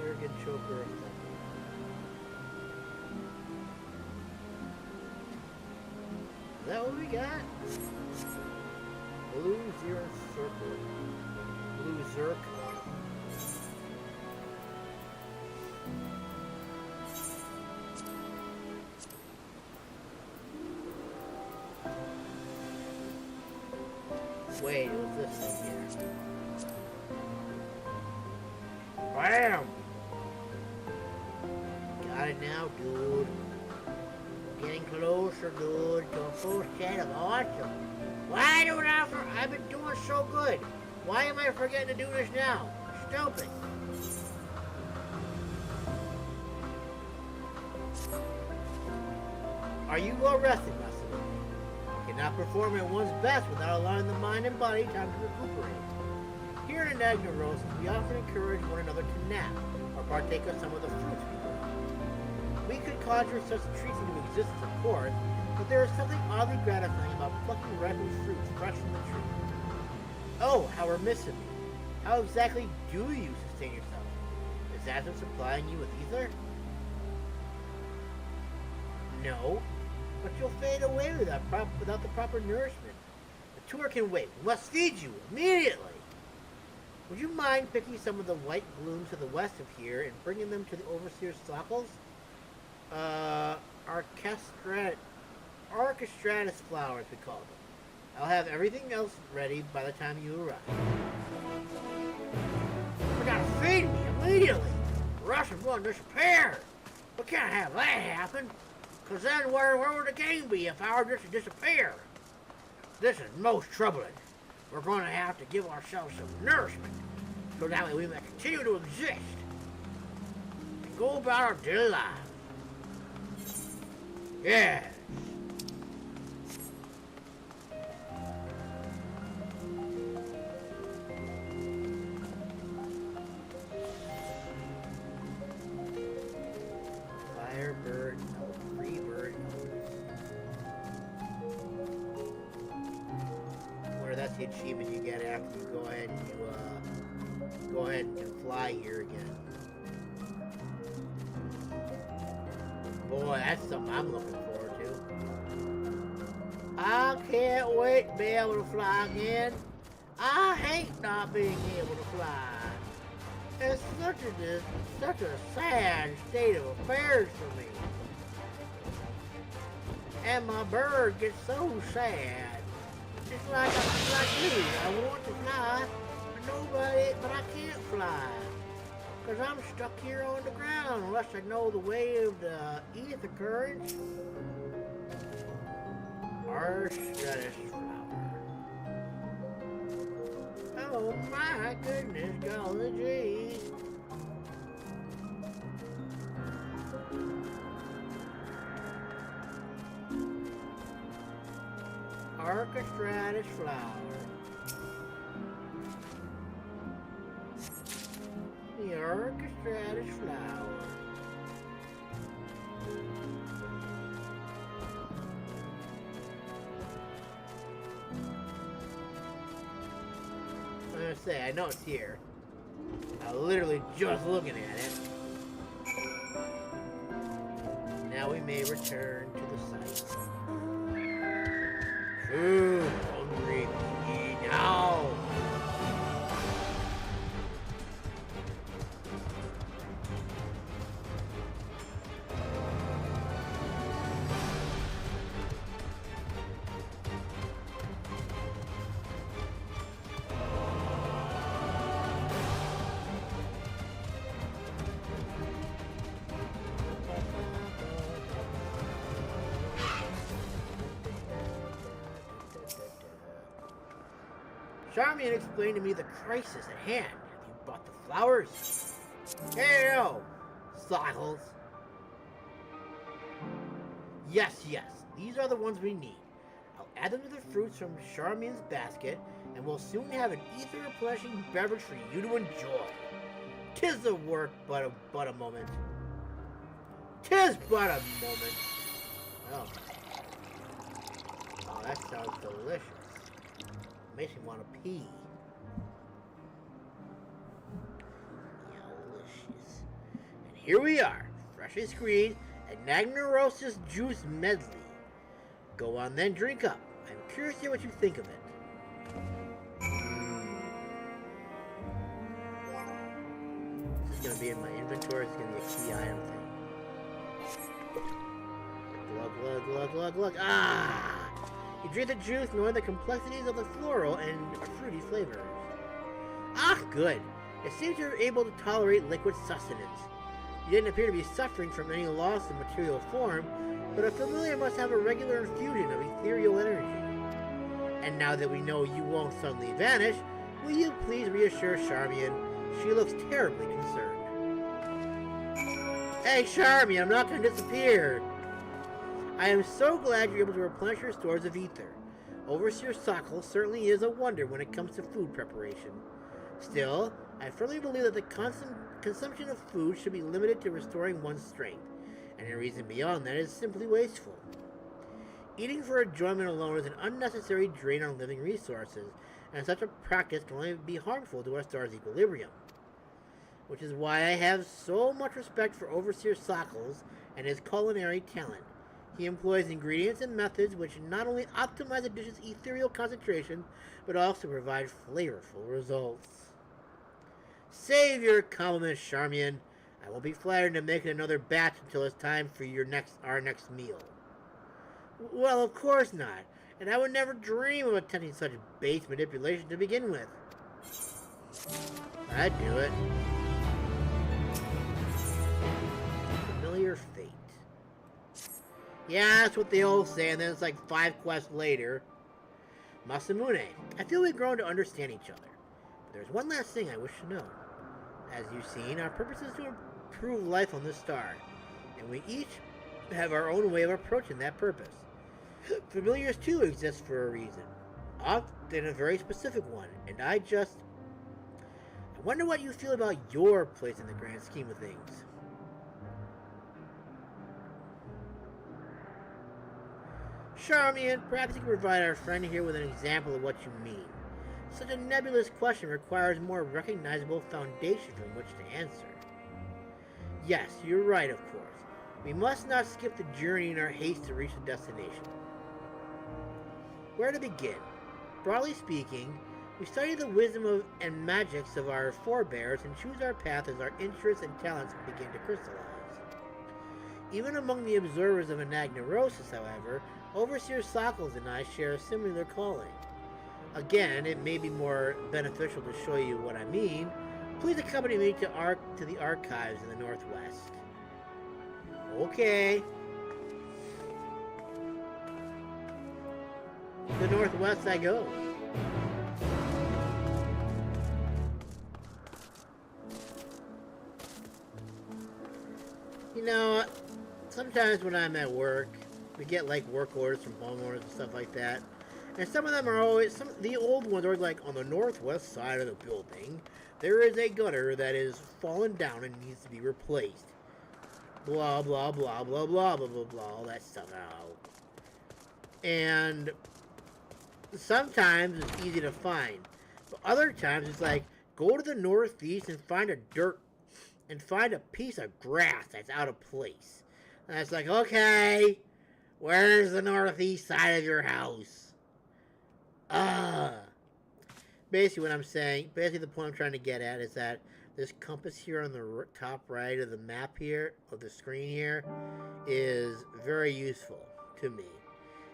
Speaker 1: Arrogant choker of thunder. Is that what we got? Blue Zero Circle. Blue Zerk. Wait, it was this thing here. Bam! Got it now, dude. Getting closer, dude, to a full set of awesome. Why do it offer? I've been doing so good. Why am I forgetting to do this now? Stupid. Are you well rested, Russell? You cannot perform at one's best without allowing the mind and body time to recuperate. Here in Anagnorisis, we often encourage one another to nap or partake of some of the fruits we grow. We could conjure such treats into existence, of course, but there is something oddly gratifying about plucking ripened fruits fresh from the tree. Oh, how remiss of me. How exactly do you sustain yourself? Is Aether supplying you with ether? No, but you'll fade away without the proper nourishment. The tour can wait. We must feed you immediately. Would you mind picking some of the white blooms to the west of here and bringing them to the Overseer's sockles? Orchestratus flowers, we call them. I'll have everything else ready by the time you arrive. You gotta feed me immediately! Rush is going to disappear! We can't have that happen, because then where would the game be if I were just to disappear? This is most troubling. We're going to have to give ourselves some nourishment, so that way we may continue to exist and go about our daily lives. Yeah. Firebird, no, Freebird, no. That's the achievement you get after you go ahead and fly here again. Boy, that's something I'm looking forward to. I can't wait to be able to fly again. I hate not being able to fly. It's such a sad state of affairs for me. And my bird gets so sad. It's like you. I want to fly, but I can't fly. Because I'm stuck here on the ground unless I know the way of the ether currents. Arstratus flower. Oh my goodness, golly gee. Arstratus flower. The Arstratus flower. I'm gonna say, I know it's here. literally just looking at it. Now we may return to the site. Food, hungry, eat now. Charmian explained to me the crisis at hand. Have you bought the flowers? Hey, yo, Sockles. Yes, these are the ones we need. I'll add them to the fruits from Charmian's basket, and we'll soon have an ether-replenishing beverage for you to enjoy. 'Tis the work but a moment. 'Tis but a moment. Oh, that sounds delicious. Makes me want to pee. Delicious. And here we are, freshly screened Anagnorisis juice medley. Go on then, drink up. I'm curious to hear what you think of it. This is going to be in my inventory. It's going to be a key item thing. Glug. Ah! You drink the juice knowing the complexities of the floral and fruity flavors. Ah, good. It seems you're able to tolerate liquid sustenance. You didn't appear to be suffering from any loss in material form, but a familiar must have a regular infusion of ethereal energy. And now that we know you won't suddenly vanish, will you please reassure Charmian? She looks terribly concerned. Hey, Charmian, I'm not going to disappear. I am so glad you're able to replenish your stores of ether. Overseer Sockle certainly is a wonder when it comes to food preparation. Still, I firmly believe that the constant consumption of food should be limited to restoring one's strength, and any reason beyond that is simply wasteful. Eating for enjoyment alone is an unnecessary drain on living resources, and such a practice can only be harmful to our star's equilibrium. Which is why I have so much respect for Overseer Sockles and his culinary talent. He employs ingredients and methods which not only optimize a dish's ethereal concentration, but also provide flavorful results. Save your compliments, Charmian. I won't be flattered to make another batch until it's time for our next meal. Well, of course not, and I would never dream of attempting such base manipulation to begin with. I'd do it. Familiar fate. Yeah, that's what they all say, and then it's like 5 quests later. Masamune, I feel we've grown to understand each other. But there's one last thing I wish to know. As you've seen, our purpose is to improve life on this star, and we each have our own way of approaching that purpose. Familiars too exist for a reason, often a very specific one, and I wonder what you feel about your place in the grand scheme of things. Charmian, perhaps you can provide our friend here with an example of what you mean. Such a nebulous question requires more recognizable foundation from which to answer. Yes, you're right, of course. We must not skip the journey in our haste to reach the destination. Where to begin? Broadly speaking, we study the wisdom and magics of our forebears and choose our path as our interests and talents begin to crystallize. Even among the observers of Anagnorisis, however, Overseer Sockles and I share a similar calling. Again, it may be more beneficial to show you what I mean. Please accompany me to the archives in the Northwest. Okay. To the Northwest I go. You know, sometimes when I'm at work, we get like work orders from homeowners and stuff like that. And some of them are always, the old ones are like, on the northwest side of the building, there is a gutter that is fallen down and needs to be replaced. Blah, blah, blah, blah, blah, blah, blah, blah, all that stuff out. And sometimes it's easy to find. But other times it's like, Go to the northeast and find a piece of grass that's out of place. And it's like, okay, where's the northeast side of your house? Basically what I'm saying, basically the point I'm trying to get at is that this compass here on the top right of the map here, of the screen here, is very useful to me.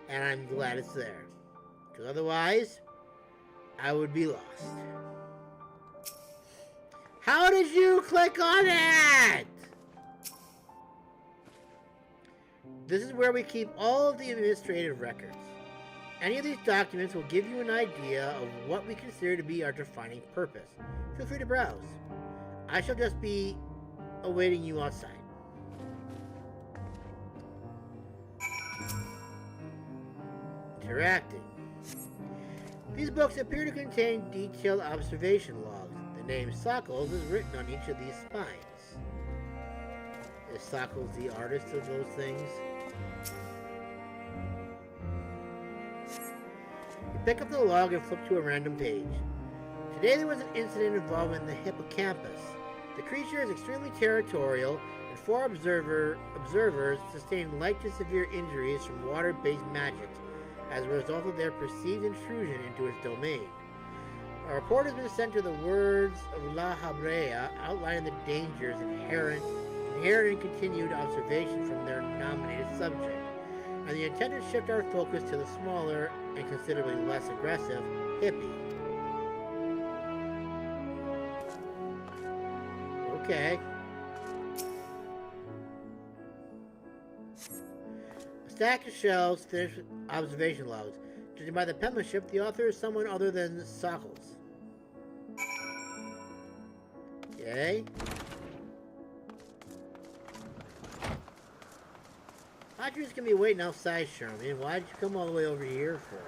Speaker 1: And I'm glad it's there. Because otherwise, I would be lost. How did you click on it? This is where we keep all of the administrative records. Any of these documents will give you an idea of what we consider to be our defining purpose. Feel free to browse. I shall just be awaiting you outside. Interacting. These books appear to contain detailed observation logs. The name Sockles is written on each of these spines. Is Sockles the artist of those things? You pick up the log and flip to a random page. Today there was an incident involving the hippocampus. The creature is extremely territorial, and 4 observers sustained light to severe injuries from water-based magics as a result of their perceived intrusion into its domain. A report has been sent to the Words of La Habrea outlining the dangers inherent in continued observation from their nominated subject, and the intent is to shift our focus to the smaller and considerably less aggressive hippie. Okay. A stack of shelves finished with observation logs. Judging by the penmanship, the author is someone other than Sockles. Okay. Thought you was gonna be waiting outside, Charmaine. Why'd you come all the way over here for?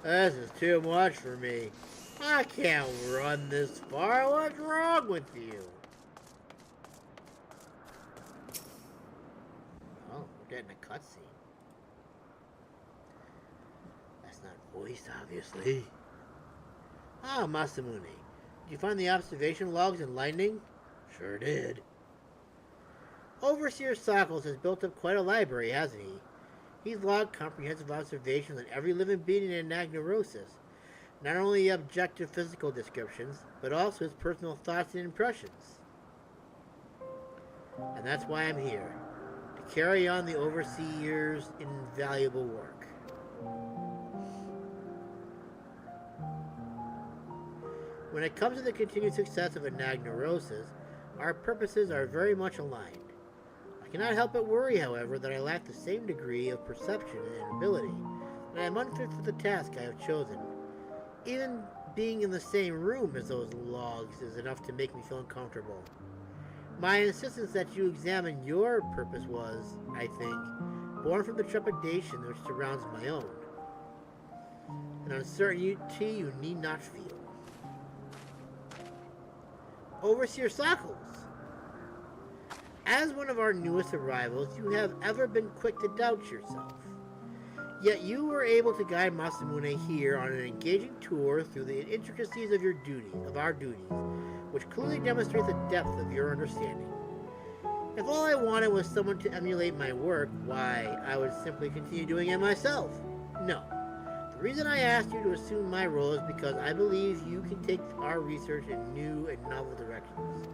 Speaker 1: This is too much for me. I can't run this far. What's wrong with you? Oh, we're getting a cutscene. That's not voiced, obviously. Ah, Masamune. Did you find the observation logs enlightening? Sure did. Overseer Sockles has built up quite a library, hasn't he? He's logged comprehensive observations on every living being in Anagnorisis. Not only objective physical descriptions, but also his personal thoughts and impressions. And that's why I'm here, to carry on the Overseer's invaluable work. When it comes to the continued success of Anagnorisis, our purposes are very much aligned. I cannot help but worry, however, that I lack the same degree of perception and ability, that I am unfit for the task I have chosen. Even being in the same room as those logs is enough to make me feel uncomfortable. My insistence that you examine your purpose was, I think, born from the trepidation which surrounds my own. An uncertainty you need not feel. Overseer Sockles! As one of our newest arrivals, you have ever been quick to doubt yourself. Yet you were able to guide Masamune here on an engaging tour through the intricacies of our duties, which clearly demonstrates the depth of your understanding. If all I wanted was someone to emulate my work, why, I would simply continue doing it myself. No. The reason I asked you to assume my role is because I believe you can take our research in new and novel directions.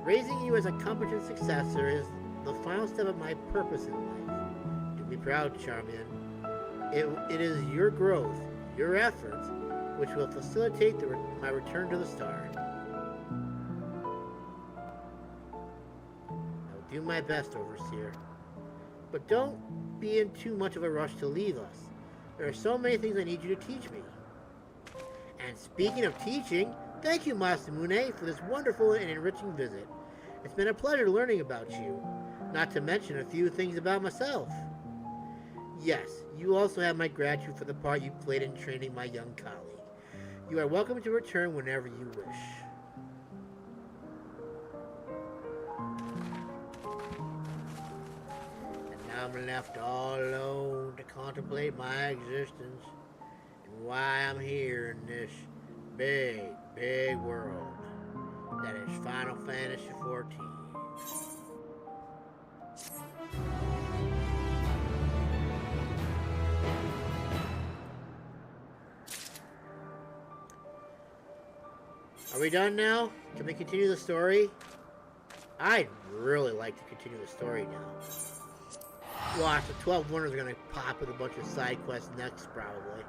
Speaker 1: Raising you as a competent successor is the final step of my purpose in life. Do me proud, Charmian. It is your growth, your efforts, which will facilitate my return to the star. I'll do my best, Overseer. But don't be in too much of a rush to leave us. There are so many things I need you to teach me. And speaking of teaching, thank you, Masamune, for this wonderful and enriching visit. It's been a pleasure learning about you, not to mention a few things about myself. Yes, you also have my gratitude for the part you played in training my young colleague. You are welcome to return whenever you wish. And now I'm left all alone to contemplate my existence and why I'm here in this big, big world that is Final Fantasy XIV. Are we done now? Can we continue the story? I'd really like to continue the story now. Watch, the 12 Wonders are going to pop with a bunch of side quests next, probably.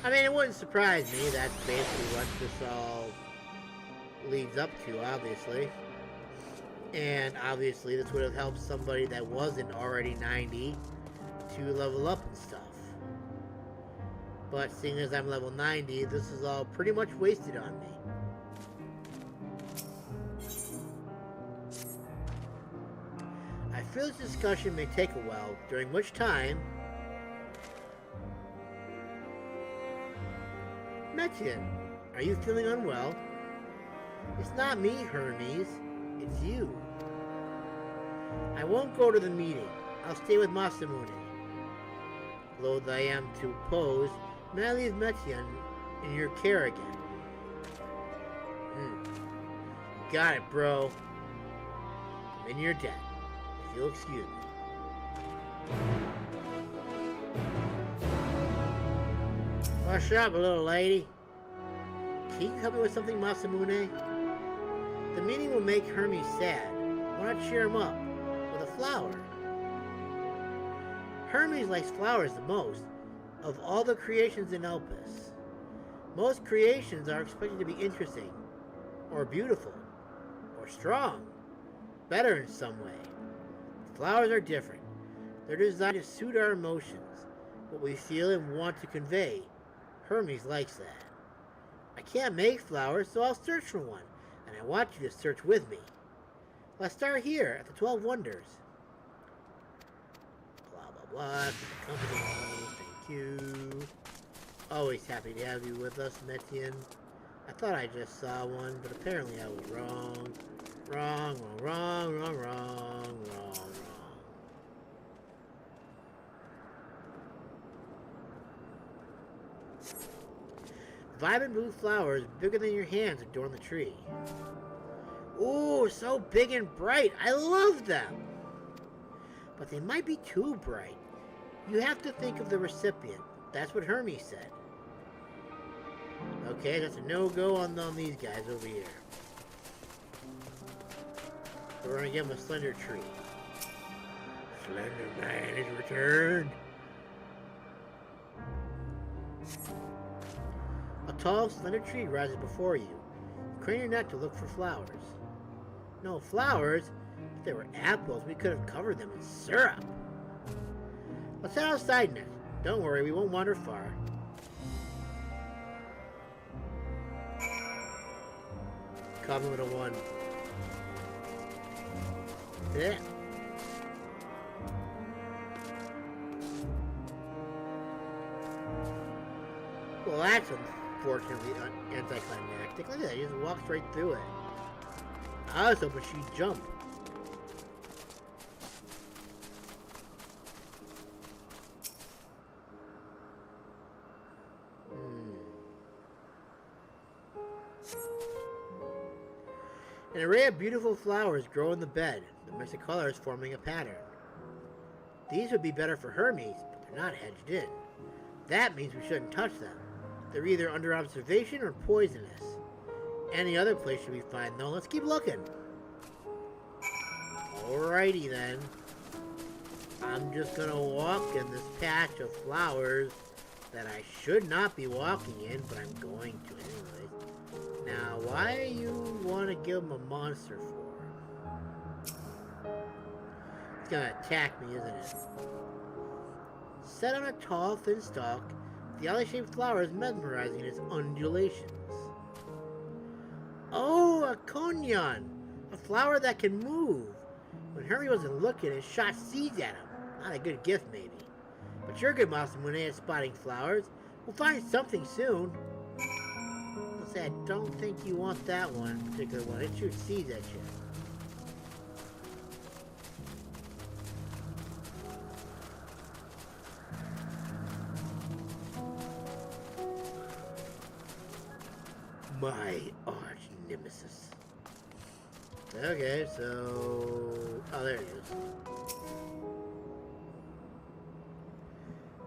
Speaker 1: I mean, it wouldn't surprise me. That's basically what this all leads up to, obviously. And obviously, this would have helped somebody that wasn't already 90 to level up and stuff. But seeing as I'm level 90, this is all pretty much wasted on me. I feel this discussion may take a while, during which time... Metian, are you feeling unwell? It's not me, Hermes. It's you. I won't go to the meeting. I'll stay with Masamune. Loath I am to oppose, may I leave Metian in your care again? Got it, bro. I'm in your debt, if you'll excuse me. Wash up, little lady. Can you help me with something, Masamune? The meeting will make Hermes sad. Why not cheer him up with a flower? Hermes likes flowers the most of all the creations in Elpis. Most creations are expected to be interesting, or beautiful, or strong, better in some way. Flowers are different. They're designed to suit our emotions, what we feel and want to convey. Hermes likes that. I can't make flowers, so I'll search for one, and I want you to search with me. Let's start here at the 12 Wonders. Blah, blah, blah. Company. Thank you. Always happy to have you with us, Metian. I thought I just saw one, but apparently I was wrong. Wrong. Vibrant blue flowers bigger than your hands adorn the tree. Ooh, so big and bright. I love them. But they might be too bright. You have to think of the recipient. That's what Hermes said. Okay, that's a no-go on these guys over here. So we're gonna give him a slender tree. Slender man is returned. A tall, slender tree rises before you. You crane your neck to look for flowers. No flowers? If they were apples, we could have covered them in syrup. Let's head outside next. Don't worry, we won't wander far. Compliment of 1. Yeah. Well, that's unfortunately anticlimactic. Look at that, he just walks right through it. I was hoping she'd jump. An array of beautiful flowers grow in the bed, the mix of colors forming a pattern. These would be better for Hermes, but they're not hedged in. That means we shouldn't touch them. They're either under observation or poisonous. Any other place should be fine, though. Let's keep looking. Alrighty, then. I'm just gonna walk in this patch of flowers that I should not be walking in, but I'm going to anyway. Now, why you want to give him a monster for? It's gonna attack me, isn't it? Set on a tall, thin stalk, the alley-shaped flower is mesmerizing in its undulations. Oh, a conyon! A flower that can move. When Hermes wasn't looking, it shot seeds at him. Not a good gift, maybe. But you're good, Masamune, at spotting flowers. We'll find something soon. I'll say, I don't think you want that one, particular one. It shoots seeds at you. My arch nemesis. Okay, so... Oh, there it is.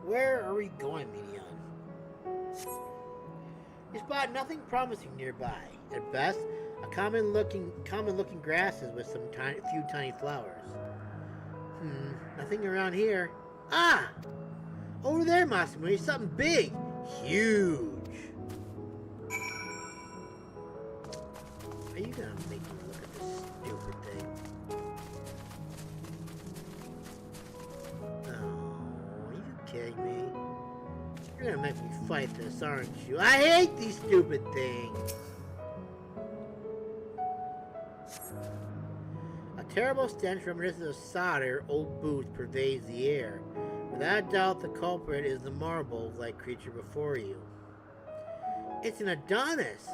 Speaker 1: Where are we going, Medion? You spot nothing promising nearby. At best, a common-looking grasses with some few tiny flowers. Nothing around here. Ah! Over there, Masamune, something big. Huge. Are you gonna make me look at this stupid thing? Oh, are you kidding me? You're gonna make me fight this, aren't you? I hate these stupid things! A terrible stench reminiscent of solder, old boots pervades the air. Without doubt, the culprit is the marble-like creature before you. It's an Adonis!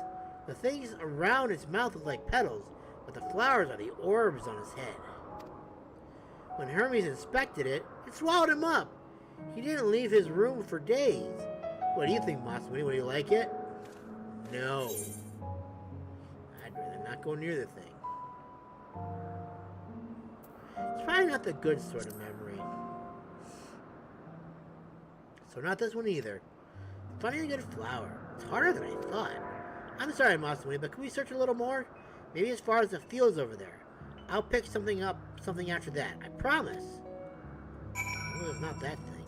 Speaker 1: The things around its mouth look like petals, but the flowers are the orbs on his head. When Hermes inspected it, it swallowed him up. He didn't leave his room for days. What do you think, Masamune? Would you like it? No. I'd rather not go near the thing. It's probably not the good sort of memory. So not this one either. Finding a good flower. It's harder than I thought. I'm sorry, Masamune, but can we search a little more? Maybe as far as the fields over there. I'll pick something after that. I promise. Well, it's not that thing.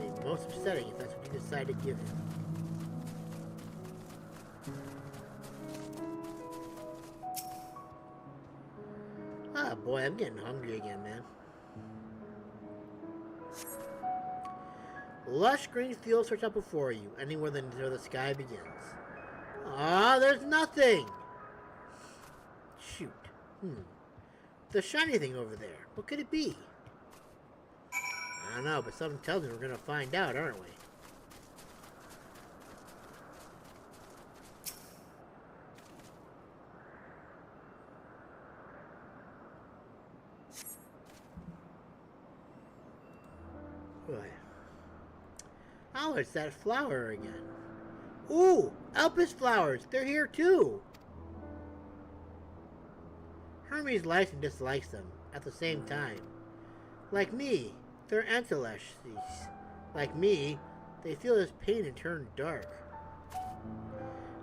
Speaker 1: It's most upsetting if that's what you decide to give him. Ah, boy, I'm getting hungry again, man. Lush green fields stretch out before you, anywhere until the sky begins. Ah, there's nothing! Shoot. The shiny thing over there. What could it be? I don't know, but something tells me we're gonna find out, aren't we? Boy. Oh, it's that flower again. Ooh, Elpis flowers. They're here too. Hermes likes and dislikes them at the same time. Like me, they're Anagnorisis. Like me, they feel this pain and turn dark.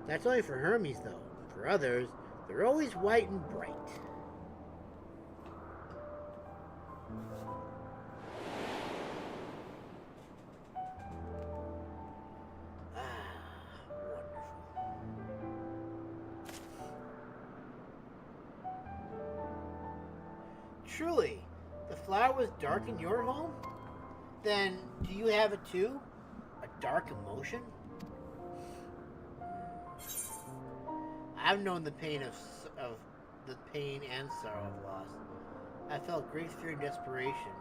Speaker 1: That's only for Hermes though. For others, they're always white and bright. Truly, the flower was dark in your home? Then, do you have it too? A dark emotion? I've known the pain of the pain and sorrow of loss. I felt great fear and desperation.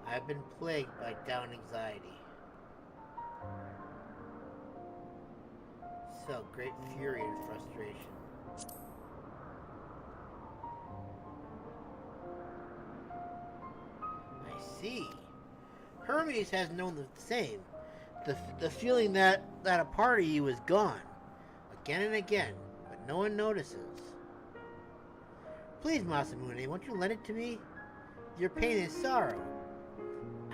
Speaker 1: I have been plagued by doubt and anxiety. Felt great fury and frustration. See, Hermes has known the same. The feeling that a part of you is gone. Again and again, but no one notices. Please, Masamune, won't you lend it to me? Your pain and sorrow.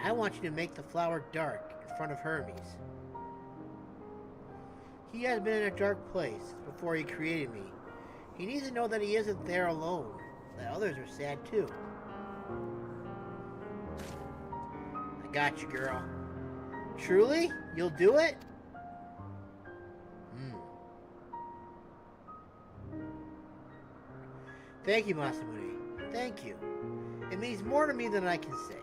Speaker 1: I want you to make the flower dark in front of Hermes. He has been in a dark place before he created me. He needs to know that he isn't there alone, that others are sad too. Got you, girl. Truly? You'll do it? Thank you, Masamune. Thank you. It means more to me than I can say.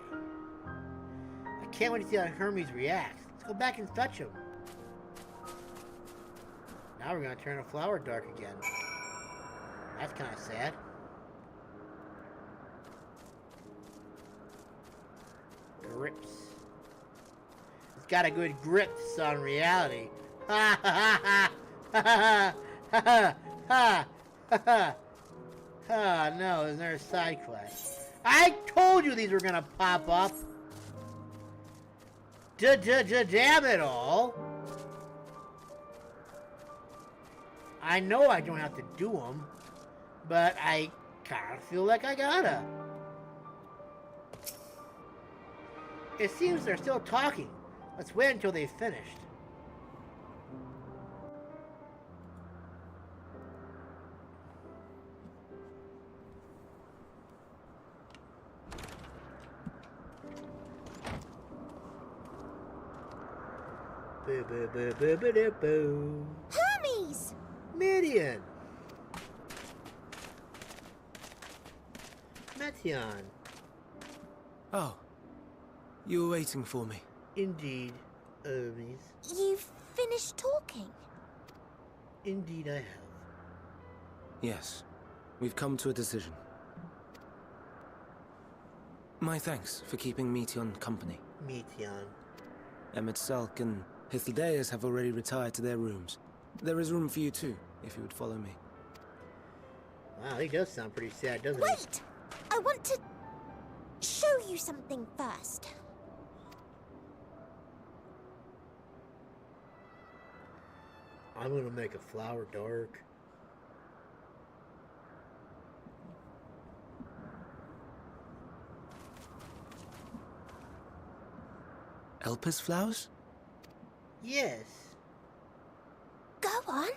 Speaker 1: I can't wait to see how Hermes reacts. Let's go back and fetch him. Now we're gonna turn a flower dark again. That's kind of sad. Gryps. It's got a good grip on reality. Ha ha ha ha ha ha ha ha ha. Ah, no, there's another side quest. I told you these were gonna pop up. Damn it all. I know I don't have to do them, but I kind of feel like I gotta. It seems they're still talking. Let's wait until they've finished.
Speaker 6: Hermes!
Speaker 1: Midian! Metion.
Speaker 7: Oh, you were waiting for me.
Speaker 1: Indeed, Hermes.
Speaker 6: You've finished talking?
Speaker 1: Indeed I have.
Speaker 7: Yes, we've come to a decision. My thanks for keeping Metion company.
Speaker 1: Metion.
Speaker 7: Emmett Salk and Hythlodaeus have already retired to their rooms. There is room for you too, if you would follow me.
Speaker 1: Wow, he does sound pretty sad, doesn't he?
Speaker 6: Wait! I want to show you something first.
Speaker 1: I'm gonna make a flower dark.
Speaker 7: Elpis flowers?
Speaker 1: Yes.
Speaker 6: Go on.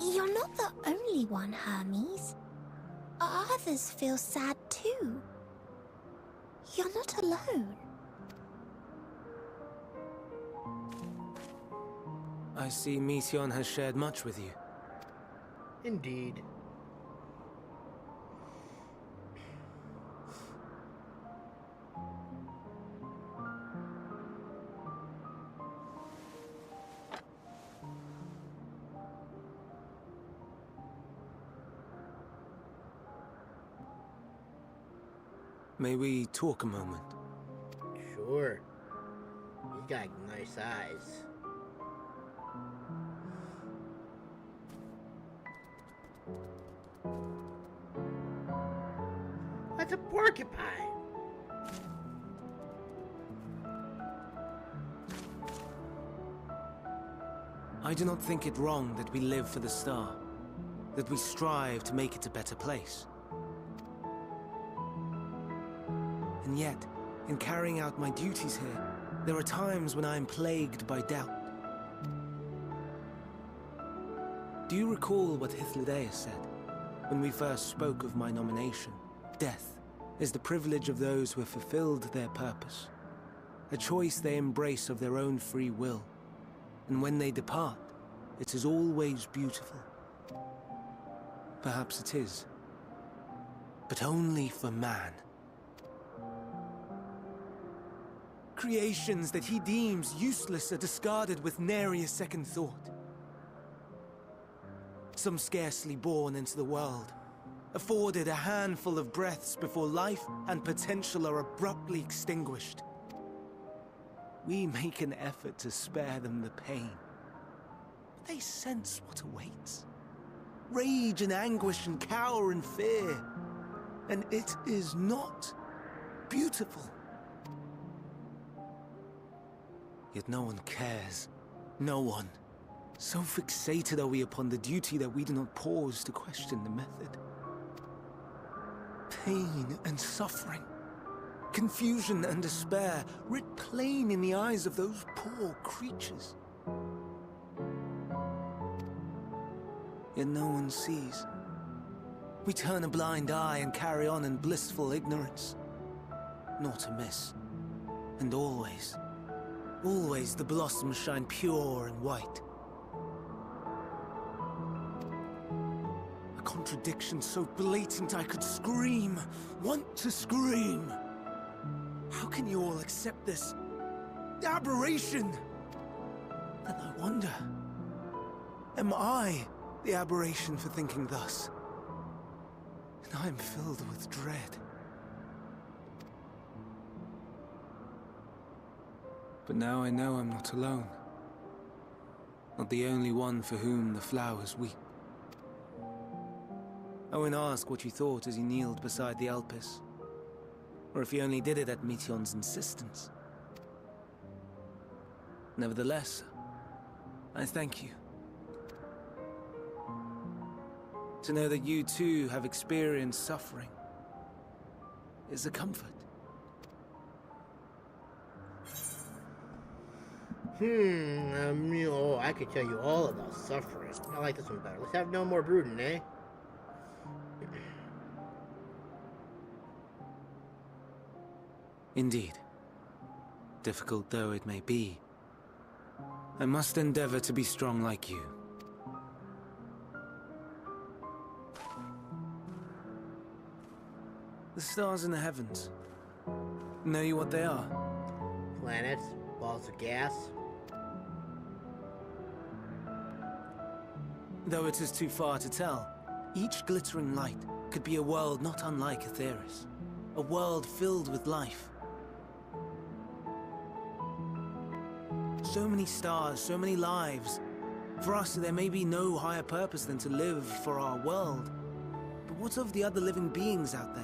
Speaker 6: You're not the only one, Hermes. Others feel sad too. You're not alone.
Speaker 7: I see Metion has shared much with you.
Speaker 1: Indeed.
Speaker 7: May we talk a moment?
Speaker 1: Sure. He's got nice eyes. That's a porcupine.
Speaker 7: I do not think it wrong that we live for the star, that we strive to make it a better place. And yet, in carrying out my duties here, there are times when I am plagued by doubt. Do you recall what Hythlodaeus said when we first spoke of my nomination? Death is the privilege of those who have fulfilled their purpose, a choice they embrace of their own free will, and when they depart, it is always beautiful. Perhaps it is, but only for man. Creations that he deems useless are discarded with nary a second thought. Some scarcely born into the world, afforded a handful of breaths before life and potential are abruptly extinguished. We make an effort to spare them the pain, but they sense what awaits. Rage and anguish and cower and fear, and it is not beautiful. Yet no one cares. No one. So fixated are we upon the duty that we do not pause to question the method. Pain and suffering, confusion and despair, writ plain in the eyes of those poor creatures. Yet no one sees. We turn a blind eye and carry on in blissful ignorance. Not amiss. And always, always the blossoms shine pure and white. A contradiction so blatant I could scream, want to scream. How can you all accept this aberration? And I wonder, am I the aberration for thinking thus? And I am filled with dread. But now I know I'm not alone. not the only one for whom the flowers weep. I won't ask what you thought as you kneeled beside the Elpis, or if you only did it at Meteon's insistence. Nevertheless, I thank you. To know that you too have experienced suffering is a comfort.
Speaker 1: I could tell you all about suffering. I like this one better. Let's have no more brooding, eh?
Speaker 7: Indeed. Difficult though it may be, I must endeavor to be strong like you. The stars in the heavens. Know you what they are?
Speaker 1: Planets, balls of gas.
Speaker 7: Though it is too far to tell, each glittering light could be a world not unlike Aetheris. A world filled with life. So many stars, so many lives. For us, there may be no higher purpose than to live for our world. But what of the other living beings out there?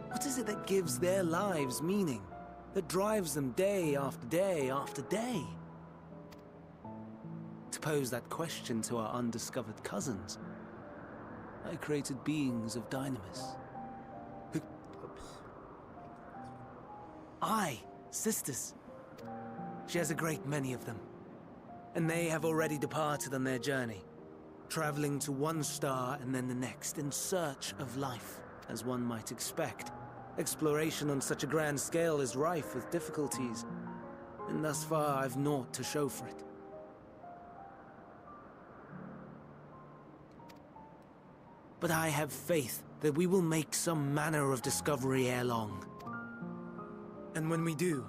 Speaker 7: What is it that gives their lives meaning? That drives them day after day after day? To pose that question to our undiscovered cousins, I created beings of Dynamis. Who... sisters. She has a great many of them. And they have already departed on their journey, traveling to one star and then the next in search of life, as one might expect. Exploration on such a grand scale is rife with difficulties, and thus far I've naught to show for it. But I have faith that we will make some manner of discovery ere long. And when we do,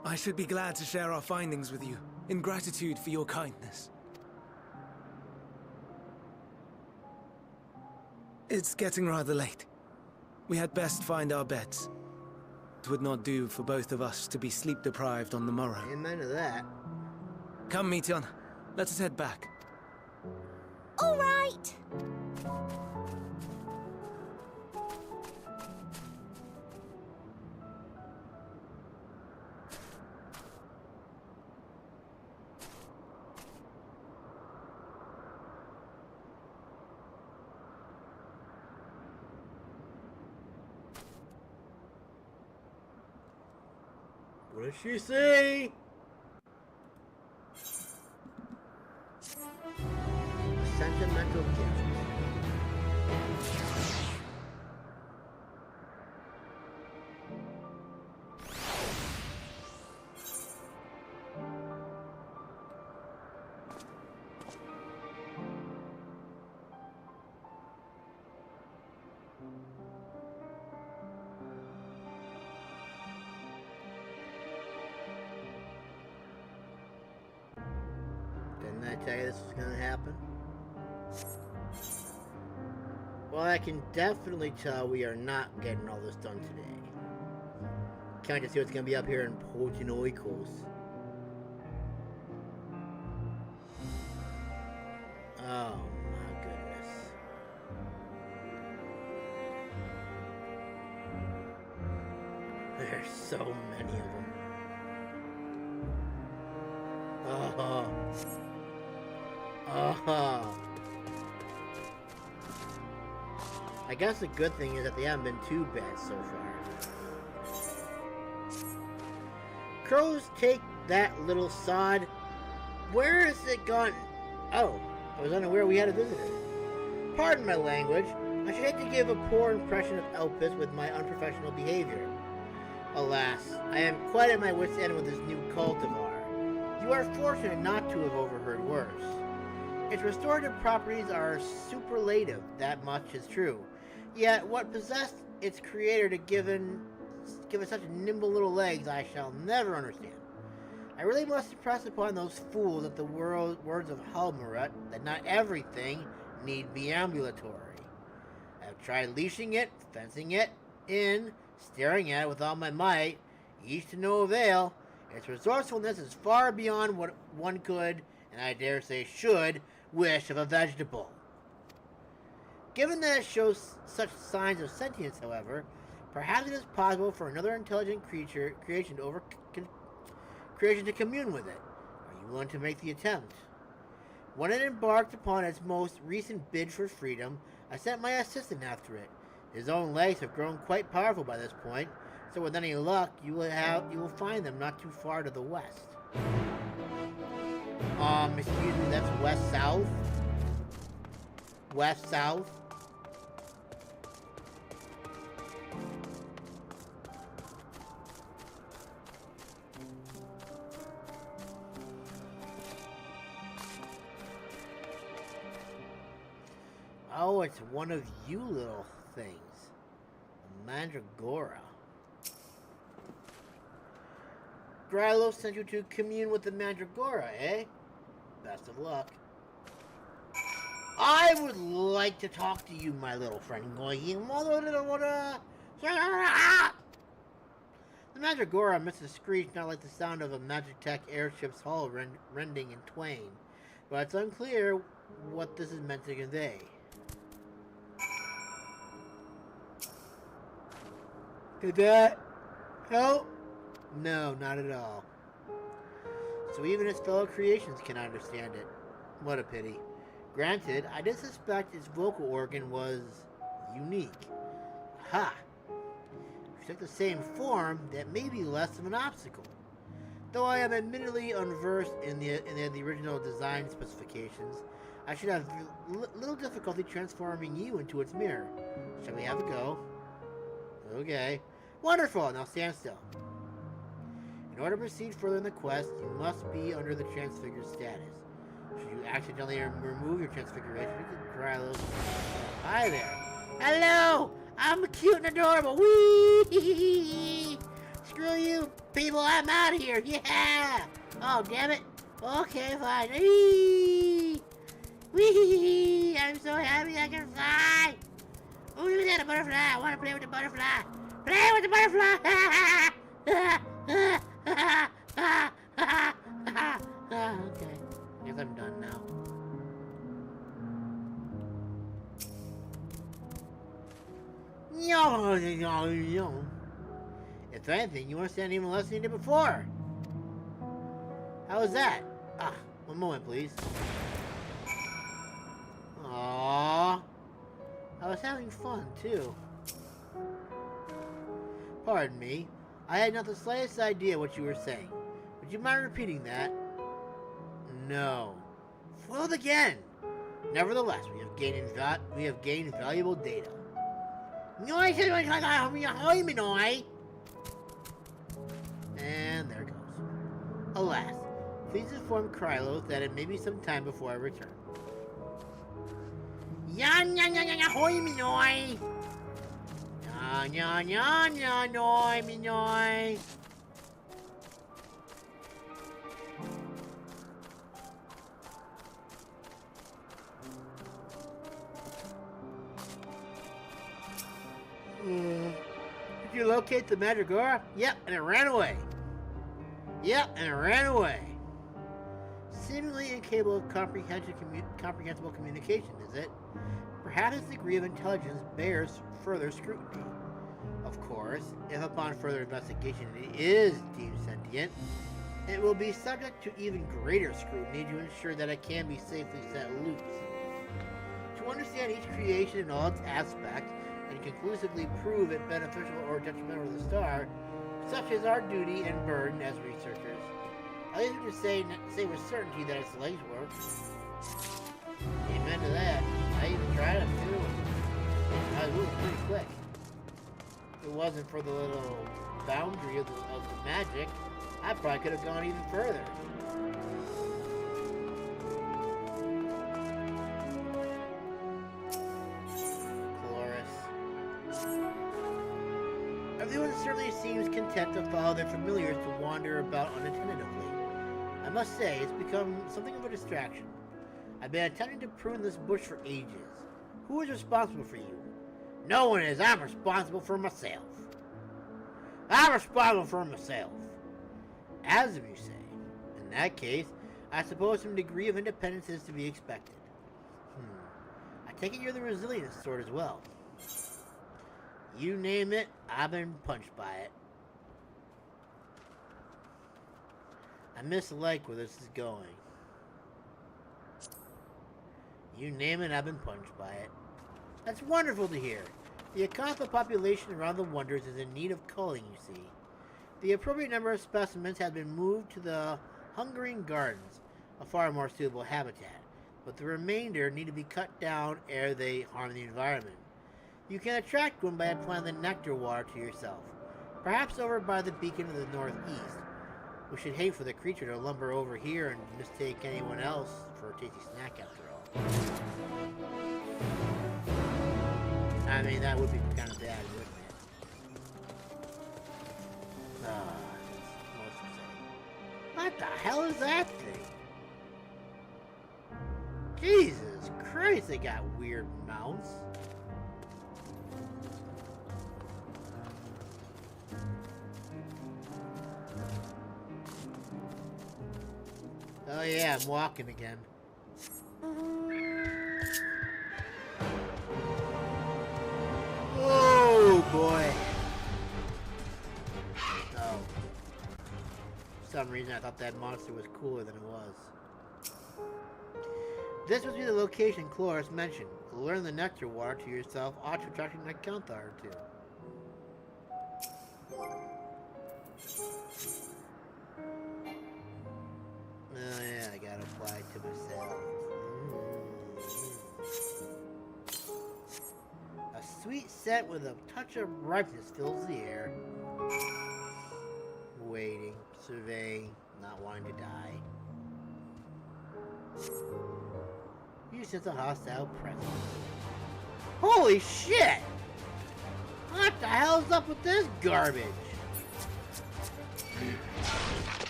Speaker 7: I should be glad to share our findings with you, in gratitude for your kindness. It's getting rather late. We had best find our beds. It would not do for both of us to be sleep-deprived on the morrow.
Speaker 1: Amen to that.
Speaker 7: Come, Meteon. Let us head back.
Speaker 6: All right!
Speaker 1: What does she say? Sentimental gift. Didn't I tell you this was gonna happen? Well, I can definitely tell we are not getting all this done today. Can't wait to see what's gonna be up here in Petalouda. Oh my goodness. There's so many of them. I guess the good thing is that they haven't been too bad so far. Crows take that little sod. Where is it gone? Oh, I was unaware we had a visitor. Pardon my language. I should hate to give a poor impression of Elpis with my unprofessional behavior. Alas, I am quite at my wit's end with this new cultivar. You are fortunate not to have overheard worse. Its restorative properties are superlative, that much is true. Yet, what possessed its creator to give it such nimble little legs, I shall never understand. I really must impress upon those fools at the words of Halmaret that not everything need be ambulatory. I've tried leashing it, fencing it in, staring at it with all my might, each to no avail. Its resourcefulness is far beyond what one could, and I dare say should, wish of a vegetable. Given that it shows such signs of sentience, however, perhaps it is possible for another intelligent creation to commune with it. Are you willing to make the attempt? When it embarked upon its most recent bid for freedom, I sent my assistant after it. His own legs have grown quite powerful by this point, so with any luck, you will find them not too far to the west. Excuse me, that's west-south? West-south? Oh, it's one of you little things. A mandragora. Ailouros sent you to commune with the mandragora, eh? Best of luck. I would like to talk to you, my little friend. The mandragora emits a screech not like the sound of a Magitech airship's hull rending in twain, but it's unclear what this is meant to convey. Did that help? No, not at all. So even its fellow creations cannot understand it. What a pity. Granted, I did suspect its vocal organ was unique. Aha! If it took the same form, that may be less of an obstacle. Though I am admittedly unversed in the original design specifications, I should have little difficulty transforming you into its mirror. Shall we have a go? Okay. Wonderful! Now stand still. In order to proceed further in the quest, you must be under the transfigured status. Should you accidentally remove your transfiguration, you can cry a little. Hi there. Hello! I'm cute and adorable. Whee! Screw you, people! I'm out of here. Yeah! Oh, damn it. Okay, fine. Whee! Whee! I'm so happy I can fly. Oh, look at that, a butterfly. I want to play with the butterfly. Play with the butterfly! Okay, guess I'm done now. If anything, you understand even less than you did before. How was that? One moment, please. Aww. I was having fun, too. Pardon me. I had not the slightest idea what you were saying. Would you mind repeating that? No. Foiled again! Nevertheless, we have gained valuable data. And there it goes. Alas, please inform Ailouros that it may be some time before I return. Did you locate the mandragora? Yep, and it ran away. Seemingly incapable of comprehensible communication, is it? Perhaps its degree of intelligence bears further scrutiny. Of course, if upon further investigation it is deemed sentient, it will be subject to even greater scrutiny to ensure that it can be safely set loose. To understand each creation in all its aspects, and conclusively prove it beneficial or detrimental to the star, such is our duty and burden as researchers. I leave you to say with certainty that its legs work. Amen to that. I even tried them too. I was moving pretty quick. If it wasn't for the little boundary of the magic, I probably could have gone even further. Everyone certainly seems content to follow their familiars to wander about unattentively. I must say, it's become something of a distraction. I've been attempting to prune this bush for ages. Who is responsible for you? No one is. I'm responsible for myself. As if you say. In that case, I suppose some degree of independence is to be expected. I take it you're the resilience sort as well. You name it, I've been punched by it. I mislike where this is going. You name it, I've been punched by it. That's wonderful to hear. The Akantha population around the Wonders is in need of culling, you see. The appropriate number of specimens have been moved to the Hungering Gardens, a far more suitable habitat, but the remainder need to be cut down ere they harm the environment. You can attract one by applying the nectar water to yourself, perhaps over by the beacon of the northeast. We should hate for the creature to lumber over here and mistake anyone else for a tasty snack after all. I mean, that would be kind of bad, wouldn't it? What the hell is that thing? Jesus Christ, they got weird mounts. Oh yeah, I'm walking again. Oh boy. Oh. For some reason I thought that monster was cooler than it was. This must be the location Chloris mentioned. Learn the nectar water to yourself ought to attract an Akantha or two. Oh yeah, I gotta apply it to myself. A sweet scent with a touch of ripeness fills the air. Waiting, surveying, not wanting to die. You sense a hostile presence. Holy shit! What the hell's up with this garbage?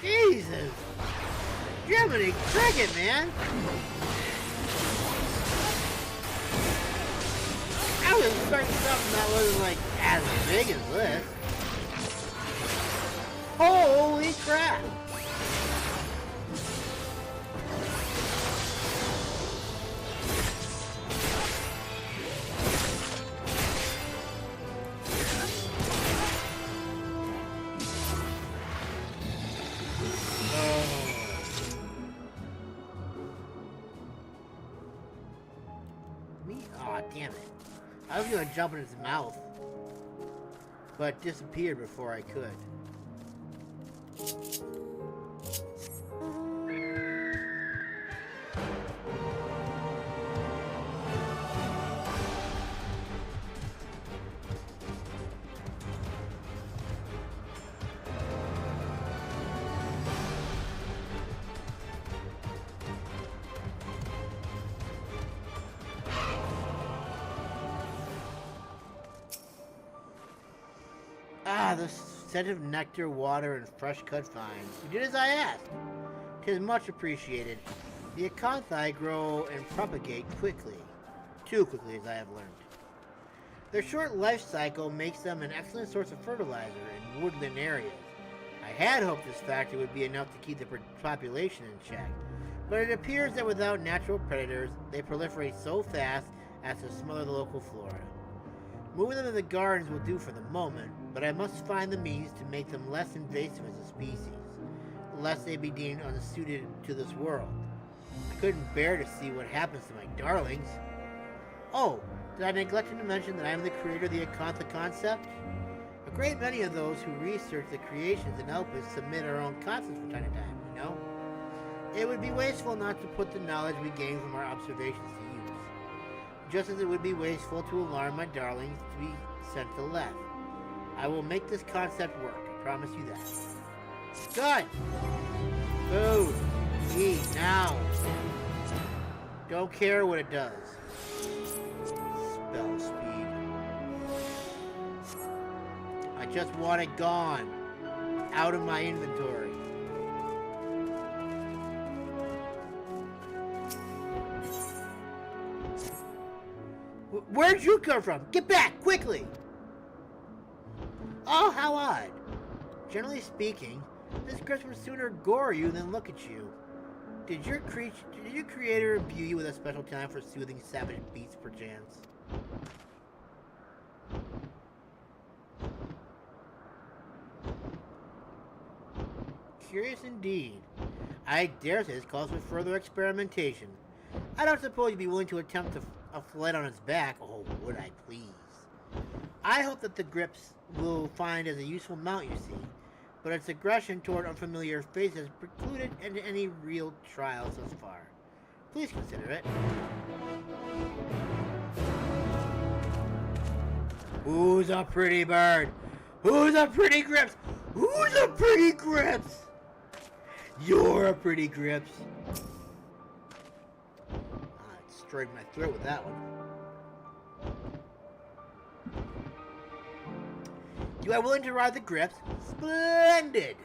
Speaker 1: Jesus! Jiminy Cricket, man! I was expecting something that wasn't like as big as this. Holy crap! Damn it. I was gonna jump in his mouth, but disappeared before I could. The scent of nectar, water, and fresh-cut vines. You did as I asked. 'Tis much appreciated. The Akantha grow and propagate quickly. Too quickly, as I have learned. Their short life cycle makes them an excellent source of fertilizer in woodland areas. I had hoped this factor would be enough to keep the population in check, but it appears that without natural predators, they proliferate so fast as to smother the local flora. Moving them to the gardens will do for the moment, but I must find the means to make them less invasive as a species, lest they be deemed unsuited to this world. I couldn't bear to see what happens to my darlings. Oh, did I neglect to mention that I am the creator of the Akantha concept? A great many of those who research the creations and help us submit our own concepts from time to time, you know? It would be wasteful not to put the knowledge we gain from our observations to use. Just as it would be wasteful to alarm my darlings to be sent to left. I will make this concept work, I promise you that. Good! Food! Eat now! Don't care what it does. Spell speed. I just want it gone. Out of my inventory. Where'd you come from? Get back, quickly! Oh, how odd. Generally speaking, This Gryps would sooner gore you than look at you. Did your creator imbue you with a special talent for soothing savage beasts, perchance? Curious indeed. I dare say this calls for further experimentation. I don't suppose you'd be willing to attempt a flight on its back. Oh, would I please? I hope that the Gryps will find as a useful mount, you see, but its aggression toward unfamiliar faces has precluded any real trials thus far. Please consider it. Who's a pretty bird? Who's a pretty Gryps? Who's a pretty Gryps? You're a pretty Gryps. It destroyed my throat with that one. You are willing to ride the Gryps? Splendid!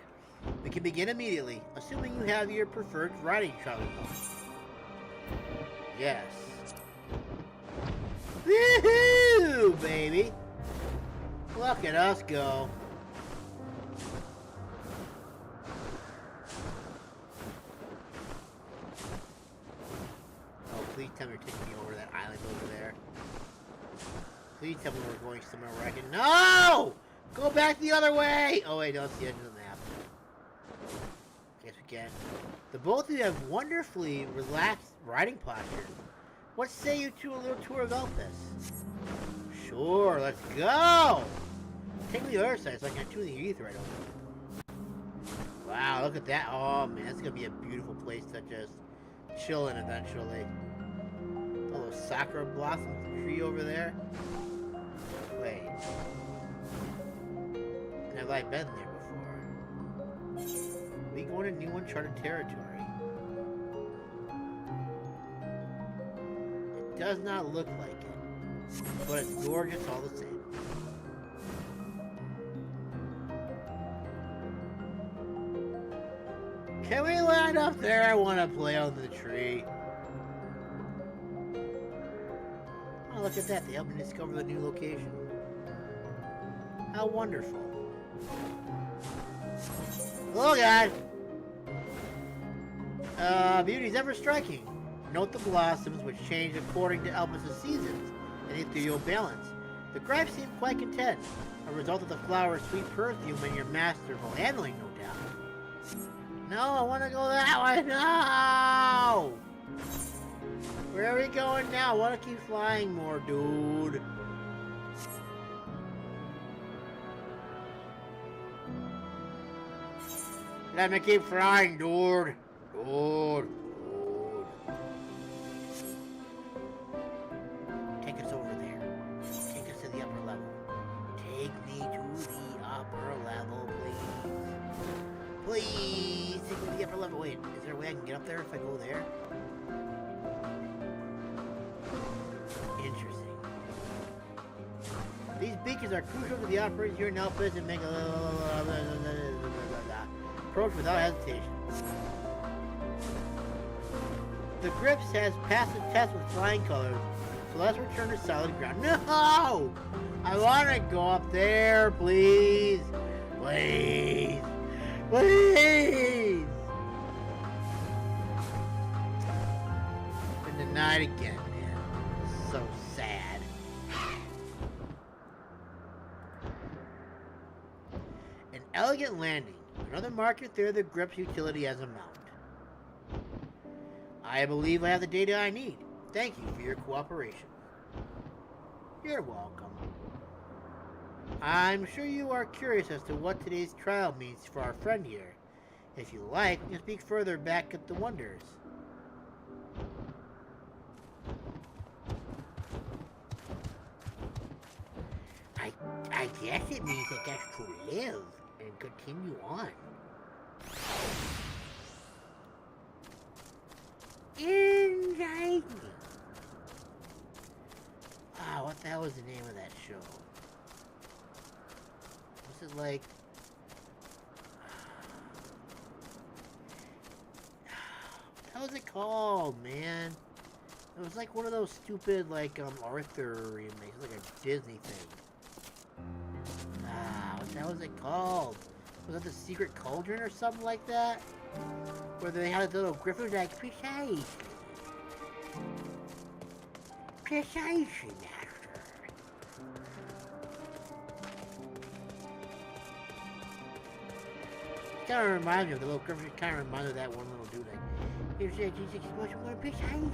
Speaker 1: We can begin immediately, assuming you have your preferred riding travel mode. Yes. Woohoo, baby! Look at us go. Oh, please tell me you're taking me over that island over there. Please tell me we're going somewhere where I can... No! Go back the other way! Oh wait, no, it's the edge of the map. Guess we can. The both of you have wonderfully relaxed riding postures. What say you to a little tour of Elpis? Sure, let's go! Take me to the other side so I can tune the youth right over. Wow, look at that. Oh man, that's gonna be a beautiful place to just chill in eventually. A little sakura blossom tree over there. Wait. Have I been there before? We going to new uncharted territory? It does not look like it, but it's gorgeous all the same. Can we land up there? I want to play on the tree. Oh, look at that. They helped me discover the new location. How wonderful. Oh God! Beauty's ever striking. Note the blossoms, which change according to Elpis' seasons and ethereal balance. The Gryps seem quite content, a result of the flower's sweet perfume and your masterful handling, no doubt. No, I want to go that way. No! Where are we going now? I want to keep flying more, dude. Let me keep flying, dude. Dude. Take us over there. Take us to the upper level. Take me to the upper level, please. Please, take me to the upper level. Wait, is there a way I can get up there if I go there? Interesting. These beacons are crucial to the operations here in Elpis and make a... Approach without hesitation. The Gryps has passed the test with flying colors, so let's return to solid ground. No! I want to go up there, please. Please. Please. Been denied again, man. So sad. An elegant landing. Another marker there, the Gryps utility as a mount. I believe I have the data I need. Thank you for your cooperation. You're welcome. I'm sure you are curious as to what today's trial means for our friend here. If you like, we can speak further back at the Wonders. I guess it means I get to live and continue on. Enlightening. Ah, what the hell was the name of that show? Was it like... What the hell was it called, man? It was like one of those stupid, like, Arthur remakes, like a Disney thing. Ah, what the hell was it called? Was that the secret cauldron or something like that? Where they had a little griffin like, Precisely, Master. Kind of reminds me of the little griffin. Kind of reminds me of that one little dude. Like, here's a Jesus explosion more precisely.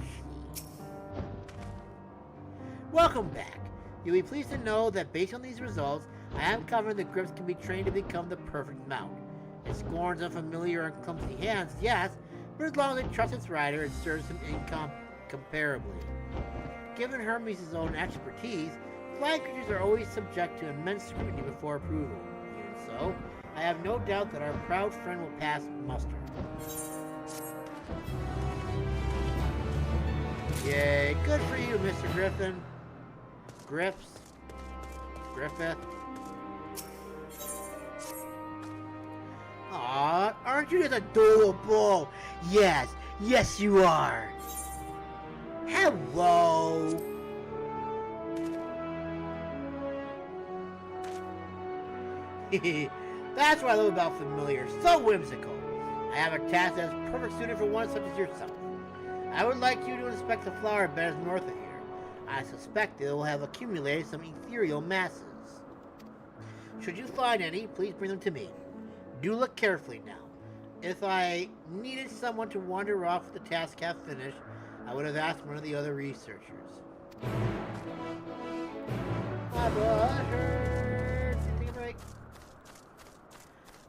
Speaker 1: Welcome back. You'll be pleased to know that based on these results, I am covering the Gryps can be trained to become the perfect mount. It scorns unfamiliar and clumsy hands, yes, but as long as it trusts its rider, it serves him incomparably. Given Hermes' own expertise, flying creatures are always subject to immense scrutiny before approval. Even so, I have no doubt that our proud friend will pass muster. Yay, good for you, Mr. Griffin. Gryps. Griffith. Aw, aren't you just adorable? Yes, yes you are. Hello. That's what I love about Familiar. So whimsical. I have a task that's perfect suited for one such as yourself. I would like you to inspect the flower beds north of here. I suspect they will have accumulated some ethereal masses. Should you find any, please bring them to me. Do look carefully now. If I needed someone to wander off with the task half finished, I would have asked one of the other researchers. My butt hurts. Take a break.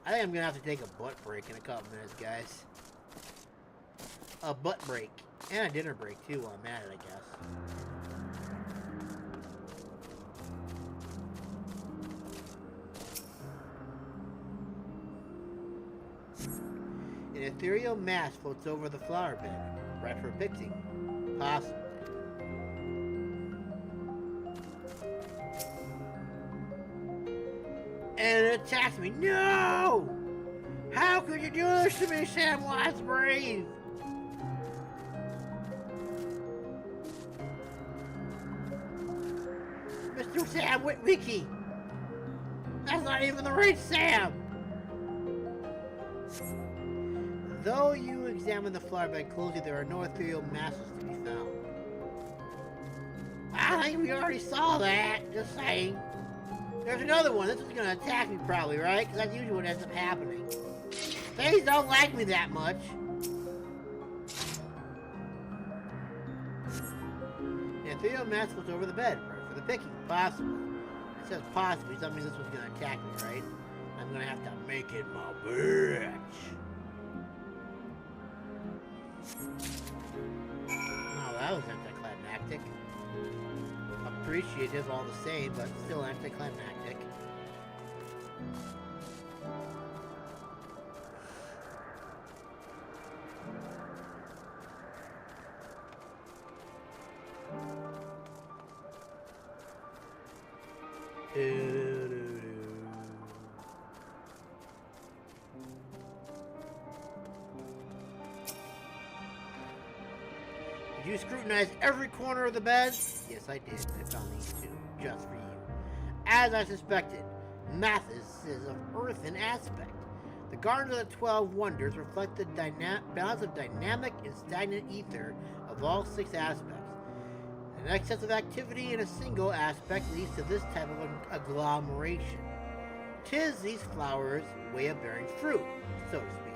Speaker 1: I think I'm gonna have to take a butt break in a couple minutes, guys. A butt break. And a dinner break, too, while I'm at it, I guess. An ethereal mass floats over the flower bed, right for picking. Possible. And it attacks me. No! How could you do this to me, Samwise Brave? Mr. Sam Witwicky! That's not even the right Sam! Though you examine the flower bed closely, there are no ethereal masses to be found. I think we already saw that, just saying. There's another one. This one's gonna attack me probably, right? Because that's usually what ends up happening. Things don't like me that much. The ethereal mass was over the bed, right for the picking. Possibly. It says possibly, so that means this one's gonna attack me, right? I'm gonna have to make it my bitch. Oh, that was anticlimactic. Appreciative all the same, but still anticlimactic. Did you scrutinize every corner of the bed? Yes, I did. I found these two, just for you. As I suspected, Mathis is of earthen aspect. The Gardens of the 12 Wonders reflect the balance of dynamic and stagnant ether of all 6 aspects. An excess of activity in a single aspect leads to this type of agglomeration. 'Tis these flowers' way of bearing fruit, so to speak.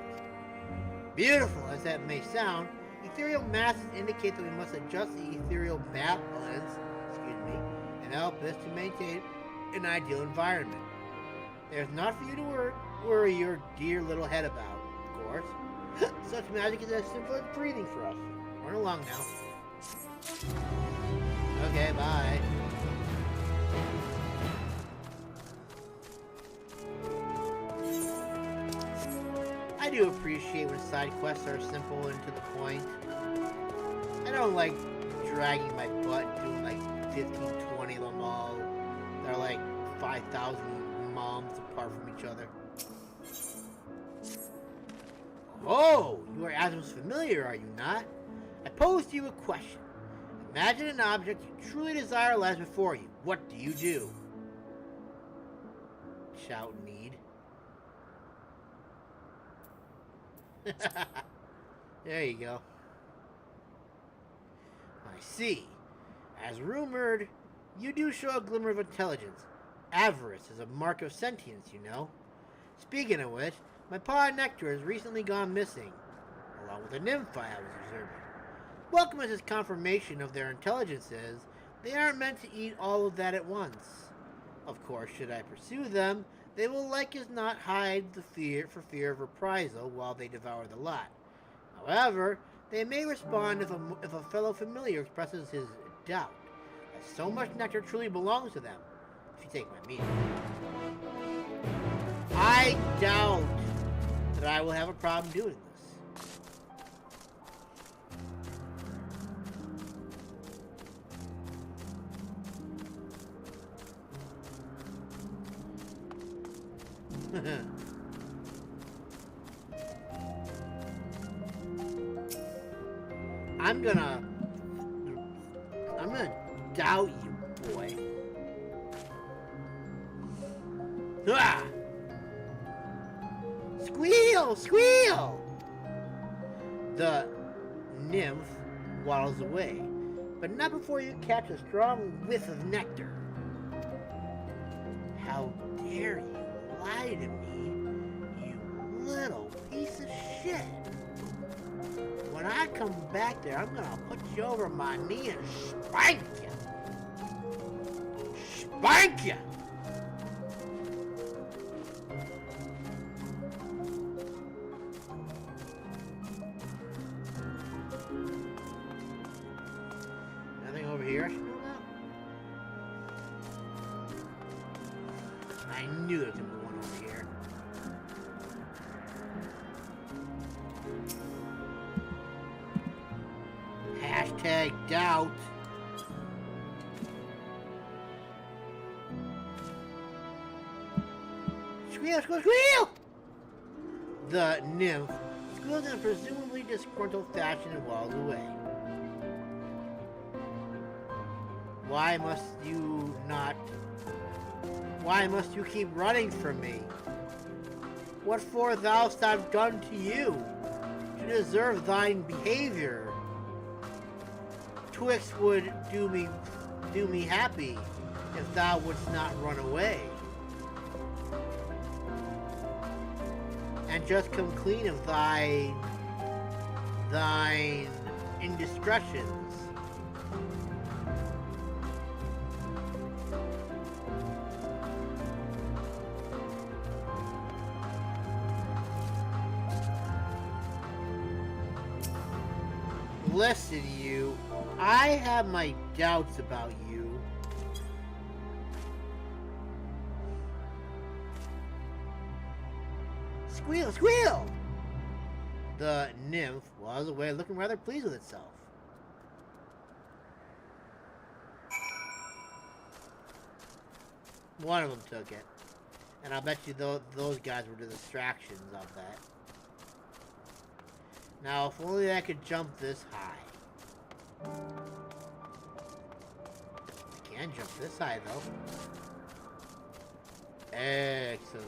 Speaker 1: Beautiful as that may sound, ethereal masses indicate that we must adjust the ethereal balance, and help us to maintain an ideal environment. There's not for you to worry your dear little head about, of course. Such magic is as simple as breathing for us. Run along now. Okay, bye. I do appreciate when side quests are simple and to the point. I don't like dragging my butt doing like 15, 20 of them all. They're like 5,000 moms apart from each other. Oh, you are Asmos familiar, are you not? I posed you a question. Imagine an object you truly desire lies before you. What do you do? Shout need. There you go. I see. As rumored, you do show a glimmer of intelligence. Avarice is a mark of sentience, you know. Speaking of which, my paw Nectar has recently gone missing, along with a nymph I was observing. Welcome as this confirmation of their intelligence is, they aren't meant to eat all of that at once. Of course, should I pursue them, they will like as not hide the fear of reprisal while they devour the lot. However, they may respond if a fellow familiar expresses his doubt, as so much nectar truly belongs to them, if you take my meaning. I doubt that I will have a problem doing this. I'm gonna doubt you, boy. Ah! Squeal! Squeal! The nymph waddles away, but not before you catch a strong whiff of nectar. How dare you lie to me, you little piece of shit. When I come back there, I'm gonna put you over my knee and spank you. Spank you! Nothing over here I should know about? I knew there was gonna be one over here. Hashtag doubt. Squeal, squeal, squeal! The nymph squeals in a presumably disgruntled fashion and waddles away. Why must you keep running from me? What for thou'st I've done to you to deserve thine behavior? Twixt would do me happy if thou wouldst not run away, and just come clean of thine indiscretions. Listen, you. I have my doubts about you. Squeal, squeal! The nymph was away, looking rather pleased with itself. One of them took it. And I bet you those guys were the distractions of that. Now, if only I could jump this high. I can jump this high, though. Excellent.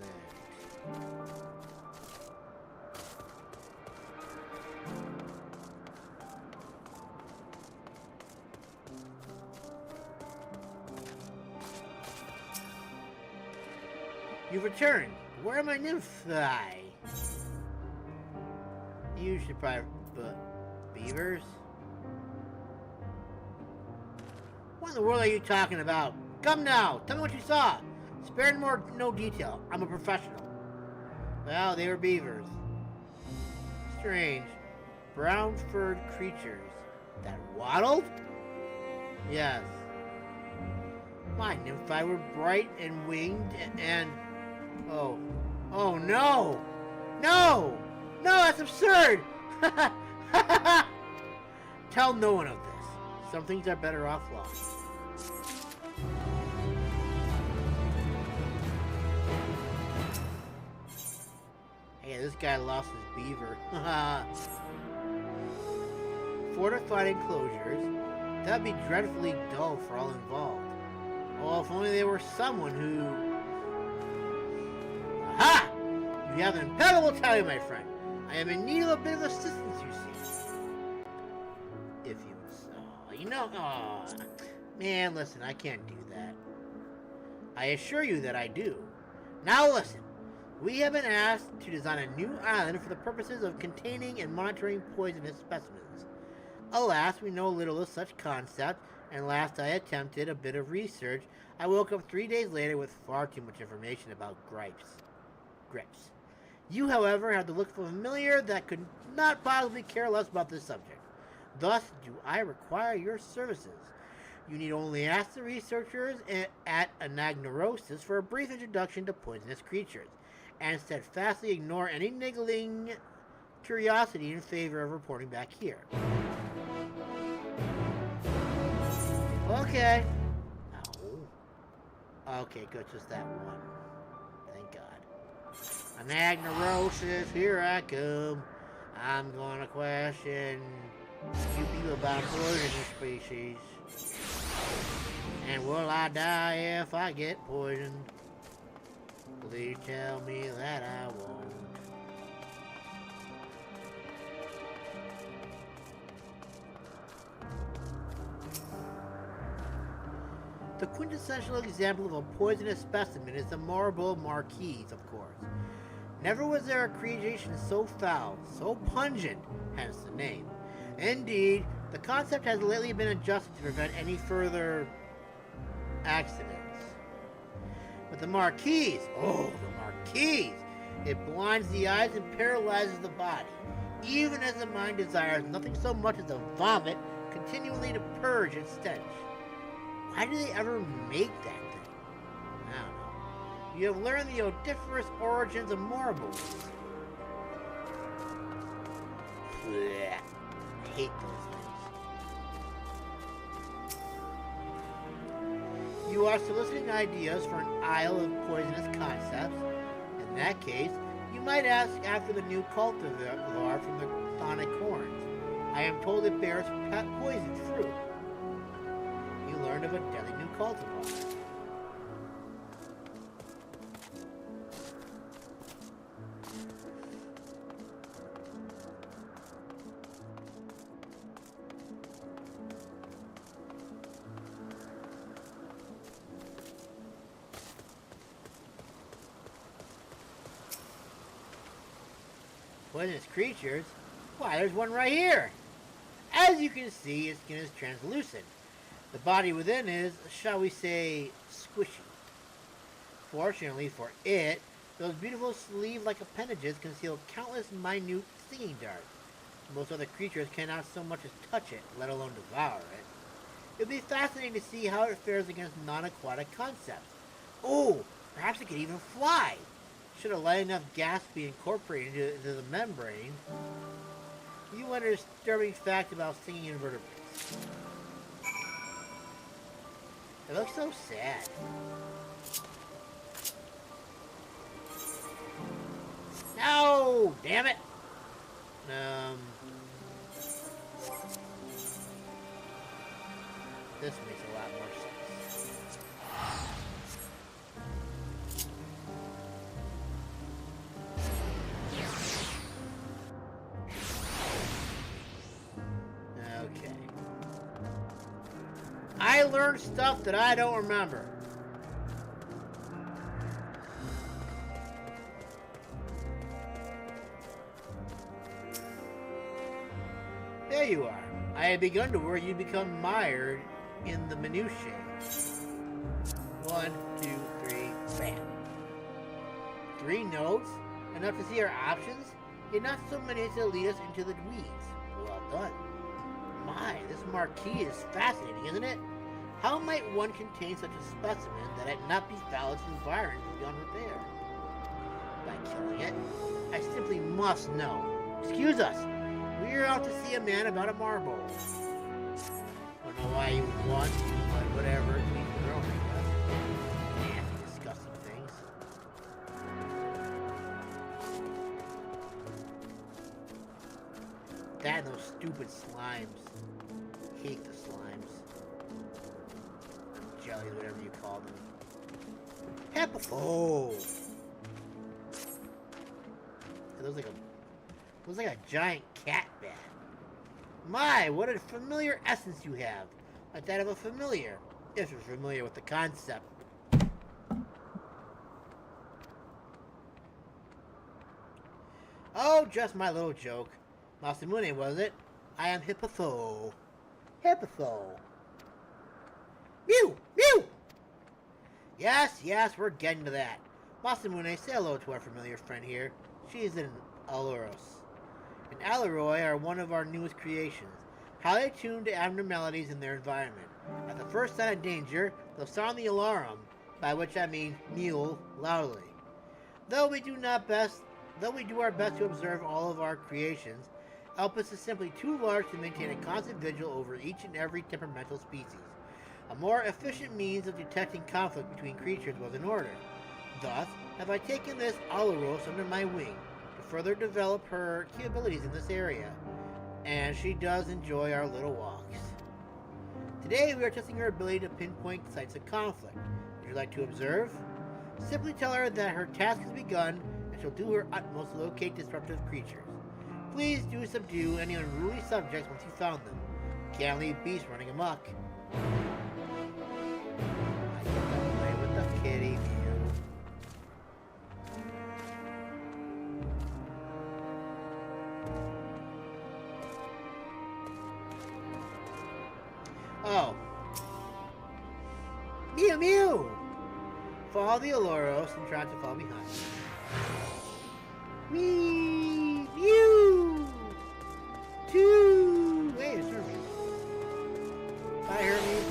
Speaker 1: You've returned. Where are my nymphi? You should probably... beavers? What in the world are you talking about? Come now, tell me what you saw. Spare no detail. I'm a professional. Well, they were beavers. Strange. Brown-furred creatures. That waddled? Yes. My nymphi were bright and winged and... Oh. Oh, no! No! No, that's absurd! Tell no one of this. Some things are better off lost. Hey, this guy lost his beaver. Fortified enclosures? That'd be dreadfully dull for all involved. Well, if only there were someone who... Aha! You have an impeccable tally, my friend. I am in need of a bit of assistance, you see. If you... Oh, you know... Oh, man, listen, I can't do that. I assure you that I do. Now listen. We have been asked to design a new island for the purposes of containing and monitoring poisonous specimens. Alas, we know little of such concept, and last I attempted a bit of research, I woke up 3 days later with far too much information about Gryps. You, however, have the look of a familiar that could not possibly care less about this subject. Thus, do I require your services. You need only ask the researchers at Anagnorisis for a brief introduction to poisonous creatures, and steadfastly ignore any niggling curiosity in favor of reporting back here. Okay. Oh. Okay, good, just that one. Thank God. Anagnorisis, here I come. I'm gonna question you people about poisonous species. And will I die if I get poisoned? Please tell me that I won't. The quintessential example of a poisonous specimen is the marble marquise, of course. Never was there a creation so foul, so pungent, hence the name. Indeed, the concept has lately been adjusted to prevent any further accidents. But the marquise, oh, the marquise! It blinds the eyes and paralyzes the body, even as the mind desires nothing so much as a vomit continually to purge its stench. Why do they ever make that thing? I don't know. You have learned the odoriferous origins of marbles. Blech. I hate those things. You are soliciting ideas for an isle of poisonous concepts. In that case, you might ask after the new cultivar from the Thonic Horns. I am told it bears poison fruit. You learned of a deadly new cultivar. Poisonous creatures? Why, there's one right here! As you can see, its skin is translucent. The body within is, shall we say, squishy. Fortunately for it, those beautiful sleeve-like appendages conceal countless minute stinging darts. Most other creatures cannot so much as touch it, let alone devour it. It would be fascinating to see how it fares against non-aquatic concepts. Oh, perhaps it could even fly! Should a light enough gas be incorporated into the membrane, you learn a disturbing fact about stinging invertebrates. It looks so sad. No! Damn it! This makes a lot more sense. Okay. I learned stuff that I don't remember. There you are. I had begun to worry you'd become mired in the minutiae. 1, 2, 3, bam. 3 notes? Enough to see our options? Yet not so many to lead us into the weeds. Well done. My, this marquee is fascinating, isn't it? How might one contain such a specimen that it not be foul its environment beyond repair? By killing it? I simply must know. Excuse us. We are out to see a man about a marble. Don't know why you would want, but whatever. It means the girl does. Nasty, disgusting things. That and those stupid slimes. Hate the slimes. Jellies, whatever you call them. Oh! It looks like a Looks like a giant cat bat. My, what a familiar essence you have. Like that of a familiar. If you're familiar with the concept. Oh, just my little joke. Masamune, was it? I am Hippotho. Hippotho. Mew! Mew! Yes, we're getting to that. Masamune, say hello to our familiar friend here. She is an Ailouros. And Ailouros are one of our newest creations, highly attuned to abnormalities in their environment. At the first sign of danger, they'll sound the alarm, by which I mean mew loudly. Though we do our best to observe all of our creations, Elpis is simply too large to maintain a constant vigil over each and every temperamental species. A more efficient means of detecting conflict between creatures was in order. Thus, have I taken this Ailouros under my wing to further develop her capabilities in this area, and she does enjoy our little walks. Today, we are testing her ability to pinpoint sites of conflict. Would you like to observe? Simply tell her that her task has begun, and she'll do her utmost to locate disruptive creatures. Please do subdue any unruly subjects once you found them. Can't leave beasts running amok. I get to play with the kitty Mew. Oh. Mew Mew! Follow the Ailouros and try to fall behind. Wee! Mew! Two! Hey, it's Hermes. Bye, Hermes.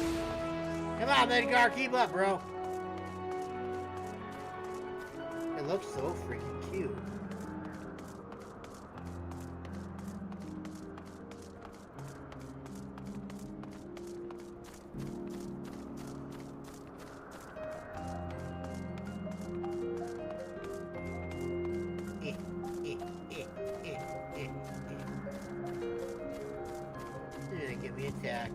Speaker 1: Come on, Midgar, keep up, bro. It looks so freaking cute. You're gonna get me attacked.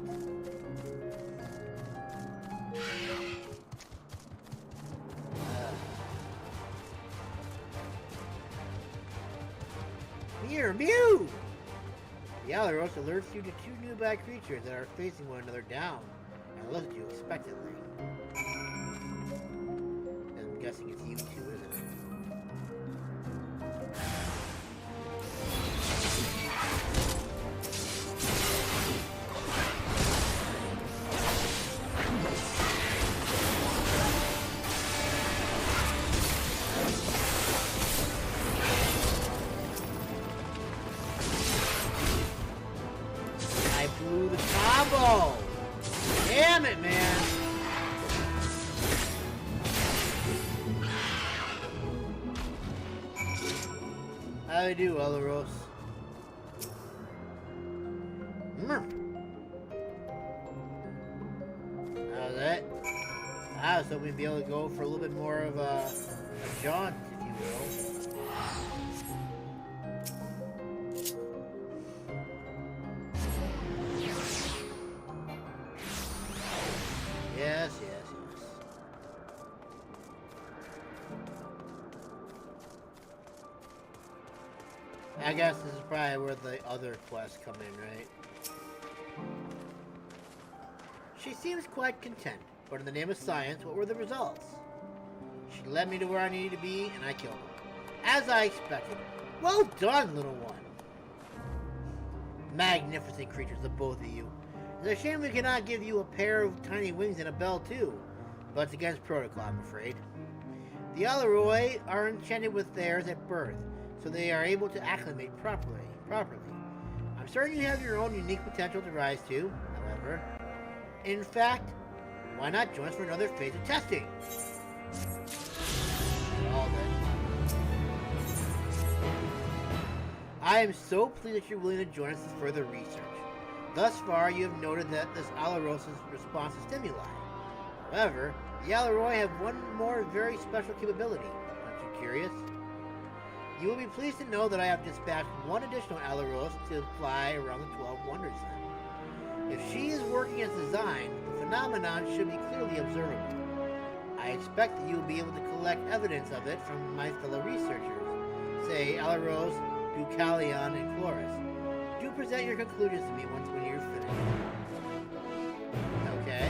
Speaker 1: Mew! The Ailouros alerts you to two nearby creatures that are facing one another down and look at you expectantly. I'm guessing it's you two, isn't it? Blew the combo! Damn it, man! How do you do, Ailouros? How's that? I was hoping we'd be able to go for a little bit more of a jaunt, if you will. Yes. I guess this is probably where the other quests come in, right? She seems quite content, but in the name of science, what were the results? She led me to where I needed to be, and I killed her. As I expected. Well done, little one. Magnificent creatures, the both of you. It's a shame we cannot give you a pair of tiny wings and a bell too, but it's against protocol, I'm afraid. The Ailouros are enchanted with theirs at birth, so they are able to acclimate properly. I'm certain you have your own unique potential to rise to, however. In fact, why not join us for another phase of testing? All then. I am so pleased that you're willing to join us in further research. Thus far, you have noted that this Ailouros' response to stimuli. However, the Ailouros have one more very special capability. Aren't you curious? You will be pleased to know that I have dispatched one additional Ailouros to fly around the 12 Wonders Zone. If she is working as designed, the phenomenon should be clearly observable. I expect that you will be able to collect evidence of it from my fellow researchers, say Ailouros Deucalion, and Chloris. Do present your conclusions to me when you're finished. Okay.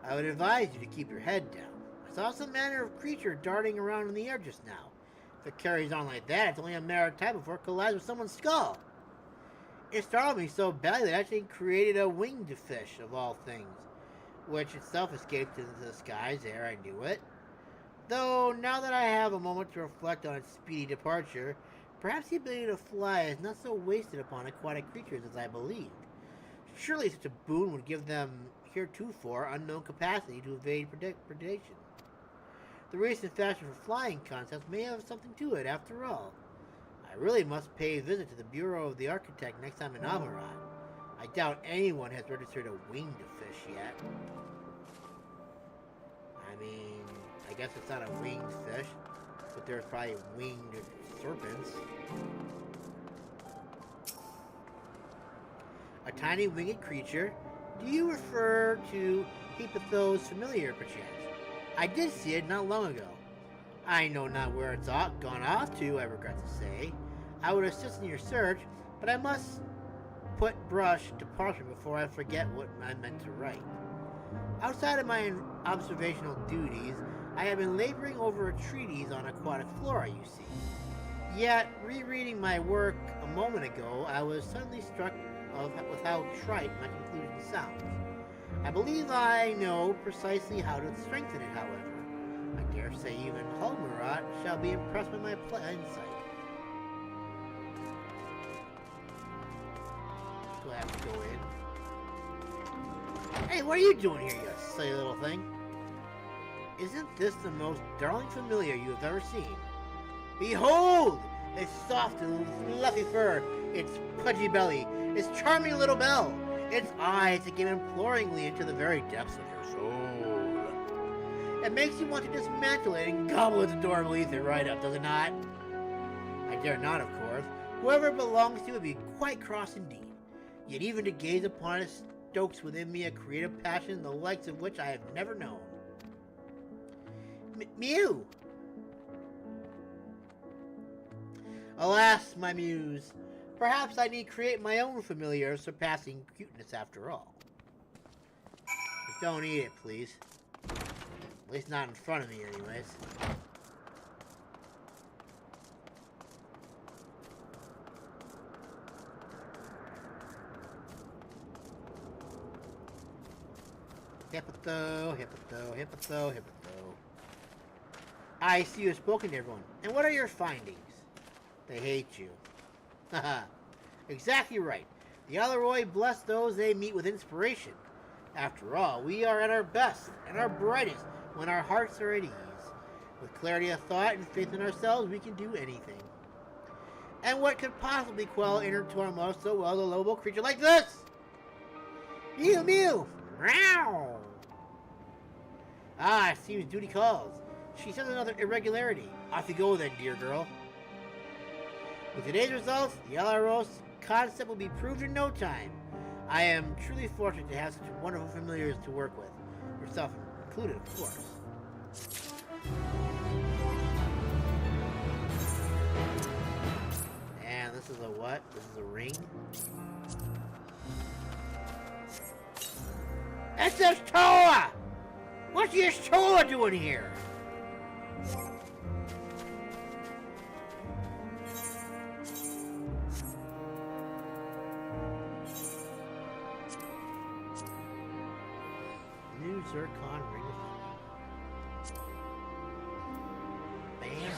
Speaker 1: I would advise you to keep your head down. I saw some manner of creature darting around in the air just now. If it carries on like that, it's only a matter of time before it collides with someone's skull. It startled me so badly that it actually created a winged fish, of all things, which itself escaped into the skies ere I knew it. Though, now that I have a moment to reflect on its speedy departure, perhaps the ability to fly is not so wasted upon aquatic creatures as I believed. Surely such a boon would give them heretofore unknown capacity to evade predation. The recent fashion for flying concepts may have something to it, after all. I really must pay a visit to the Bureau of the Architect next time in Amarat. I doubt anyone has registered a winged fish yet. I mean, I guess it's not a winged fish, but there's probably winged serpents. A tiny winged creature? Do you refer to Hepatho's familiar, perchance? I did see it not long ago. I know not where it's gone off to, I regret to say. I would assist in your search, but I must put brush to parchment before I forget what I meant to write. Outside of my observational duties, I have been laboring over a treatise on aquatic flora, you see. Yet, rereading my work a moment ago, I was suddenly struck with how trite my conclusion sounds. I believe I know precisely how to strengthen it, however. I dare say even Hulmarat shall be impressed with my insight. So I have to go in. Hey, what are you doing here, you silly little thing? Isn't this the most darling familiar you have ever seen? Behold! Its soft and fluffy fur, its pudgy belly, its charming little bell, its eyes that gaze imploringly into the very depths of your soul. It makes you want to dismantle it and gobble its adorable ether right up, does it not? I dare not, of course. Whoever it belongs to would be quite cross indeed. Yet even to gaze upon it stokes within me a creative passion the likes of which I have never known. Mew! Alas, my Mews. Perhaps I need create my own familiar surpassing cuteness after all. Just don't eat it, please. At least not in front of me, anyways. Hippo, hippo, hippo, hippo. I see you have spoken to everyone. And what are your findings? They hate you. Haha. Exactly right. The Ailouros bless those they meet with inspiration. After all, we are at our best and our brightest when our hearts are at ease. With clarity of thought and faith in ourselves, we can do anything. And what could possibly quell inner turmoil so well as a lovable creature like this? Mew, mew! Meow! Ah, it seems duty calls. She says another irregularity. Off you go then, dear girl. With today's results, the Ailouros concept will be proved in no time. I am truly fortunate to have such wonderful familiars to work with. Yourself included, of course. And this is a what? This is a ring? That's Toa! What's your Toa doing here? New Zircon ring of bam, bam,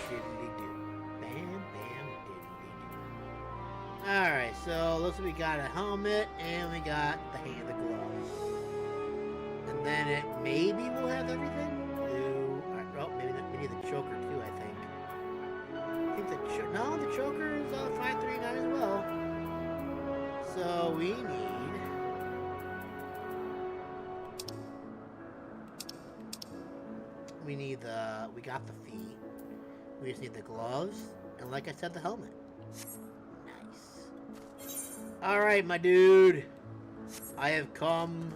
Speaker 1: diddly-doo. Bam, bam, diddly-doo. Alright, so looks like we got a helmet and we got the gloves. And then it maybe will have everything. Blue. Oh, maybe the choker too, I think. I think the choker is 539 as well. So we we got the feet. We just need the gloves, and like I said, the helmet. Nice. Alright, my dude. I have come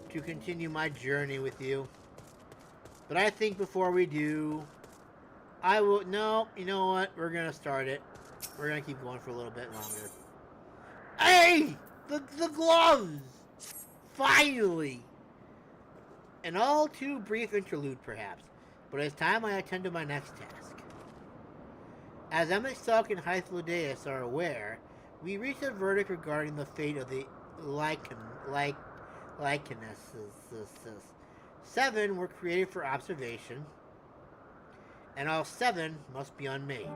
Speaker 1: to continue my journey with you. But I think before we do, I will... No, you know what? We're going to start it. We're going to keep going for a little bit longer. Hey! The gloves! Finally! An all too brief interlude, perhaps. But it's time I attend to my next task. As MSQ and Hythlodaeus are aware, we reached a verdict regarding the fate of the Lycanesses. 7 were created for observation, and all 7 must be unmade.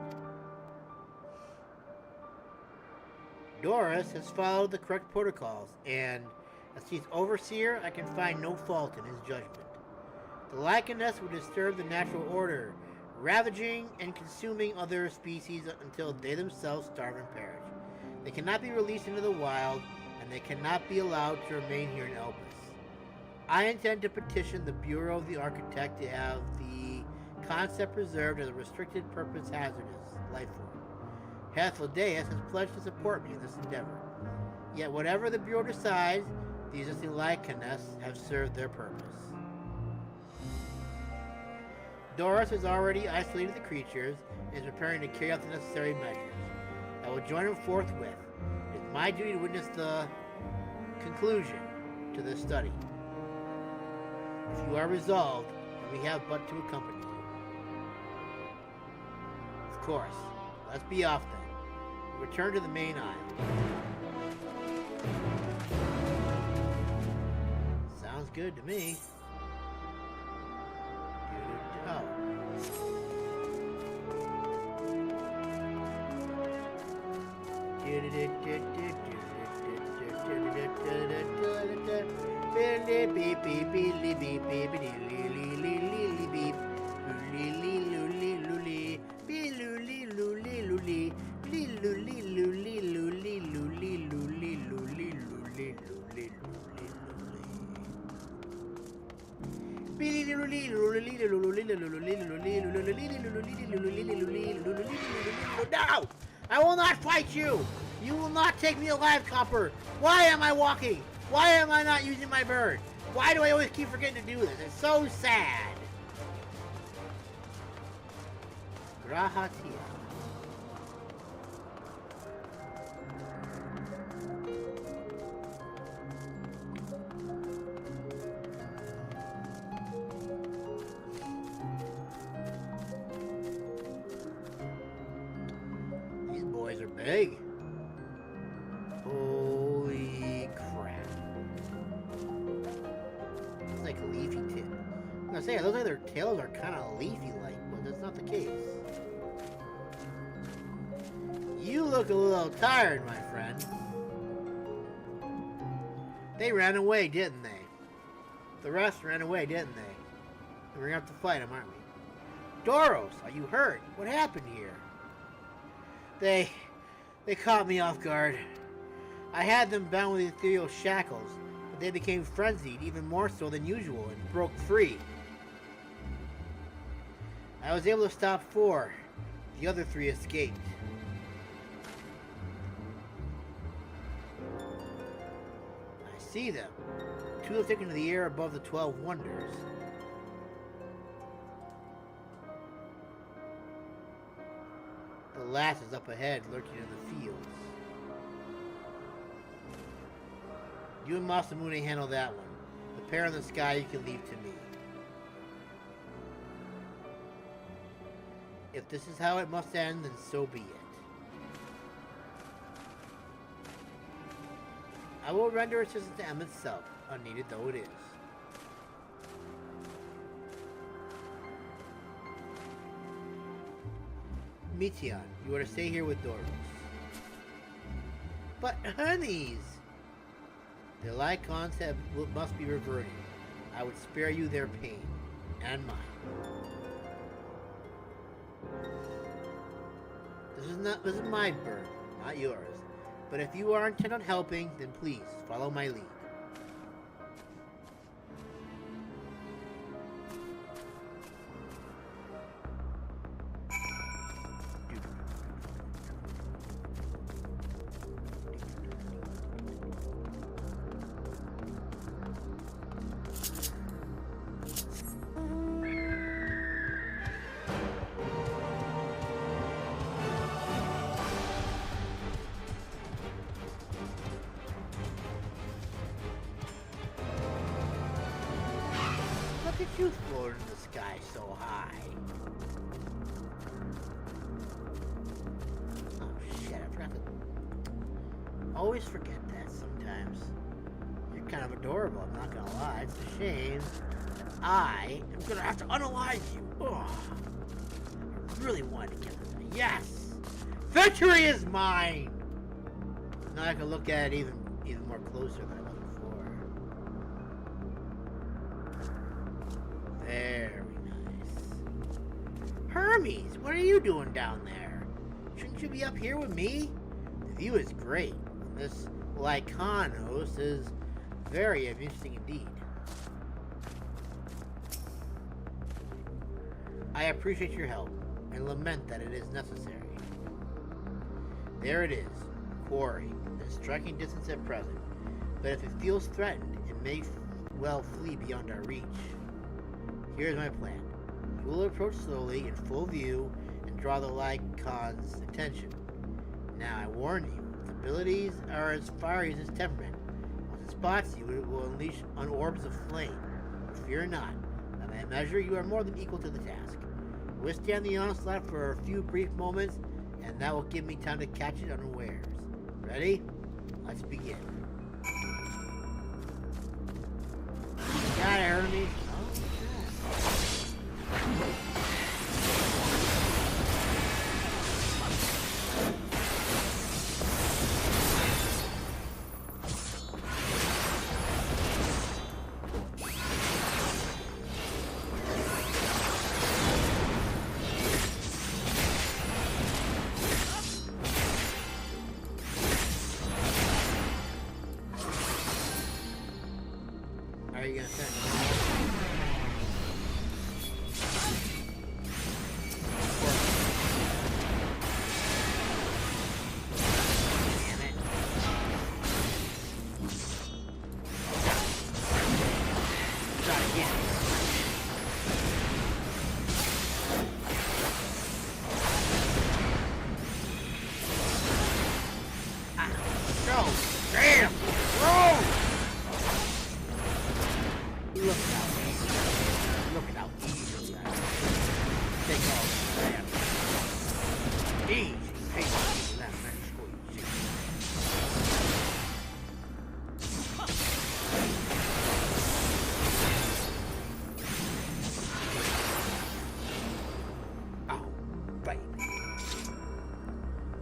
Speaker 1: Doris has followed the correct protocols, and as chief overseer, I can find no fault in his judgment. The Lycaness would disturb the natural order, ravaging and consuming other species until they themselves starve and perish. They cannot be released into the wild, and they cannot be allowed to remain here in Elpis. I intend to petition the Bureau of the Architect to have the concept preserved as a restricted purpose hazardous life form. Hythlodaeus has pledged to support me in this endeavor. Yet whatever the Bureau decides, the existing Lycaness have served their purpose. Doris has already isolated the creatures and is preparing to carry out the necessary measures. I will join him forthwith. It is my duty to witness the conclusion to this study. If you are resolved, then we have but to accompany you. Of course. Let's be off then. Return to the main isle. Sounds good to me. No! I will not fight you! You will not take me alive, Copper! Why am I walking? Why am I not using my bird? Why do I always keep forgetting to do this? It's so sad! Grahatia. These boys are big. Holy crap. It's like a leafy tip. I'm gonna say, it looks like their tails are kind of leafy-like, but that's not the case. You look a little tired, my friend. They ran away, didn't they? The rest ran away, didn't they? And we're gonna have to fight them, aren't we? Doros, are you hurt? What happened here? They caught me off guard. I had them bound with ethereal shackles, but they became frenzied, even more so than usual, and broke free. I was able to stop 4. The other 3 escaped. I see them. 2 have taken to the air above the 12 wonders. The last is up ahead, lurking in the fields. You and Masamune handle that one. The pair in the sky you can leave to me. If this is how it must end, then so be it. I will render assistance to M itself, unneeded though it is. Meteon, you are to stay here with Doros. But honeys! The Lycons must be reverted. I would spare you their pain, and mine. This is my burden, not yours. But if you are intent on helping, then please follow my lead. at you floating in the sky so high. Oh shit, I forgot to... Always forget that sometimes. You're kind of adorable, I'm not gonna lie. It's a shame that I am gonna have to unalive you. Ugh. I really wanted to get this. Yes! Victory is mine! Now I can look at it even more closer than I was before. Very nice. Hermes, what are you doing down there? Shouldn't you be up here with me? The view is great. This Lycanos is very interesting indeed. I appreciate your help and lament that it is necessary. There it is, quarry, in striking distance at present, but if it feels threatened, it may well flee beyond our reach. Here's my plan. You will approach slowly in full view and draw the Lycan's attention. Now I warn you, its abilities are as fiery as its temperament. Once it spots you, it will unleash on orbs of flame. Fear not. By my measure, you are more than equal to the task. Withstand the onslaught for a few brief moments, and that will give me time to catch it unawares. Ready? Let's begin. Got it, Hermes.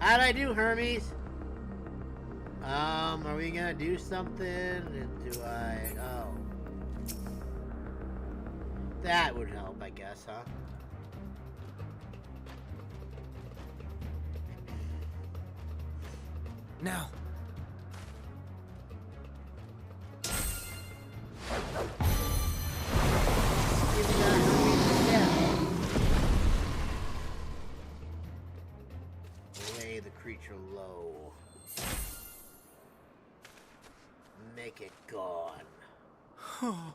Speaker 1: How'd I do, Hermes? Are we gonna do something? Do I... Oh. That would help, I guess, huh?
Speaker 7: Now.
Speaker 1: Lay the creature low. Make it gone.
Speaker 3: Oh.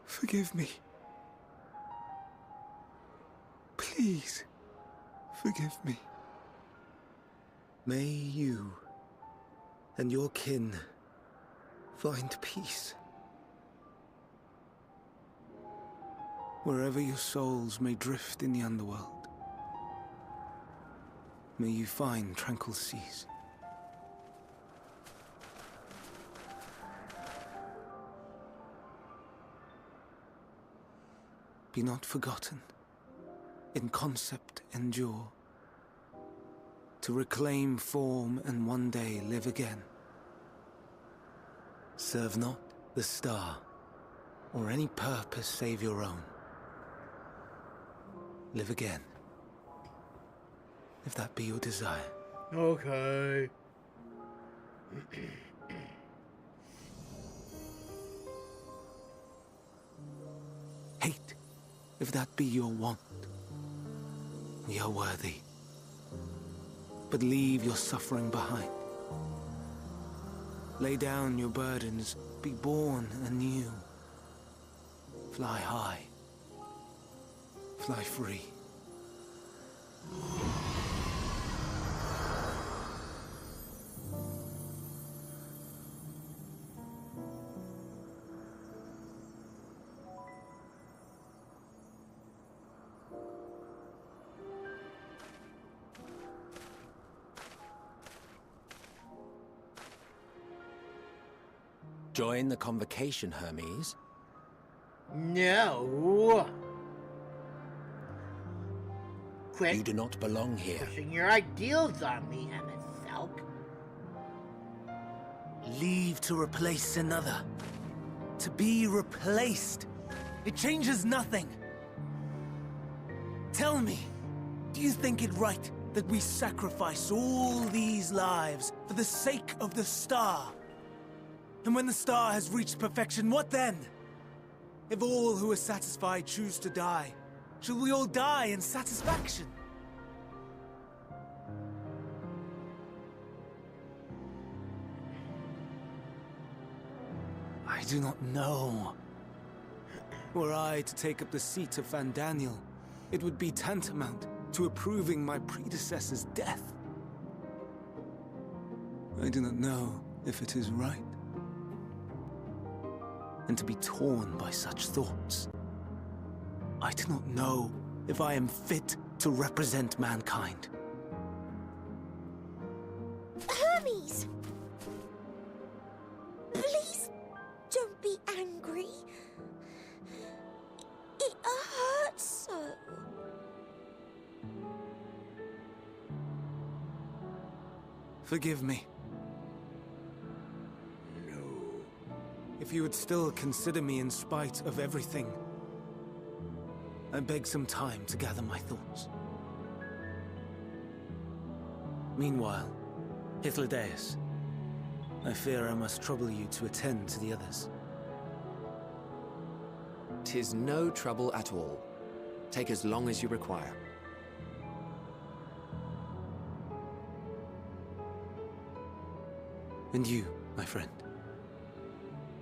Speaker 3: Forgive me. Please, forgive me.
Speaker 7: May you and your kin find peace. Wherever your souls may drift in the underworld, may you find tranquil seas. Be not forgotten, in concept endure, to reclaim form and one day live again. Serve not the star, or any purpose save your own. Live again, if that be your desire.
Speaker 1: Okay.
Speaker 7: Hate, if that be your want. We are worthy. But leave your suffering behind. Lay down your burdens, be born anew. Fly high. Fly free.
Speaker 5: join the convocation, Hermes?
Speaker 1: No. Quit
Speaker 5: You do not belong here.
Speaker 1: pushing your ideals on me, MSQ.
Speaker 7: Leave to replace another. To be replaced. It changes nothing. Tell me, do you think it right that we sacrifice all these lives for the sake of the star? And when the star has reached perfection, what then? If all who are satisfied choose to die, shall we all die in satisfaction? I do not know. Were I to take up the seat of Fandaniel, it would be tantamount to approving my predecessor's death. I do not know if it is right. And to be torn by such thoughts, I do not know if I am fit to represent mankind.
Speaker 6: Hermes! Please don't be angry. It hurts so.
Speaker 7: Forgive me. If you would still consider me in spite of everything, I beg some time to gather my thoughts. Meanwhile, Hythlodaeus, I fear I must trouble you to attend to the others.
Speaker 4: 'Tis no trouble at all. Take as long as you require.
Speaker 7: And you, my friend,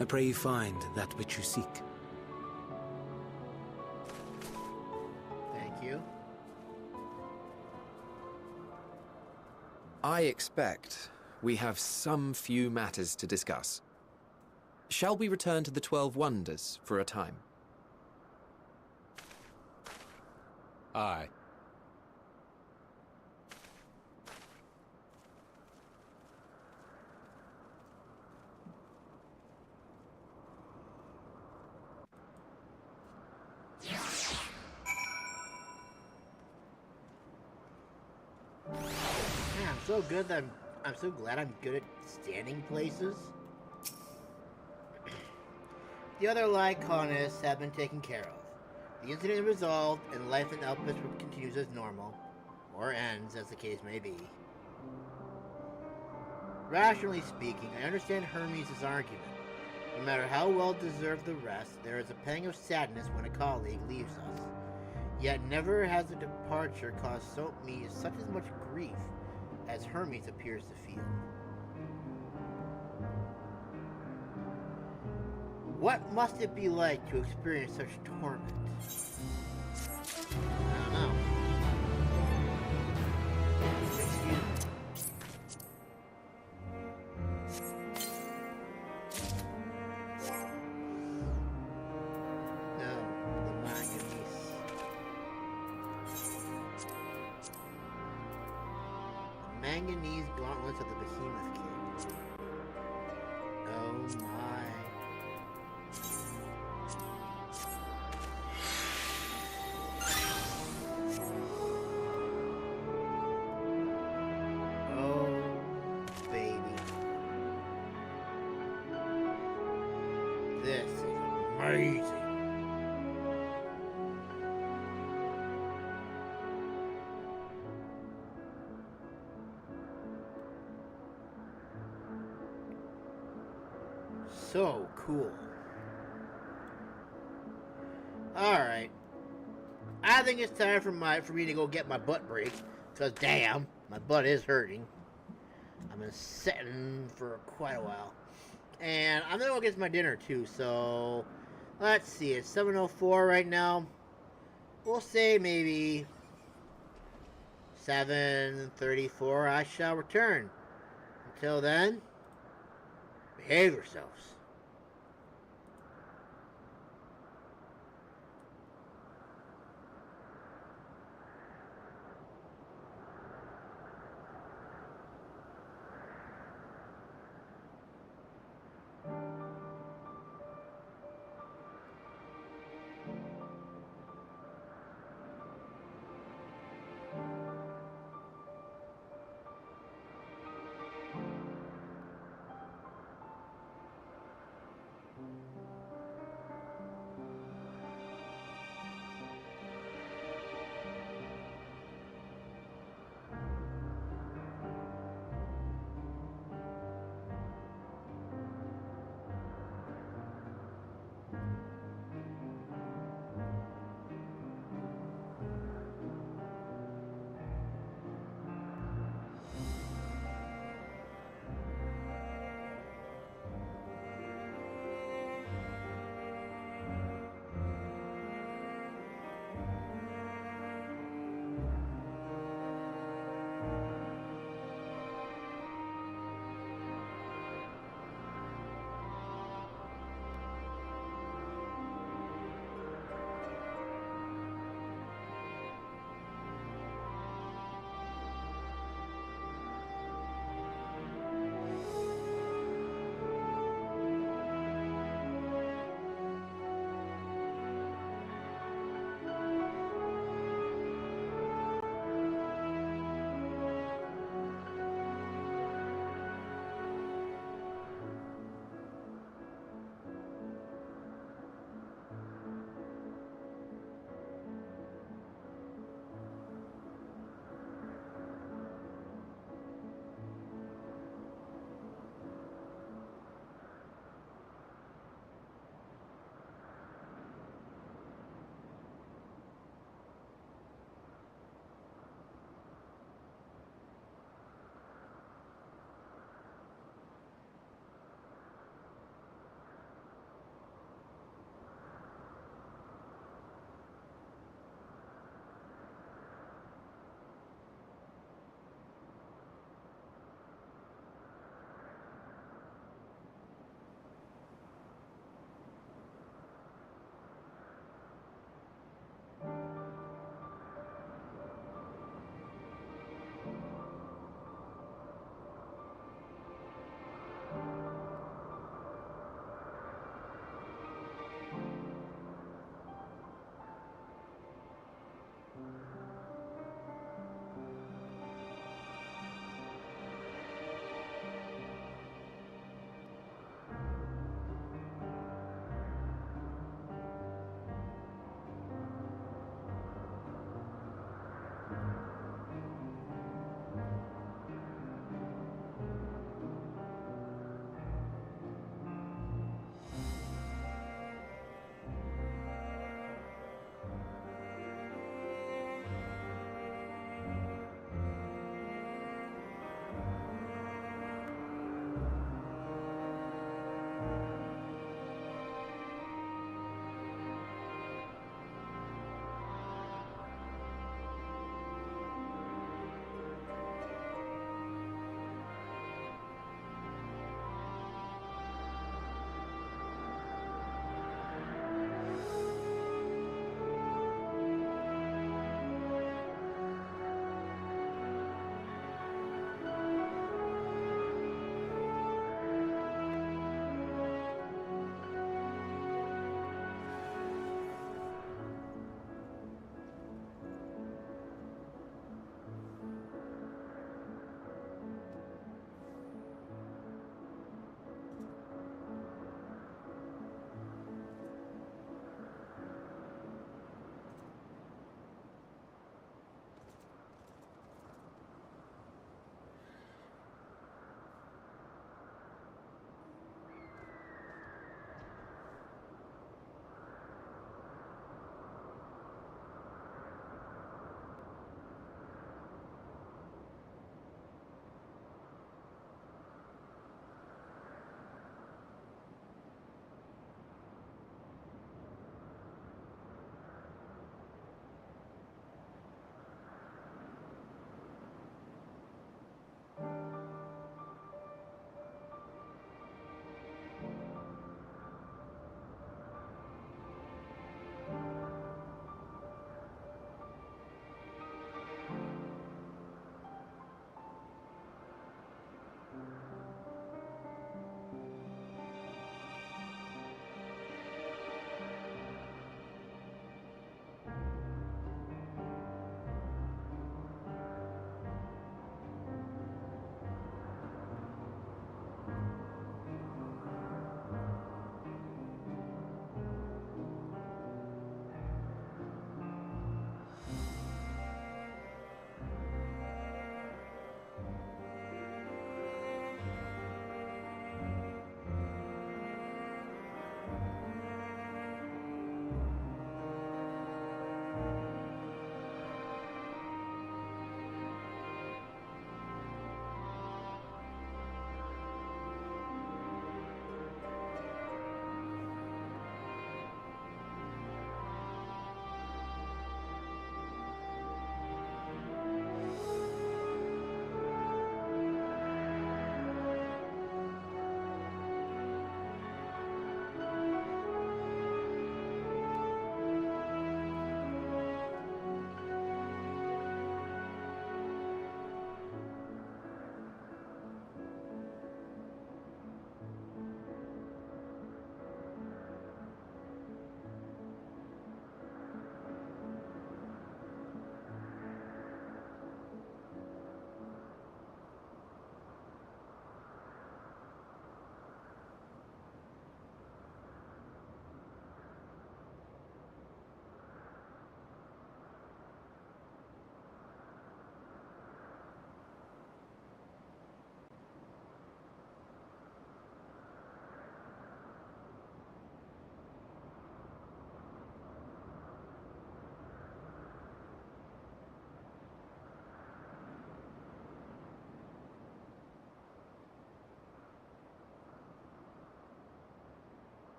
Speaker 7: I pray you find that which you seek.
Speaker 1: Thank you.
Speaker 4: I expect we have some few matters to discuss. Shall we return to the 12 Wonders for a time?
Speaker 5: Aye.
Speaker 1: Man, I'm so good that I'm so glad I'm good at standing places. The other colonists have been taken care of. The incident is resolved, and life in Elpis continues as normal. Or ends, as the case may be. Rationally speaking, I understand Hermes' argument. No matter how well deserved the rest, there is a pang of sadness when a colleague leaves us. Yet never has the departure caused me such as much grief as Hermes appears to feel. What must it be like to experience such torment? I don't know. Excuse me. No, the manganese. The manganese gauntlets of the Behemoth King. Oh my. This is amazing. So cool. Alright. I think it's time for me to go get my butt break. Because damn, my butt is hurting. I've been sitting for quite a while. And I'm gonna go get my dinner too, so let's see, it's 7:04 right now. We'll say maybe 7:34 I shall return. Until then, behave yourselves.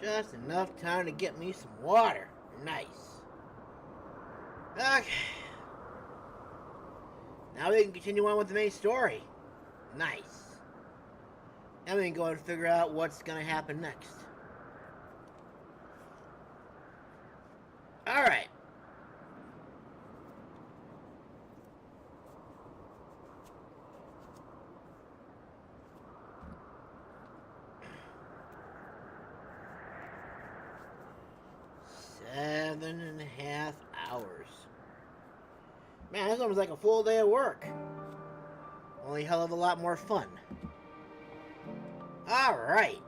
Speaker 1: Just enough time to get me some water. Nice. Okay. Now we can continue on with the main story. Nice. Now we can go and figure out what's going to happen next. Alright. Seven and a half hours. Man, that's almost like a full day of work. Only a hell of a lot more fun. Alright.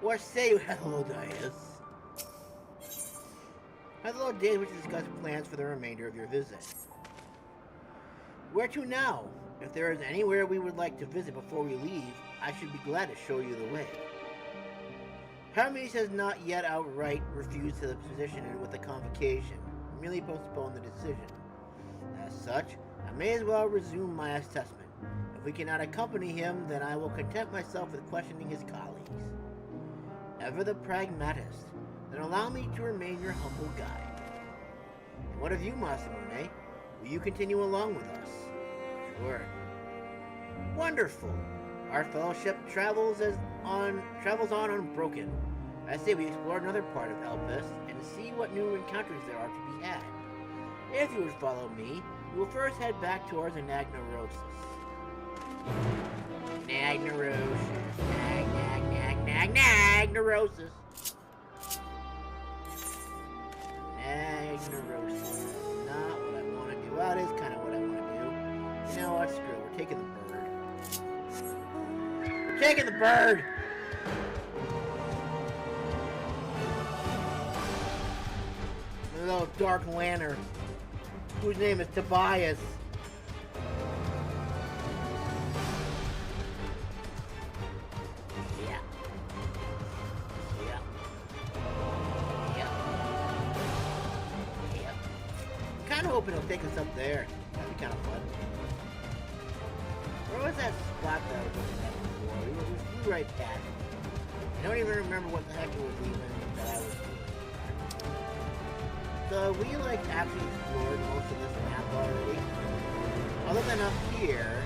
Speaker 1: What say you, hello, Dias? Hello, Days, which discuss plans for the remainder of your visit. Where to now? If there is anywhere we would like to visit before we leave, I should be glad to show you the way. Hermes has not yet outright refused the position with the convocation, merely postponed the decision. As such, I may as well resume my assessment. If we cannot accompany him, then I will content myself with questioning his colleagues. Ever the pragmatist, then allow me to remain your humble guide. And what of you, Masamune? Will you continue along with us? Sure. Wonderful. Our fellowship travels on unbroken. I say we explore another part of Elpis and see what new encounters there are to be had. If you would follow me, we will first head back towards Anagnorisis. Anagnorisis. Anagnorisis. Not what I want to do. Well, it is kind of what I want to do. You know what? Screw it. We're taking the bird. We're taking the bird! The little dark lantern, whose name is Tobias. Yeah. I'm kind of hoping he'll take us up there. That'd be kind of fun. Where was that spot that I was looking at before? We flew right past it. I don't even remember what the heck it was even that I was doing. So we actually explored most of this map already. Other than up here,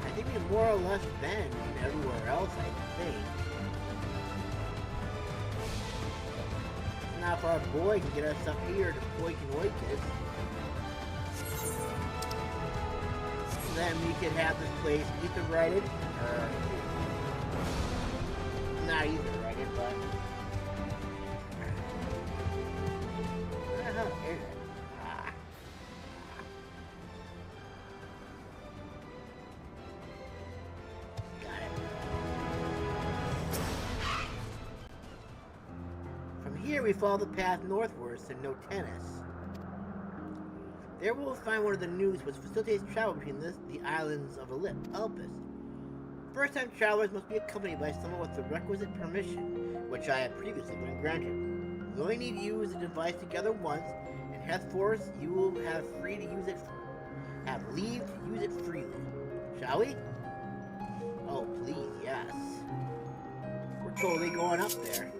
Speaker 1: I think we more or less been everywhere else, I think. Now if our boy can get us up here to Poikin-Oikis, then we could have this place ether righted, or not ether righted, but where the hell is it? Got it. From here we follow the path northwards to Notennis. There we will find one of the news which facilitates travel between the islands of Elpis. First-time travelers must be accompanied by someone with the requisite permission, which I have previously been granted. You only need to use the device together once, and henceforth you will have leave to use it freely. Shall we? Oh, please, yes. We're totally going up there.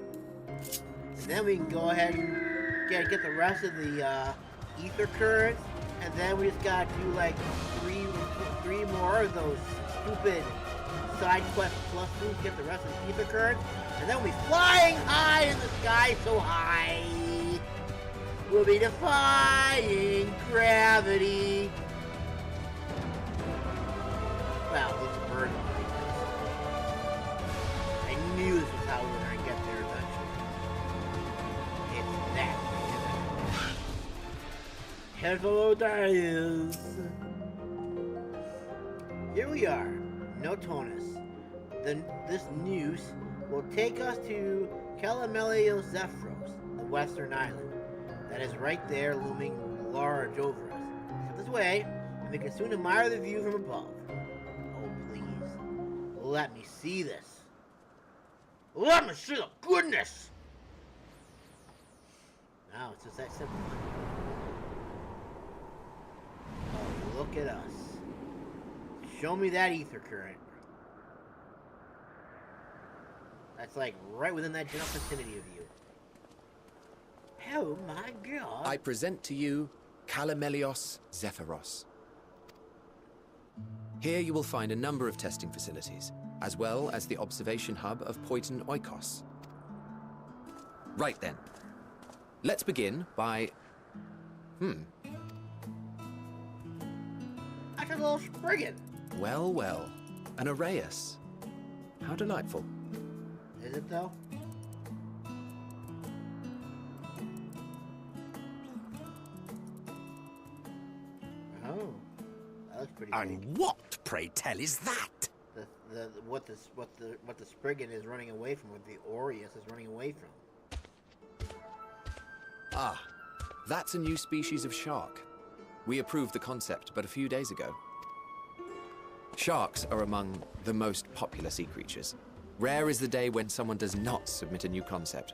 Speaker 1: And then we can go ahead and get the rest of the ether currents, and then we just gotta do like three more of those stupid side quest plus to get the rest of the ether currents, and then we'll be flying high in the sky so high we'll be defying gravity. Well, it's a bird. I knew this was how we were gonna get there eventually. It's that. Hello, Darius. Here we are, Notennis. This news will take us to Calamelio Zephyros, the western island. That is right there, looming large over us. Step this way, and we can soon admire the view from above. Oh, please, let me see this. Let me see the goodness. Now it's just that simple. Oh, look at us. Show me that ether current. That's like right within that general vicinity of you. Oh my god.
Speaker 4: I present to you Calamelios Zephyros. Here you will find a number of testing facilities, as well as the observation hub of Poiton Oikos. Right then. Let's begin by...
Speaker 1: That's a little Spriggan.
Speaker 4: Well, well. An Arraius. How delightful.
Speaker 1: Is it though? Oh. That looks pretty
Speaker 5: And
Speaker 1: cool.
Speaker 5: what, pray tell, is that?
Speaker 1: What the Spriggan is running away from, what the Aureus is running away from.
Speaker 4: Ah, that's a new species of shark. We approved the concept but a few days ago. Sharks are among the most popular sea creatures. Rare is the day when someone does not submit a new concept.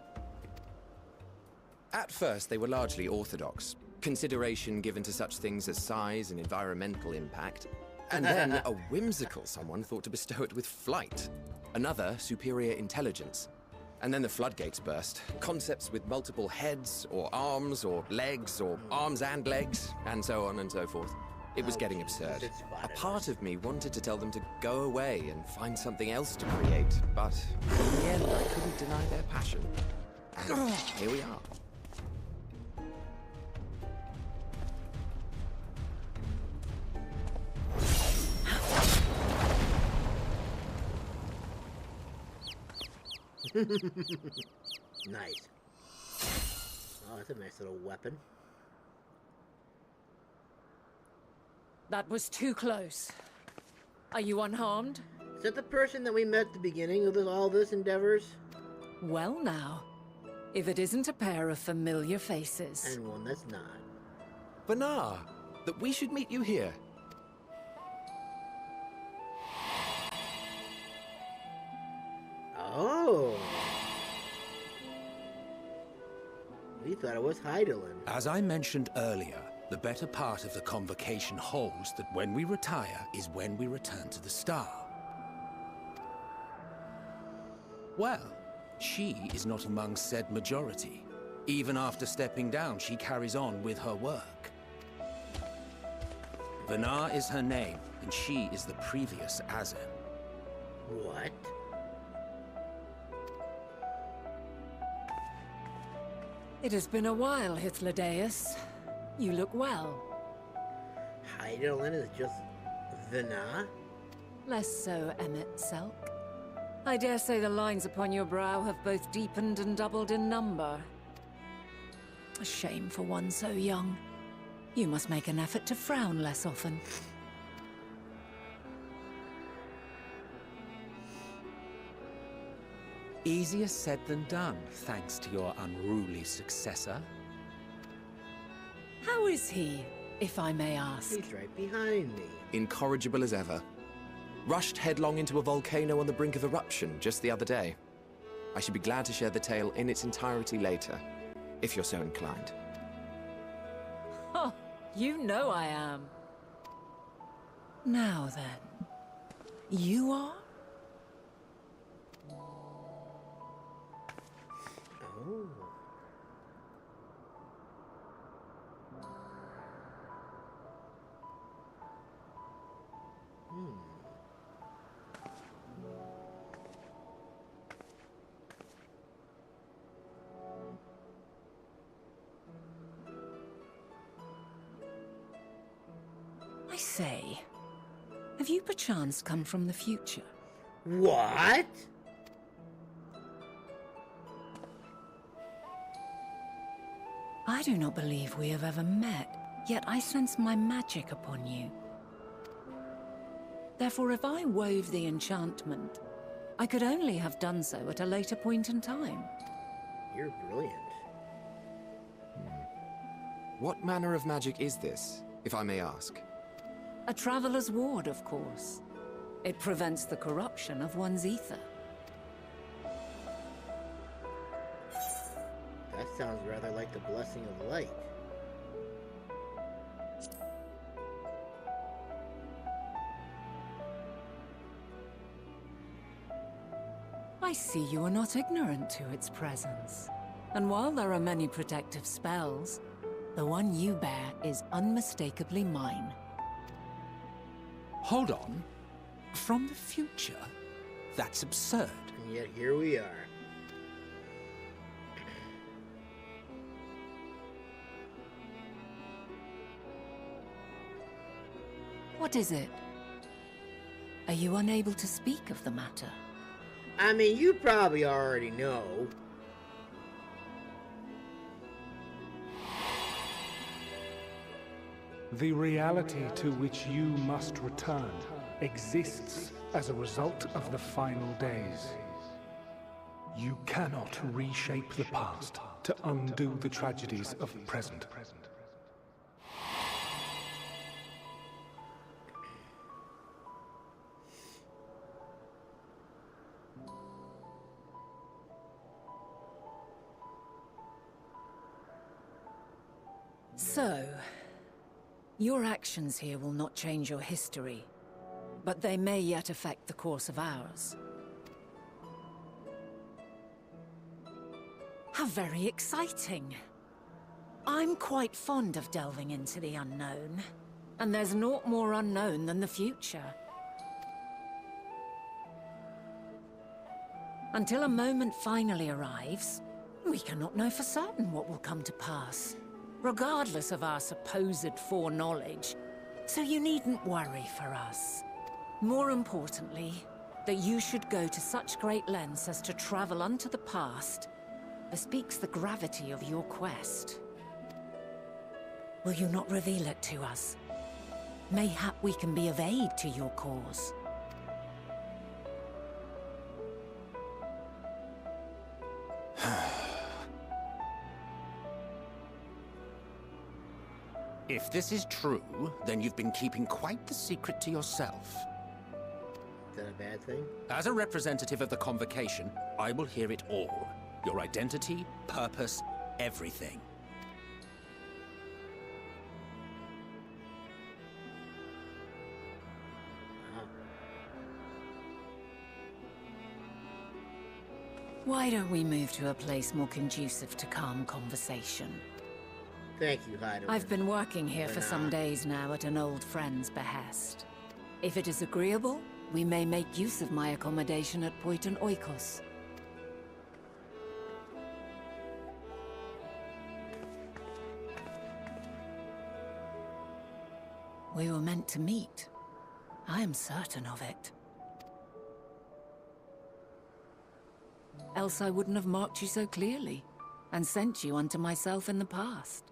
Speaker 4: At first, they were largely orthodox, consideration given to such things as size and environmental impact, and then a whimsical someone thought to bestow it with flight, another superior intelligence. And then the floodgates burst. Concepts with multiple heads, or arms and legs, and so on and so forth. It was getting absurd. A part of me wanted to tell them to go away and find something else to create, but in the end I couldn't deny their passion. And here we are.
Speaker 1: Nice. Oh, that's a nice little weapon.
Speaker 10: That was too close. Are you unharmed?
Speaker 1: Is that the person that we met at the beginning of all this endeavors?
Speaker 10: Well now, if it isn't a pair of familiar faces.
Speaker 1: And one that's not.
Speaker 4: Banar, that we should meet you here.
Speaker 1: Oh. We thought it was Hydaelyn.
Speaker 5: As I mentioned earlier, the better part of the convocation holds that when we retire is when we return to the star. Well, she is not among said majority. Even after stepping down, she carries on with her work. Banar is her name, and she is the previous Azen.
Speaker 1: What?
Speaker 10: It has been a while, Hythlodaeus. You look well.
Speaker 1: Hydaelyn is just Vana?
Speaker 10: Less so, Emmet Selk. I dare say the lines upon your brow have both deepened and doubled in number. A shame for one so young. You must make an effort to frown less often.
Speaker 5: Easier said than done, thanks to your unruly successor.
Speaker 10: How is he, if I may ask?
Speaker 1: He's right behind me.
Speaker 4: Incorrigible as ever. Rushed headlong into a volcano on the brink of eruption just the other day. I should be glad to share the tale in its entirety later, if you're so inclined.
Speaker 10: Oh, you know I am. Now then, you are?
Speaker 1: Oh.
Speaker 10: I say, have you perchance come from the future?
Speaker 1: What?
Speaker 10: I do not believe we have ever met, yet I sense my magic upon you. Therefore, if I wove the enchantment, I could only have done so at a later point in time.
Speaker 1: You're brilliant.
Speaker 4: What manner of magic is this, if I may ask?
Speaker 10: A traveler's ward, of course. It prevents the corruption of one's ether.
Speaker 1: That sounds rather like the blessing of light.
Speaker 10: I see you are not ignorant to its presence. And while there are many protective spells, the one you bear is unmistakably mine.
Speaker 5: Hold on. From the future? That's absurd.
Speaker 1: And yet here we are.
Speaker 10: What is it? Are you unable to speak of the matter?
Speaker 1: I mean, you probably already know.
Speaker 3: The reality to which you must return exists as a result of the final days. You cannot reshape the past to undo the tragedies of the present.
Speaker 10: So, your actions here will not change your history, but they may yet affect the course of ours. How very exciting! I'm quite fond of delving into the unknown, and there's naught more unknown than the future. Until a moment finally arrives, we cannot know for certain what will come to pass, regardless of our supposed foreknowledge, so you needn't worry for us. More importantly, that you should go to such great lengths as to travel unto the past bespeaks the gravity of your quest. Will you not reveal it to us? Mayhap we can be of aid to your cause.
Speaker 5: If this is true, then you've been keeping quite the secret to yourself.
Speaker 1: Is that a bad thing?
Speaker 5: As a representative of the Convocation, I will hear it all. Your identity, purpose, everything.
Speaker 10: Why don't we move to a place more conducive to calm conversation?
Speaker 1: Thank you, Heidelin.
Speaker 10: I've been working here for some days now at an old friend's behest. If it is agreeable, we may make use of my accommodation at Poiton Oikos. We were meant to meet. I am certain of it. Else I wouldn't have marked you so clearly, and sent you unto myself in the past.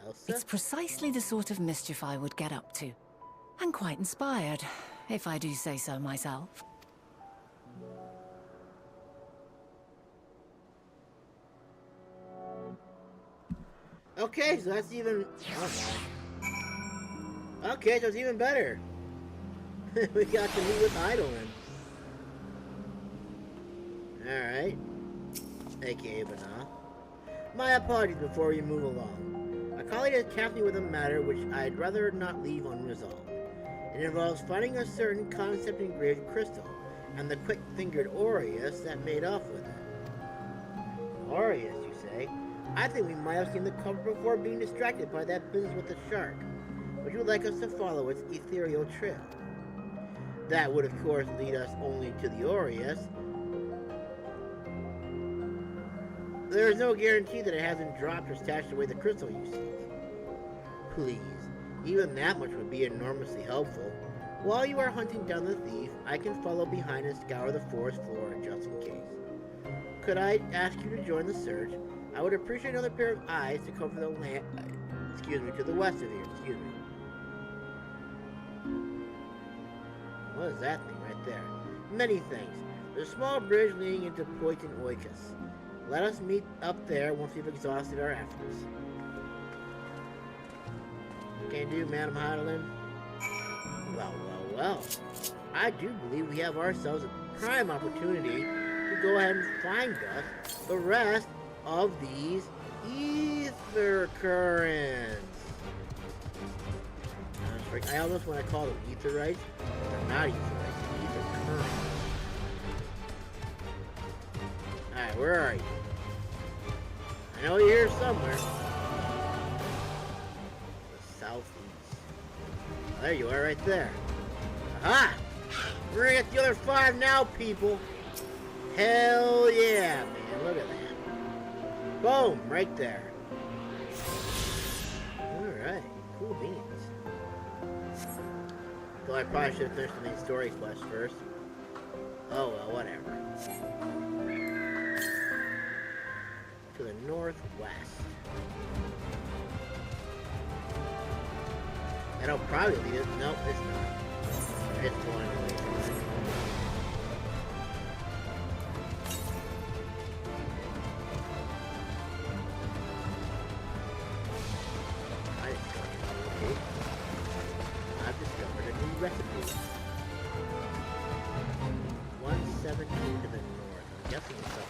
Speaker 1: Elsa?
Speaker 10: It's precisely the sort of mischief I would get up to. And quite inspired, if I do say so myself.
Speaker 1: Okay, so that's even... Okay, so it's even better. We got to meet with Heidelin. Alright. AKA Banal. My apologies before we move along. A colleague has tasked me with a matter which I'd rather not leave unresolved. It involves finding a certain concept-engraved crystal, and the quick-fingered Aureus that made off with it. Aureus, you say? I think we might have seen the culprit before being distracted by that business with the shark. Would you like us to follow its ethereal trail? That would, of course, lead us only to the Aureus. There is no guarantee that it hasn't dropped or stashed away the crystal you seek. Please, even that much would be enormously helpful. While you are hunting down the thief, I can follow behind and scour the forest floor just in case. Could I ask you to join the search? I would appreciate another pair of eyes to cover the land, to the west of here, What is that thing right there? Many thanks. There's a small bridge leading into Poiton Oikos. Let us meet up there once we've exhausted our efforts. Can you do, Madam Heidelin? Well. I do believe we have ourselves a prime opportunity to go ahead and find us the rest of these ether currents. I almost want to call them etherites. They're not etherites, they're ether currents. Alright, where are you? I know you're here somewhere. The southeast. There you are, right there. Aha! We're gonna get the other 5 now, people. Hell yeah, man. Look at that. Boom, right there. Alright, cool beans. Though I probably should have finished the main story quest first. Oh well, whatever. To the northwest. That'll probably lead us. Nope, it's not. It's going away from it. I've discovered a new recipe. 117 to the north. I'm guessing it's up there.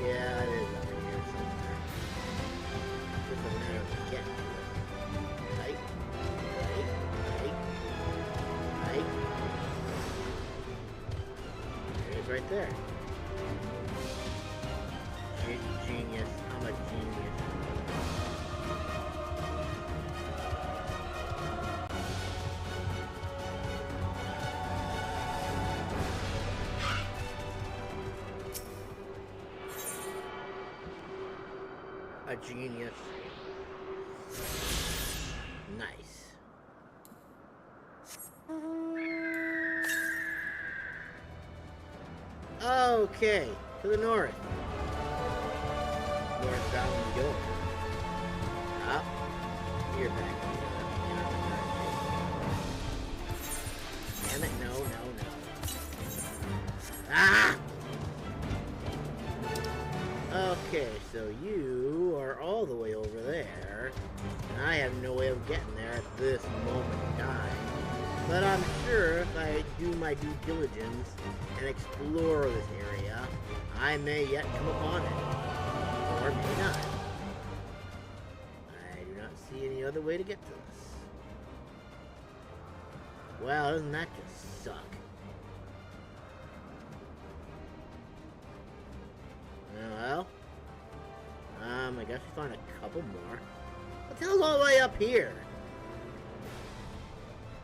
Speaker 1: Yeah, it is up here somewhere. Just a matter of getting to it. Right? There it is right there. Genius. I'm a genius. A genius. Nice. Okay, to the north. Northbound we go. Up. You're back. Damn it, no. Ah! Okay, so you are all the way over there, and I have no way of getting there at this moment in time. But I'm sure if I do my due diligence and explore this area, I may yet come upon it. Or maybe not. I do not see any other way to get to this. Well, doesn't that just suck? Well, I guess we found a couple more. What the hell's all the way up here?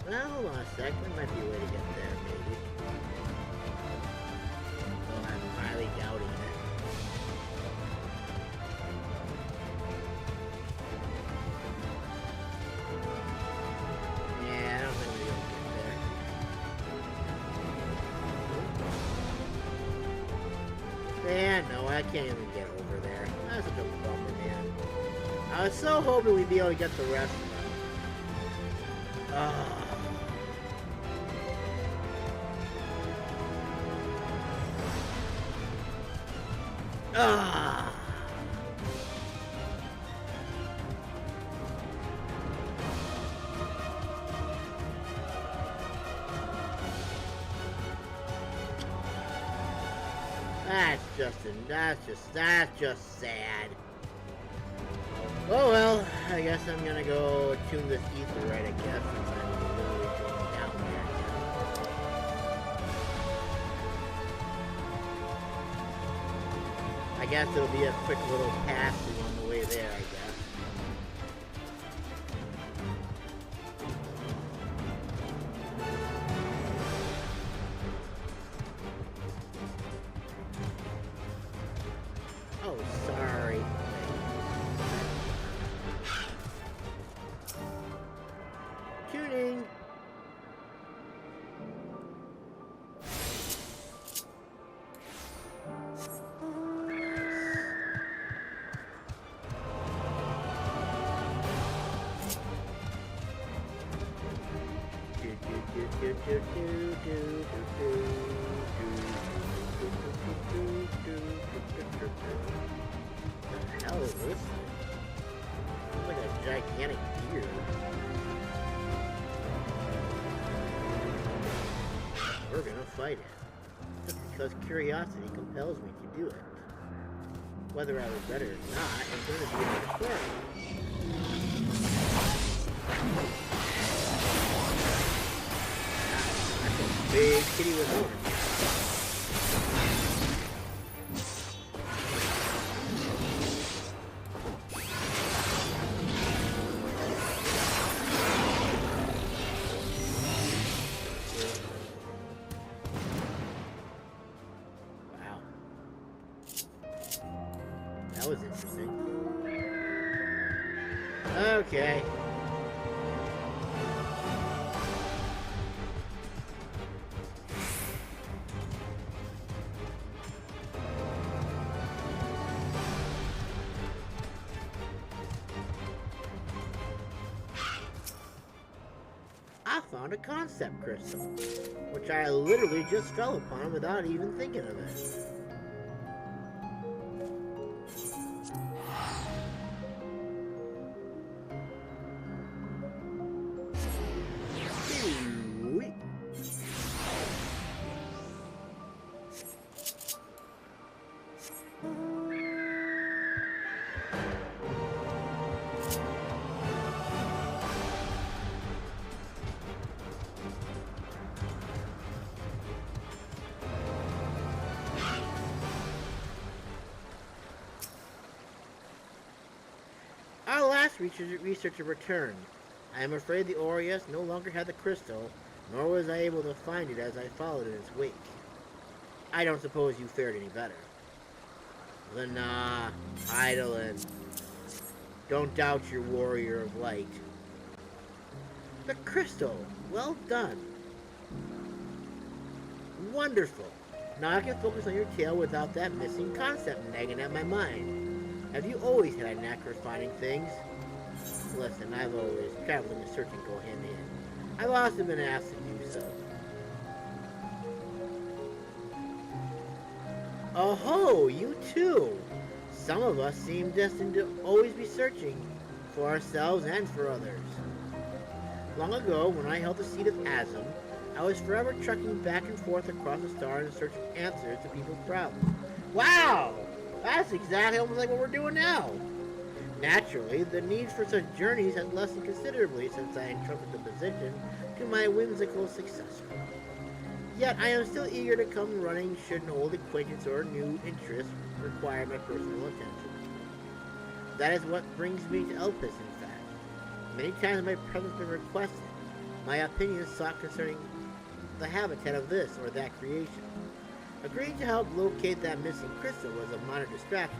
Speaker 1: Well, hold on a sec. There might be a way to get there, maybe. Though I'm highly doubting it. Yeah, I don't think we're gonna get there. Yeah, no, I can't even get over there. That's such a bummer, man. I was so hoping we'd be able to get the rest of them. That's just sad. Oh well, I guess I'm gonna go tune this ether right, I guess, since I'm literally going down there again. I guess it'll be a quick little pass-through on the way there, I guess. Oh, sorry. Tuning. What the hell is this thing? It's like a gigantic deer. We're gonna fight it. Just because curiosity compels me to do it. Whether I was better or not is going to be another story. big kitty with horns. That was interesting. Okay. I found a concept crystal, which I literally just fell upon without even thinking of it. Our last researcher returned. I am afraid the Aureus no longer had the crystal, nor was I able to find it as I followed in its wake. I don't suppose you fared any better. Nah, Eidolon. Don't doubt your warrior of light. The crystal! Well done. Wonderful. Now I can focus on your tale without that missing concept nagging at my mind. Have you always had a knack for finding things? Listen, I've always traveling and searching go hand in hand. I've also been asked to do so. Oh, you too! Some of us seem destined to always be searching for ourselves and for others. Long ago, when I held the seat of Azim, I was forever trekking back and forth across the stars in search of answers to people's problems. Wow! That's exactly almost like what we're doing now. Naturally, the need for such journeys has lessened considerably since I entrusted the position to my whimsical successor. Yet I am still eager to come running should an old acquaintance or new interest require my personal attention. That is what brings me to Elpis, in fact. Many times my presence has been requested, my opinions sought concerning the habitat of this or that creation. Agreeing to help locate that missing crystal was a minor distraction,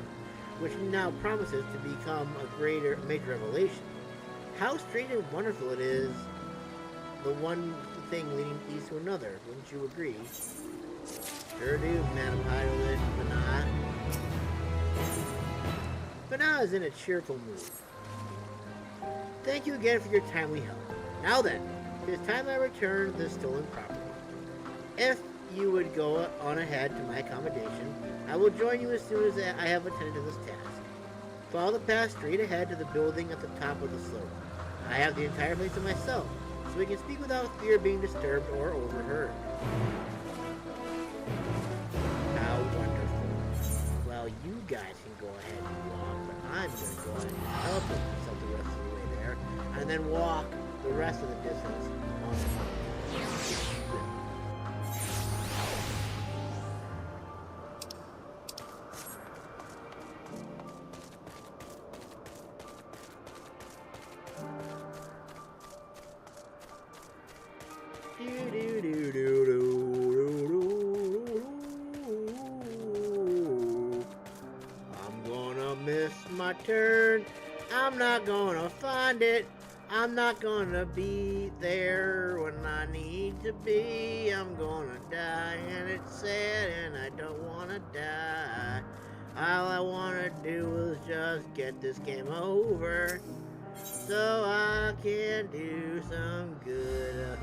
Speaker 1: which now promises to become a major revelation. How strange and wonderful it is, the one thing leading east to another, wouldn't you agree? Sure do, Madam Eidolon. Bana is in a cheerful mood. Thank you again for your timely help. Now then, it is time I return this stolen property. If you would go on ahead to my accommodation, I will join you as soon as I have attended to this task. Follow the path straight ahead to the building at the top of the slope. I have the entire place to myself, so we can speak without fear of being disturbed or overheard. How wonderful. Well, you guys can go ahead and walk, but I'm going to go ahead and teleport myself the rest of the way there, and then walk the rest of the distance on the mountain. I'm gonna miss my turn. I'm not gonna find it. I'm not gonna be there when I need to be. I'm gonna die and it's sad and I don't wanna die. All I wanna do is just get this game over, so I can do some good.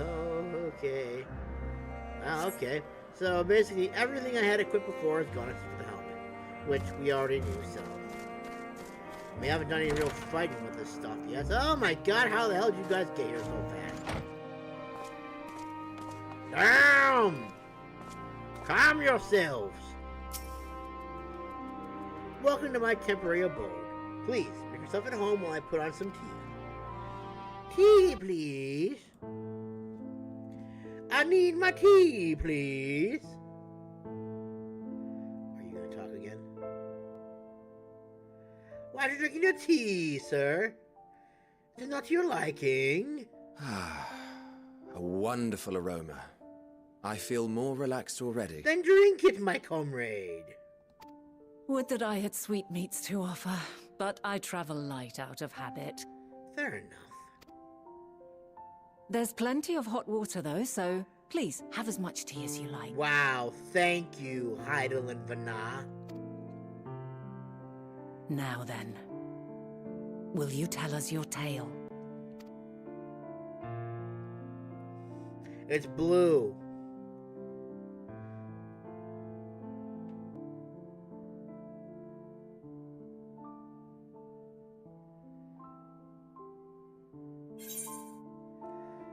Speaker 1: Okay. Okay. So basically everything I had equipped before is gone except for the helmet, which we already knew, so. We haven't done any real fighting with this stuff yet. So, oh my god, how the hell did you guys get here so fast? Damn! Calm yourselves! Welcome to my temporary abode. Please, make yourself at home while I put on some tea. Tea, please. need my tea, please. Are you gonna talk again? Why are you drinking your tea, sir? Is it not to your liking?
Speaker 4: A wonderful aroma. I feel more relaxed already.
Speaker 1: Then drink it, my comrade.
Speaker 10: Would that I had sweetmeats to offer, but I travel light out of habit.
Speaker 1: Fair enough.
Speaker 10: There's plenty of hot water, though, so please, have as much tea as you like.
Speaker 1: Wow, thank you, Heidel and Vana.
Speaker 10: Now then, will you tell us your tale?
Speaker 1: It's blue.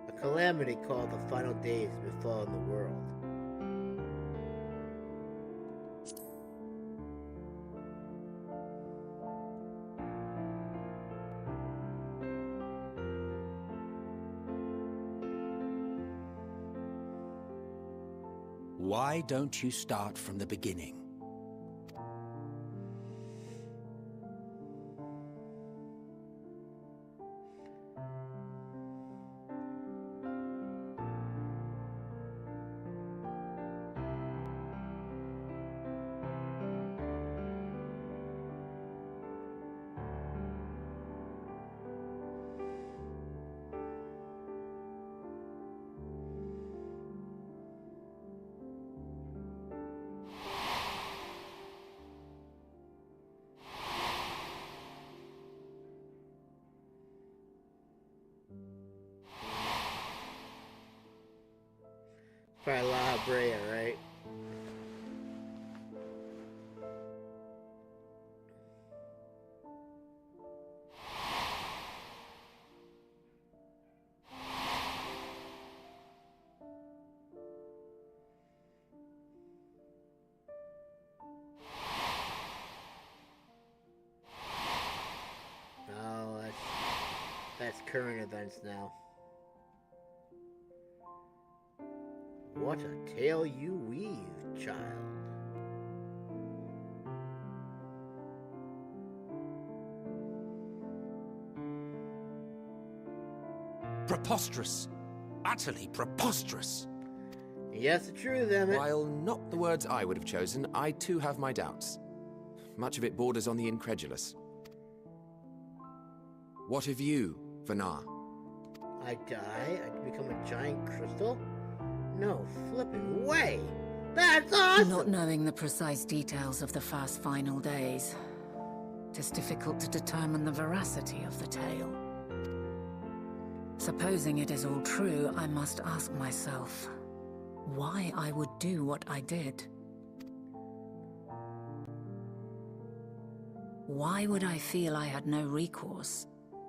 Speaker 1: A calamity called the final days has befallen the world.
Speaker 5: Why don't you start from the beginning?
Speaker 1: Probably La Brea, right? Oh, that's current events now. What a tale you weave, child.
Speaker 5: Preposterous. Utterly preposterous.
Speaker 1: Yes, the truth, Emmett.
Speaker 4: While not the words I would have chosen, I too have my doubts. Much of it borders on the incredulous. What of you, Vana?
Speaker 1: I die? I become a giant crystal? No flippin' way! That's awesome!
Speaker 10: Not knowing the precise details of the first final days, it is difficult to determine the veracity of the tale. Supposing it is all true, I must ask myself why I would do what I did. Why would I feel I had no recourse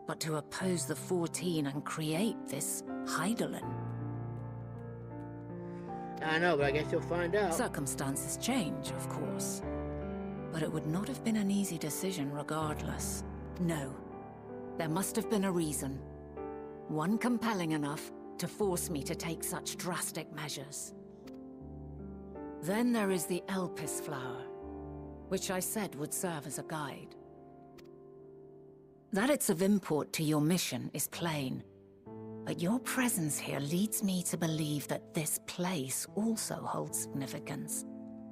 Speaker 10: but to oppose the 14 and create this Heidelin?
Speaker 1: I know, but I guess you'll find out.
Speaker 10: Circumstances change, of course. But it would not have been an easy decision regardless. No. There must have been a reason. One compelling enough to force me to take such drastic measures. Then there is the Elpis flower, which I said would serve as a guide. That it's of import to your mission is plain. But your presence here leads me to believe that this place also holds significance.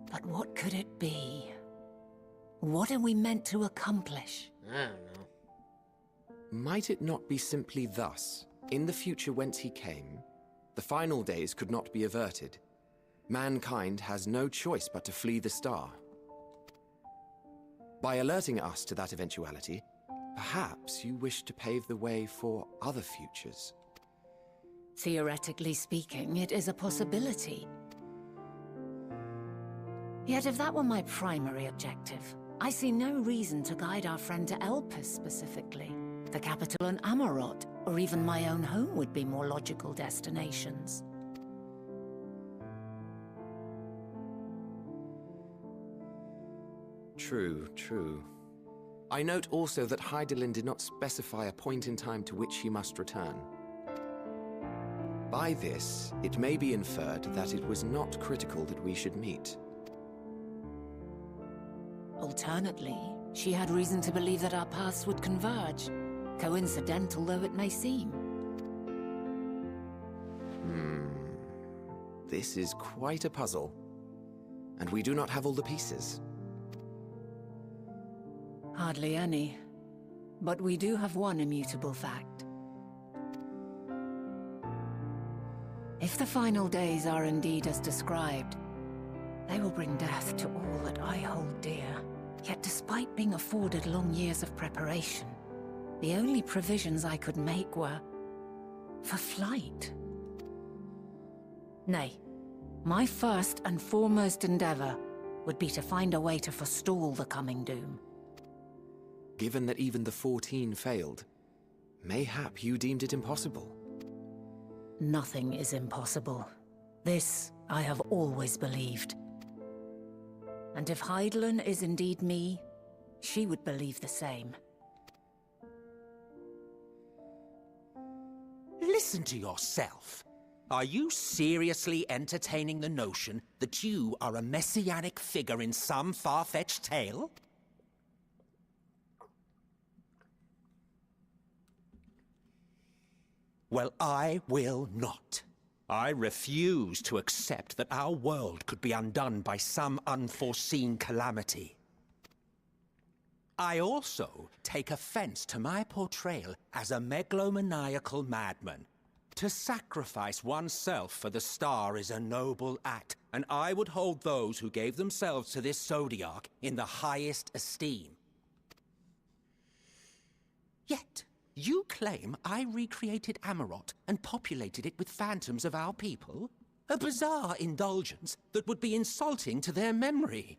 Speaker 10: But what could it be? What are we meant to accomplish?
Speaker 1: I don't know.
Speaker 4: Might it not be simply thus? In the future whence he came, the final days could not be averted. Mankind has no choice but to flee the star. By alerting us to that eventuality, perhaps you wish to pave the way for other futures.
Speaker 10: Theoretically speaking, it is a possibility. Yet if that were my primary objective, I see no reason to guide our friend to Elpis specifically. The capital and Amarot, or even my own home would be more logical destinations.
Speaker 4: True, true. I note also that Heidelin did not specify a point in time to which he must return. By this, it may be inferred that it was not critical that we should meet.
Speaker 10: Alternately, she had reason to believe that our paths would converge, coincidental though it may seem.
Speaker 4: This is quite a puzzle, and we do not have all the pieces.
Speaker 10: Hardly any, but we do have one immutable fact. If the final days are indeed as described, they will bring death to all that I hold dear. Yet despite being afforded long years of preparation, the only provisions I could make were for flight. Nay, my first and foremost endeavor would be to find a way to forestall the coming doom.
Speaker 4: Given that even the 14 failed, mayhap you deemed it impossible.
Speaker 10: Nothing is impossible. This I have always believed. And if Hydaelyn is indeed me, she would believe the same.
Speaker 5: Listen to yourself. Are you seriously entertaining the notion that you are a messianic figure in some far-fetched tale? Well, I will not. I refuse to accept that our world could be undone by some unforeseen calamity. I also take offense to my portrayal as a megalomaniacal madman. To sacrifice oneself for the star is a noble act, and I would hold those who gave themselves to this zodiac in the highest esteem. Yet, you claim I recreated Amarot and populated it with phantoms of our people? A bizarre indulgence that would be insulting to their memory.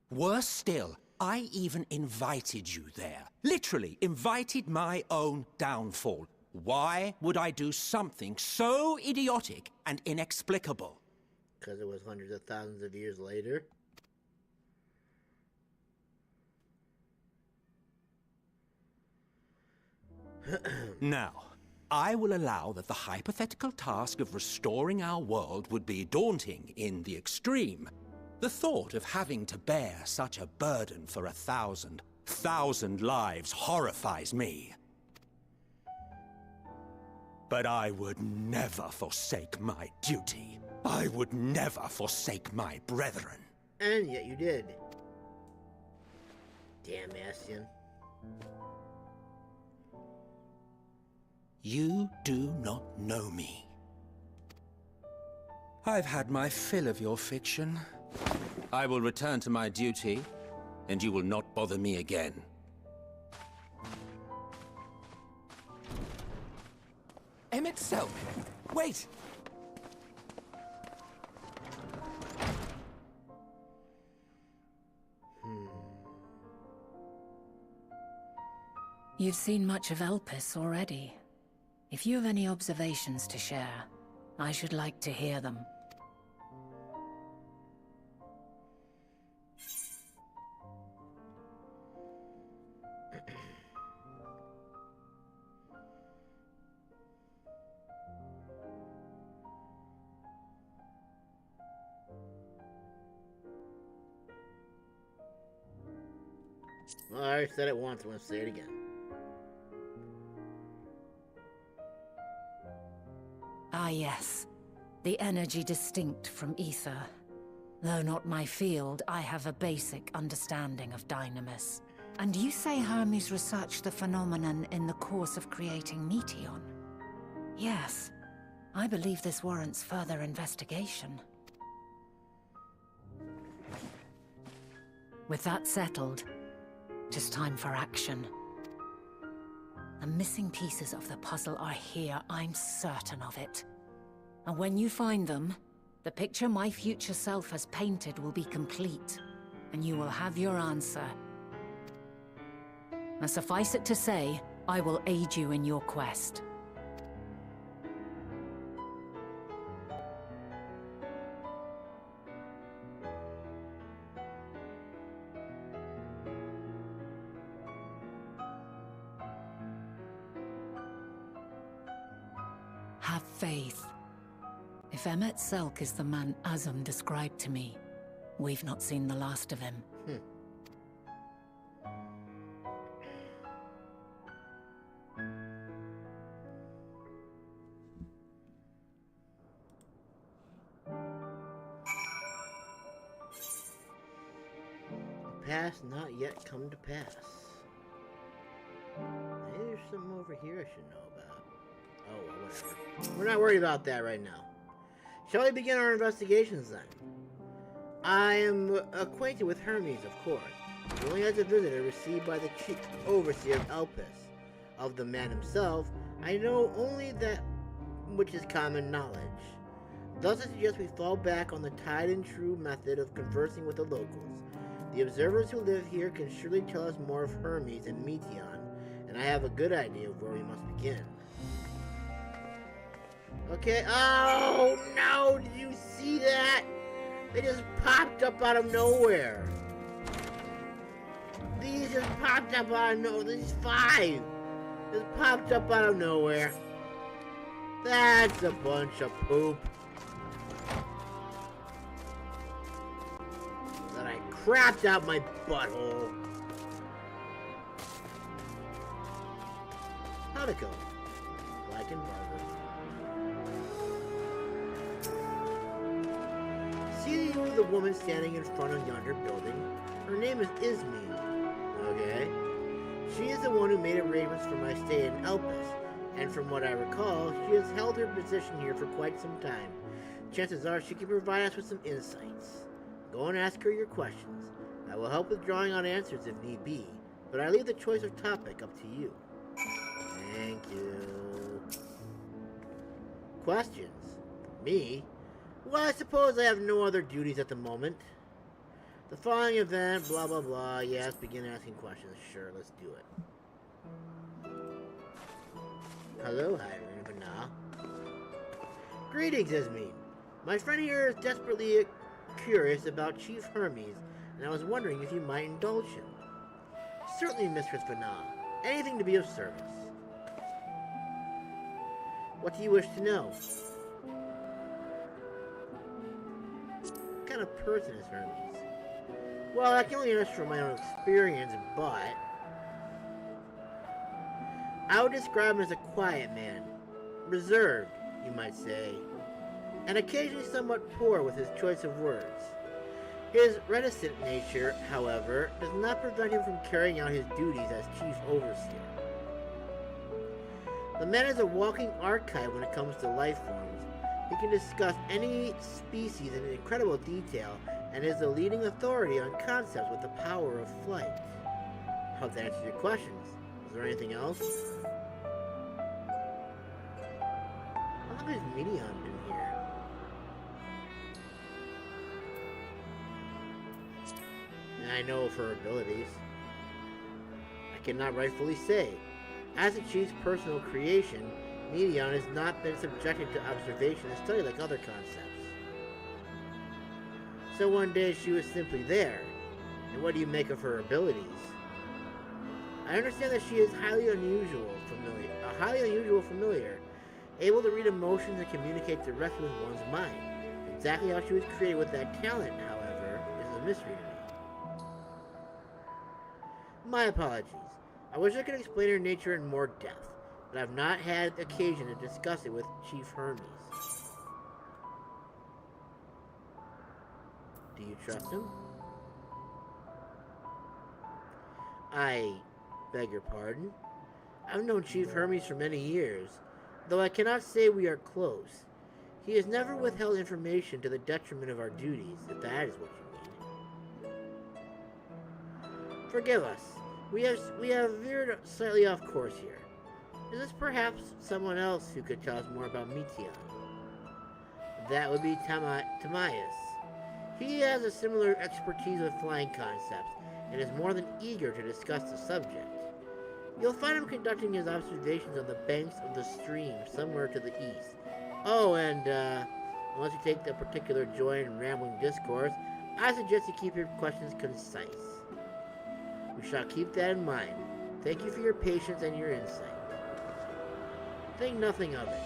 Speaker 5: Worse still, I even invited you there. Literally invited my own downfall. Why would I do something so idiotic and inexplicable?
Speaker 1: Because it was hundreds of thousands of years later.
Speaker 5: Now, I will allow that the hypothetical task of restoring our world would be daunting in the extreme. The thought of having to bear such a burden for 1,000 lives horrifies me. But I would never forsake my duty. I would never forsake my brethren.
Speaker 1: And yet you did. Damn Ascian.
Speaker 5: You do not know me. I've had my fill of your fiction. I will return to my duty, and you will not bother me again.
Speaker 4: Emmett Selk! Wait!
Speaker 10: You've seen much of Elpis already. If you have any observations to share, I should like to hear them.
Speaker 1: Well, I already said it once, I'm going to say it again.
Speaker 10: Ah yes, the energy distinct from ether. Though not my field, I have a basic understanding of dynamis. And you say Hermes researched the phenomenon in the course of creating Meteion? Yes, I believe this warrants further investigation. With that settled, it is time for action. The missing pieces of the puzzle are here, I'm certain of it. And when you find them, the picture my future self has painted will be complete, and you will have your answer. Now suffice it to say, I will aid you in your quest. have faith. If Emmet Selk is the man Azam described to me, we've not seen the last of him.
Speaker 1: Past not yet come to pass. Maybe there's something over here I should know about. Oh, well, whatever. We're not worried about that right now. Shall we begin our investigations then? I am acquainted with Hermes, of course, only as a visitor received by the chief overseer of Elpis. Of the man himself, I know only that which is common knowledge. Thus I suggest we fall back on the tried and true method of conversing with the locals. The observers who live here can surely tell us more of Hermes and Meteion, and I have a good idea of where we must begin. Okay, oh no, did you see that? They just popped up out of nowhere. These just popped up out of nowhere, these 5 just popped up out of nowhere. That's a bunch of poop. That I crapped out my butthole. How'd it go? Black and Barber. See the woman standing in front of yonder building? Her name is Ismene. Okay. She is the one who made arrangements for my stay in Elpis, and from what I recall, she has held her position here for quite some time. Chances are she can provide us with some insights. Go and ask her your questions. I will help with drawing out answers if need be, but I leave the choice of topic up to you. Thank you. Questions? Me? Well, I suppose I have no other duties at the moment. The following event, blah blah blah. Yes, begin asking questions. Sure, let's do it. Hello, Hiram Vana. Greetings, Ismene. My friend here is desperately curious about Chief Hermes, and I was wondering if you might indulge him. Certainly, Mistress Vana. Anything to be of service. What do you wish to know? What kind of person is Hermes? Well, I can only answer from my own experience, but I would describe him as a quiet man. Reserved, you might say, and occasionally somewhat poor with his choice of words. His reticent nature, however, does not prevent him from carrying out his duties as Chief Overseer. The man is a walking archive when it comes to life forms. He can discuss any species in incredible detail and is the leading authority on concepts with the power of flight. I hope that answers your questions. Is there anything else? How long has Meteion been here? And I know of her abilities. I cannot rightfully say. As the Chief's personal creation, Meteion has not been subjected to observation and study like other concepts. So one day she was simply there. And what do you make of her abilities? I understand that she is a highly unusual familiar, able to read emotions and communicate directly with one's mind. Exactly how she was created with that talent, however, is a mystery to me. My apologies. I wish I could explain her nature in more depth, but I've not had occasion to discuss it with Chief Hermes. Do you trust him? I beg your pardon? I've known Chief Hermes for many years, though I cannot say we are close. He has never withheld information to the detriment of our duties, if that is what you mean. Forgive us. We have veered slightly off course here. Is this perhaps someone else who could tell us more about Meteion? That would be Timaeus. He has a similar expertise with flying concepts, and is more than eager to discuss the subject. You'll find him conducting his observations on the banks of the stream somewhere to the east. Oh, and unless you take the particular joy in rambling discourse, I suggest you keep your questions concise. We shall keep that in mind. Thank you for your patience and your insight. Think nothing of it.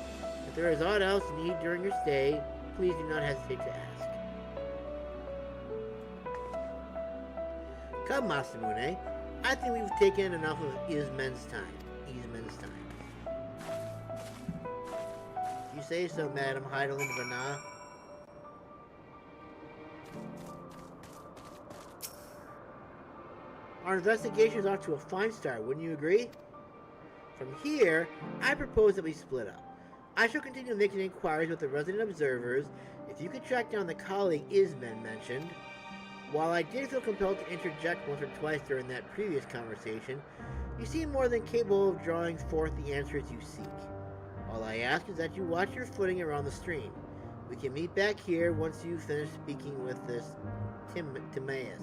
Speaker 1: If there is aught else you need during your stay, please do not hesitate to ask. Come, Masamune. I think we've taken enough of Ismen's time. You say so, Madam Heidelin Vana. Our investigation is off to a fine start, wouldn't you agree? From here, I propose that we split up. I shall continue making inquiries with the resident observers. If you could track down the colleague Ismen mentioned. While I did feel compelled to interject once or twice during that previous conversation, you seem more than capable of drawing forth the answers you seek. All I ask is that you watch your footing around the stream. We can meet back here once you finish speaking with this Timaeus.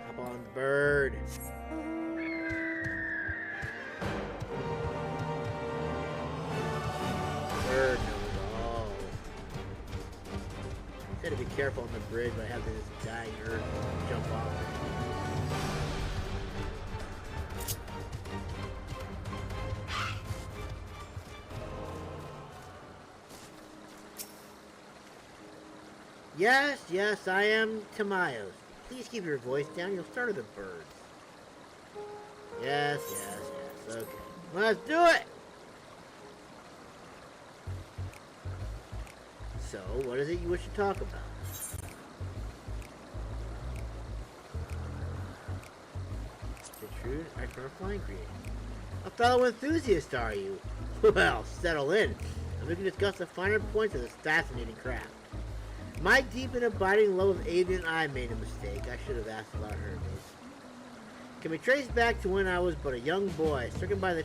Speaker 1: Hop on the bird. Bird knows all. Gotta be careful on the bridge, but I have this dying earth jump off. Yes, I am Timaeus. Please keep your voice down, you'll startle the birds. Yes, okay. Let's do it! So, what is it you wish to talk about? The truth, I prefer flying creation. A fellow enthusiast, are you? Well, settle in, and we can discuss the finer points of this fascinating craft. My deep and abiding love of avian I made a mistake. I should have asked about Hermes. Can be traced back to when I was but a young boy, stricken by the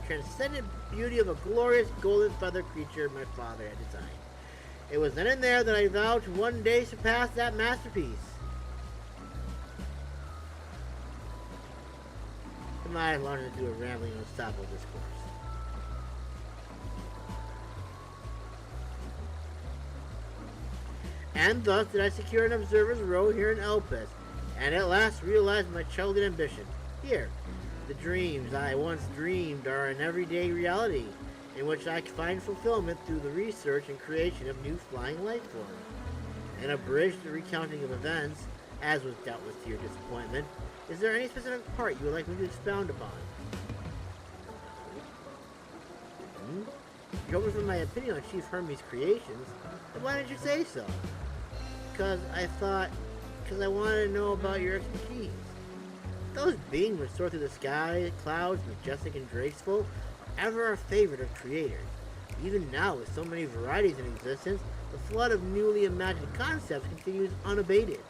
Speaker 1: transcendent beauty of a glorious golden feather creature my father had designed. It was then and there that I vowed to one day surpass that masterpiece. Timaeus wanted to do a rambling and unstoppable discourse. And thus did I secure an observer's row here in Elpis, and at last realized my childhood ambition. Here, the dreams I once dreamed are an everyday reality, in which I find fulfillment through the research and creation of new flying life forms. An abridged recounting of events, as was doubtless to your disappointment, is there any specific part you would like me to expound upon? You're hoping for my opinion on Chief Hermes' creations, then why didn't you say so? Because I wanted to know about your expertise. Those beings which soar through the sky, clouds, majestic and graceful, are ever a favorite of creators. Even now, with so many varieties in existence, the flood of newly imagined concepts continues unabated.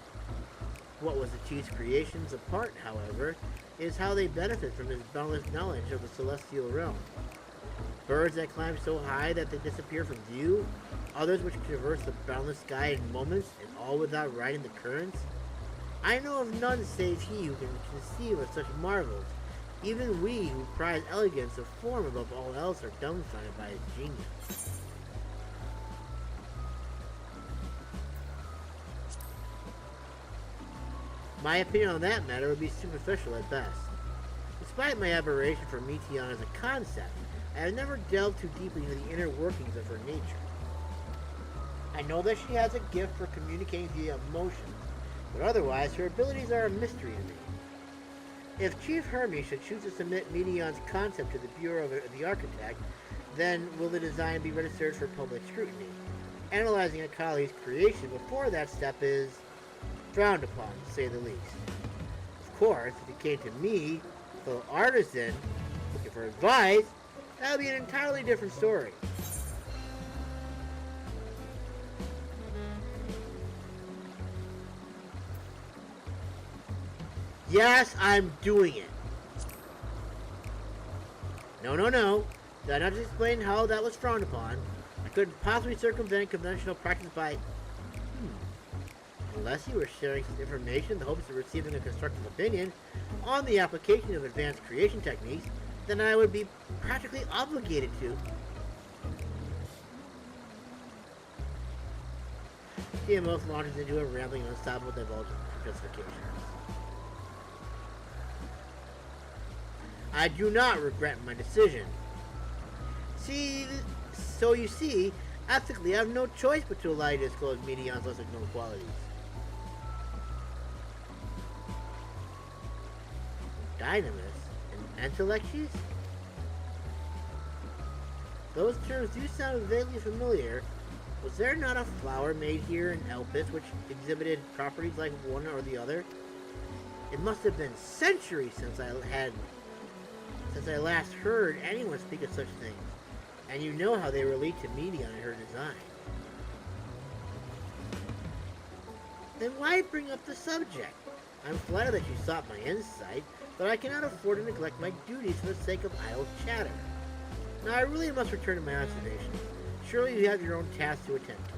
Speaker 1: What was the Chief's creations apart, however, is how they benefit from his boundless knowledge of the celestial realm. Birds that climb so high that they disappear from view, others which traverse the boundless sky in moments, and all without riding the currents. I know of none save he who can conceive of such marvels. Even we who prize elegance of form above all else are dumbfounded by his genius. My opinion on that matter would be superficial at best. Despite my admiration for Meteion as a concept, I have never delved too deeply into the inner workings of her nature. I know that she has a gift for communicating via emotions, but otherwise her abilities are a mystery to me. If Chief Hermes should choose to submit Meteion's concept to the Bureau of the Architect, then will the design be registered for public scrutiny? Analyzing a colleague's creation before that step is frowned upon, to say the least. Of course, if it came to me, a fellow artisan, looking for advice, that would be an entirely different story. Yes, I'm doing it. No. Did I not just explain how that was frowned upon? I couldn't possibly circumvent conventional practice by... Unless you were sharing some information in the hopes of receiving a constructive opinion on the application of advanced creation techniques, then I would be practically obligated to. TMOS launches into a rambling and unstoppable divulge of justification. I do not regret my decision. So you see, ethically I have no choice but to allow you to disclose Medion's lesser known qualities. Dynamis and Entelexes? Those terms do sound vaguely familiar. Was there not a flower made here in Elpis which exhibited properties like one or the other? It must have been centuries since I last heard anyone speak of such things, and you know how they relate to Medion and her design. Then why bring up the subject? I'm flattered that you sought my insight, but I cannot afford to neglect my duties for the sake of idle chatter. Now I really must return to my observation. Surely you have your own tasks to attend to.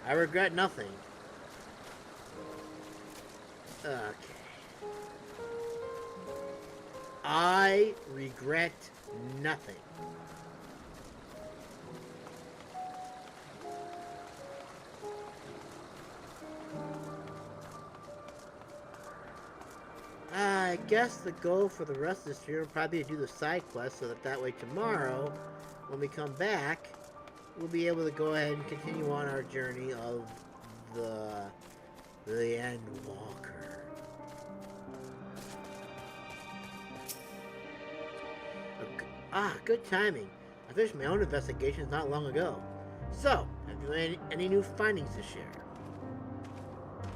Speaker 1: I regret nothing. Okay. I regret nothing. I guess the goal for the rest of this year will probably be to do the side quest so that way tomorrow, when we come back, we'll be able to go ahead and continue on our journey of the Endwalker. Good timing. I finished my own investigations not long ago. So, have you any new findings to share?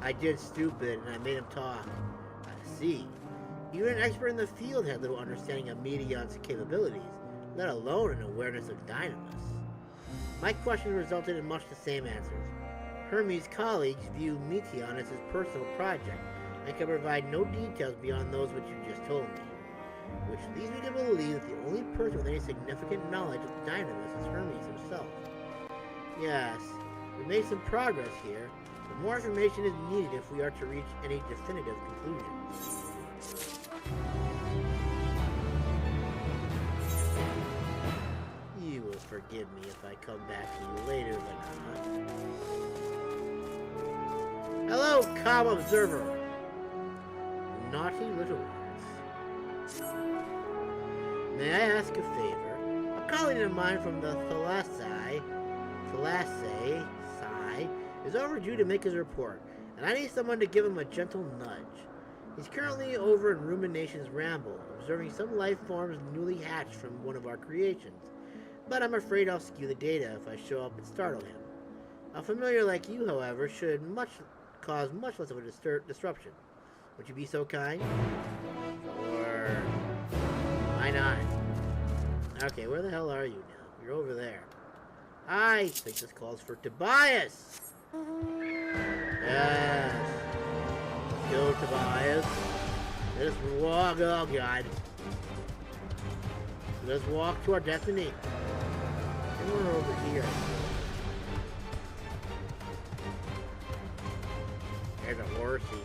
Speaker 1: I did stupid and I made him talk. I see. Even an expert in the field had little understanding of Medion's capabilities, let alone an awareness of Dynamis. My questions resulted in much the same answers. Hermes' colleagues view Meteon as his personal project and can provide no details beyond those which you just told me, which leads me to believe that the only person with any significant knowledge of Dynamis is Hermes himself. Yes, we made some progress here, but more information is needed if we are to reach any definitive conclusions. You will forgive me if I come back to you later, Lana. Hello, calm observer. Naughty little ones. May I ask a favor? A colleague of mine from the Thalassai is overdue to make his report, and I need someone to give him a gentle nudge. He's currently over in Rumination's Ramble, observing some life forms newly hatched from one of our creations, but I'm afraid I'll skew the data if I show up and startle him. A familiar like you, however, should cause much less of a disruption. Would you be so kind? Or why not? Okay, where the hell are you now? You're over there. I think this calls for Tobias! Yes. Let's go, Tobias. Let us walk. Oh, God. Let us walk to our destiny. And we're over here. There's a horsey.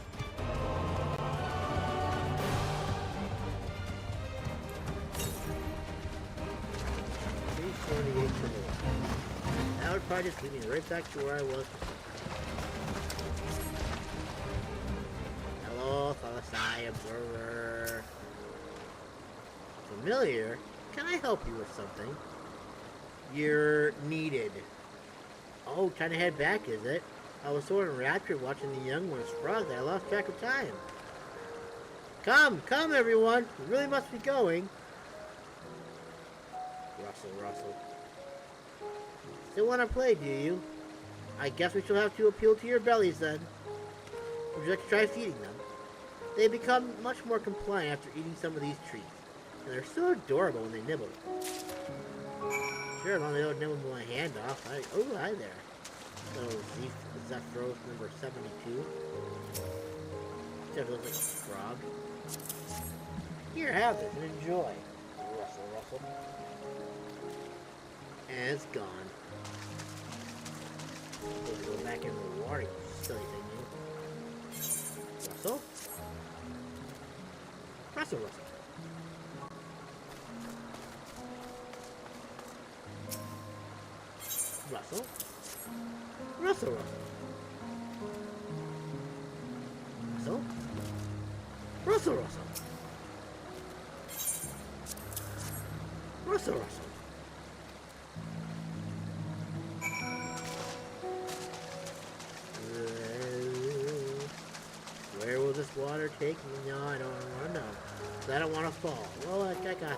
Speaker 1: That would probably just lead me right back to where I was. Hello, Thalassai observer. Familiar? Can I help you with something? You're needed. Oh, trying to head back, is it? I was so enraptured watching the young ones frog that I lost track of time. Come everyone! We really must be going. Russell. Still want to play, do you? I guess we shall have to appeal to your bellies then. Would you like to try feeding them? They become much more compliant after eating some of these treats, and they're so adorable when they nibble. Sure, as long as they don't nibble my hand off. Oh, hi there. So, Zephyros number 72. Except it looks like a frog. Here, have this and enjoy. Russell. And it's gone. Let's go back into the water, you silly thing, you. Russell. Russell, Russell. Russell, Russell. Where will this water take me? No, I don't want to know. 'Cause I don't want to fall. Well, I got the,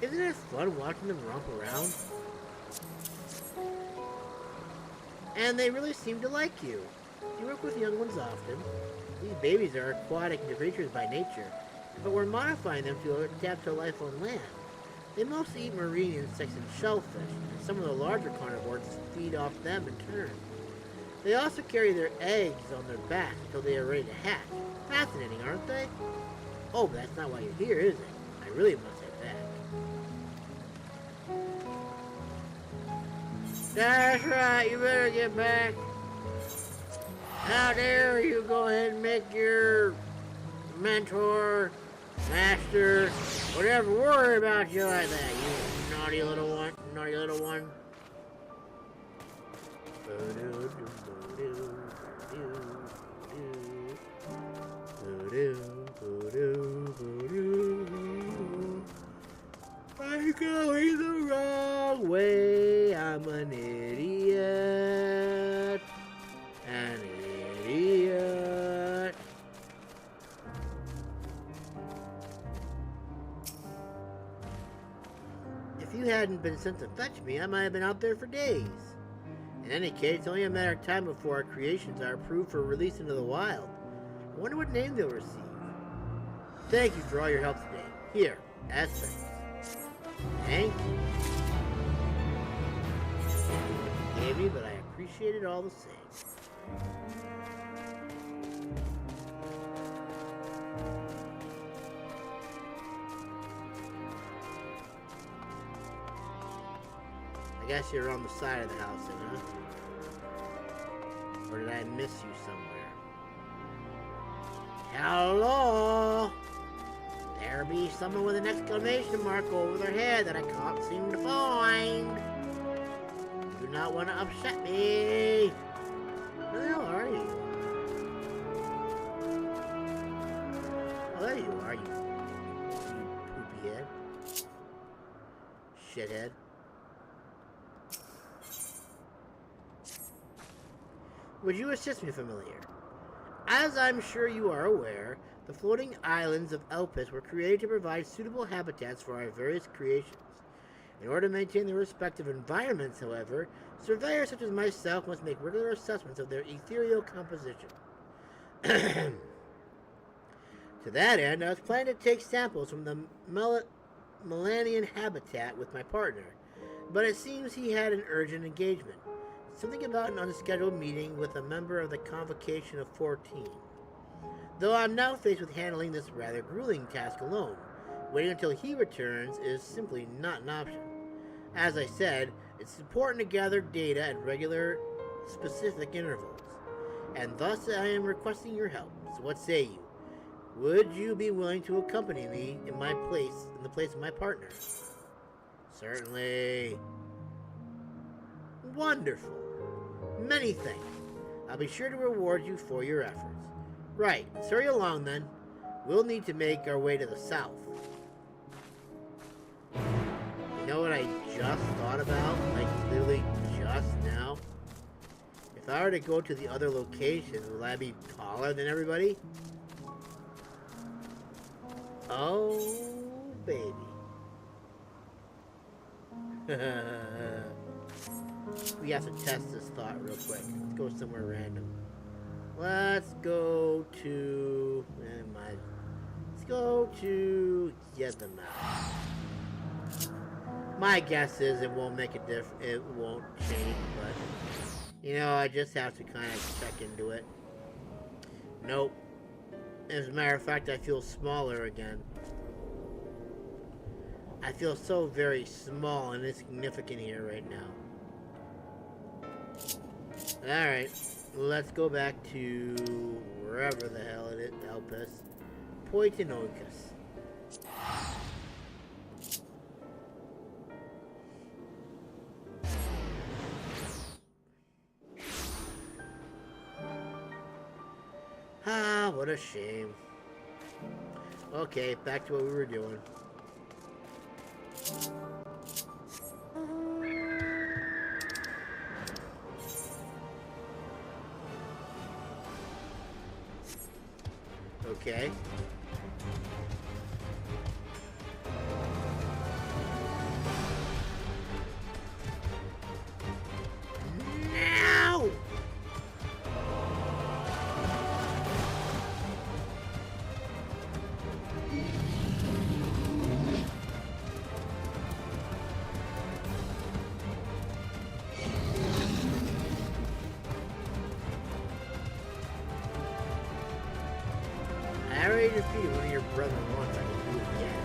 Speaker 1: Isn't it fun watching them romp around? And they really seem to like you. You work with young ones often. These babies are aquatic creatures by nature, but we're modifying them to adapt to life on land. They mostly eat marine insects and shellfish, and some of the larger carnivores feed off them in turn. They also carry their eggs on their backs until they are ready to hatch. Fascinating, aren't they? Oh, but that's not why you're here, is it? I really must head back. That's right, you better get back. How dare you go ahead and make your mentor, master, whatever, worry about you like that, you naughty little one, naughty little one. I'm going the wrong way, I'm an idiot. An idiot. If you hadn't been sent to fetch me, I might have been out there for days. In any case, it's only a matter of time before our creations are approved for release into the wild. I wonder what name they'll receive. Thank you for all your help today. Here, as thanks. Thank you. You gave me, but I appreciate it all the same. I guess you're on the side of the house then, huh? Or did I miss you somewhere? Hello? There be someone with an exclamation mark over their head that I can't seem to find. Do not want to upset me. Where the hell are you? Oh, there you are, you poopy head. Shithead. Would you assist me, familiar? As I'm sure you are aware, the floating islands of Elpis were created to provide suitable habitats for our various creations. In order to maintain their respective environments, however, surveyors such as myself must make regular assessments of their ethereal composition. To that end, I was planning to take samples from the Melanian habitat with my partner, but it seems he had an urgent engagement. Something about an unscheduled meeting with a member of the Convocation of 14. Though I'm now faced with handling this rather grueling task alone, waiting until he returns is simply not an option. As I said, it's important to gather data at regular, specific intervals, and thus I am requesting your help. So what say you? Would you be willing to accompany me in the place of my partner? Certainly. Wonderful. Many thanks. I'll be sure to reward you for your efforts. Right, let's hurry along then. We'll need to make our way to the south. You know what I just thought about? Like, literally just now? If I were to go to the other location, will I be taller than everybody? Oh, baby. We have to test this thought real quick. Let's go somewhere random. Let's go to... Let's go to... Yezamel. My guess is it won't make a difference. It won't change, but... You know, I just have to kind of check into it. Nope. As a matter of fact, I feel smaller again. I feel so very small and insignificant here right now. Alright, let's go back to wherever the hell it is, Elpis. Poitinoicus. Ah, what a shame. Okay, back to what we were doing. Okay. Now! I already defeated one of your brethren once. I can do it again.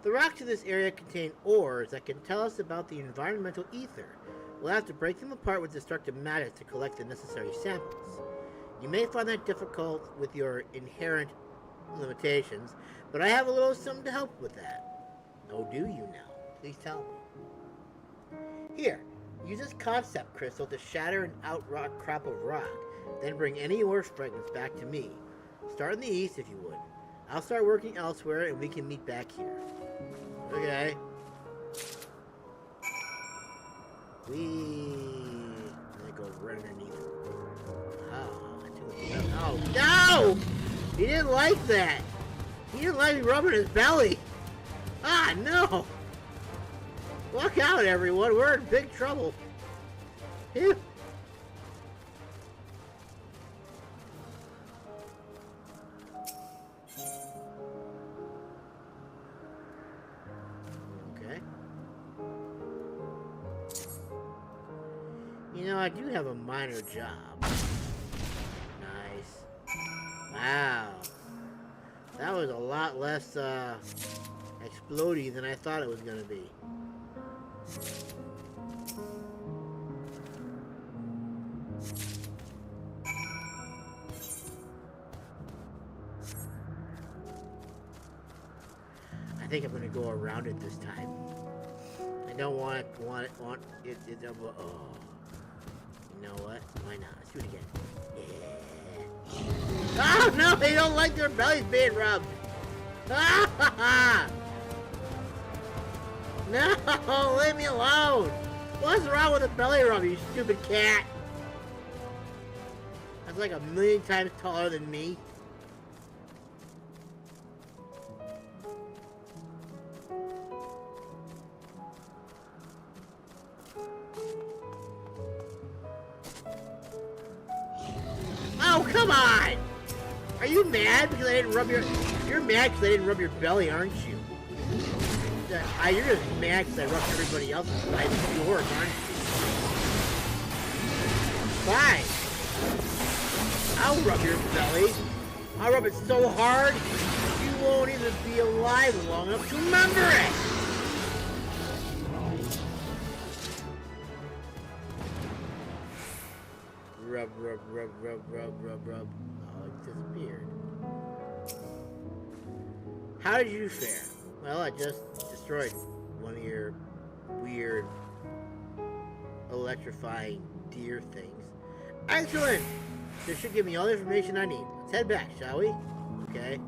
Speaker 1: The rocks in this area contain ores that can tell us about the environmental ether. We'll have to break them apart with destructive matter to collect the necessary samples. You may find that difficult with your inherent limitations, but I have a little something to help with that. Oh, do you now? Please tell me. Here, use this concept crystal to shatter an outcrop of rock, then bring any ore fragments back to me. Start in the east if you would. I'll start working elsewhere and we can meet back here. Okay. I go right underneath. Oh, no! He didn't like that! He didn't like me rubbing his belly! Ah, no! Look out, everyone! We're in big trouble! Phew. Okay. You know, I do have a minor job. Wow. That was a lot less explodey than I thought it was going to be. I think I'm going to go around it this time. I don't want it. Oh. You know what? Why not? Let's do it again. Oh no, they don't like their bellies being rubbed. No, leave me alone. What's wrong with a belly rub, you stupid cat? That's like 1,000,000 times taller than me. Oh, come on! Are you mad because I didn't rub your... You're mad because I didn't rub your belly, aren't you? You're just mad because I rubbed everybody else's side of yours, aren't you? Fine. I'll rub your belly. I'll rub it so hard, you won't even be alive long enough to remember it! Rub, rub, rub, rub, rub, rub, rub. Oh, it disappeared. How did you fare? Well, I just destroyed one of your weird electrifying deer things. Excellent! This should give me all the information I need. Let's head back, shall we? Okay.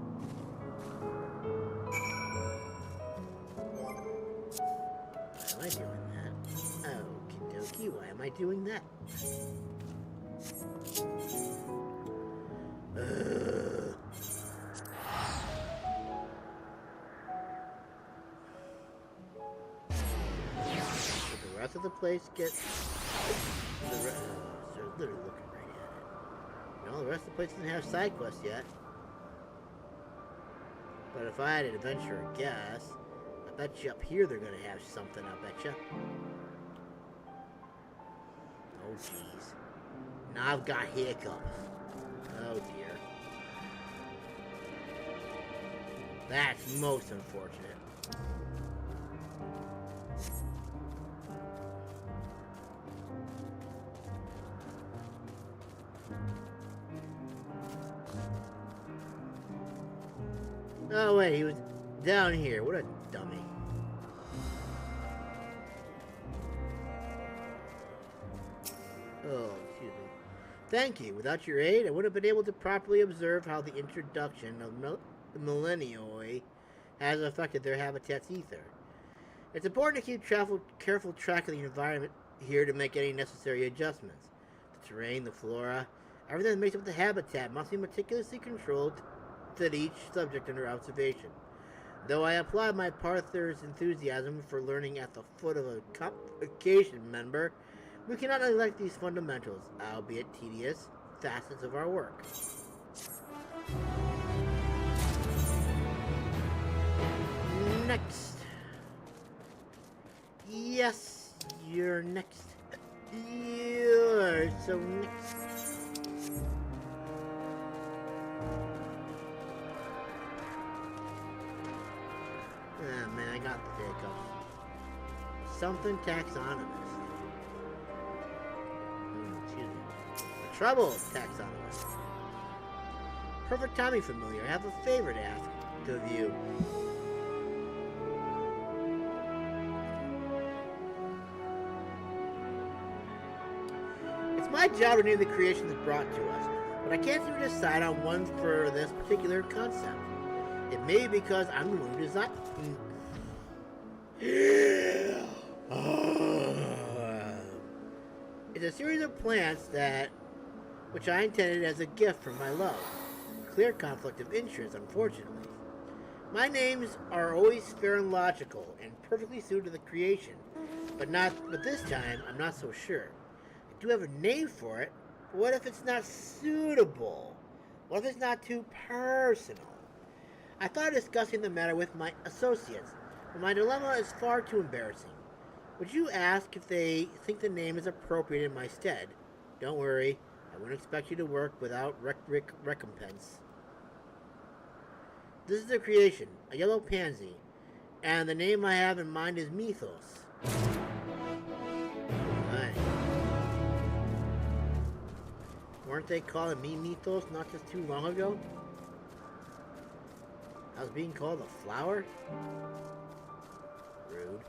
Speaker 1: Why am I doing that? Okie dokie, why am I doing that? Did the rest of the place get... They're literally looking right at it. No, the rest of the place doesn't have side quests yet. But if I had to venture a guess, I bet you up here they're gonna have something, I bet you. Oh jeez. Now I've got hiccups. Oh dear. That's most unfortunate. Oh wait, he was down here. What a dummy. Oh, excuse me. Thank you. Without your aid, I wouldn't have been able to properly observe how the introduction of the millennioi has affected their habitat's ether. It's important to keep careful track of the environment here to make any necessary adjustments. The terrain, the flora, everything that makes up the habitat must be meticulously controlled to fit each subject under observation. Though I applaud my Parther's enthusiasm for learning at the foot of a convocation member, we cannot neglect these fundamentals, albeit tedious, facets of our work. Next. Yes, you're next. You're so next. Ah, man, I got the hiccups. Something taxonomist. Excuse me. A troubled taxonomist. Perfect timing, familiar. I have a favor to ask of you. It's my job to name the creations brought to us, but I can't seem to decide on one for this particular concept. It may be because I'm the one who designed. It's a series of plants which I intended as a gift from my love. Clear conflict of interest, unfortunately. My names are always fair and logical and perfectly suited to the creation, but this time I'm not so sure. I do have a name for it, but what if it's not suitable? What if it's not too personal? I thought of discussing the matter with my associates, but my dilemma is far too embarrassing. Would you ask if they think the name is appropriate in my stead? Don't worry, I wouldn't expect you to work without recompense. This is the creation, a yellow pansy, and the name I have in mind is Mythos. Right. Weren't they calling me Mythos not just too long ago? I was being called a flower? Rude.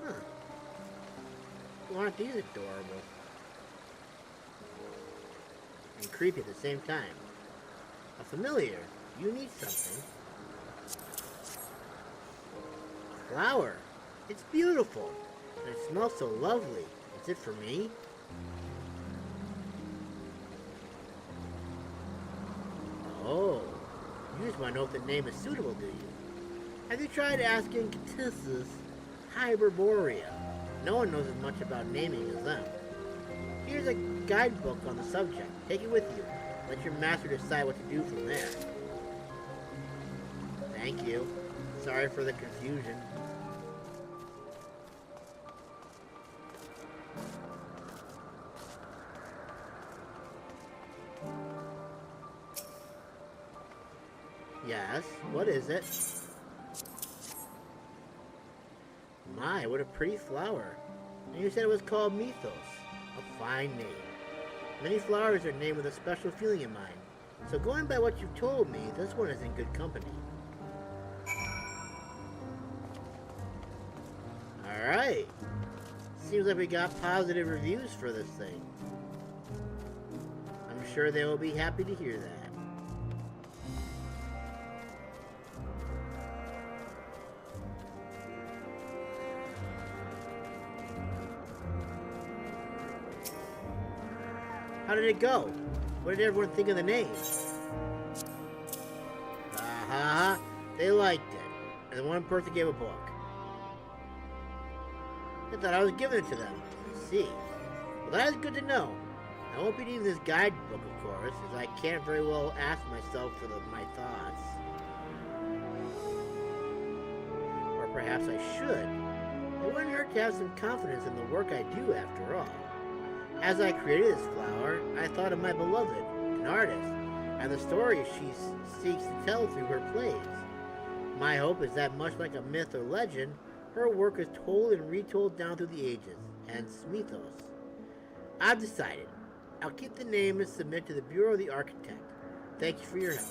Speaker 1: Huh. Well, aren't these adorable? And creepy at the same time. A familiar. You need something. A flower. It's beautiful. And it smells so lovely. Is it for me? Oh, you just want to know if the name is suitable, do you? Have you tried asking Catissus Hyperborea? No one knows as much about naming as them. Here's a guidebook on the subject. Take it with you. Let your master decide what to do from there. Thank you. Sorry for the confusion. Yes, what is it? My, what a pretty flower. And you said it was called Mythos. A fine name. Many flowers are named with a special feeling in mind. So going by what you've told me, this one is in good company. Alright. Seems like we got positive reviews for this thing. I'm sure they will be happy to hear that. How did it go? What did everyone think of the name? They liked it. And one person gave a book. They thought I was giving it to them. I see. Well, that is good to know. I won't be needing this guidebook, of course, as I can't very well ask myself for my thoughts. Or perhaps I should. It wouldn't hurt to have some confidence in the work I do, after all. As I created this flower, I thought of my beloved, an artist, and the stories she seeks to tell through her plays. My hope is that much like a myth or legend, her work is told and retold down through the ages, hence mythos. I've decided. I'll keep the name and submit to the Bureau of the Architect. Thank you for your help.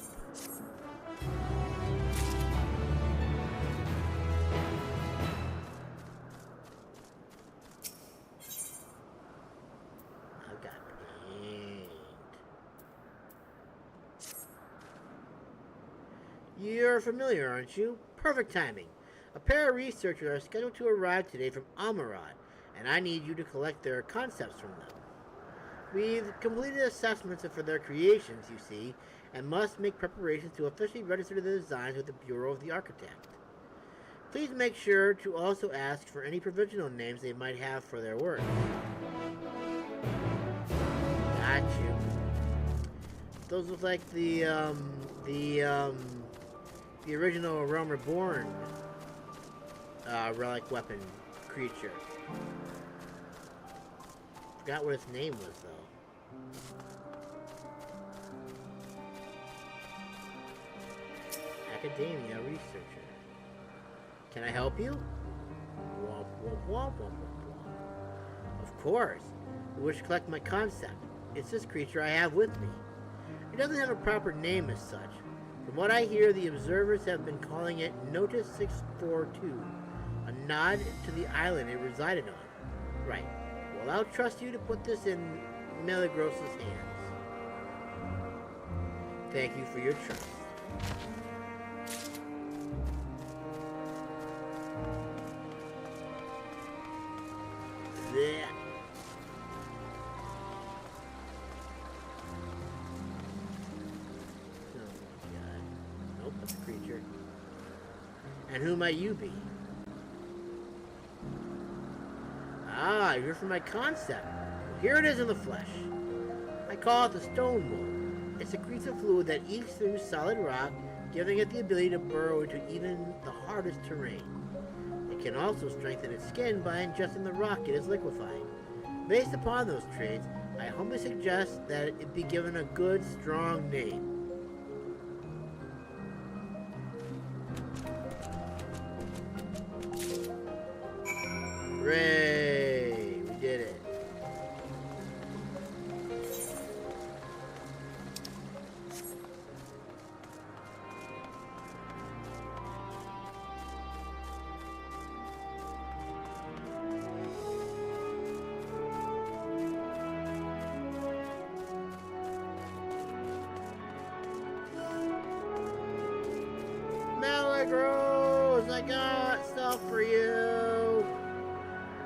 Speaker 1: I've got paint. You're familiar, aren't you? Perfect timing. A pair of researchers are scheduled to arrive today from Amarad, and I need you to collect their concepts from them. We've completed assessments for their creations, you see, and must make preparations to officially register the designs with the Bureau of the Architect. Please make sure to also ask for any provisional names they might have for their work. Got you. Those look like the original Realm Reborn relic weapon creature. Forgot what its name was, though. Academia researcher. Can I help you? Womp, womp, womp, womp, womp, womp. Of course. You wish to collect my concept. It's this creature I have with me. It doesn't have a proper name as such. From what I hear, the observers have been calling it Notice 642, a nod to the island it resided on. Right. Well, I'll trust you to put this in Meligros's hands. Thank you for your trust. Yeah. Oh my god. Nope, that's a creature. And who might you be? Ah, you're from my concept. Well, here it is in the flesh. I call it the stone mold. It secretes a fluid that eats through solid rock, giving it the ability to burrow into even the hardest terrain. It can also strengthen its skin by ingesting the rock it is liquefying. Based upon those traits, I humbly suggest that it be given a good, strong name. Hooray! We did it. Ailouros, I got stuff for you.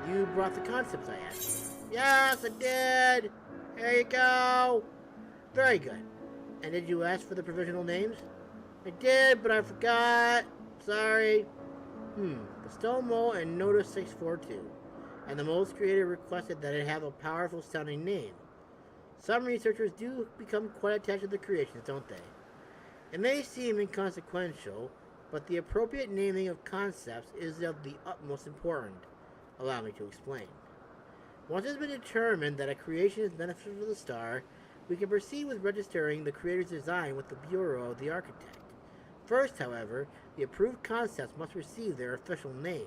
Speaker 1: You brought the concepts I asked. Yes, I did. Here you go. Very good. And did you ask for the provisional names? I did, but I forgot. Sorry. The stone mold and Notice 642. And the mold's creator requested that it have a powerful sounding name. Some researchers do become quite attached to the creations, don't they? It may seem inconsequential, but the appropriate naming of concepts is of the utmost importance. Allow me to explain. Once it has been determined that a creation is beneficial to the star, we can proceed with registering the creator's design with the Bureau of the Architect. First, however, the approved concepts must receive their official names,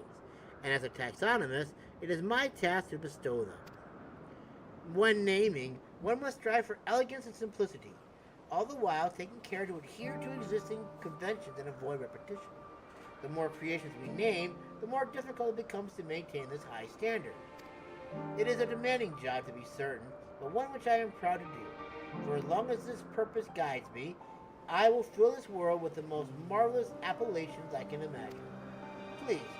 Speaker 1: and as a taxonomist, it is my task to bestow them. When naming, one must strive for elegance and simplicity, all the while taking care to adhere to existing conventions and avoid repetition. The more creations we name, the more difficult it becomes to maintain this high standard. It is a demanding job, to be certain, but one which I am proud to do. For as long as this purpose guides me, I will fill this world with the most marvelous appellations I can imagine. Please,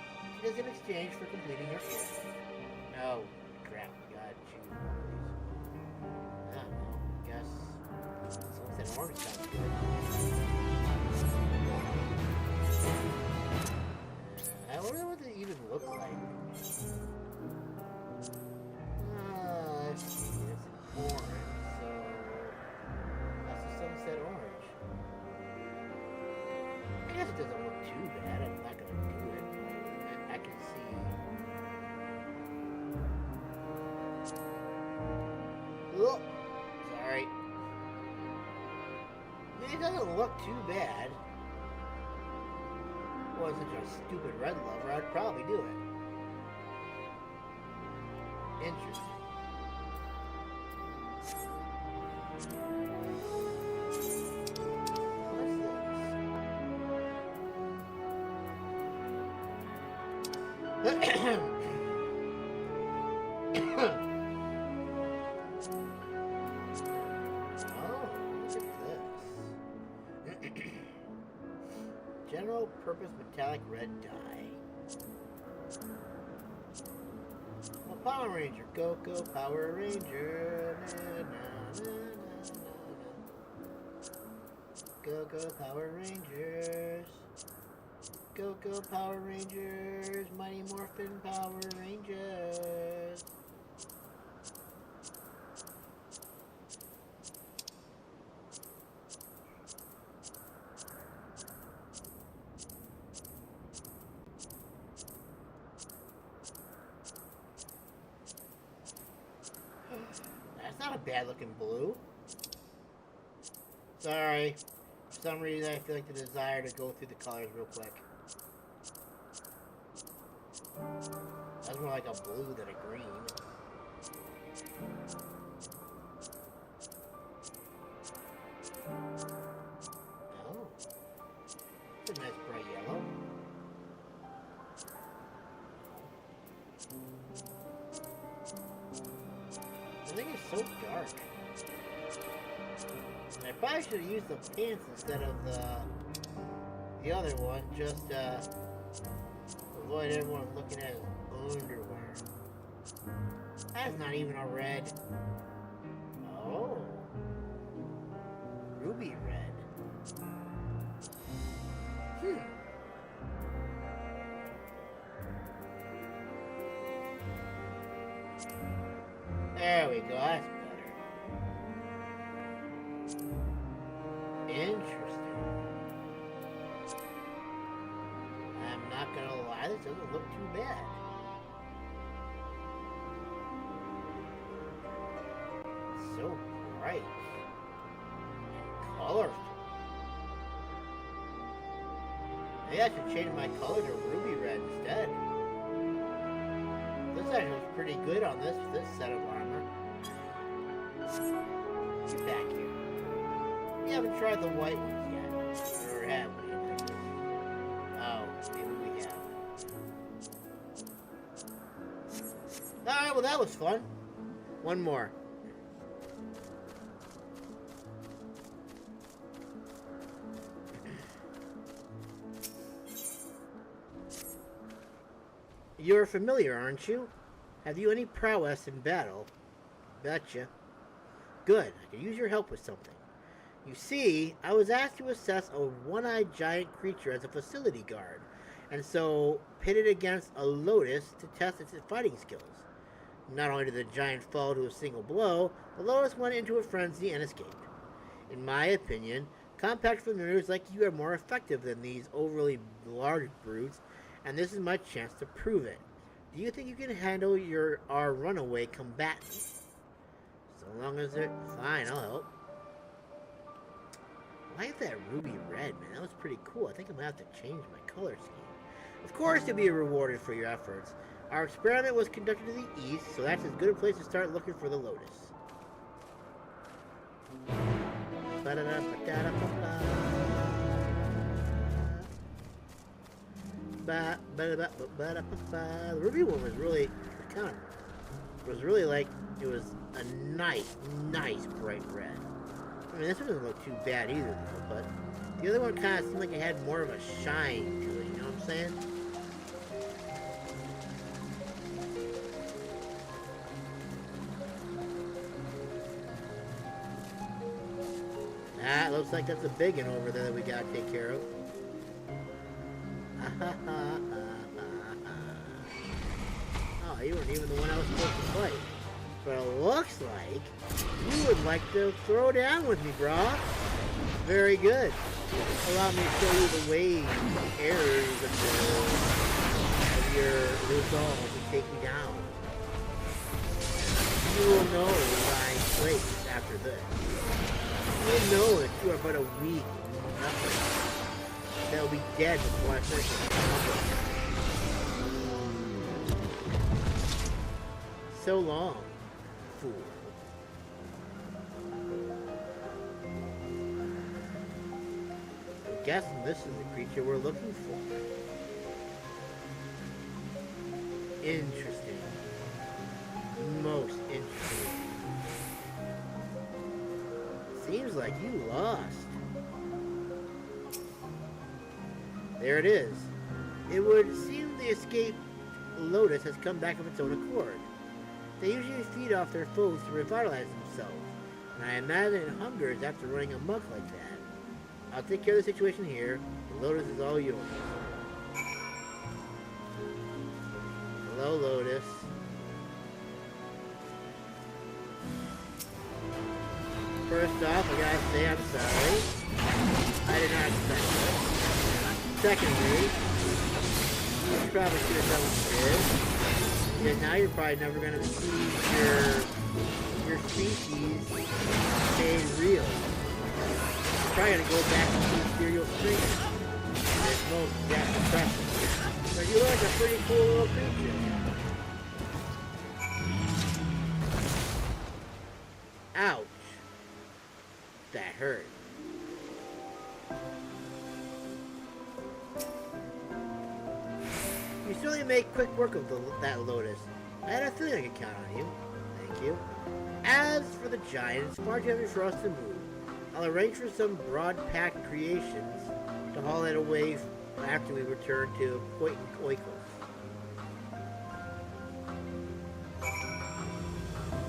Speaker 1: it is in exchange for completing your task. No, crap, God, choose one of these. I don't know, I guess. Someone said orange sounds good. I wonder what they even look like. Let's see, it's an orange, so that's a sunset orange. I guess it doesn't look too bad. I'm not gonna do it. I can see. Oh, sorry. I mean, it doesn't look too bad. If I wasn't such a stupid red lover, I'd probably do it. Interesting. General purpose metallic red dye. A Power Ranger, go Power Ranger. Go Power Rangers. Go Power Rangers. Mighty Morphin Power Rangers. That's not a bad looking blue. Sorry. For some reason I feel like the desire to go through the colors real quick. That's more like a blue than a green. Oh. That's a nice bright yellow. The thing is so dark. And I probably should have used the pants instead of the other one, just avoid everyone looking at his underwear. That's not even a red. Oh. Ruby red. There we go, that's better. Interesting. I'm not gonna lie, this doesn't look too bad. It's so bright and colorful. Maybe I should change my color to ruby red instead. This actually looks pretty good on this set of armor. Get back here. We haven't tried the white ones yet. Or have we? Oh, maybe we have. Alright, well that was fun. One more. You're familiar, aren't you? Have you any prowess in battle? Betcha. Good, I could use your help with something. You see, I was asked to assess a one-eyed giant creature as a facility guard, and so pitted against a lotus to test its fighting skills. Not only did the giant fall to a single blow, the lotus went into a frenzy and escaped. In my opinion, compact familiars like you are more effective than these overly large brutes, and this is my chance to prove it. Do you think you can handle our runaway combatant? So long as they're fine, I'll help. I like that ruby red, man. That was pretty cool. I think I'm gonna have to change my color scheme. Of course, you'll be rewarded for your efforts. Our experiment was conducted to the east, so that's as good a place to start looking for the lotus. The ruby one was really like, it was a nice bright red. I mean, this one doesn't look too bad either, though, but the other one kind of seemed like it had more of a shine to it, you know what I'm saying? Ah, it looks like that's a big one over there that we gotta take care of. Oh, you weren't even the one I was supposed to fight. But it looks like you would like to throw down with me, brah. Very good. Allow me to show you the ways, the errors of your resolve to take me down. You will know my place after this. You will know that you are but a weak nothing. That will be dead before I finish this. So long, fool. I'm guessing this is the creature we're looking for. Interesting. Most interesting. Seems like you lost. There it is. It would seem the escaped Lotus has come back of its own accord. They usually feed off their foes to revitalize themselves, and I imagine it hungers after running amok like that. I'll take care of the situation here. The Lotus is all yours. Hello, Lotus. First off, I gotta say I'm sorry. I did not expect this. Secondly, you probably should have done what you did. Because now you're probably never gonna see your species stay real. You're probably gonna go back to the ethereal stream. There's no exact impression. But you look like a pretty cool little creature. Ouch. That hurt. You certainly make quick work of that Lotus. I had a feeling I could count on you. Thank you. As for the giant, it's far too heavy for us to move. I'll arrange for some broad-packed creations to haul it away after we return to Oikos.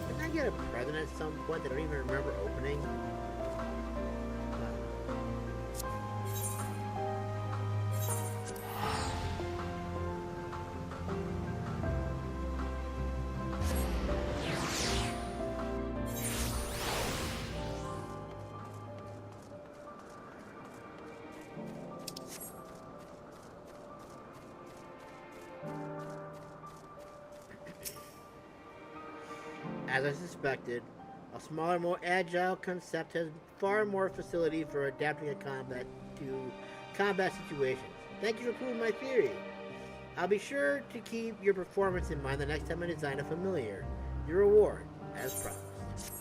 Speaker 1: Didn't I get a present at some point that I don't even remember opening? As I suspected, a smaller, more agile concept has far more facility for adapting to combat situations. Thank you for proving my theory. I'll be sure to keep your performance in mind the next time I design a familiar. Your reward, as promised.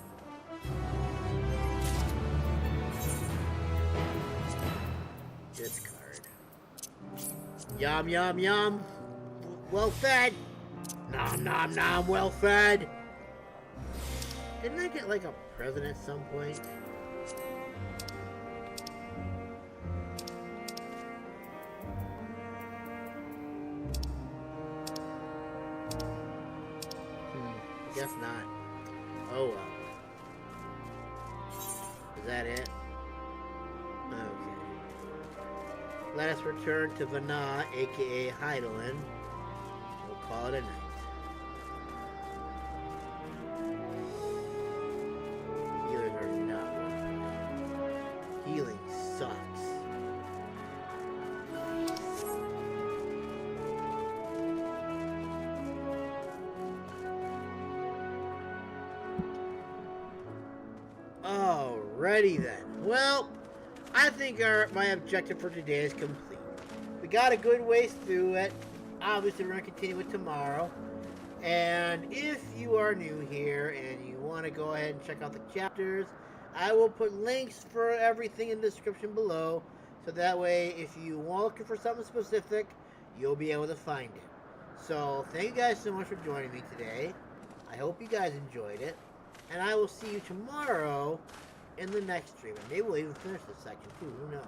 Speaker 1: Discard. Yum, yum, yum. Well fed. Nom, nom, nom. Well fed. Didn't I get like a present at some point? I guess not. Oh well. Is that it? Okay. Let us return to Vana, aka Heidelin. We'll call it a night. Healing sucks. Alrighty then. Well, I think my objective for today is complete. We got a good ways through it. Obviously, we're going to continue it tomorrow. And if you are new here and you want to go ahead and check out the chapters, I will put links for everything in the description below, so that way if you are looking for something specific, you'll be able to find it. So thank you guys so much for joining me today. I hope you guys enjoyed it, and I will see you tomorrow in the next stream. And maybe we'll even finish this section too, who knows.